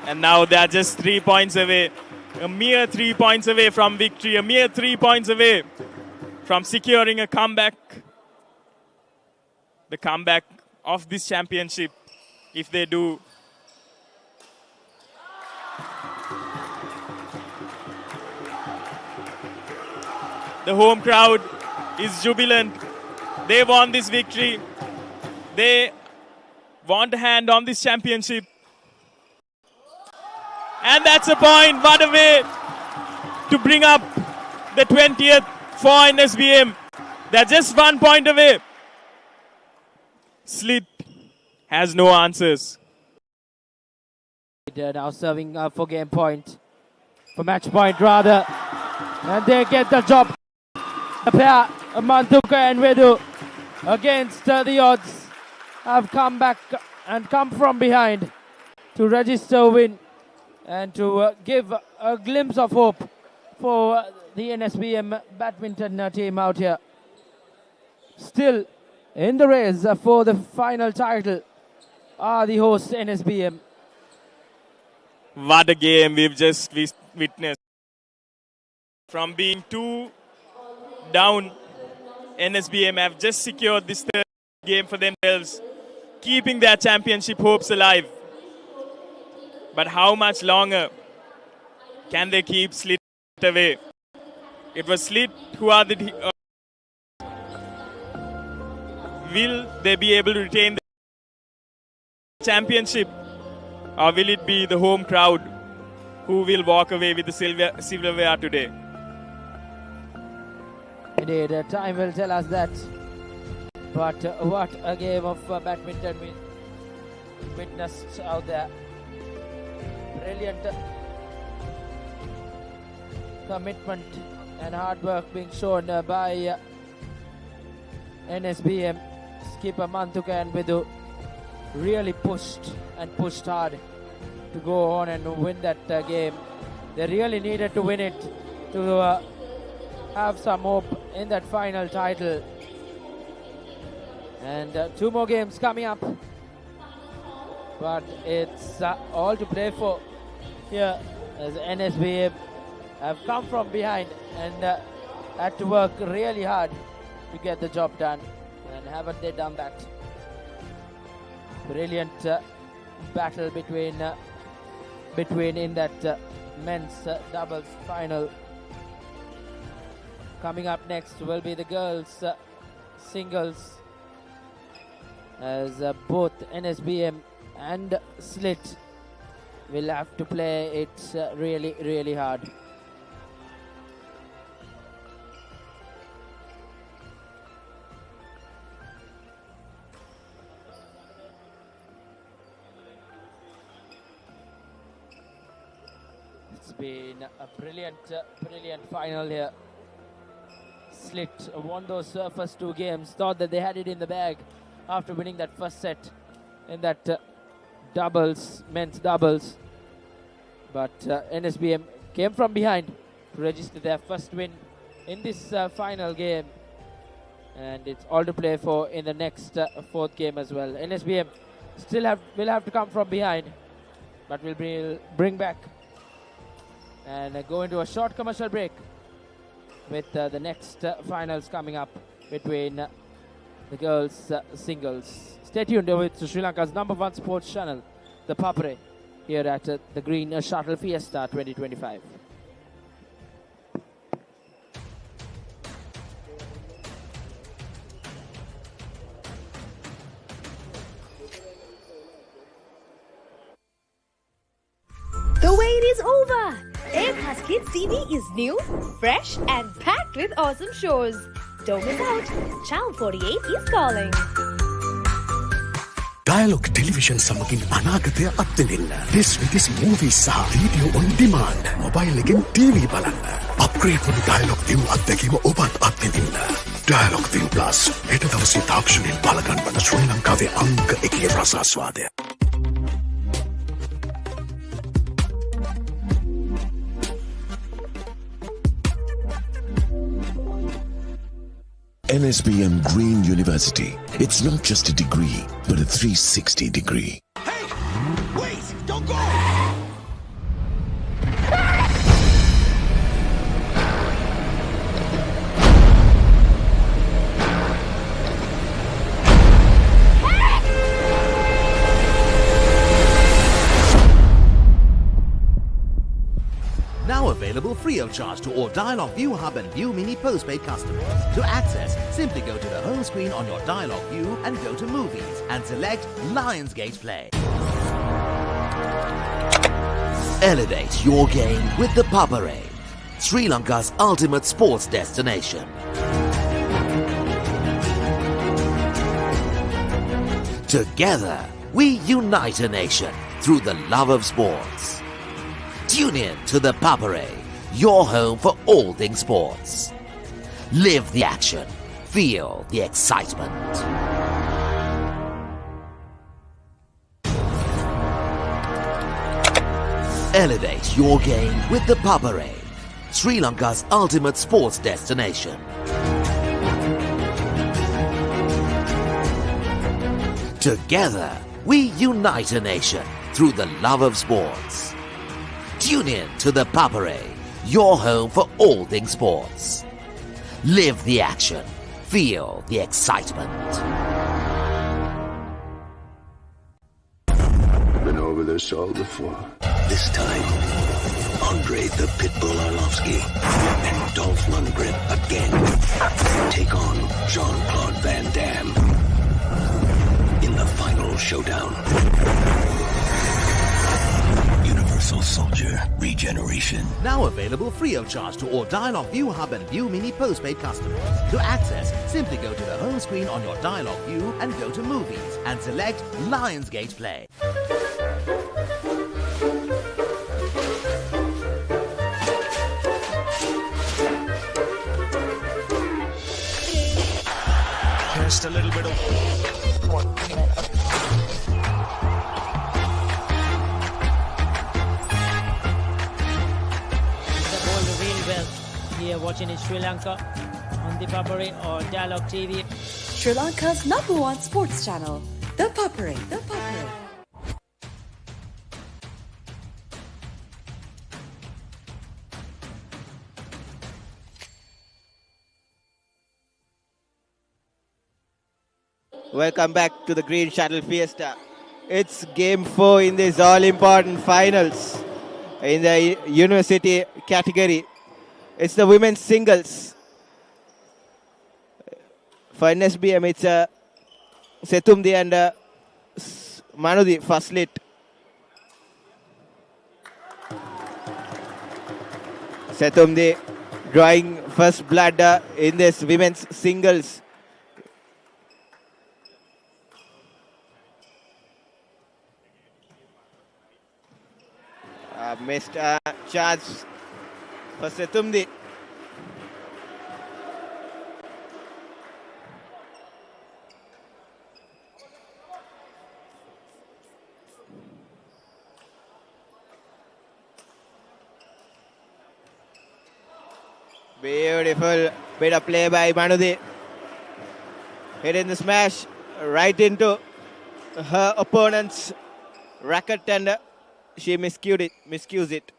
And now they're just 3 points away, a mere 3 points away from victory, a mere 3 points away from securing a comeback, the comeback of this championship, if they do. The home crowd is jubilant. They won this victory. They want a hand on this championship. And that's a point. What a way to bring up the 20th for NSBM. They're just 1 point away. Slit has no answers. They're now serving for game point, for match point rather. And they get the job. The pair, Mantuka and Vedu, against the odds, have come back and come from behind to register a win and to give a glimpse of hope for the NSBM badminton team out here. Still in the race for the final title are the hosts NSBM. What a game we've just witnessed. From being 2 down, NSBM have just secured this third game for themselves, keeping their championship hopes alive. But how much longer can they keep Slit away? It was Slit who are the... will they be able to retain the championship? Or will it be the home crowd who will walk away with the silverware today? Indeed, time will tell us that. But what a game of badminton we witnessed out there. Brilliant commitment and hard work being shown by NSBM. Skipper Mantuka and Vidu really pushed hard to go on and win that game. They really needed to win it to have some hope in that final title. And 2 more games coming up. But it's all to play for here as NSBM have come from behind and had to work really hard to get the job done and haven't they done that? Brilliant battle between in that men's doubles final. Coming up next will be the girls singles, as both NSBM and Slit will have to play it really hard. It's been a brilliant final here. Slit won those first two games, thought that they had it in the bag after winning that first set in that men's doubles. But NSBM came from behind to register their first win in this final game. And it's all to play for in the next fourth game as well. NSBM still will have to come from behind, but will bring back and go into a short commercial break with the next finals coming up between the girls singles. Stay tuned with Sri Lanka's #1 sports channel, the Papare, here at the Green Shuttle Fiesta 2025. The wait is over! Airpass Kids TV is new, fresh and packed with awesome shows. Don't miss out. Channel 48 is calling. Dialog Television සමගින් අනාගතය අත්විඳින්න. This with this movies සහ video on demand. Mobile එකෙන් TV බලන්න. Upgrade වුණු Dialog ViU අත්දැකීම ඔබත් අත්විඳින්න. Dialog ViU Plus හෙට දවසේ තාක්ෂණයෙන් බලගන්වන ශ්‍රී ලංකාවේ අංක 1 රසාස්වාදය. NSBM Green University. It's not just a degree, but a 360 degree. Hey! Wait! Don't go! Now available free of charge to all Dialog ViU Hub and ViU Mini postpaid customers. To access, simply go to the home screen on your Dialog ViU and go to Movies and select Lionsgate Play. Elevate your game with the Papare, Sri Lanka's ultimate sports destination. Together, we unite a nation through the love of sports. Tune in to the Papare, your home for all things sports. Live the action. Feel the excitement. Elevate your game with the Papare, Sri Lanka's ultimate sports destination. Together, we unite a nation through the love of sports. Tune in to the Papare, your home for all things sports. Live the action. Feel the excitement. Been over this all before. This time, Andre the Pitbull Arlovsky and Dolph Lundgren again take on Jean-Claude Van Damme in the final showdown. Universal Soldier Regeneration. Now available free of charge to all Dialog ViU Hub and ViU Mini postpaid customers. To access, simply go to the home screen on your Dialog ViU and go to Movies and select Lionsgate Play. Just a little bit of... Here watching in Sri Lanka on ThePapare or Dialog TV. Sri Lanka's #1 sports channel, the Papare. The Papare. Welcome back to the Green Shuttle Fiesta. It's game 4 in this all-important finals in the university category. It's the women's singles. For NSBM, it's Setumdi and Manudi first lit. Setumdi drawing first blood in this women's singles. Missed chance for Setumdi. Beautiful bit of play by Manudi. Hitting the smash right into her opponent's racket and she miscues it.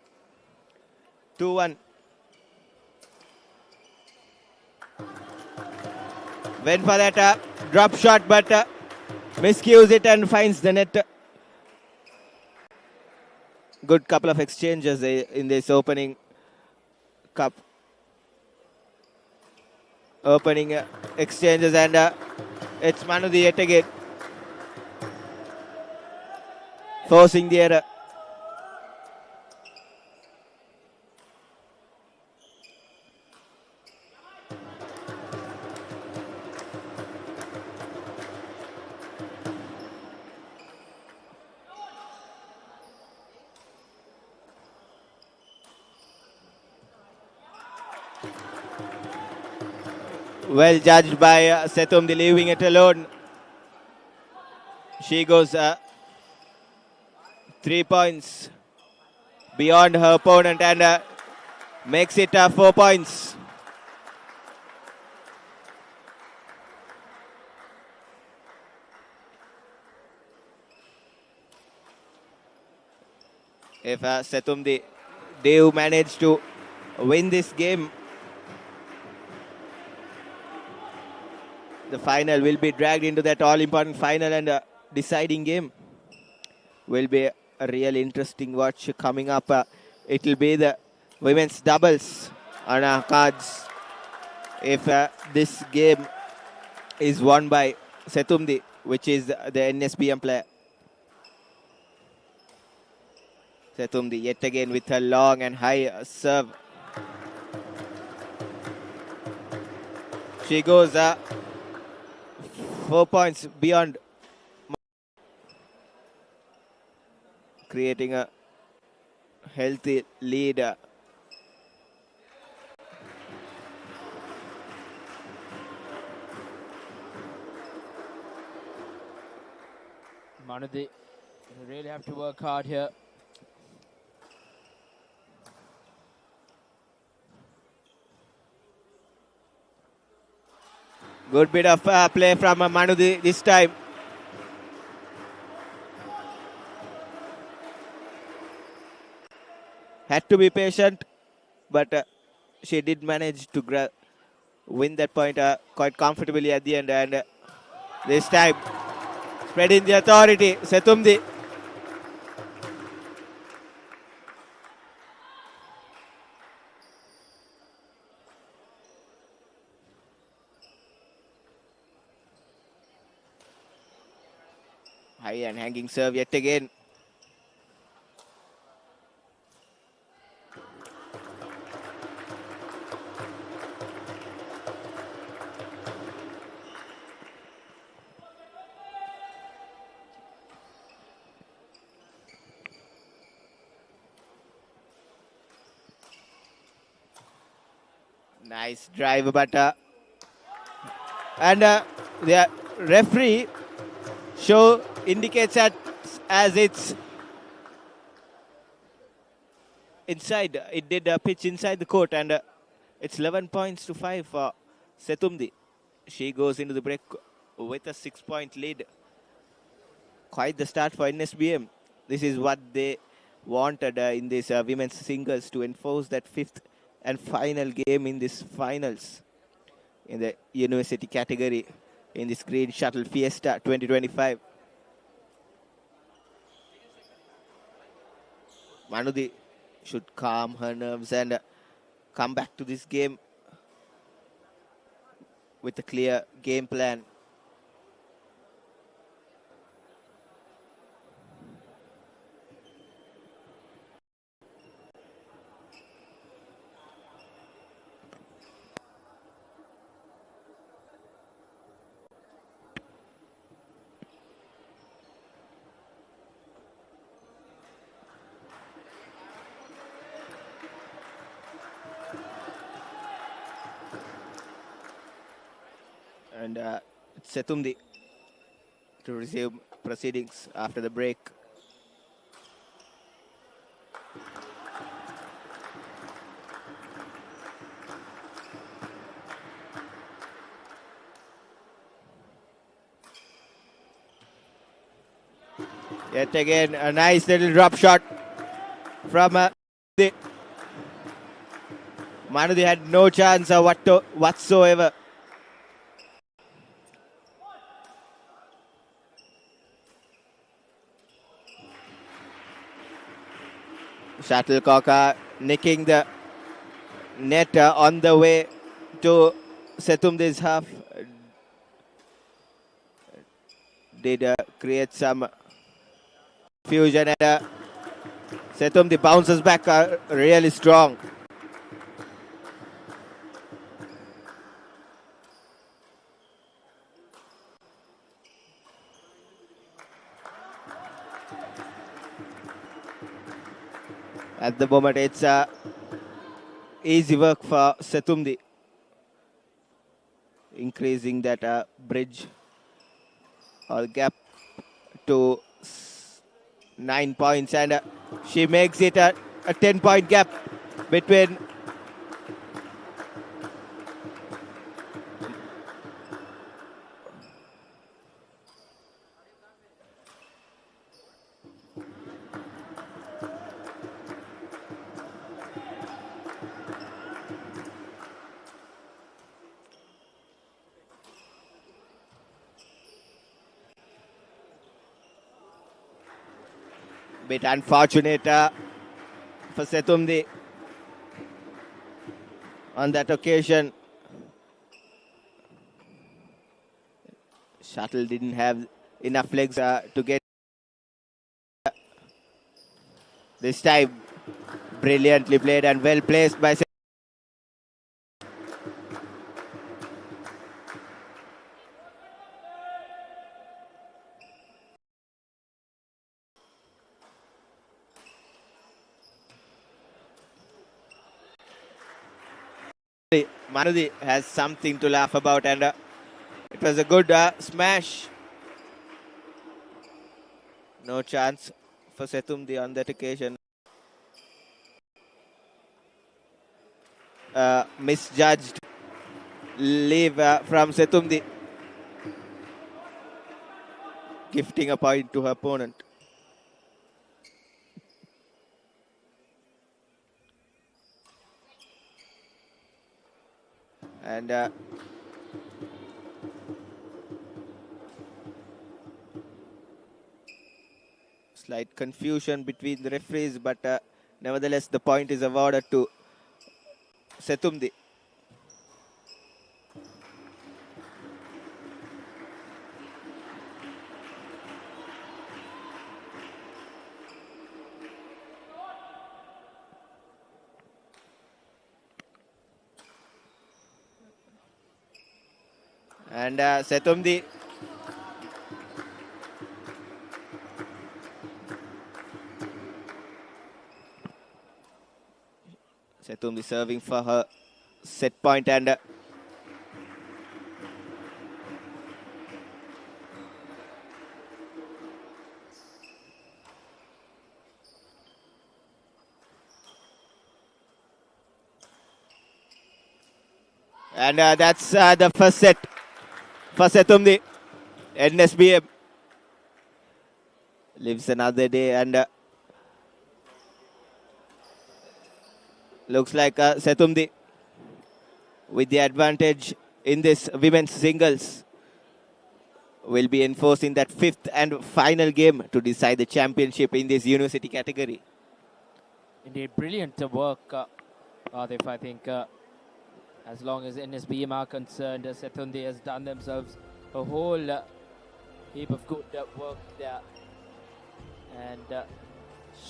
2-1. Went for that drop shot, but miscues it and finds the net. Good couple of exchanges in this opening cup. Opening exchanges, and it's Manudi yet again forcing the error. Well judged by Setumdi, leaving it alone. She goes 3 points beyond her opponent and makes it 4 points. If Setumdi do manage to win this game, the final will be dragged into that all-important final, and deciding game will be a real interesting watch coming up. It will be the women's doubles on our cards. If this game is won by Setumdi, which is the NSBM player. Setumdi yet again with a long and high serve. She goes 4 points beyond, creating a healthy lead. Manudi really have to work hard here. Good bit of play from Manudi this time. Had to be patient, but she did manage to win that point quite comfortably at the end. And this time, spreading the authority, Setumdi. High and hanging serve yet again. Nice drive, but and the referee indicates that as it's inside. It did pitch inside the court, and it's 11 points to 5 for Setumdi. She goes into the break with a 6-point lead. Quite the start for NSBM. This is what they wanted in this women's singles, to enforce that 5th and final game in this finals in the university category. in this Green Shuttle Fiesta 2025. Manudi should calm her nerves and come back to this game with a clear game plan. And Setumdi to resume proceedings after the break. Yet again, a nice little drop shot from Manudi had no chance whatsoever. Shuttlecock nicking the net on the way to Setumdi's half. Did create some fusion, and Setumdi bounces back really strong. At the moment, it's easy work for Setumdi, increasing that bridge or gap to 9 points, and she makes it a 10-point gap between bit unfortunate for Setumdi on that occasion. Shuttle didn't have enough legs to get this time. Brilliantly played and well placed by Manudi has something to laugh about, and it was a good smash. No chance for Setumdi on that occasion. Misjudged leave from Setumdi, gifting a point to her opponent. And slight confusion between the referees, but nevertheless the point is awarded to Setumdi. And Setumdi serving for her set point, and that's the first set for Setumdi. NSBM lives another day, and looks like Setumdi with the advantage in this women's singles. will be enforcing that fifth and final game to decide the championship in this university category. Indeed, brilliant work, Adif. I think as long as NSBM are concerned, Setundi has done themselves a whole heap of good work there. And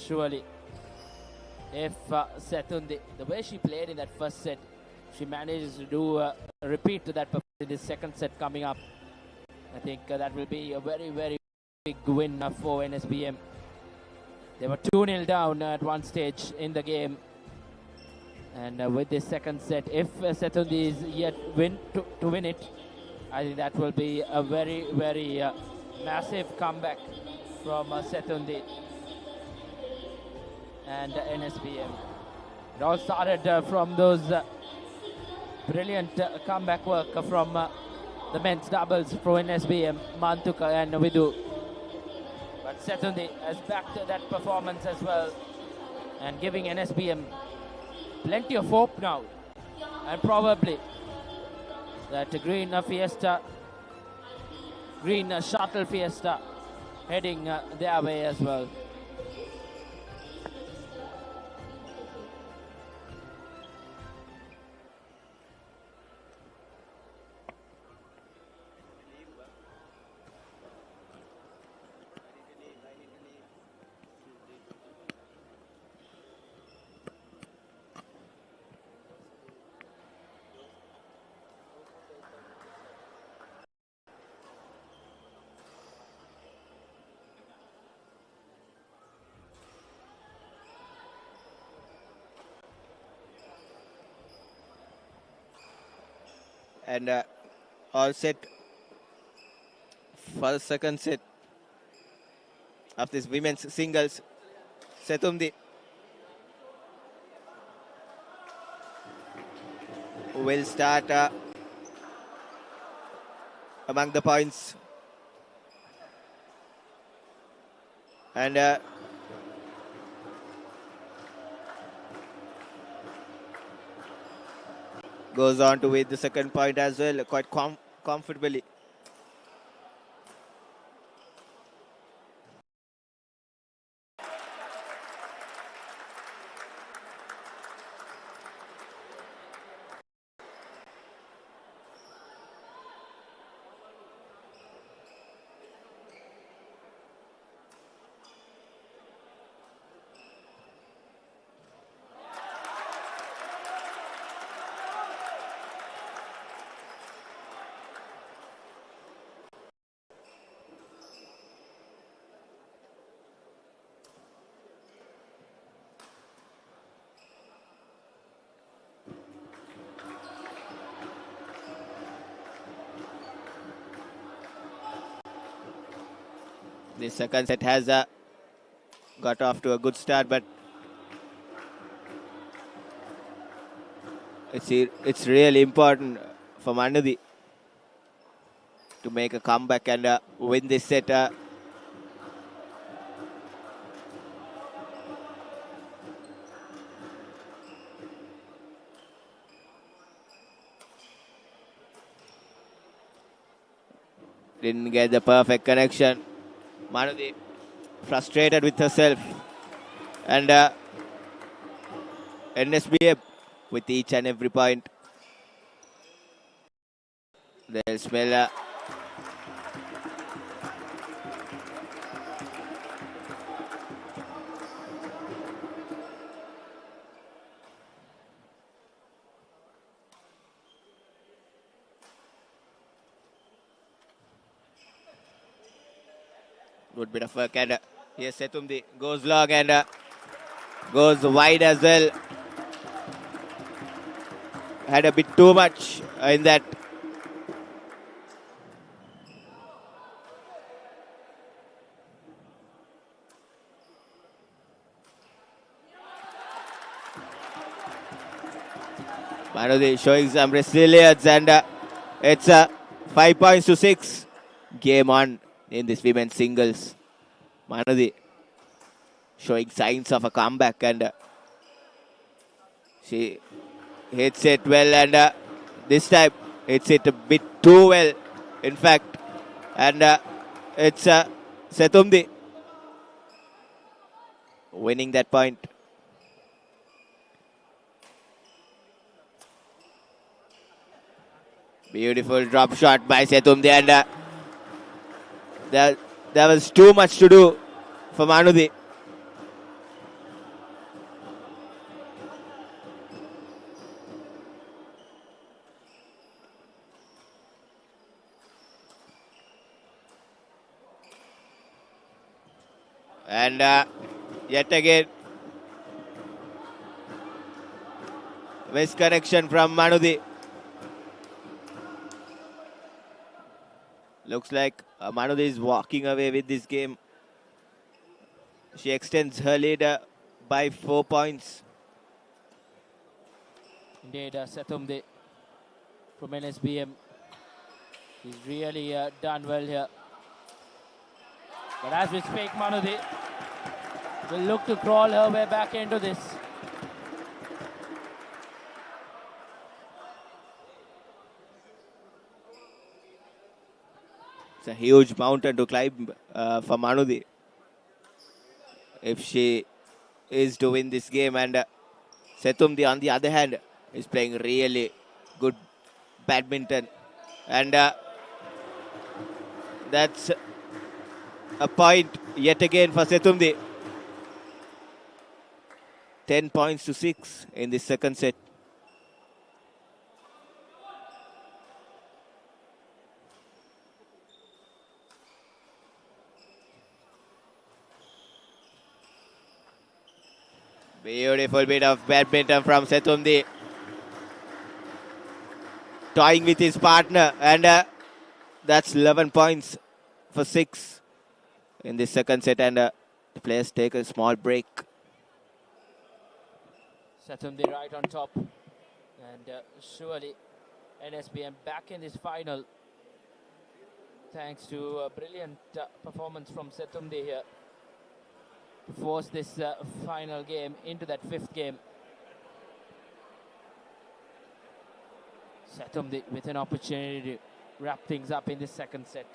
surely, if Setundi, the way she played in that first set, she manages to do a repeat to that performance in the second set coming up, I think that will be a very, very big win for NSBM. They were 2-0 down at one stage in the game. And with this second set, if Setundi is yet to win it, I think that will be a very, very massive comeback from Setundi and NSBM. It all started from those brilliant comeback work from the men's doubles for NSBM, Mantuka and Vidu. But Setundi has backed that performance as well and giving NSBM plenty of hope now. And probably that Green Shuttle Fiesta heading their way as well. And all set for the second set of this women's singles. Setundi will start among the points. And goes on to win the second point as well, quite comfortably. The second set has got off to a good start, but it's really important for Manudi to make a comeback and win this set. Didn't get the perfect connection. Manudi frustrated with herself, and NSBM with each and every point. They'll smell good bit of work, and yes, Setundi goes long and goes wide as well. Had a bit too much in that. Manudi showing some resilience, and it's 5 points to 6. Game on in this women's singles. Manudi showing signs of a comeback, and she hits it well, and this time hits it a bit too well. In fact, And it's Setumdi winning that point. Beautiful drop shot by Setumdi, and there was too much to do for Manudi. And yet again, misconnection from Manudi. Looks like Manudi is walking away with this game. She extends her lead by 4 points. Indeed, Setumdi from NSBM is really done well here. But as we speak, Manudi will look to crawl her way back into this. It's a huge mountain to climb for Manudi if she is to win this game. And Setumdi, on the other hand, is playing really good badminton. And that's a point yet again for Setumdi. 10 points to 6 in this second set. Beautiful bit of badminton from Setumdi. Toying with his partner, and that's 11 points for 6 in this second set, and the players take a small break. Setumdi right on top, and surely NSBM back in this final thanks to a brilliant performance from Setumdi here to force this final game into that fifth game. Setumdi with an opportunity to wrap things up in this second set.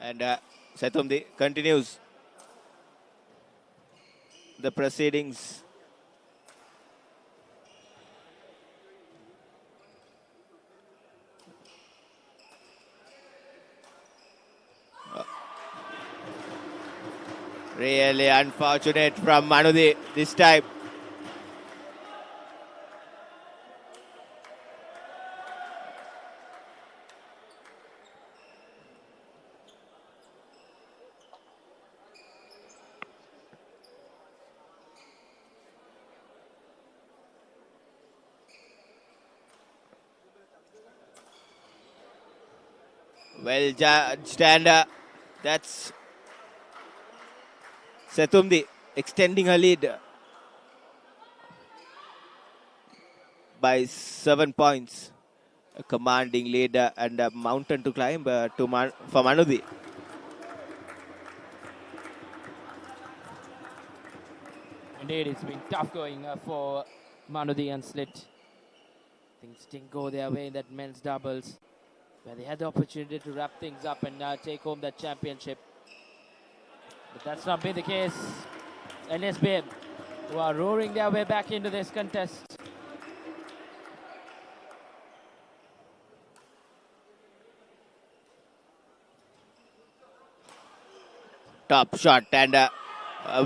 And Setumdi continues the proceedings. Really unfortunate from Manudi this time. Well judged, and that's Setumdi extending her lead by 7 points. A commanding lead and a mountain to climb for Manudi. Indeed, it's been tough going for Manudi and Slit. Things didn't go their way in that men's doubles, where they had the opportunity to wrap things up and take home that championship. But that's not been the case. NSBM, who are roaring their way back into this contest. top shot and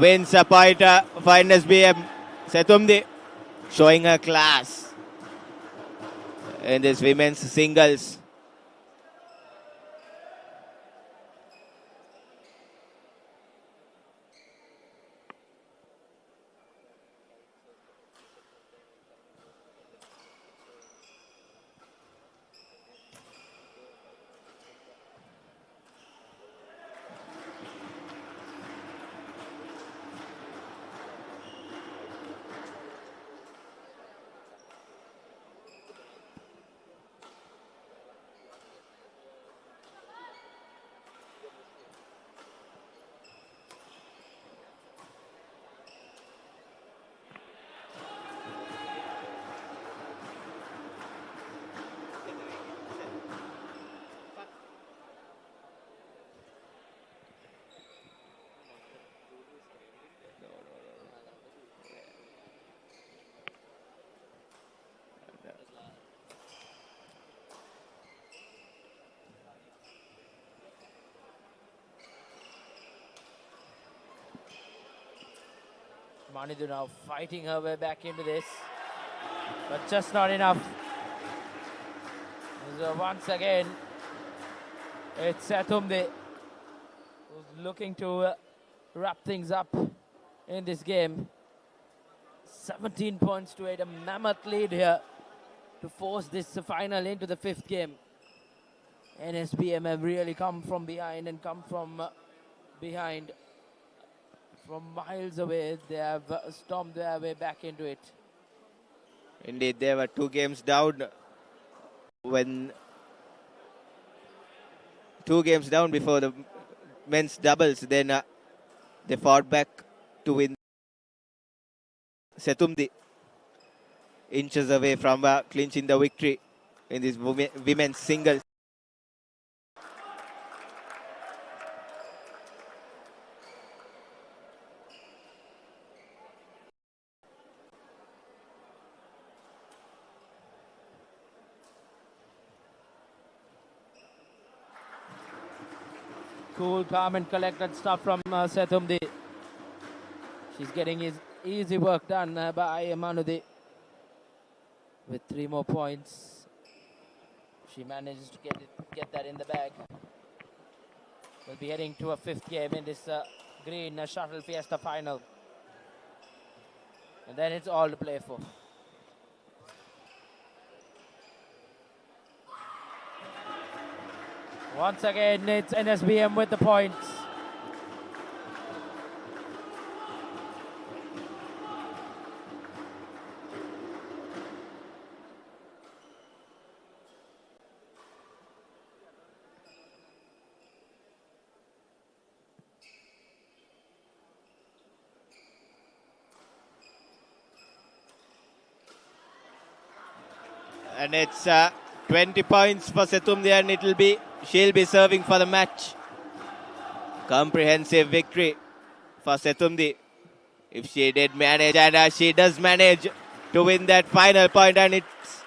wins a point for NSBM. Setumdi showing her class in this women's singles. Manidu now fighting her way back into this, but just not enough. So once again, it's Setumdi who's looking to wrap things up in this game. 17 points to 8, a mammoth lead here to force this final into the 5th game. NSBM have really come from behind and come from behind. From miles away, they have stormed their way back into it. Indeed, they were 2 games down when 2 games down before the men's doubles. Then they fought back to win. Setumdi inches away from clinching the victory in this women's singles. Cool, calm and collected stuff from Setumdi. She's getting his easy work done by Manudi. With 3 more points, she managed to get that in the bag. We'll be heading to a 5th game in this Green Shuttle Fiesta final. And then it's all to play for. Once again, it's NSBM with the points. And it's 20 points for Setumdi, and she'll be serving for the match. Comprehensive victory for Setumdi. If she did manage, and she does manage to win that final point, and it's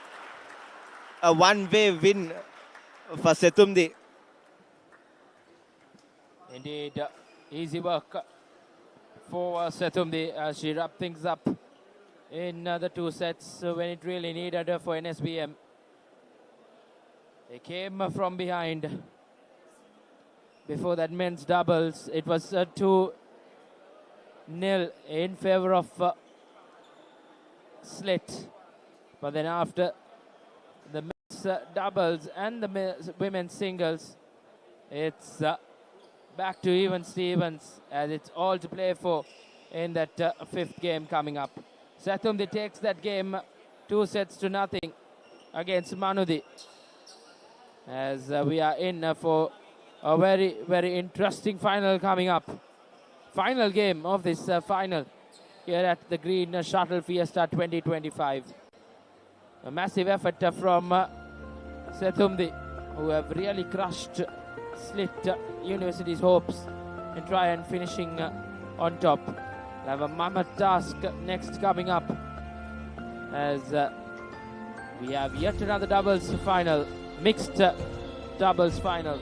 a one-way win for Setumdi. Indeed, easy work for Setumdi as she wrapped things up in the 2 sets when it really needed her for NSBM. They came from behind. Before that men's doubles, it was 2-0 in favor of Slit. But then after the men's doubles and the women's singles, it's back to even Stevens, as it's all to play for in that 5th game coming up. Setumdi takes that game 2-0 against Manudi. As we are in for a very, very interesting final coming up. Final game of this final here at the Green Shuttle Fiesta 2025. A massive effort from Setumdi, who have really crushed Slit University's hopes and try and finishing on top. We'll have a mammoth task next coming up, as we have yet another doubles final, mixed doubles final.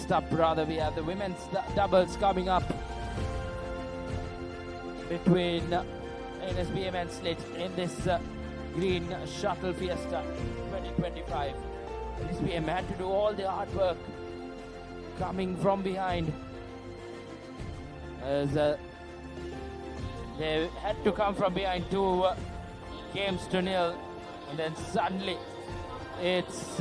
Next up, rather, we have the women's doubles coming up between NSBM and Slit in this Green Shuttle Fiesta 2025. NSBM had to do all the hard work coming from behind, as they had to come from behind 2 games to nil, and then suddenly it's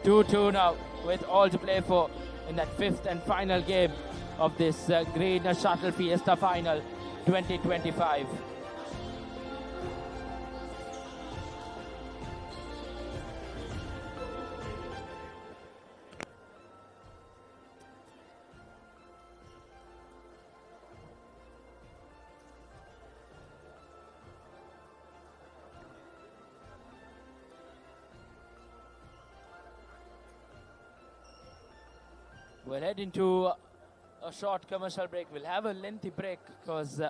2-2 now with all to play for in that 5th and final game of this Green Shuttle Fiesta final 2025. We'll head into a short commercial break. We'll have a lengthy break because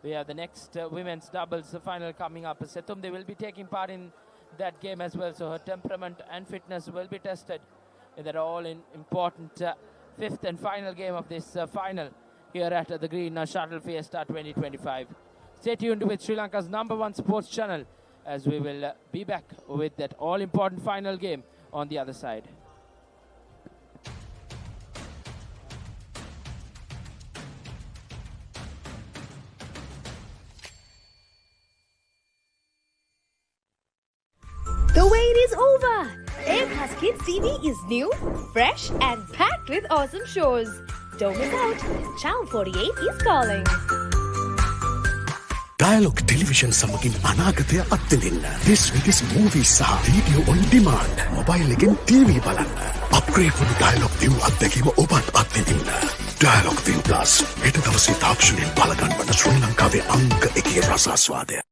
we have the next women's doubles final coming up. Setumde will be taking part in that game as well, so her temperament and fitness will be tested in that all-important 5th and final game of this final here at the Green Shuttle Fiesta 2025. Stay tuned with Sri Lanka's #1 sports channel as we will be back with that all-important final game on the other side. The wait is over! A+ Kids TV is new, fresh and packed with awesome shows. Don't miss out. Channel 48 is calling. Dialog Television සමගින් අනාගතය අත්විඳින්න. This week's movies සහ video on demand. Mobile එකෙන් TV බලන්න. Upgrade වුණු Dialog ViU අත්දැකීම ඔබත් අත්විඳින්න. Dialog ViU Plus. හෙට දවසේ තාක්ෂණයෙන් බලගන්වන ශ්‍රී ලංකාවේ අංක 1 රසාස්වාදය.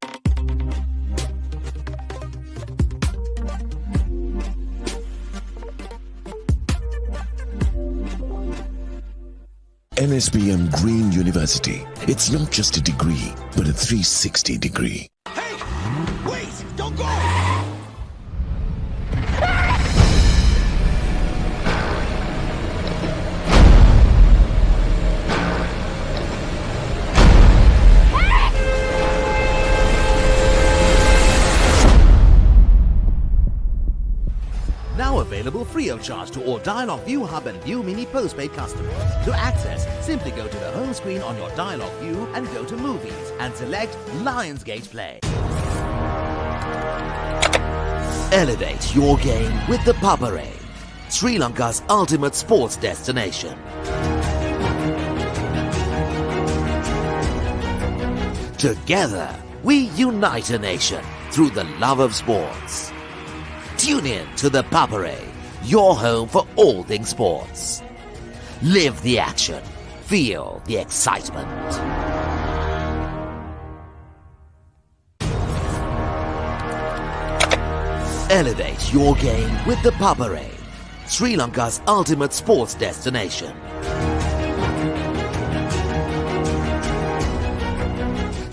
NSBM Green University. It's not just a degree, but a 360 degree. Hey! Wait! Don't go! Now available free of charge to all Dialog ViU Hub and ViU Mini postpaid customers. To access, simply go to the home screen on your Dialog ViU and go to Movies and select Lionsgate Play. Elevate your game with the Papare, Sri Lanka's ultimate sports destination. Together, we unite a nation through the love of sports. Tune in to ThePapare, your home for all things sports. Live the action. Feel the excitement. Elevate your game with ThePapare, Sri Lanka's ultimate sports destination.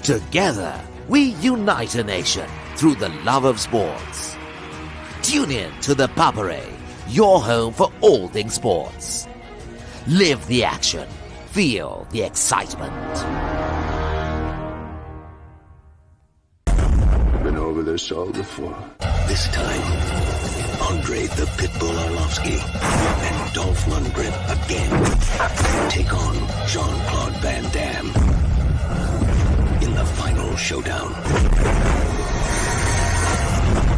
Together, we unite a nation through the love of sports. Tune in to ThePapare, your home for all things sports. Live the action. Feel the excitement. Been over this all before. This time, Andre the Pitbull Arlovsky and Dolph Lundgren again take on Jean-Claude Van Damme in the final showdown.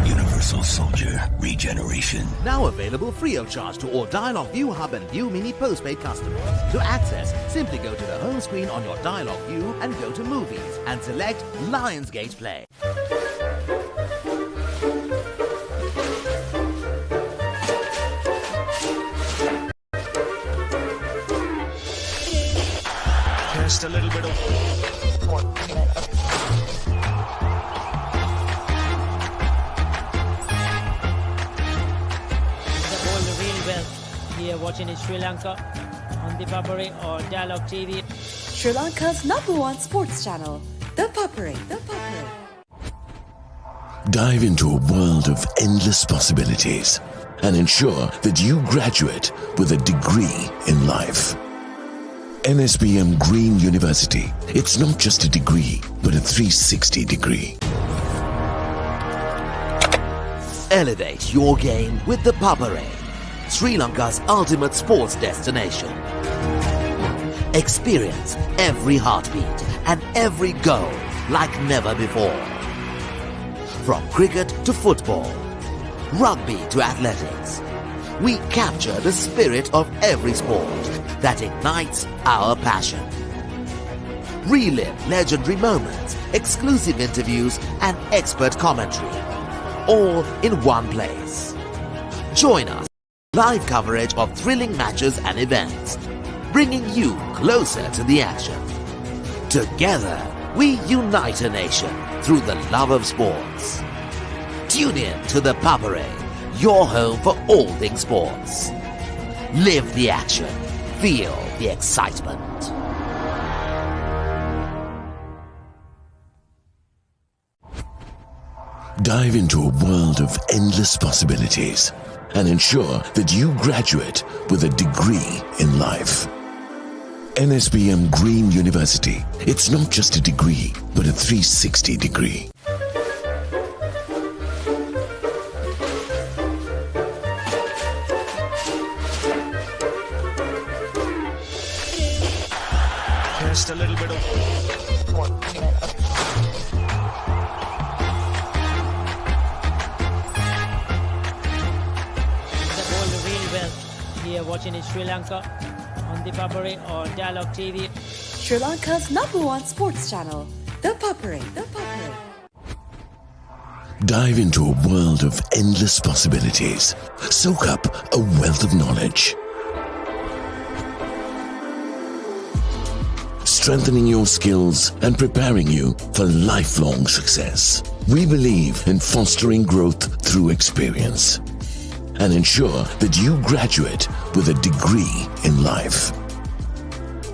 Universal Soldier Regeneration. Now available free of charge to all Dialog ViU Hub and ViU Mini postpaid customers. To access, simply go to the home screen on your Dialog ViU and go to Movies and select Lionsgate Play. Just a little bit of 1 minute. Here watching in Sri Lanka on ThePapare or Dialog TV. Sri Lanka's #1 sports channel, ThePapare. Dive into a world of endless possibilities. and ensure that you graduate with a degree in life. NSBM Green University. It's not just a degree, but a 360 degree. Elevate your game with the Papare, Sri Lanka's ultimate sports destination. Experience every heartbeat and every goal like never before. From cricket to football, rugby to athletics, we capture the spirit of every sport that ignites our passion. Relive legendary moments, exclusive interviews, and expert commentary, all in one place. Join us. Live coverage of thrilling matches and events, bringing you closer to the action. Together, we unite a nation through the love of sports. Tune in to the Papare, your home for all things sports. Live the action. Feel the excitement. Dive into a world of endless possibilities and ensure that you graduate with a degree in life. NSBM Green University. It's not just a degree, but a 360 degree. Just a little bit of here watching in Sri Lanka on ThePapare on Dialog TV. Sri Lanka's #1 sports channel, ThePapare. ThePapare. Dive into a world of endless possibilities. Soak up a wealth of knowledge. Strengthening your skills and preparing you for lifelong success. We believe in fostering growth through experience and ensure that you graduate with a degree in life.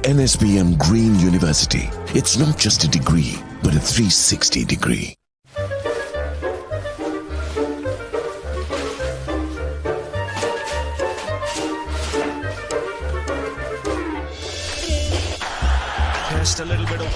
NSBM Green University. It's not just a degree, but a 360 degree. just a little bit of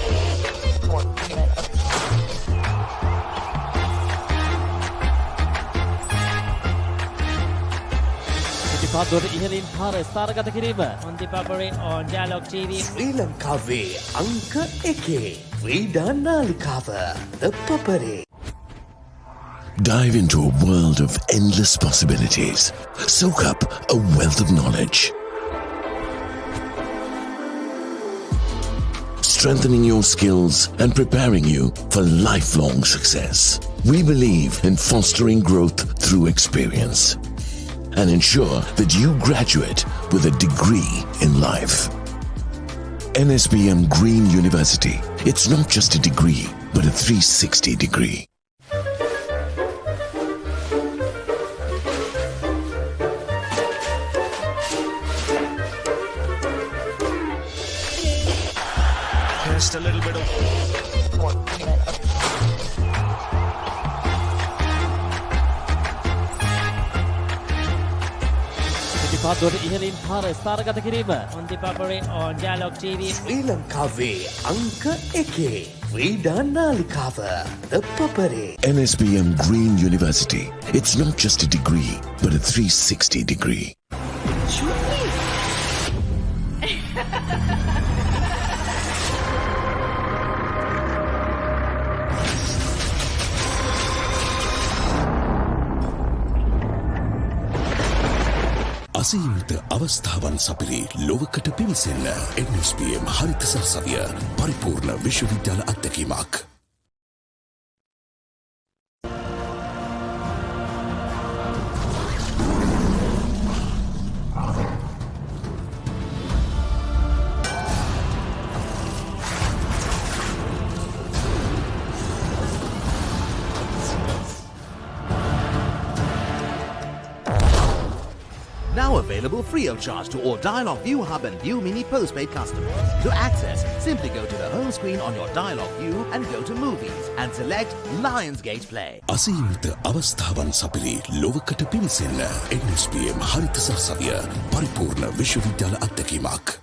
පිටිපත්වල ඉහළින් පාර ස්ථානගත කිරීම on ThePapare on Dialog TV. ශ්‍රී ලංකාවේ අංක 1 ක්‍රීඩා නාලිකාව ThePapare. Dive into a world of endless possibilities. Soak up a wealth of knowledge. Strengthening your skills and preparing you for lifelong success. We believe in fostering growth through experience and ensure that you graduate with a degree in life. NSBM Green University. It's not just a degree, but a 360 degree. just a little bit of පිටිපත්වල ඉහළින් පාර ස්ථානගත කිරීම on ThePapare on Dialog TV. ශ්‍රී ලංකාවේ අංක 1 ක්‍රීඩා නාලිකාව ThePapare. NSBM Green University. It's not just a degree, but a 360 degree. අසීමිත අවස්ථාවන් සපිරි ලොවකට පිවිසෙන්න NSBM හරිත සරසවිය පරිපූර්ණ විශ්වවිද්‍යාල අත්දැකීමක්. Now available available free of charge to all Dialog ViU Hub and ViU Mini postpaid customers. To access, simply go to the home screen on your Dialog ViU and go to Movies and select Lionsgate Play. අසීමිත අවස්ථාවන් සපිරි ලොවකට පිවිසෙන්න NBSM හරිත සරසවිය පරිපූර්ණ විශ්වවිද්‍යාල අත්දැකීමක්.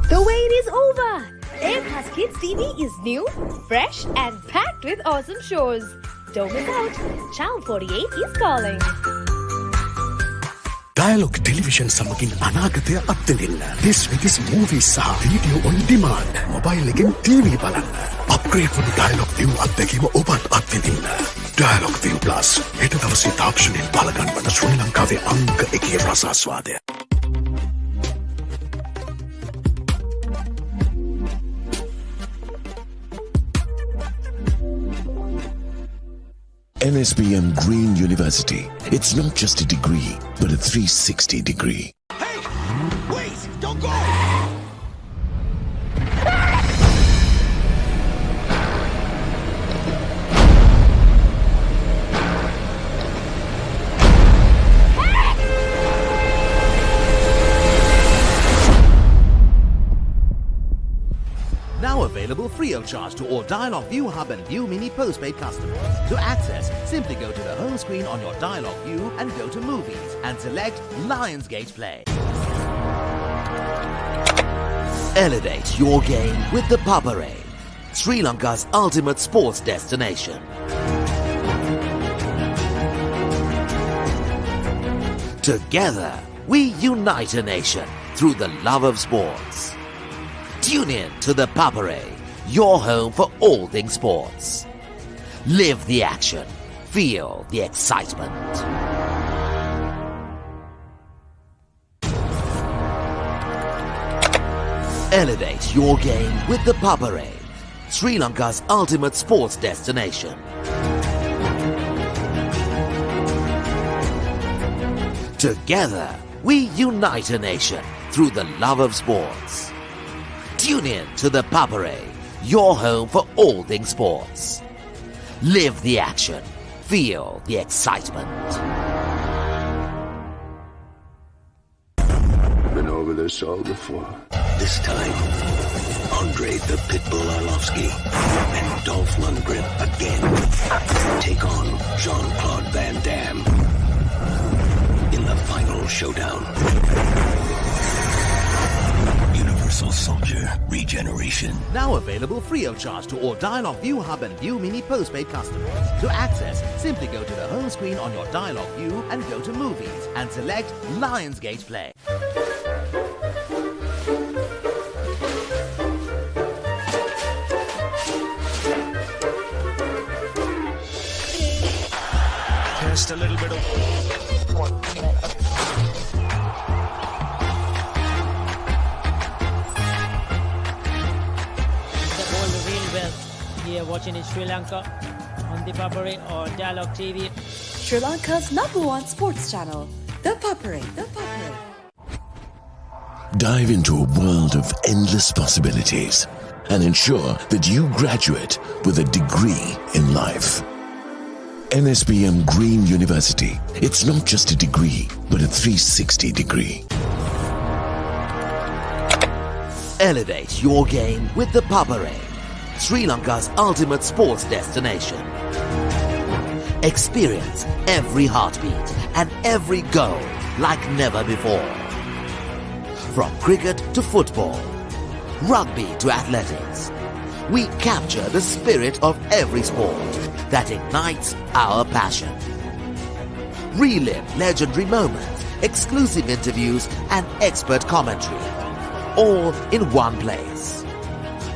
The wait is over! Airpass Kids TV is new, fresh and packed with awesome shows. Don't miss out. Channel 48 is calling. Dialog Television සමගින් අනාගතය අත්දෙන්න. This week's movies සහ video on demand. Mobile එකෙන් TV බලන්න. Upgrade වුණු Dialog ViU අත්දැකීම ඔබත් අත්විඳින්න. Dialog ViU Plus හෙට දවසේ තාක්ෂණයෙන් බලගන්වන ශ්‍රී ලංකාවේ අංක 1 රසාස්වාදය. NBSM Green University. It's not just a degree, but a 360 degree. Hey! Wait! Don't go! Now available free of charge to all Dialog ViU Hub and ViU Mini postpaid customers. To access, simply go to the home screen on your Dialog ViU and go to Movies and select Lionsgate Play. Elevate your game with the Papare, Sri Lanka's ultimate sports destination. Together, we unite a nation through the love of sports. Tune in to the Papare, your home for all things sports. Live the action. Feel the excitement. Elevate your game with the Papare, Sri Lanka's ultimate sports destination. Together, we unite a nation through the love of sports. Tune in to the Papare, your home for all things sports. Live the action. Feel the excitement. Been over this all before. This time, Andre the Pitbull Arlovsky and Dolph Lundgren again take on Jean-Claude Van Damme in the final showdown. Universal Soldier Regeneration. Now available free of charge to all Dialog ViU Hub and ViU Mini postpaid customers. To access, simply go to the home screen on your Dialog ViU and go to Movies and select Lionsgate Play. Just a little bit of... Here watching in Sri Lanka on ThePapare or Dialog TV. Sri Lanka's #1 sports channel, ThePapare. ThePapare. Dive into a world of endless possibilities and ensure that you graduate with a degree in life. NBSM Green University. It's not just a degree, but a 360 degree. Elevate your game with the Papare, Sri Lanka's ultimate sports destination. Experience every heartbeat and every goal like never before. From cricket to football, rugby to athletics, we capture the spirit of every sport that ignites our passion. Relive legendary moments, exclusive interviews and expert commentary, all in one place.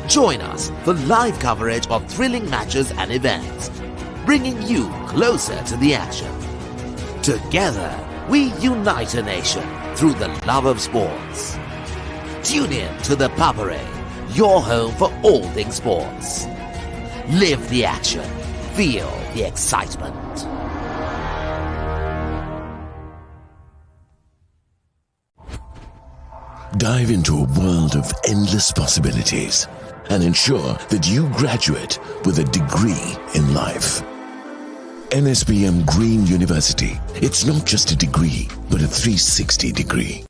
Join us for live coverage of thrilling matches and events, bringing you closer to the action. Together, we unite a nation through the love of sports. Tune in to the Papare, your home for all things sports. Live the action. Feel the excitement. Dive into a world of endless possibilities and ensure that you graduate with a degree in life. NSBM Green University. It's not just a degree, but a 360 degree.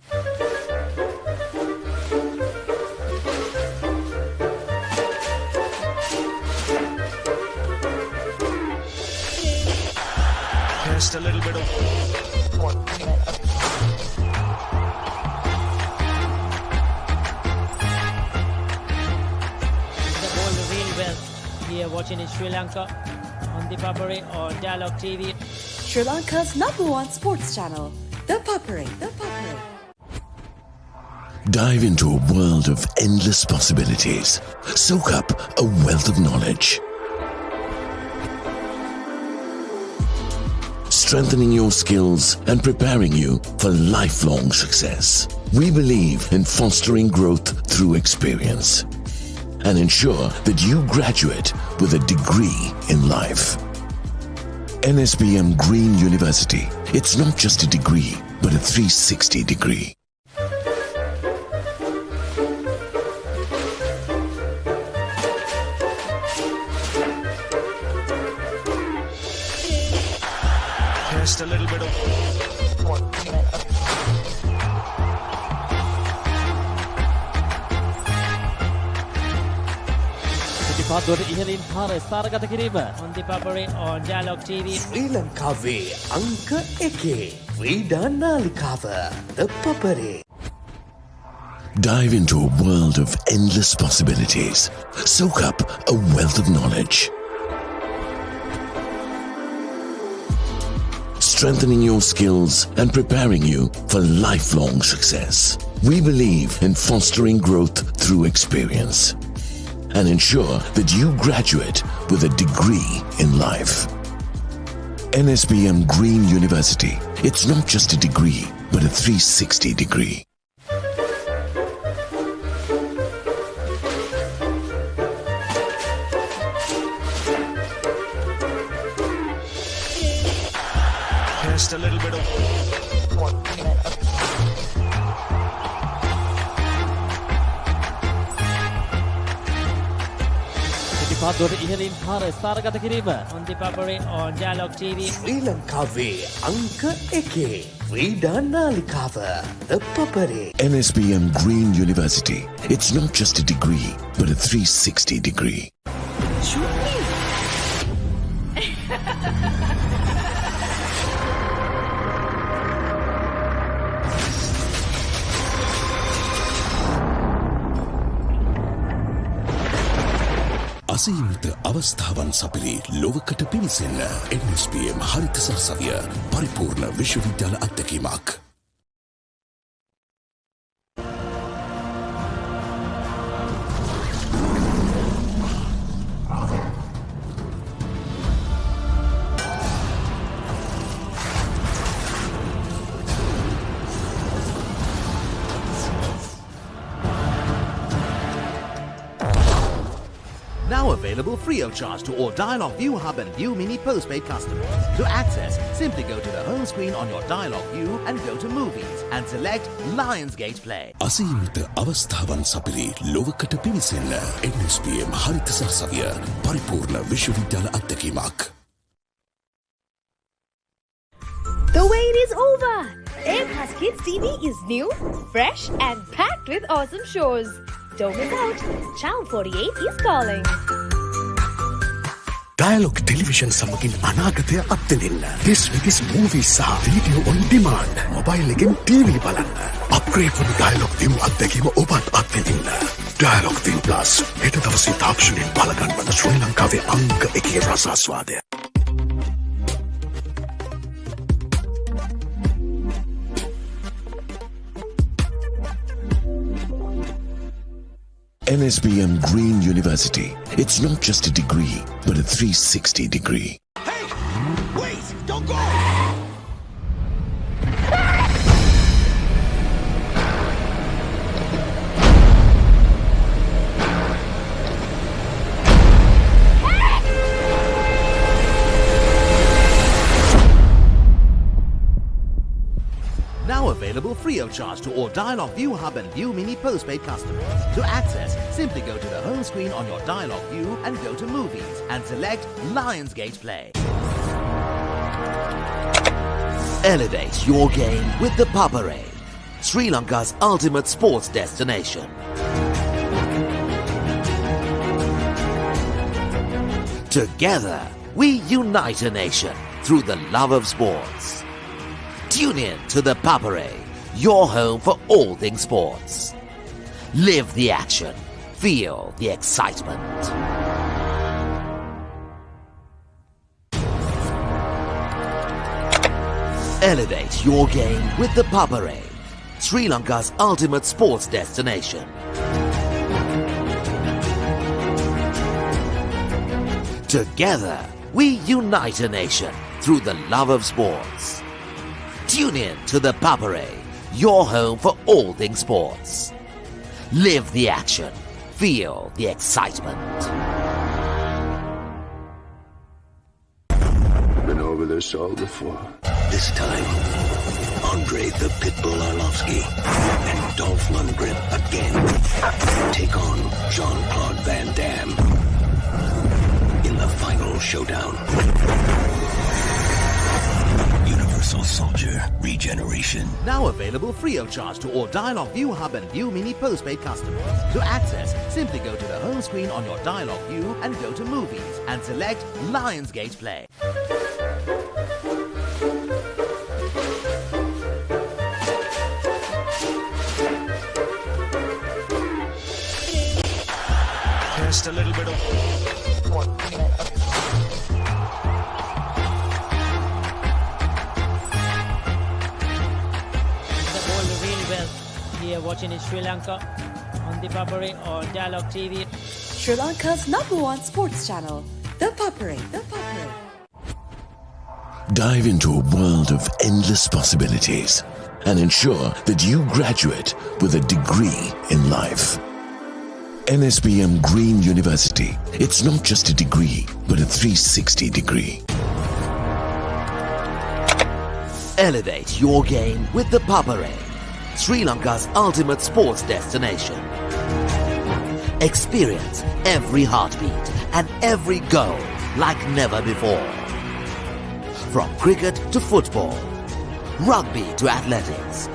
Just a little bit of The ball really well here watching in Sri Lanka on ThePapare or Dialog TV. Sri Lanka's #1 sports channel, ThePapare. ThePapare. Dive into a world of endless possibilities. Soak up a wealth of knowledge. Strengthening your skills and preparing you for lifelong success. We believe in fostering growth through experience and ensure that you graduate with a degree in life. NSBM Green University. It's not just a degree, but a 360 degree. just a little bit of පිටිපත්වල ඉහළින් පාර ස්ථානගත කිරීම on ThePapare on Dialog TV. ශ්‍රී ලංකාවේ අංක 1 ක්‍රීඩා නාලිකාව ThePapare. Dive into a world of endless possibilities. Soak up a wealth of knowledge. Strengthening your skills and preparing you for lifelong success. We believe in fostering growth through experience and ensure that you graduate with a degree in life. NSBM Green University. It's not just a degree, but a 360 degree. just a little bit of පිටිපත්වල ඉහළින් පාර ස්ථානගත කිරීම on ThePapare on Dialog TV. ශ්‍රී ලංකාවේ අංක 1 ක්‍රීඩා නාලිකාව ThePapare. NSBM Green University. It's not just a degree, but a 360 degree. අසීමිත අවස්ථාවන් සපිරි ලොවකට පිවිසෙන්න NSBM හරිත සරසවිය පරිපූර්ණ විශ්වවිද්‍යාල අත්දැකීමක්. Now available free of charge to all Dialog ViU Hub and ViU Mini postpaid customers. To access, simply go to the home screen on your Dialog ViU and go to Movies and select Lionsgate Play. අසීමිත අවස්ථාවන් සපිරි ලොවකට පිවිසෙන්න NSBM හරිත සරසවිය පරිපූර්ණ විශ්වවිද්‍යාල අත්දැකීමක්. The wait is over! Airpass Kids TV is new, fresh and packed with awesome shows. Don't miss out. Channel 48 is calling. Dialog Television සමගින් අනාගතය අත්දෙන්න. This week's movies සහ video on demand. Mobile එකෙන් TV බලන්න. Upgrade වුණු Dialog ViU අත්දැකීම ඔබත් අත්විඳින්න. Dialog ViU Plus හෙට දවසේ තාක්ෂණයෙන් බලගන්වන ශ්‍රී ලංකාවේ අංක 1 රසාස්වාදය. NSBM Green University. It's not just a degree, but a 360 degree. Hey! Wait! Don't go! Now available free of charge to all Dialog ViU Hub and ViU Mini postpaid customers. To access, simply go to the home screen on your Dialog ViU and go to Movies and select Lionsgate Play. Elevate your game with the Papare, Sri Lanka's ultimate sports destination. Together, we unite a nation through the love of sports. Tune in to the Papare, your home for all things sports. Live the action. Feel the excitement. Elevate your game with the Papare, Sri Lanka's ultimate sports destination. Together, we unite a nation through the love of sports. Tune in to the Papare, your home for all things sports. Live the action. Feel the excitement. Been over this all before. This time, Andre the Pitbull Arlovsky and Dolph Lundgren again take on Jean-Claude Van Damme in the final showdown. Universal Soldier Regeneration. Now available free of charge to all Dialog ViU Hub and ViU Mini postpaid customers. To access, simply go to the home screen on your Dialog ViU and go to Movies and select Lionsgate Play. Just a little bit of here watching in Sri Lanka on ThePapare or Dialog TV. Sri Lanka's #1 sports channel, ThePapare. Dive into a world of endless possibilities and ensure that you graduate with a degree in life. NSBM Green University. It's not just a degree, but a 360 degree. Elevate your game with the Papare, Sri Lanka's ultimate sports destination. Experience every heartbeat and every goal like never before. From cricket to football, rugby to athletics,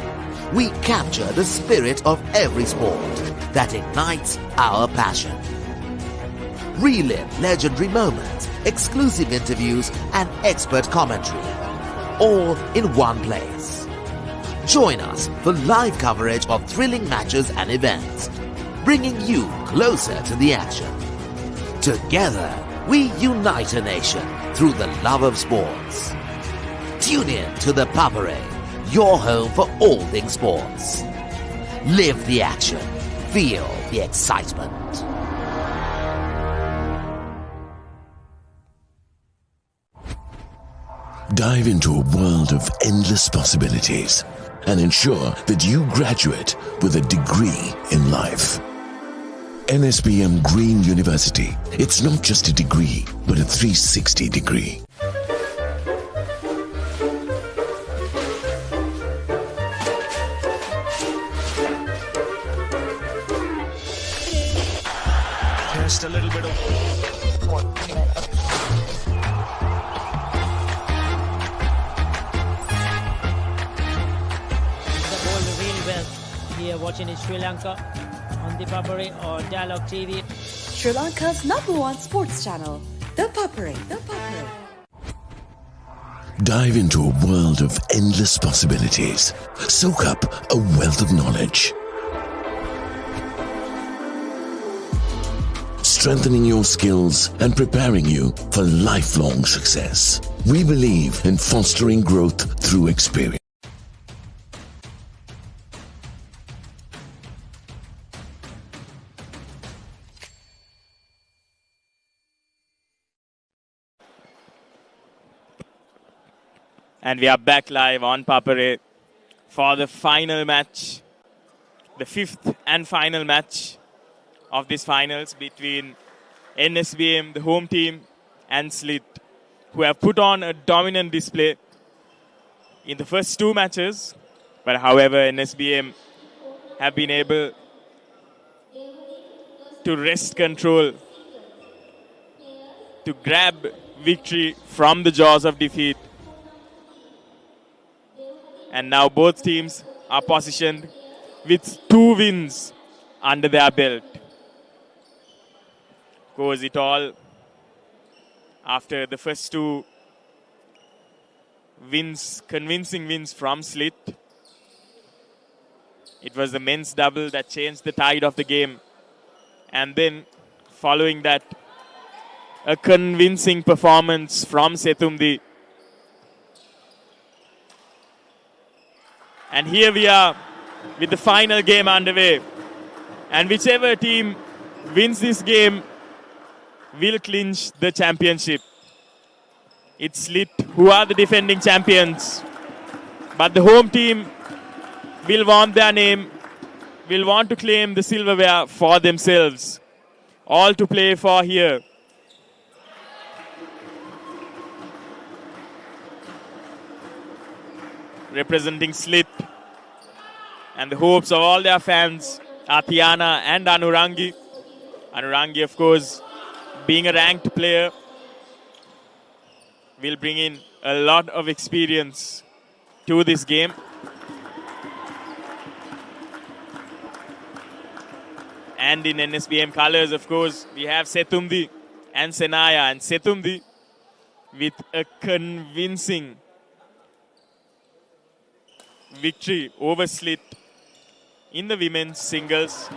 we capture the spirit of every sport that ignites our passion. Relive legendary moments, exclusive interviews, and expert commentary, all in one place. Join us for live coverage of thrilling matches and events, bringing you closer to the action. Together, we unite a nation through the love of sports. Tune in to the Papare, your home for all things sports. Live the action. Feel the excitement. Dive into a world of endless possibilities and ensure that you graduate with a degree in life. NSBM Green University. It's not just a degree, but a 360 degree. just a little bit of here watching in Sri Lanka on ThePapare or Dialog TV. Sri Lanka's #1 sports channel, ThePapare. Dive into a world of endless possibilities. Soak up a wealth of knowledge. Strengthening your skills and preparing you for lifelong success. We believe in fostering growth through experience. And we are back live on Papare for the final match, the fifth and final match of this finals between NSBM, the home team, and Slit, who have put on a dominant display in the first two matches. But however, NSBM have been able to wrest control, to grab victory from the jaws of defeat And now both teams are positioned with 2 wins under their belt. Goes it all after the first 2 wins, convincing wins from Slit. It was the men's double that changed the tide of the game. And then following that, a convincing performance from Setumdi. And here we are with the final game underway. And whichever team wins this game will clinch the championship. It's Slit who are the defending champions. But the home team will want their name, will want to claim the silverware for themselves. All to play for here. Representing Slit and the hopes of all their fans are Tiana and Anurangi. Anurangi, of course, being a ranked player, will bring in a lot of experience to this game. And in NSBM colors, of course, we have Setumdi and Senaya. And Setumdi with a convincing victory over Slit in the women's singles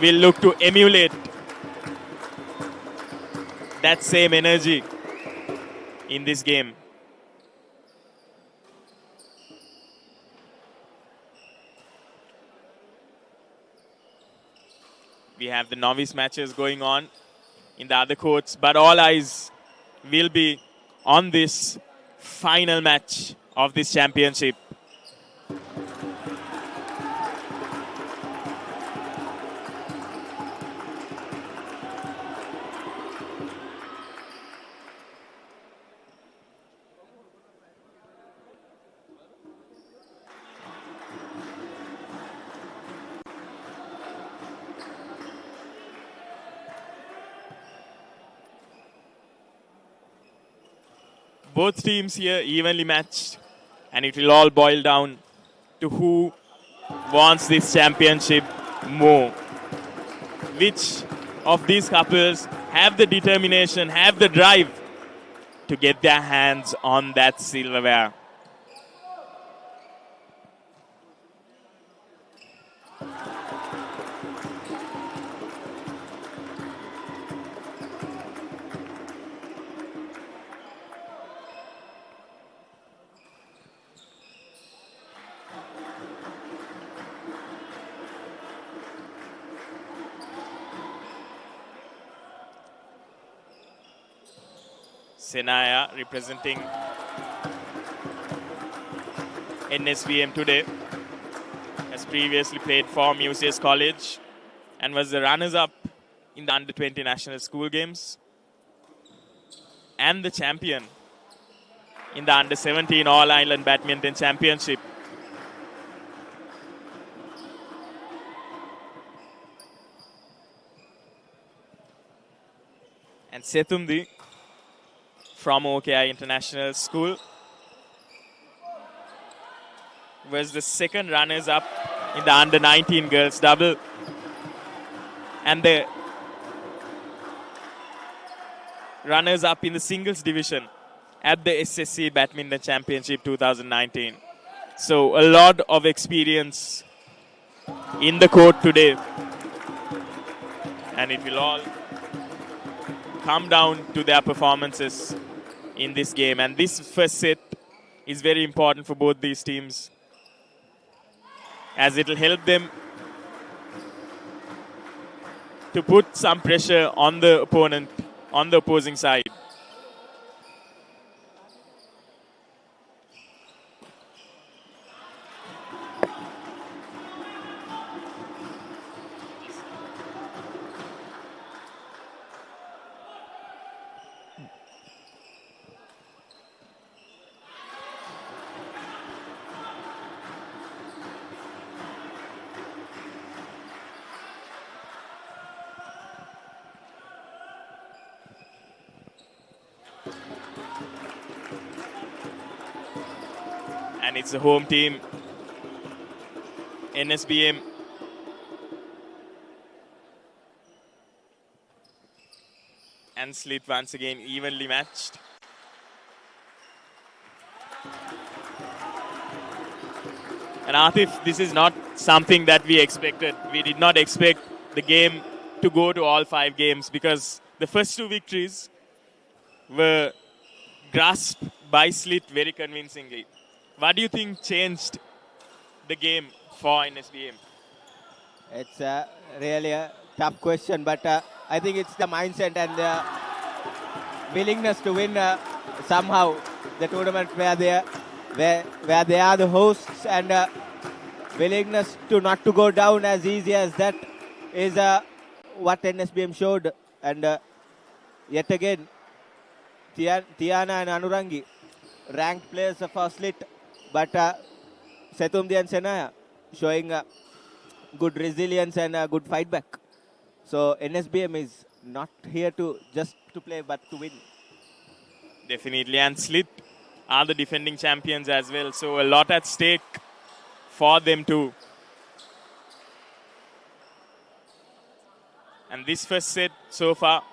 will look to emulate that same energy in this game. We have the novice matches going on in the other courts, but all eyes will be on this final match of this championship. Both teams here evenly matched, and it will all boil down to who wants this championship more. Which of these couples have the determination, have the drive to get their hands on that silverware. Senaya representing NSBM today, has previously played for Musaeus College and was the runners-up in the Under-20 National School Games and the champion in the Under-17 All-Ireland Badminton Championship. And Setumdi from OKI International School was the second runners-up in the Under-19 girls double and the runners-up in the singles division at the SSC Badminton Championship 2019. So a lot of experience in the court today, and it will all come down to their performances in this game. And this first set is very important for both these teams, as it will help them to put some pressure on the opponent, on the opposing side. And it's the home team, NSBM. And Slit once again evenly matched. And Atif, this is not something that we expected. We did not expect the game to go to all 5 games because the first 2 victories were grasped by Slit very convincingly. What do you think changed the game for NSBM? It's really a tough question, but I think it's the mindset and the willingness to win somehow the tournament where they are the hosts, and willingness to not to go down as easy as that is what NSBM showed. And yet again, Tiana and Anurangi, ranked players for Slit, but Setumdi and Senaya showing good resilience and a good fight back. So NSBM is not here to just to play, but to win. Definitely, and Slit are the defending champions as well, so a lot at stake for them too. And this first set so far,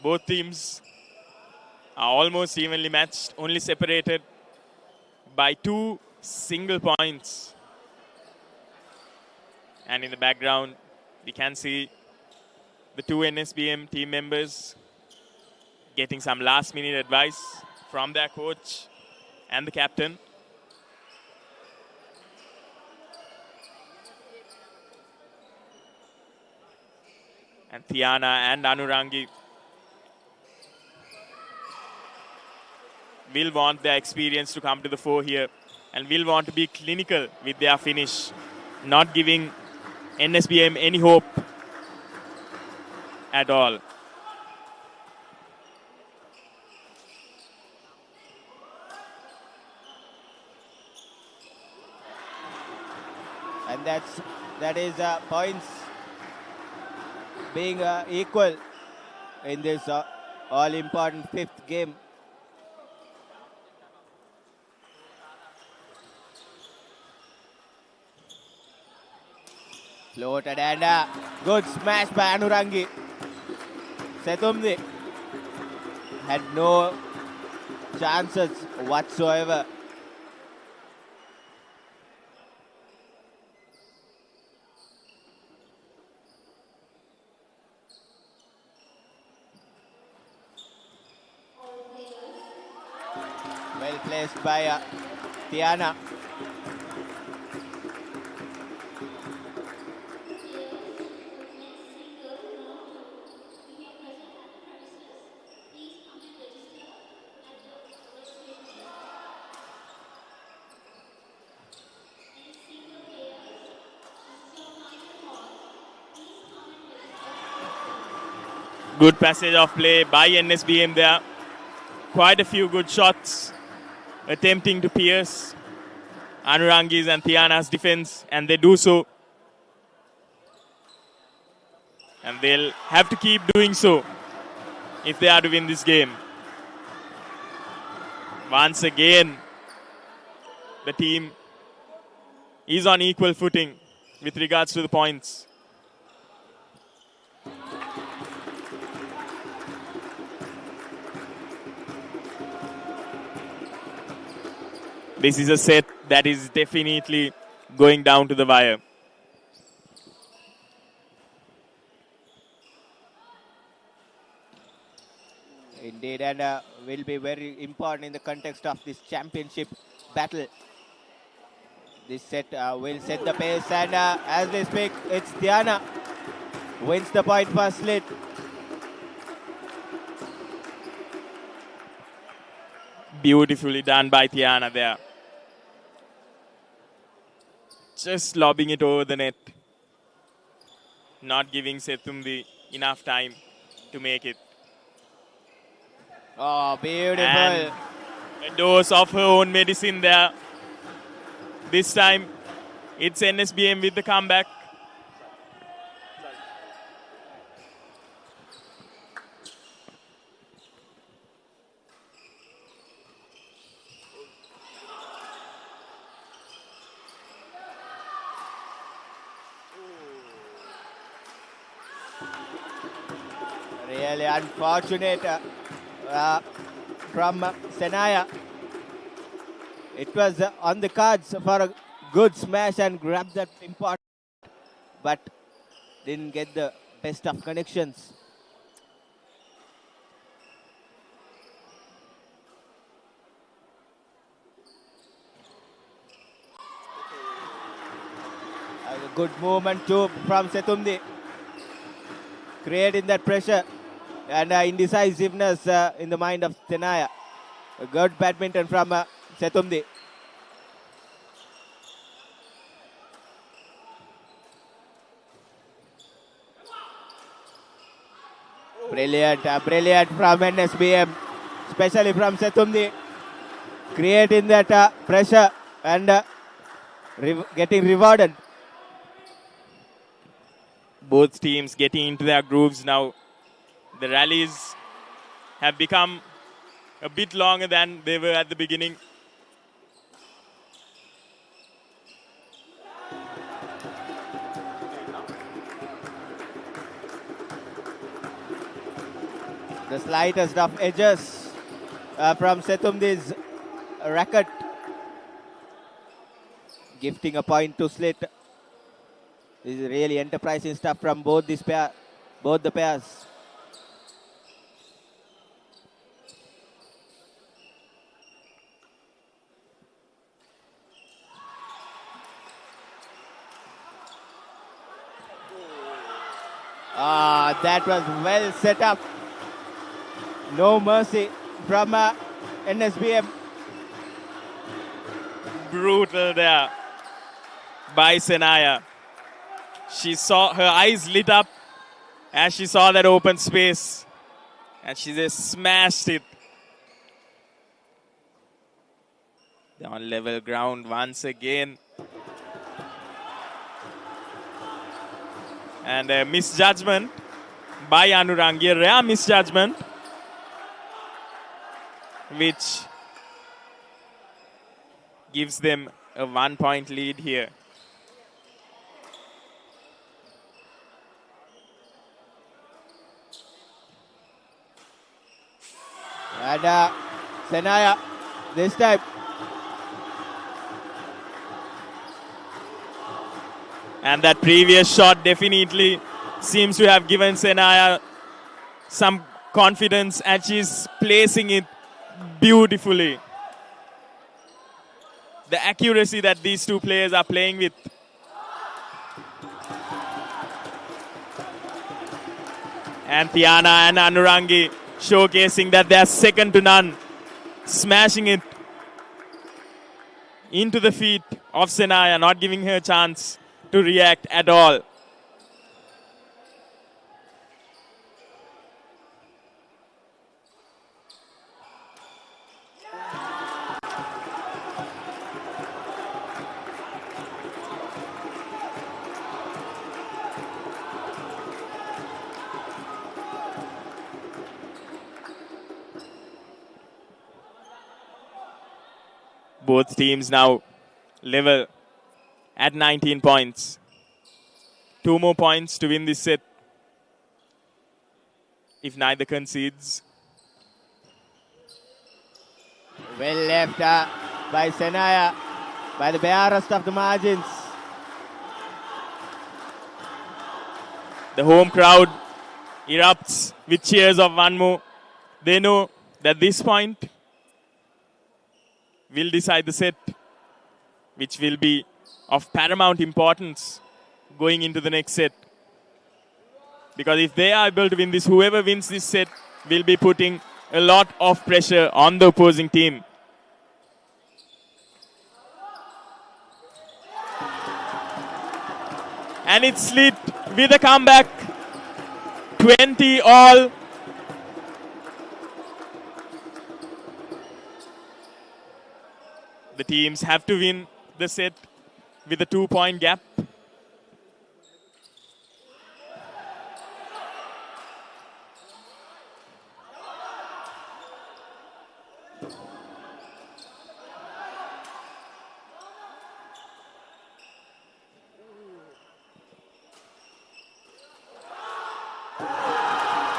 both teams are almost evenly matched, only separated by 2 single points. And in the background, we can see the 2 NSBM team members getting some last-minute advice from their coach and the captain. And Tiana and Anurangi will want their experience to come to the fore here and will want to be clinical with their finish, not giving NSBM any hope at all. And that is points being equal in this all-important 5th game. Floated and good smash by Anurangi. Setumdi had no chances whatsoever. Well placed by Tiana. Good passage of play by NSBM there. Quite a few good shots attempting to pierce Anurangi's and Tiana's defense, and they do so. And they'll have to keep doing so if they are to win this game. Once again, the team is on equal footing with regards to the points. This is a set that is definitely going down to the wire. Indeed, and will be very important in the context of this championship battle. This set will set the pace, and as they speak, it's Tiana wins the point for Slit. Beautifully done by Tiana there. Just lobbing it over the net. Not giving Setumdi enough time to make it. Oh, beautiful. And a dose of her own medicine there. This time, it's NSBM with the comeback. Really unfortunate from Senaya. It was on the cards for a good smash and grab that important, but didn't get the best of connections. A good movement too from Setumdi, creating that pressure and indecisiveness in the mind of Senaya. A good badminton from Setumdi. Brilliant from NSBM, especially from Setumdi, creating that pressure and getting rewarded. Both teams getting into their grooves now. The rallies have become a bit longer than they were at the beginning. The slightest of edges from Setumdi's racket, gifting a point to Slit. This is really enterprising stuff from both the pairs. That was well set up. No mercy from NSBM. Brutal there by Senaya. She saw her eyes lit up as she saw that open space, and she just smashed it. They're on level ground once again. And a misjudgment by Anurangi, a rare misjudgment, which gives them a 1-point lead here. And Senaya this time. And that previous shot definitely seems to have given Senaya some confidence, and she's placing it beautifully. The accuracy that these two players are playing with. And Tiana and Anurangi showcasing that they're second to none. Smashing it into the feet of Senaya, not giving her a chance to react at all. Both teams now level at 19 points. 2 more points to win this set if neither concedes. Well left by Senaya, by the barest of the margins. The home crowd erupts with cheers of one more. They know that this point will decide the set, which will be of paramount importance going into the next set. Because if they are able to win this, whoever wins this set will be putting a lot of pressure on the opposing team. And it's Slit with a comeback. 20 all. The teams have to win the set with a 2-point gap.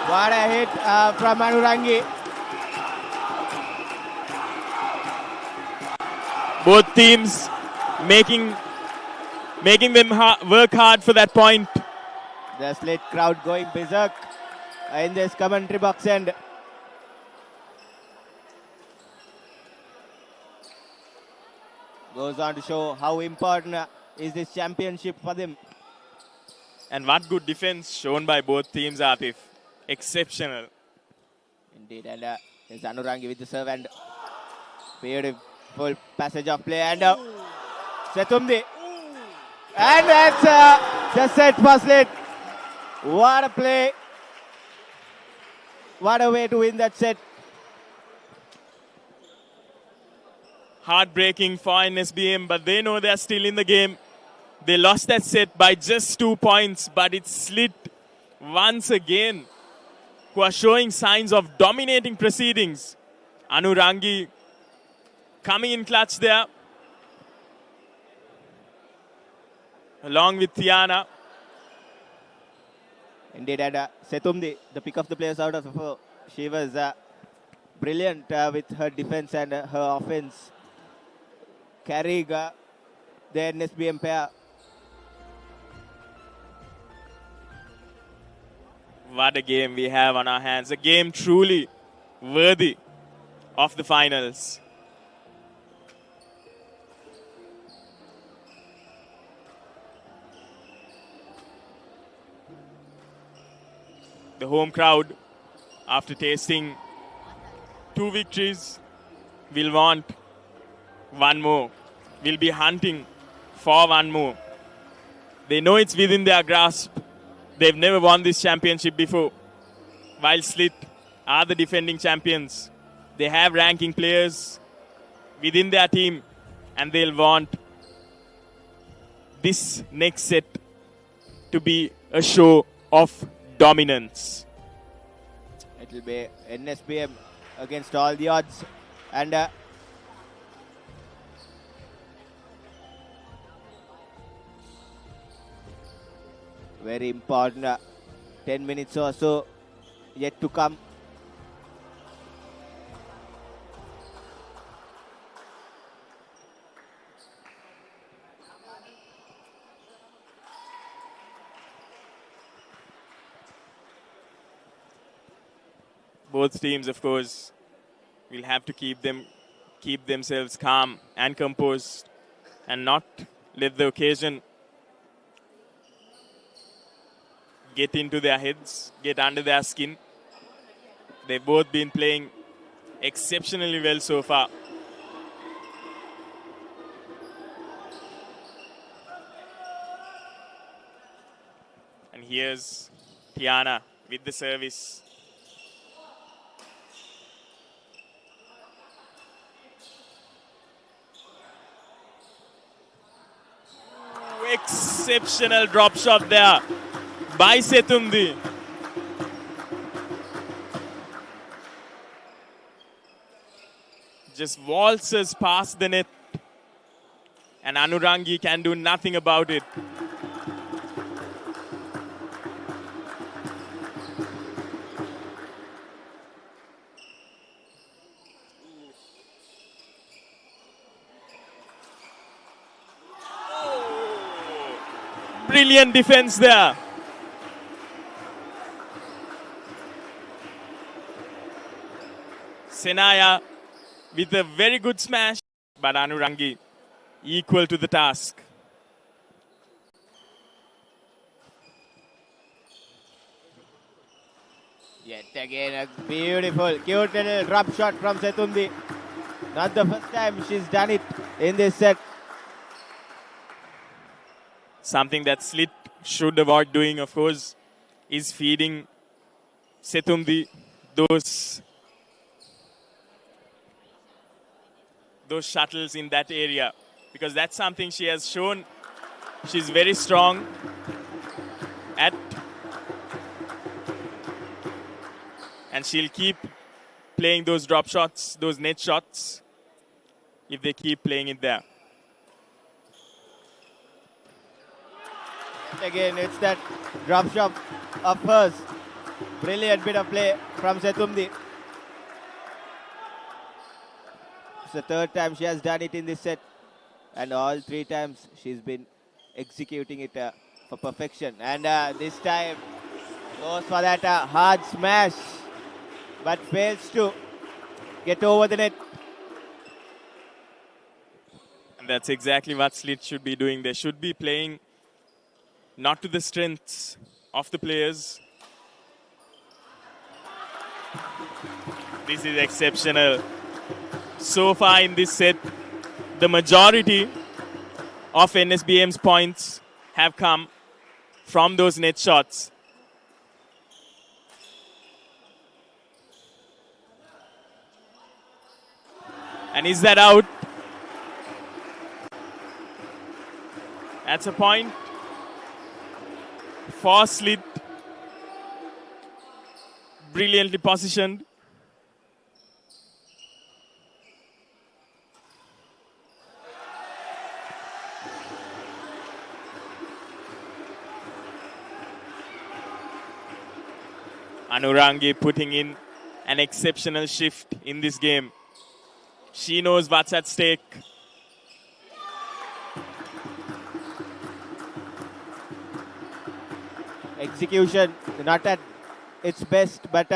What a hit from Anurangi. Both teams making them work hard for that point. The Slit crowd going berserk in this commentary box end. Goes on to show how important is this championship for them. And what good defense shown by both teams, Atif. Exceptional. Indeed, and there's Anurangi with the serve and beautiful passage of play and Setumdi. And that's the set for Slit. What a play. What a way to win that set. Heartbreaking for NSBM, but they know they're still in the game. They lost that set by just 2 points, but it's Slit once again who are showing signs of dominating proceedings. Anurangi coming in clutch there, along with Tiana. Indeed, and Setumdi, the pick of the players out of the four. She was brilliant with her defense and her offense, carrying the NSBM pair. What a game we have on our hands. A game truly worthy of the finals. The home crowd, after tasting 2 victories, will want one more. Will be hunting for one more. They know it's within their grasp. They've never won this championship before. While Slit are the defending champions, they have ranking players within their team, and they'll want this next set to be a show of dominance. It will be NSBM against all the odds, and very important 10 minutes or so yet to come. Both teams, of course, will have to keep themselves calm and composed and not let the occasion get into their heads, get under their skin. They've both been playing exceptionally well so far. And here's Tiana with the service. Exceptional drop shot there by Setumdi. Just waltzes past the net, and Anurangi can do nothing about it. Brilliant defense there. Senaya with a very good smash, but Anurangi equal to the task. Yet again, a beautiful, cute little drop shot from Setumdi. Not the first time she's done it in this set. Something that Slit should avoid doing, of course, is feeding Setumdi those shuttles in that area, because that's something she has shown she's very strong at, and she'll keep playing those drop shots, those net shots, if they keep playing it there. Again, it's that drop shot of hers Brilliant bit of play from Setumdi. It's the third time she has done it in this set. And all 3 times she's been executing it for perfection. And this time goes for that hard smash. But fails to get over the net. And that's exactly what Slit should be doing. They should be playing not to the strengths of the players. This is exceptional. So far in this set, the majority of NSBM's points have come from those net shots. And is that out? That's a point for Slit. Brilliantly positioned. Anurangi putting in an exceptional shift in this game. She knows what's at stake. Execution not at its best, but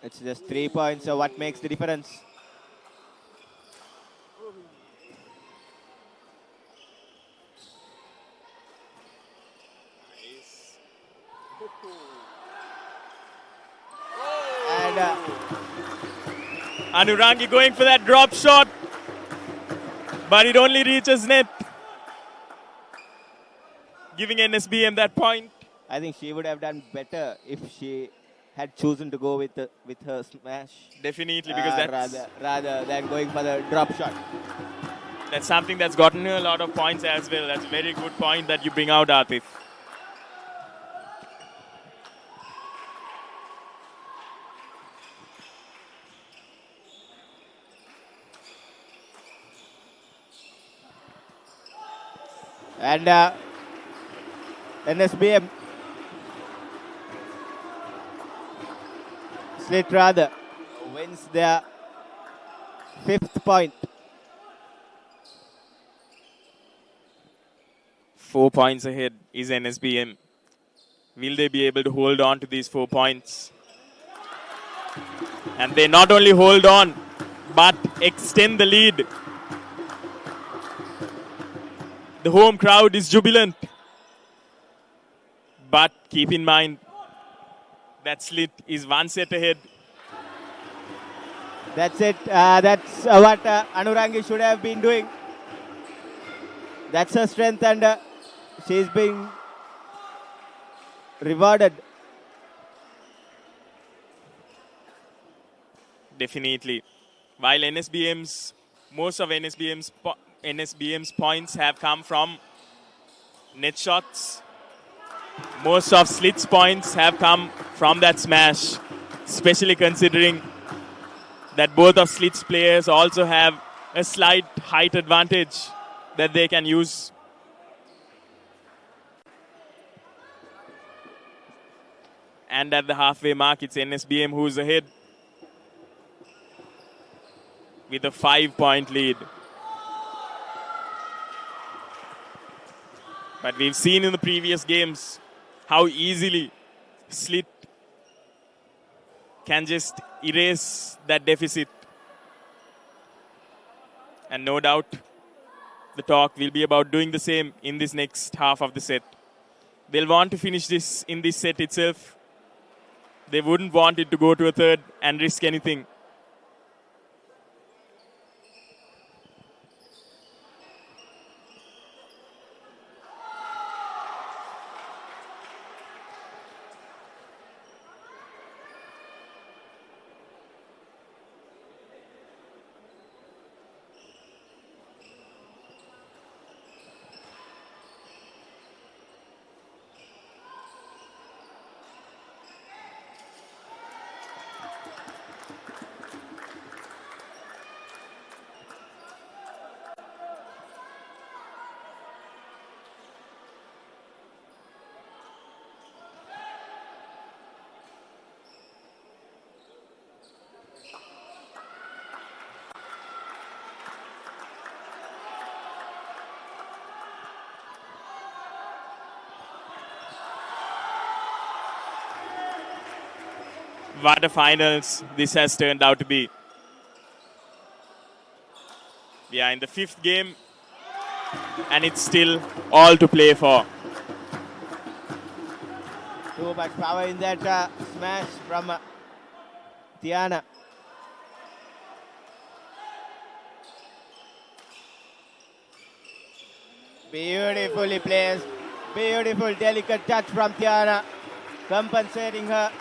it's just 3 points, so what makes the difference? And Anurangi going for that drop shot, but it only reaches net, giving NSBM that point. I think she would have done better if she had chosen to go with her smash. Definitely, because that's rather than going for the drop shot. That's something that's gotten her a lot of points as well. That's a very good point that you bring out, Atif. And NSBM Slit rather wins their 5th point. 4 points ahead is NSBM. Will they be able to hold on to these 4 points? And they not only hold on, but extend the lead. The home crowd is jubilant. But keep in mind that Slit is 1 set ahead. That's it. That's what Anurangi should have been doing. That's her strength, and she's being rewarded. Definitely. While most of NSBM's points have come from net shots, most of Slit's points have come from that smash, especially considering that both of Slit's players also have a slight height advantage that they can use. And at the halfway mark, it's NSBM who's ahead with a 5-point lead. But we've seen in the previous games how easily Slit can just erase that deficit. And no doubt, the talk will be about doing the same in this next half of the set. They'll want to finish this in this set itself. They wouldn't want it to go to a third and risk anything. what a finals this has turned out to be. We are in the 5th game, and it's still all to play for. Too much power in that smash from Tiana. Beautifully placed. Beautiful, delicate touch from Tiana, compensating her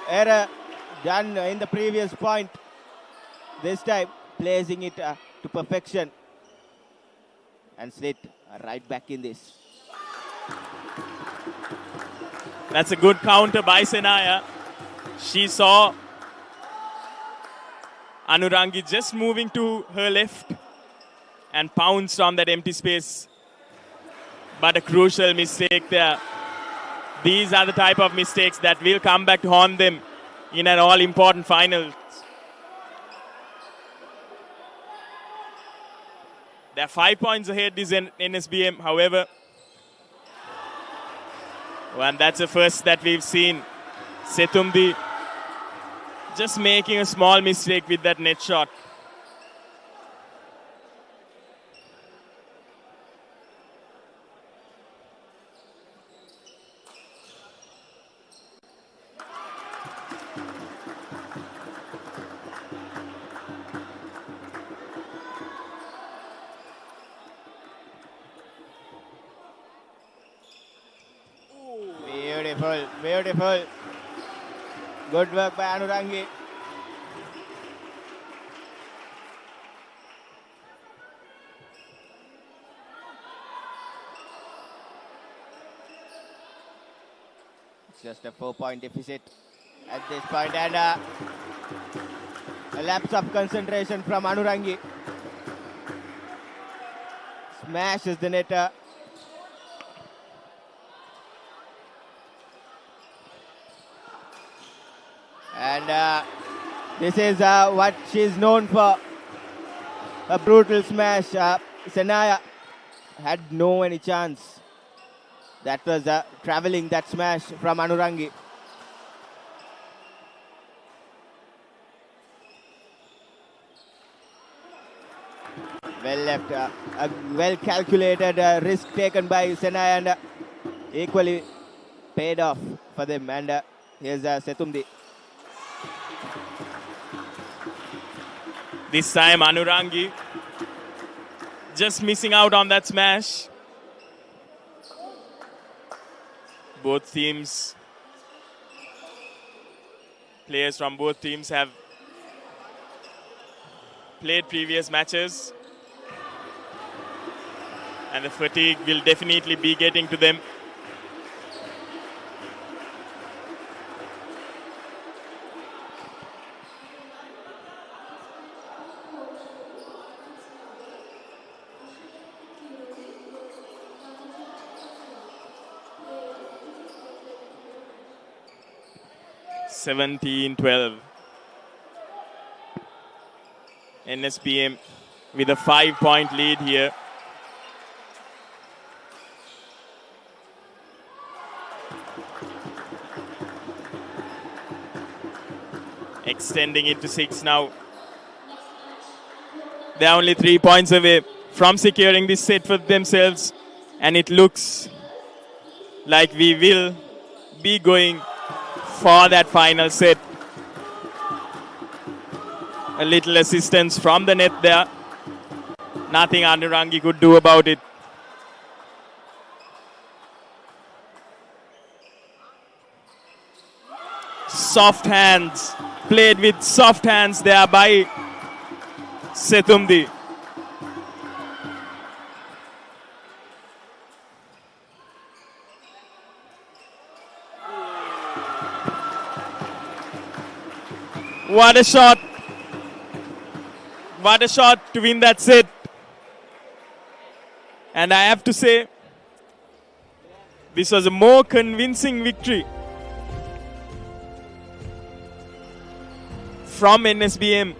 error done in the previous point. This time, placing it to perfection. And Slit right back in this. That's a good counter by Senaya. She saw Anurangi just moving to her left and pounced on that empty space. But a crucial mistake there. These are the type of mistakes that will come back to haunt them in an all-important final. They're 5 points ahead is NSBM, however. And that's the first that we've seen. Setumdi just making a small mistake with that net shot. Beautiful, beautiful. Good work by Anurangi. It's just a 4-point deficit at this point, and a lapse of concentration from Anurangi. Smashes the netter. And this is what she's known for, a brutal smash. Senaya had no any chance. That was traveling, that smash from Anurangi. Well left, a well calculated risk taken by Senaya, and equally paid off for them. And here's Setumdi. This time Anurangi just missing out on that smash. Both teams, players from both teams have played previous matches, and the fatigue will definitely be getting to them. (17-12). NSBM with a 5-point lead here. Extending it to 6 now. They're only 3 points away from securing this set for themselves, and it looks like we will be going for that final set. A little assistance from the net there. Nothing Anurangi could do about it. Soft hands. Played with soft hands there by Setumdi. What a shot. What a shot to win that set. And I have to say, this was a more convincing victory from NSBM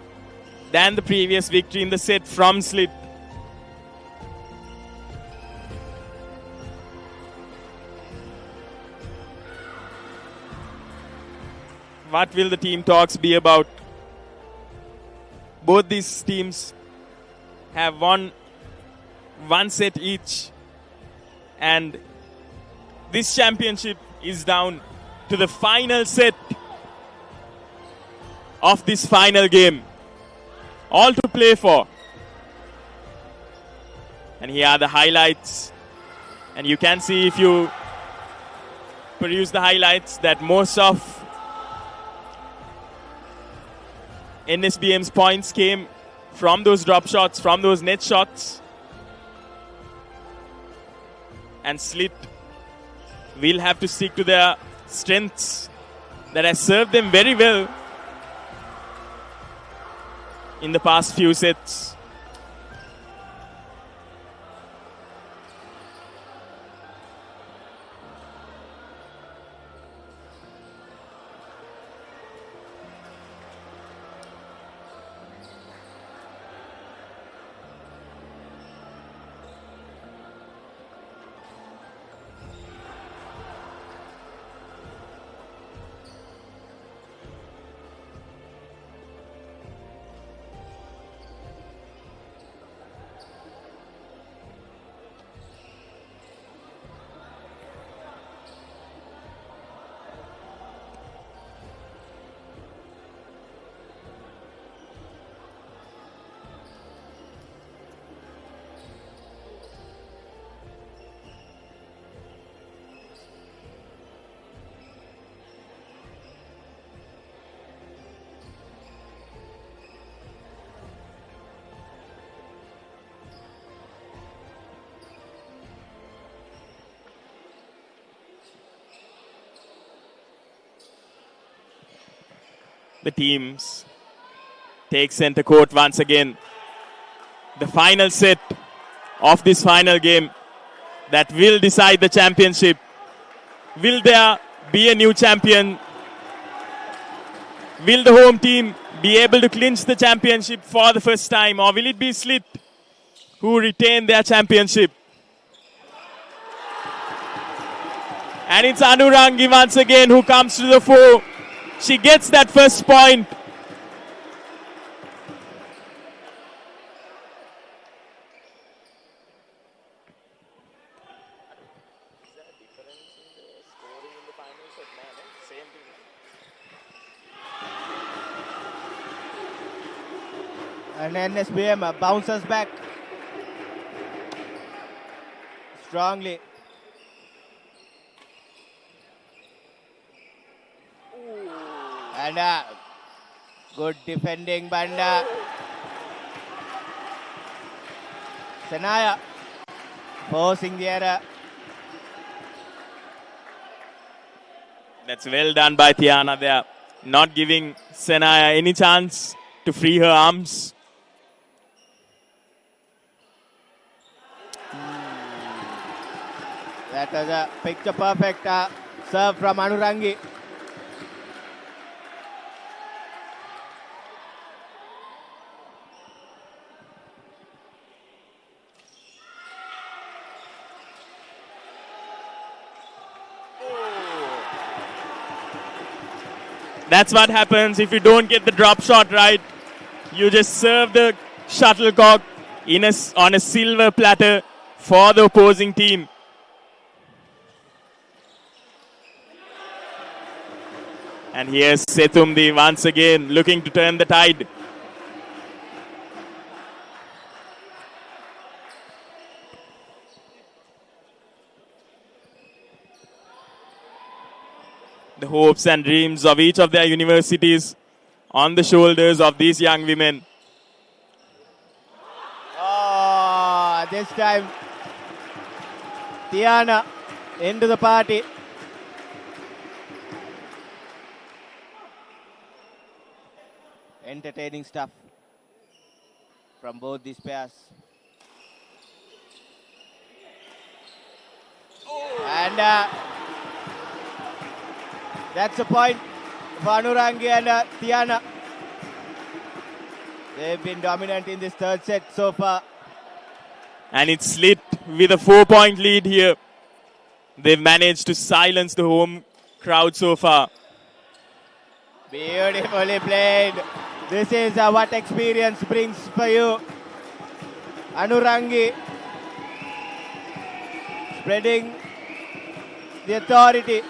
than the previous victory in the set from Slit. what will the team talks be about? Both these teams have won one set each, and this championship is down to the final set of this final game. All to play for. And here are the highlights. And you can see, if you peruse the highlights, that most of NSBM's points came from those drop shots, from those net shots. And Slit will have to stick to their strengths that has served them very well in the past few sets. The teams take center court once again. The final set of this final game that will decide the championship. Will there be a new champion? Will the home team be able to clinch the championship for the first time, or will it be Slit who retain their championship? And it's Anurangi once again who comes to the fore. She gets that first point. And NSBM bounces back strongly. And good defending, Banda. Senaya forcing the error. That's well done by Tiana there. Not giving Senaya any chance to free her arms. That was a picture perfect serve from Anurangi. That's what happens if you don't get the drop shot right. You just serve the shuttlecock on a silver platter for the opposing team. And here's Setumdi once again looking to turn the tide. The hopes and dreams of each of their universities on the shoulders of these young women. Oh, this time Tiana into the party. Entertaining stuff from both these pairs. And that's a point for Anurangi and Tiana. They've been dominant in this third set so far. And it's Slit with a 4-point lead here. They've managed to silence the home crowd so far. Beautifully played. This is what experience brings for you. Anurangi spreading the authority.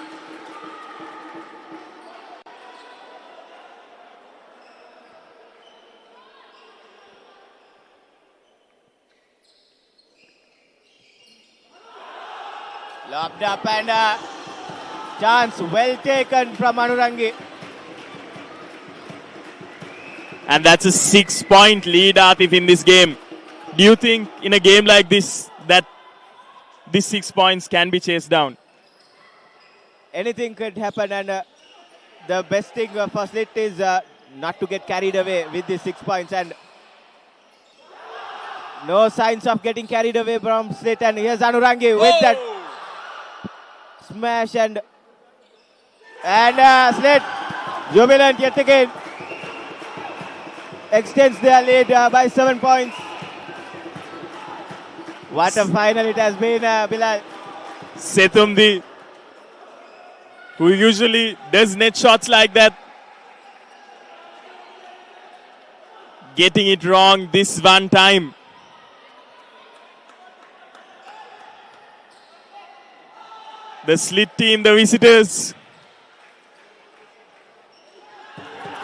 Lobbed up and chance well taken from Anurangi. And that's a 6-point lead, Atif, in this game. Do you think in a game like this that these 6 points can be chased down? Anything could happen, and the best thing for Slit is not to get carried away with these 6 points, and no signs of getting carried away from Slit. And here's Anurangi with that smash, and Slit jubilant yet again, extends their lead by 7 points. What a final it has been, Bilal. Setumdi, who usually does net shots like that, getting it wrong this one time. The Slit team, the visitors,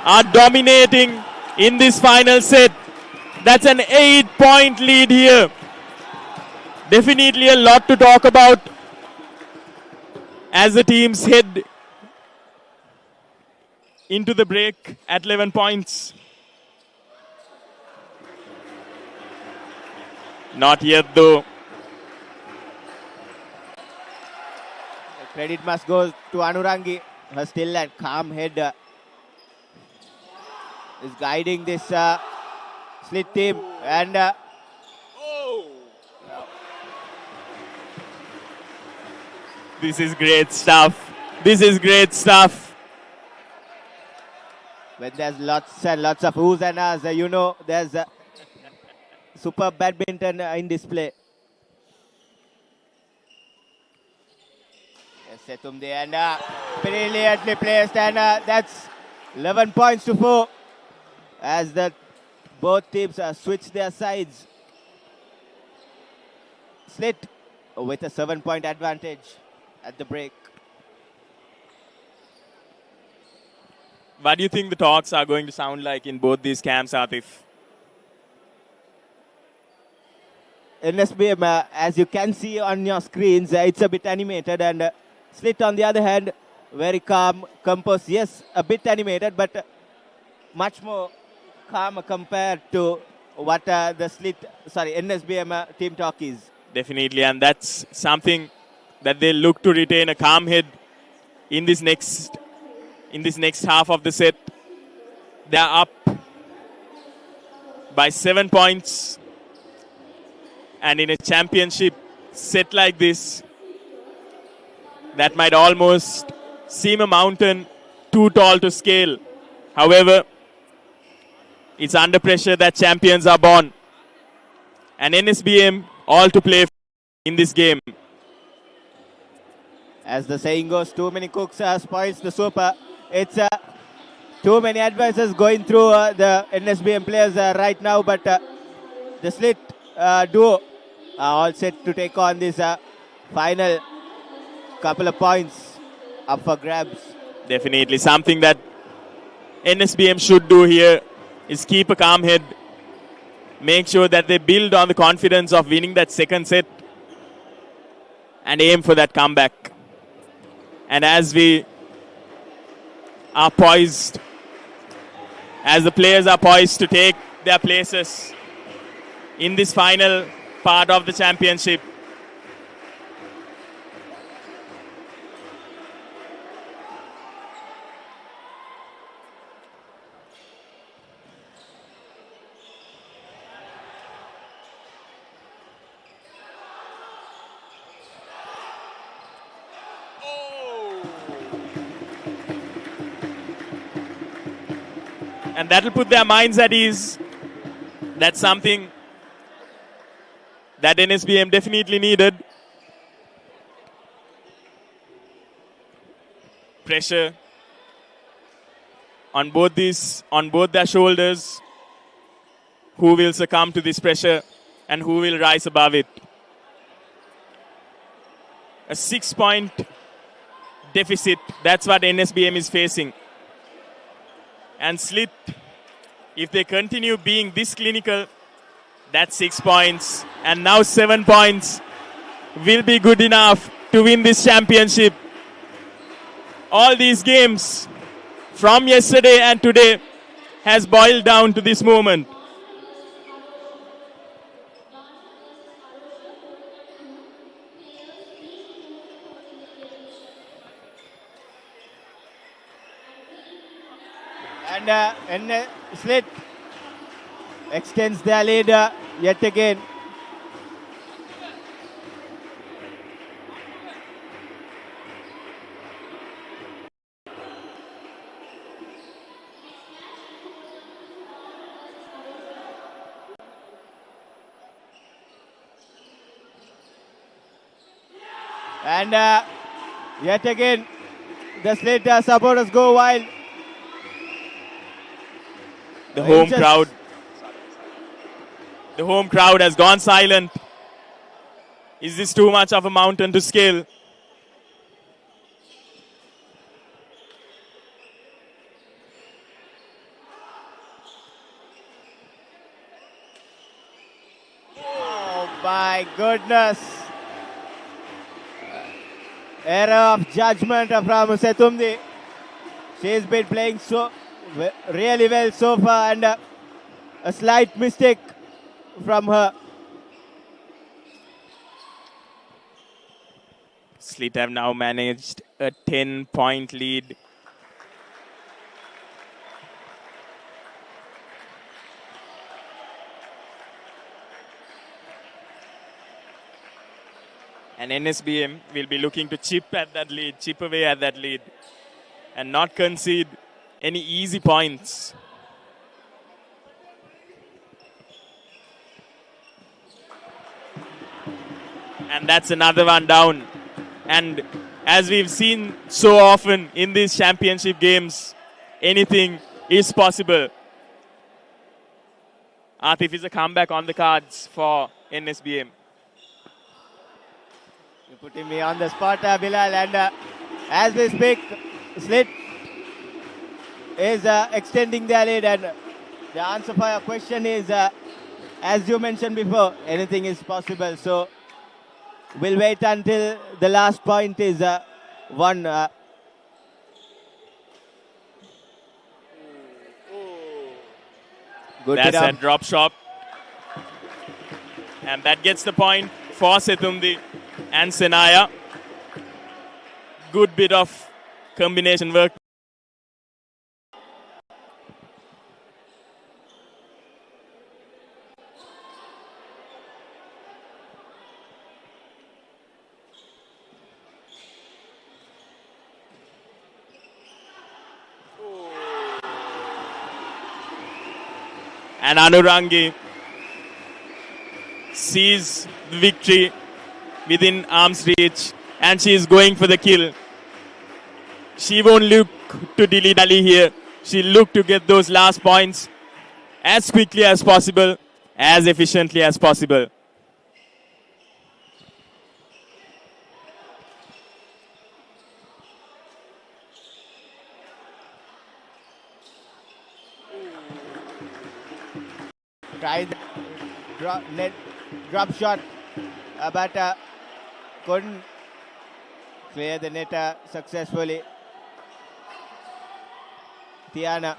are dominating in this final set. That's an 8-point lead here. Definitely a lot to talk about as the teams head into the break at 11 points. Not yet though. The credit must go to Anurangi. Her still and calm head is guiding this Slit team, and this is great stuff. This is great stuff. When there's lots and lots of who's and ahs, you know there's superb badminton in display. Yes, Setumdi, and brilliantly placed, and that's 11 points to 4 as both teams switch their sides. Slit with a 7-point advantage at the break. What do you think the talks are going to sound like in both these camps, Atif? NSBM, as you can see on your screens, it's a bit animated, and Slit on the other hand, very calm, composed. Yes, a bit animated, but much more calm compared to what the NSBM team talk is. Definitely, and that's something that they look to retain, a calm head in this next half of the set. They are up by 7 points, and in a championship set like this, that might almost seem a mountain too tall to scale. However, it's under pressure that champions are born, and NSBM all to play in this game. As the saying goes, too many cooks spoils the soup. It's too many advisors going through the NSBM players right now, but the Slit duo are all set to take on this final couple of points up for grabs. Definitely something that NSBM should do here is keep a calm head, make sure that they build on the confidence of winning that second set and aim for that comeback. And as we are poised, as the players are poised to take their places in this final part of the championship, and that'll put their minds at ease. That's something that NSBM definitely needed. Pressure on both their shoulders. Who will succumb to this pressure and who will rise above it? A 6-point deficit, that's what NSBM is facing. And Slit, if they continue being this clinical, that's 6 points. And now 7 points will be good enough to win this championship. All these games from yesterday and today has boiled down to this moment. And Slit extends their lead yet again. And yet again, the Slit supporters go wild. The home crowd has gone silent. Is this too much of a mountain to scale? Oh my goodness. Error of judgment from Setumdi. She's been playing really well so far, and a slight mistake from her. Slit have now managed a 10-point lead. And NSBM will be looking to chip away at that lead, and not concede any easy points. And that's another one down. And as we've seen so often in these championship games, anything is possible. Atif, is a comeback on the cards for NSBM. You're putting me on the spot, Bilal, and as we speak, Slit is extending their lead, and the answer for your question is, as you mentioned before, anything is possible. So we'll wait until the last point is won. Good That's a drop shot. And that gets the point for Setumdi and Senaya. Good bit of combination work. And Anurangi sees the victory within arm's reach, and she is going for the kill. She won't look to dilly-dally here. She'll look to get those last points as quickly as possible, as efficiently as possible. Tried drop shot, but couldn't clear the net successfully. Tiana.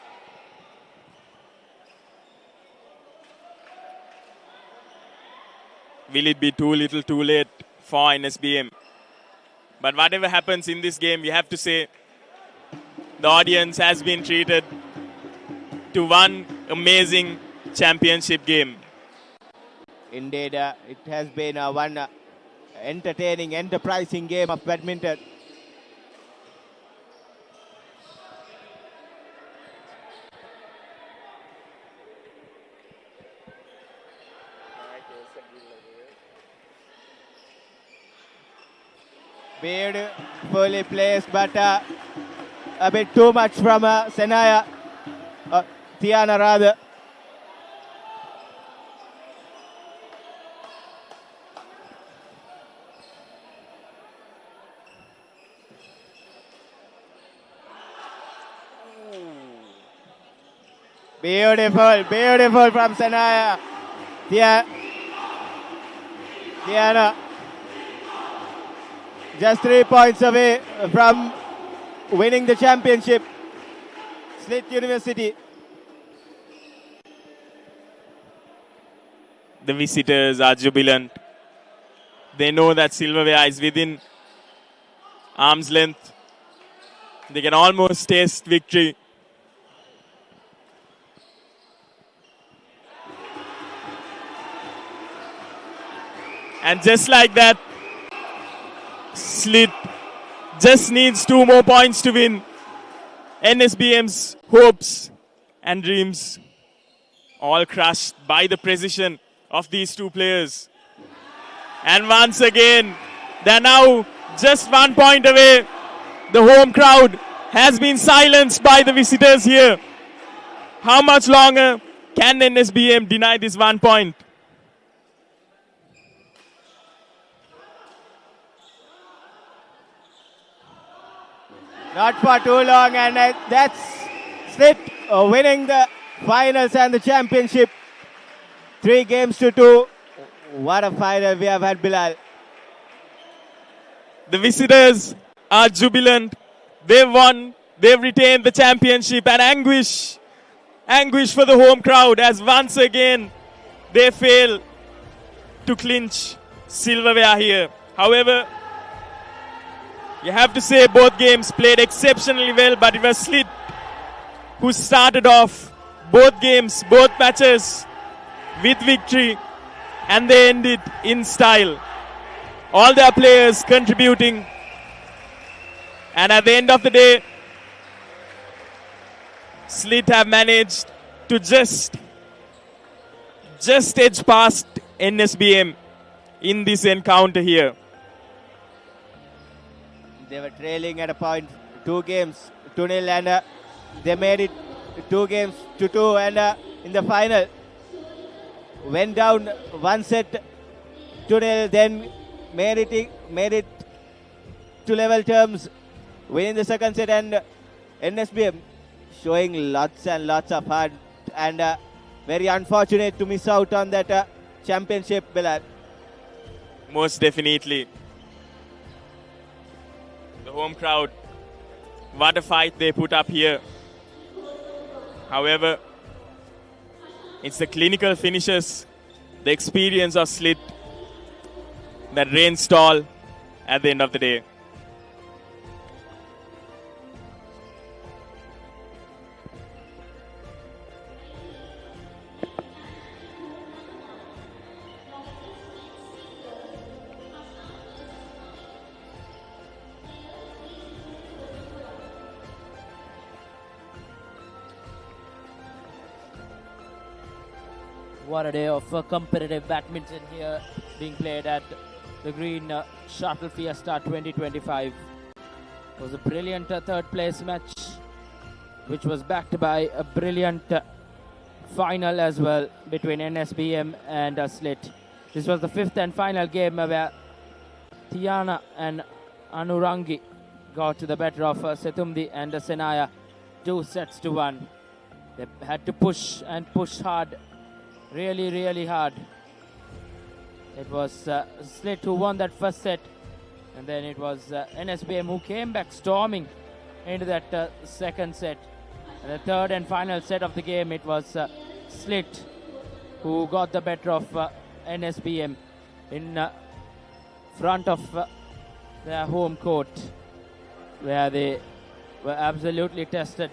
Will it be too little too late for NSBM? But whatever happens in this game, we have to say the audience has been treated to one amazing championship game. Indeed, it has been one entertaining, enterprising game of badminton. Beautifully placed, but a bit too much from Senaya. Tiana rather. Beautiful, beautiful from Sanaya. Tiana just 3 points away from winning the championship. Slit University. The visitors are jubilant. They know that silverware is within arm's length. They can almost taste victory. And just like that, Slit just needs 2 more points to win. NSBM's hopes and dreams all crushed by the precision of these 2 players. And once again, they're now just 1 point away. The home crowd has been silenced by the visitors here. How much longer can NSBM deny this 1 point? Not for too long, and that's Slit winning the finals and the championship. 3 games to 2. What a final we have had, Bilal. The visitors are jubilant. They've won. They've retained the championship, and anguish for the home crowd as once again they fail to clinch silverware here. However, you have to say both games played exceptionally well, but it was Slit who started off both games, both matches with victory, and they ended in style. All their players contributing, and at the end of the day, Slit have managed to just edge past NSBM in this encounter here. They were trailing at a point, 2 games, 2-0, and they made it 2 games to 2, and in the final, went down 1 set, 2-0, then made it to level terms, winning the 2nd set, and NSBM showing lots and lots of heart, and very unfortunate to miss out on that championship, Bilal. Most definitely. The home crowd, what a fight they put up here. However, it's the clinical finishes, the experience of Slit that reigns tall at the end of the day. What a day of competitive badminton here being played at the Green Shuttle Fiesta 2025. It was a brilliant 3rd place match, which was backed by a brilliant final as well between NSBM and Slit. This was the 5th and final game where Tiana and Anurangi got to the better of Setumdi and Senaya 2 sets to 1. They had to push and push hard. Really, really hard. It was Slit who won that 1st set, and then it was NSBM who came back storming into that 2nd set. And the 3rd and final set of the game, it was Slit who got the better of NSBM in front of their home court, where they were absolutely tested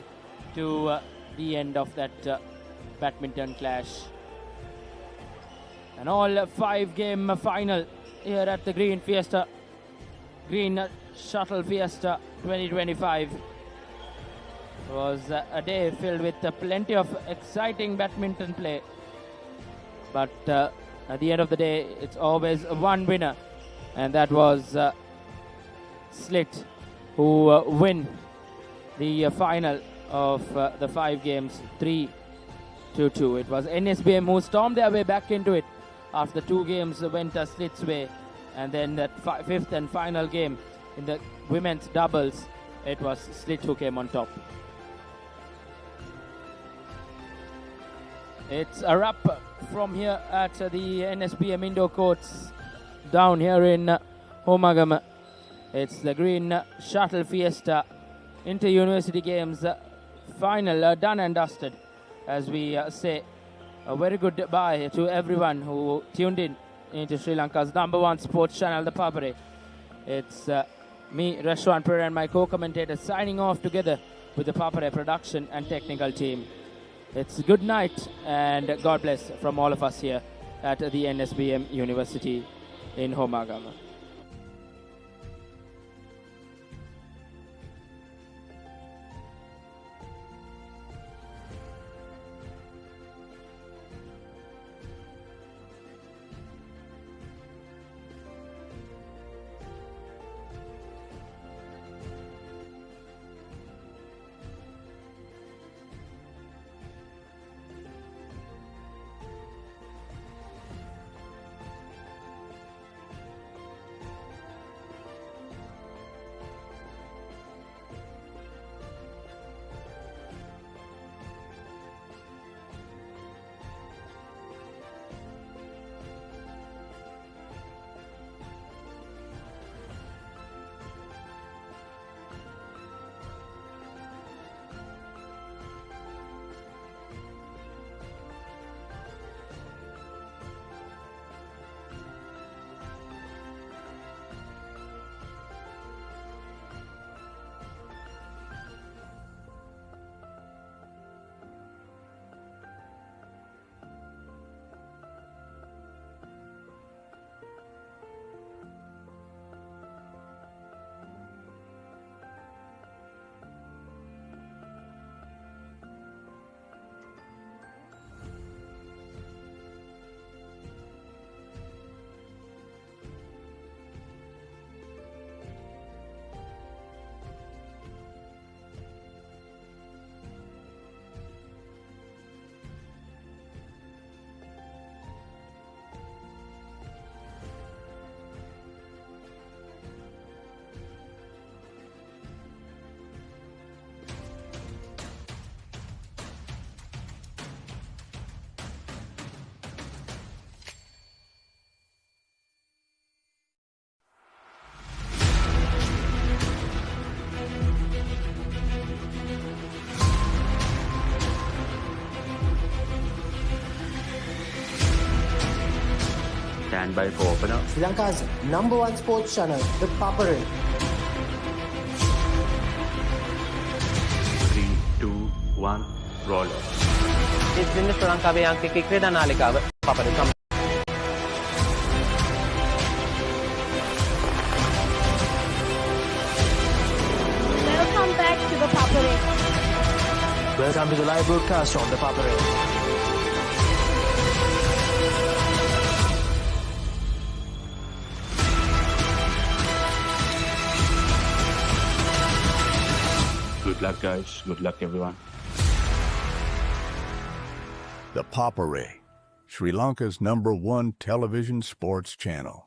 to the end of that badminton clash. An all 5-game final here at the Green Shuttle Fiesta 2025. It was a day filled with plenty of exciting badminton play. But at the end of the day, it's always one winner, and that was Slit, who win the final of the 5 games, 3 2-2. It was NSBM who stormed their way back into it after 2 games went Slit's way. And then that fifth and final game in the women's doubles, it was Slit who came on top. It's a wrap from here at the NSBM indoor courts down here in Homagama. It's the Green Shuttle Fiesta Inter-University Games final done and dusted. As we say a very good bye to everyone who tuned in into Sri Lanka's #1 sports channel, ThePapare. It's me, Rashwan Pereira, and my co-commentator signing off together with the Papare production and technical team. It's good night and God bless from all of us here at the NSBM University in Homagama. Stand by for opener. Sri Lanka's #1 sports channel, ThePapare. 3, 2, 1, roll. ඉතින් ශ්‍රී ලංකාවේ අංකික ක්‍රීඩා නාලිකාව Papare Welcome back to the Papare. Welcome to the live broadcast of ThePapare. Good luck, guys. Good luck, everyone. ThePapare, Sri Lanka's #1 television sports channel.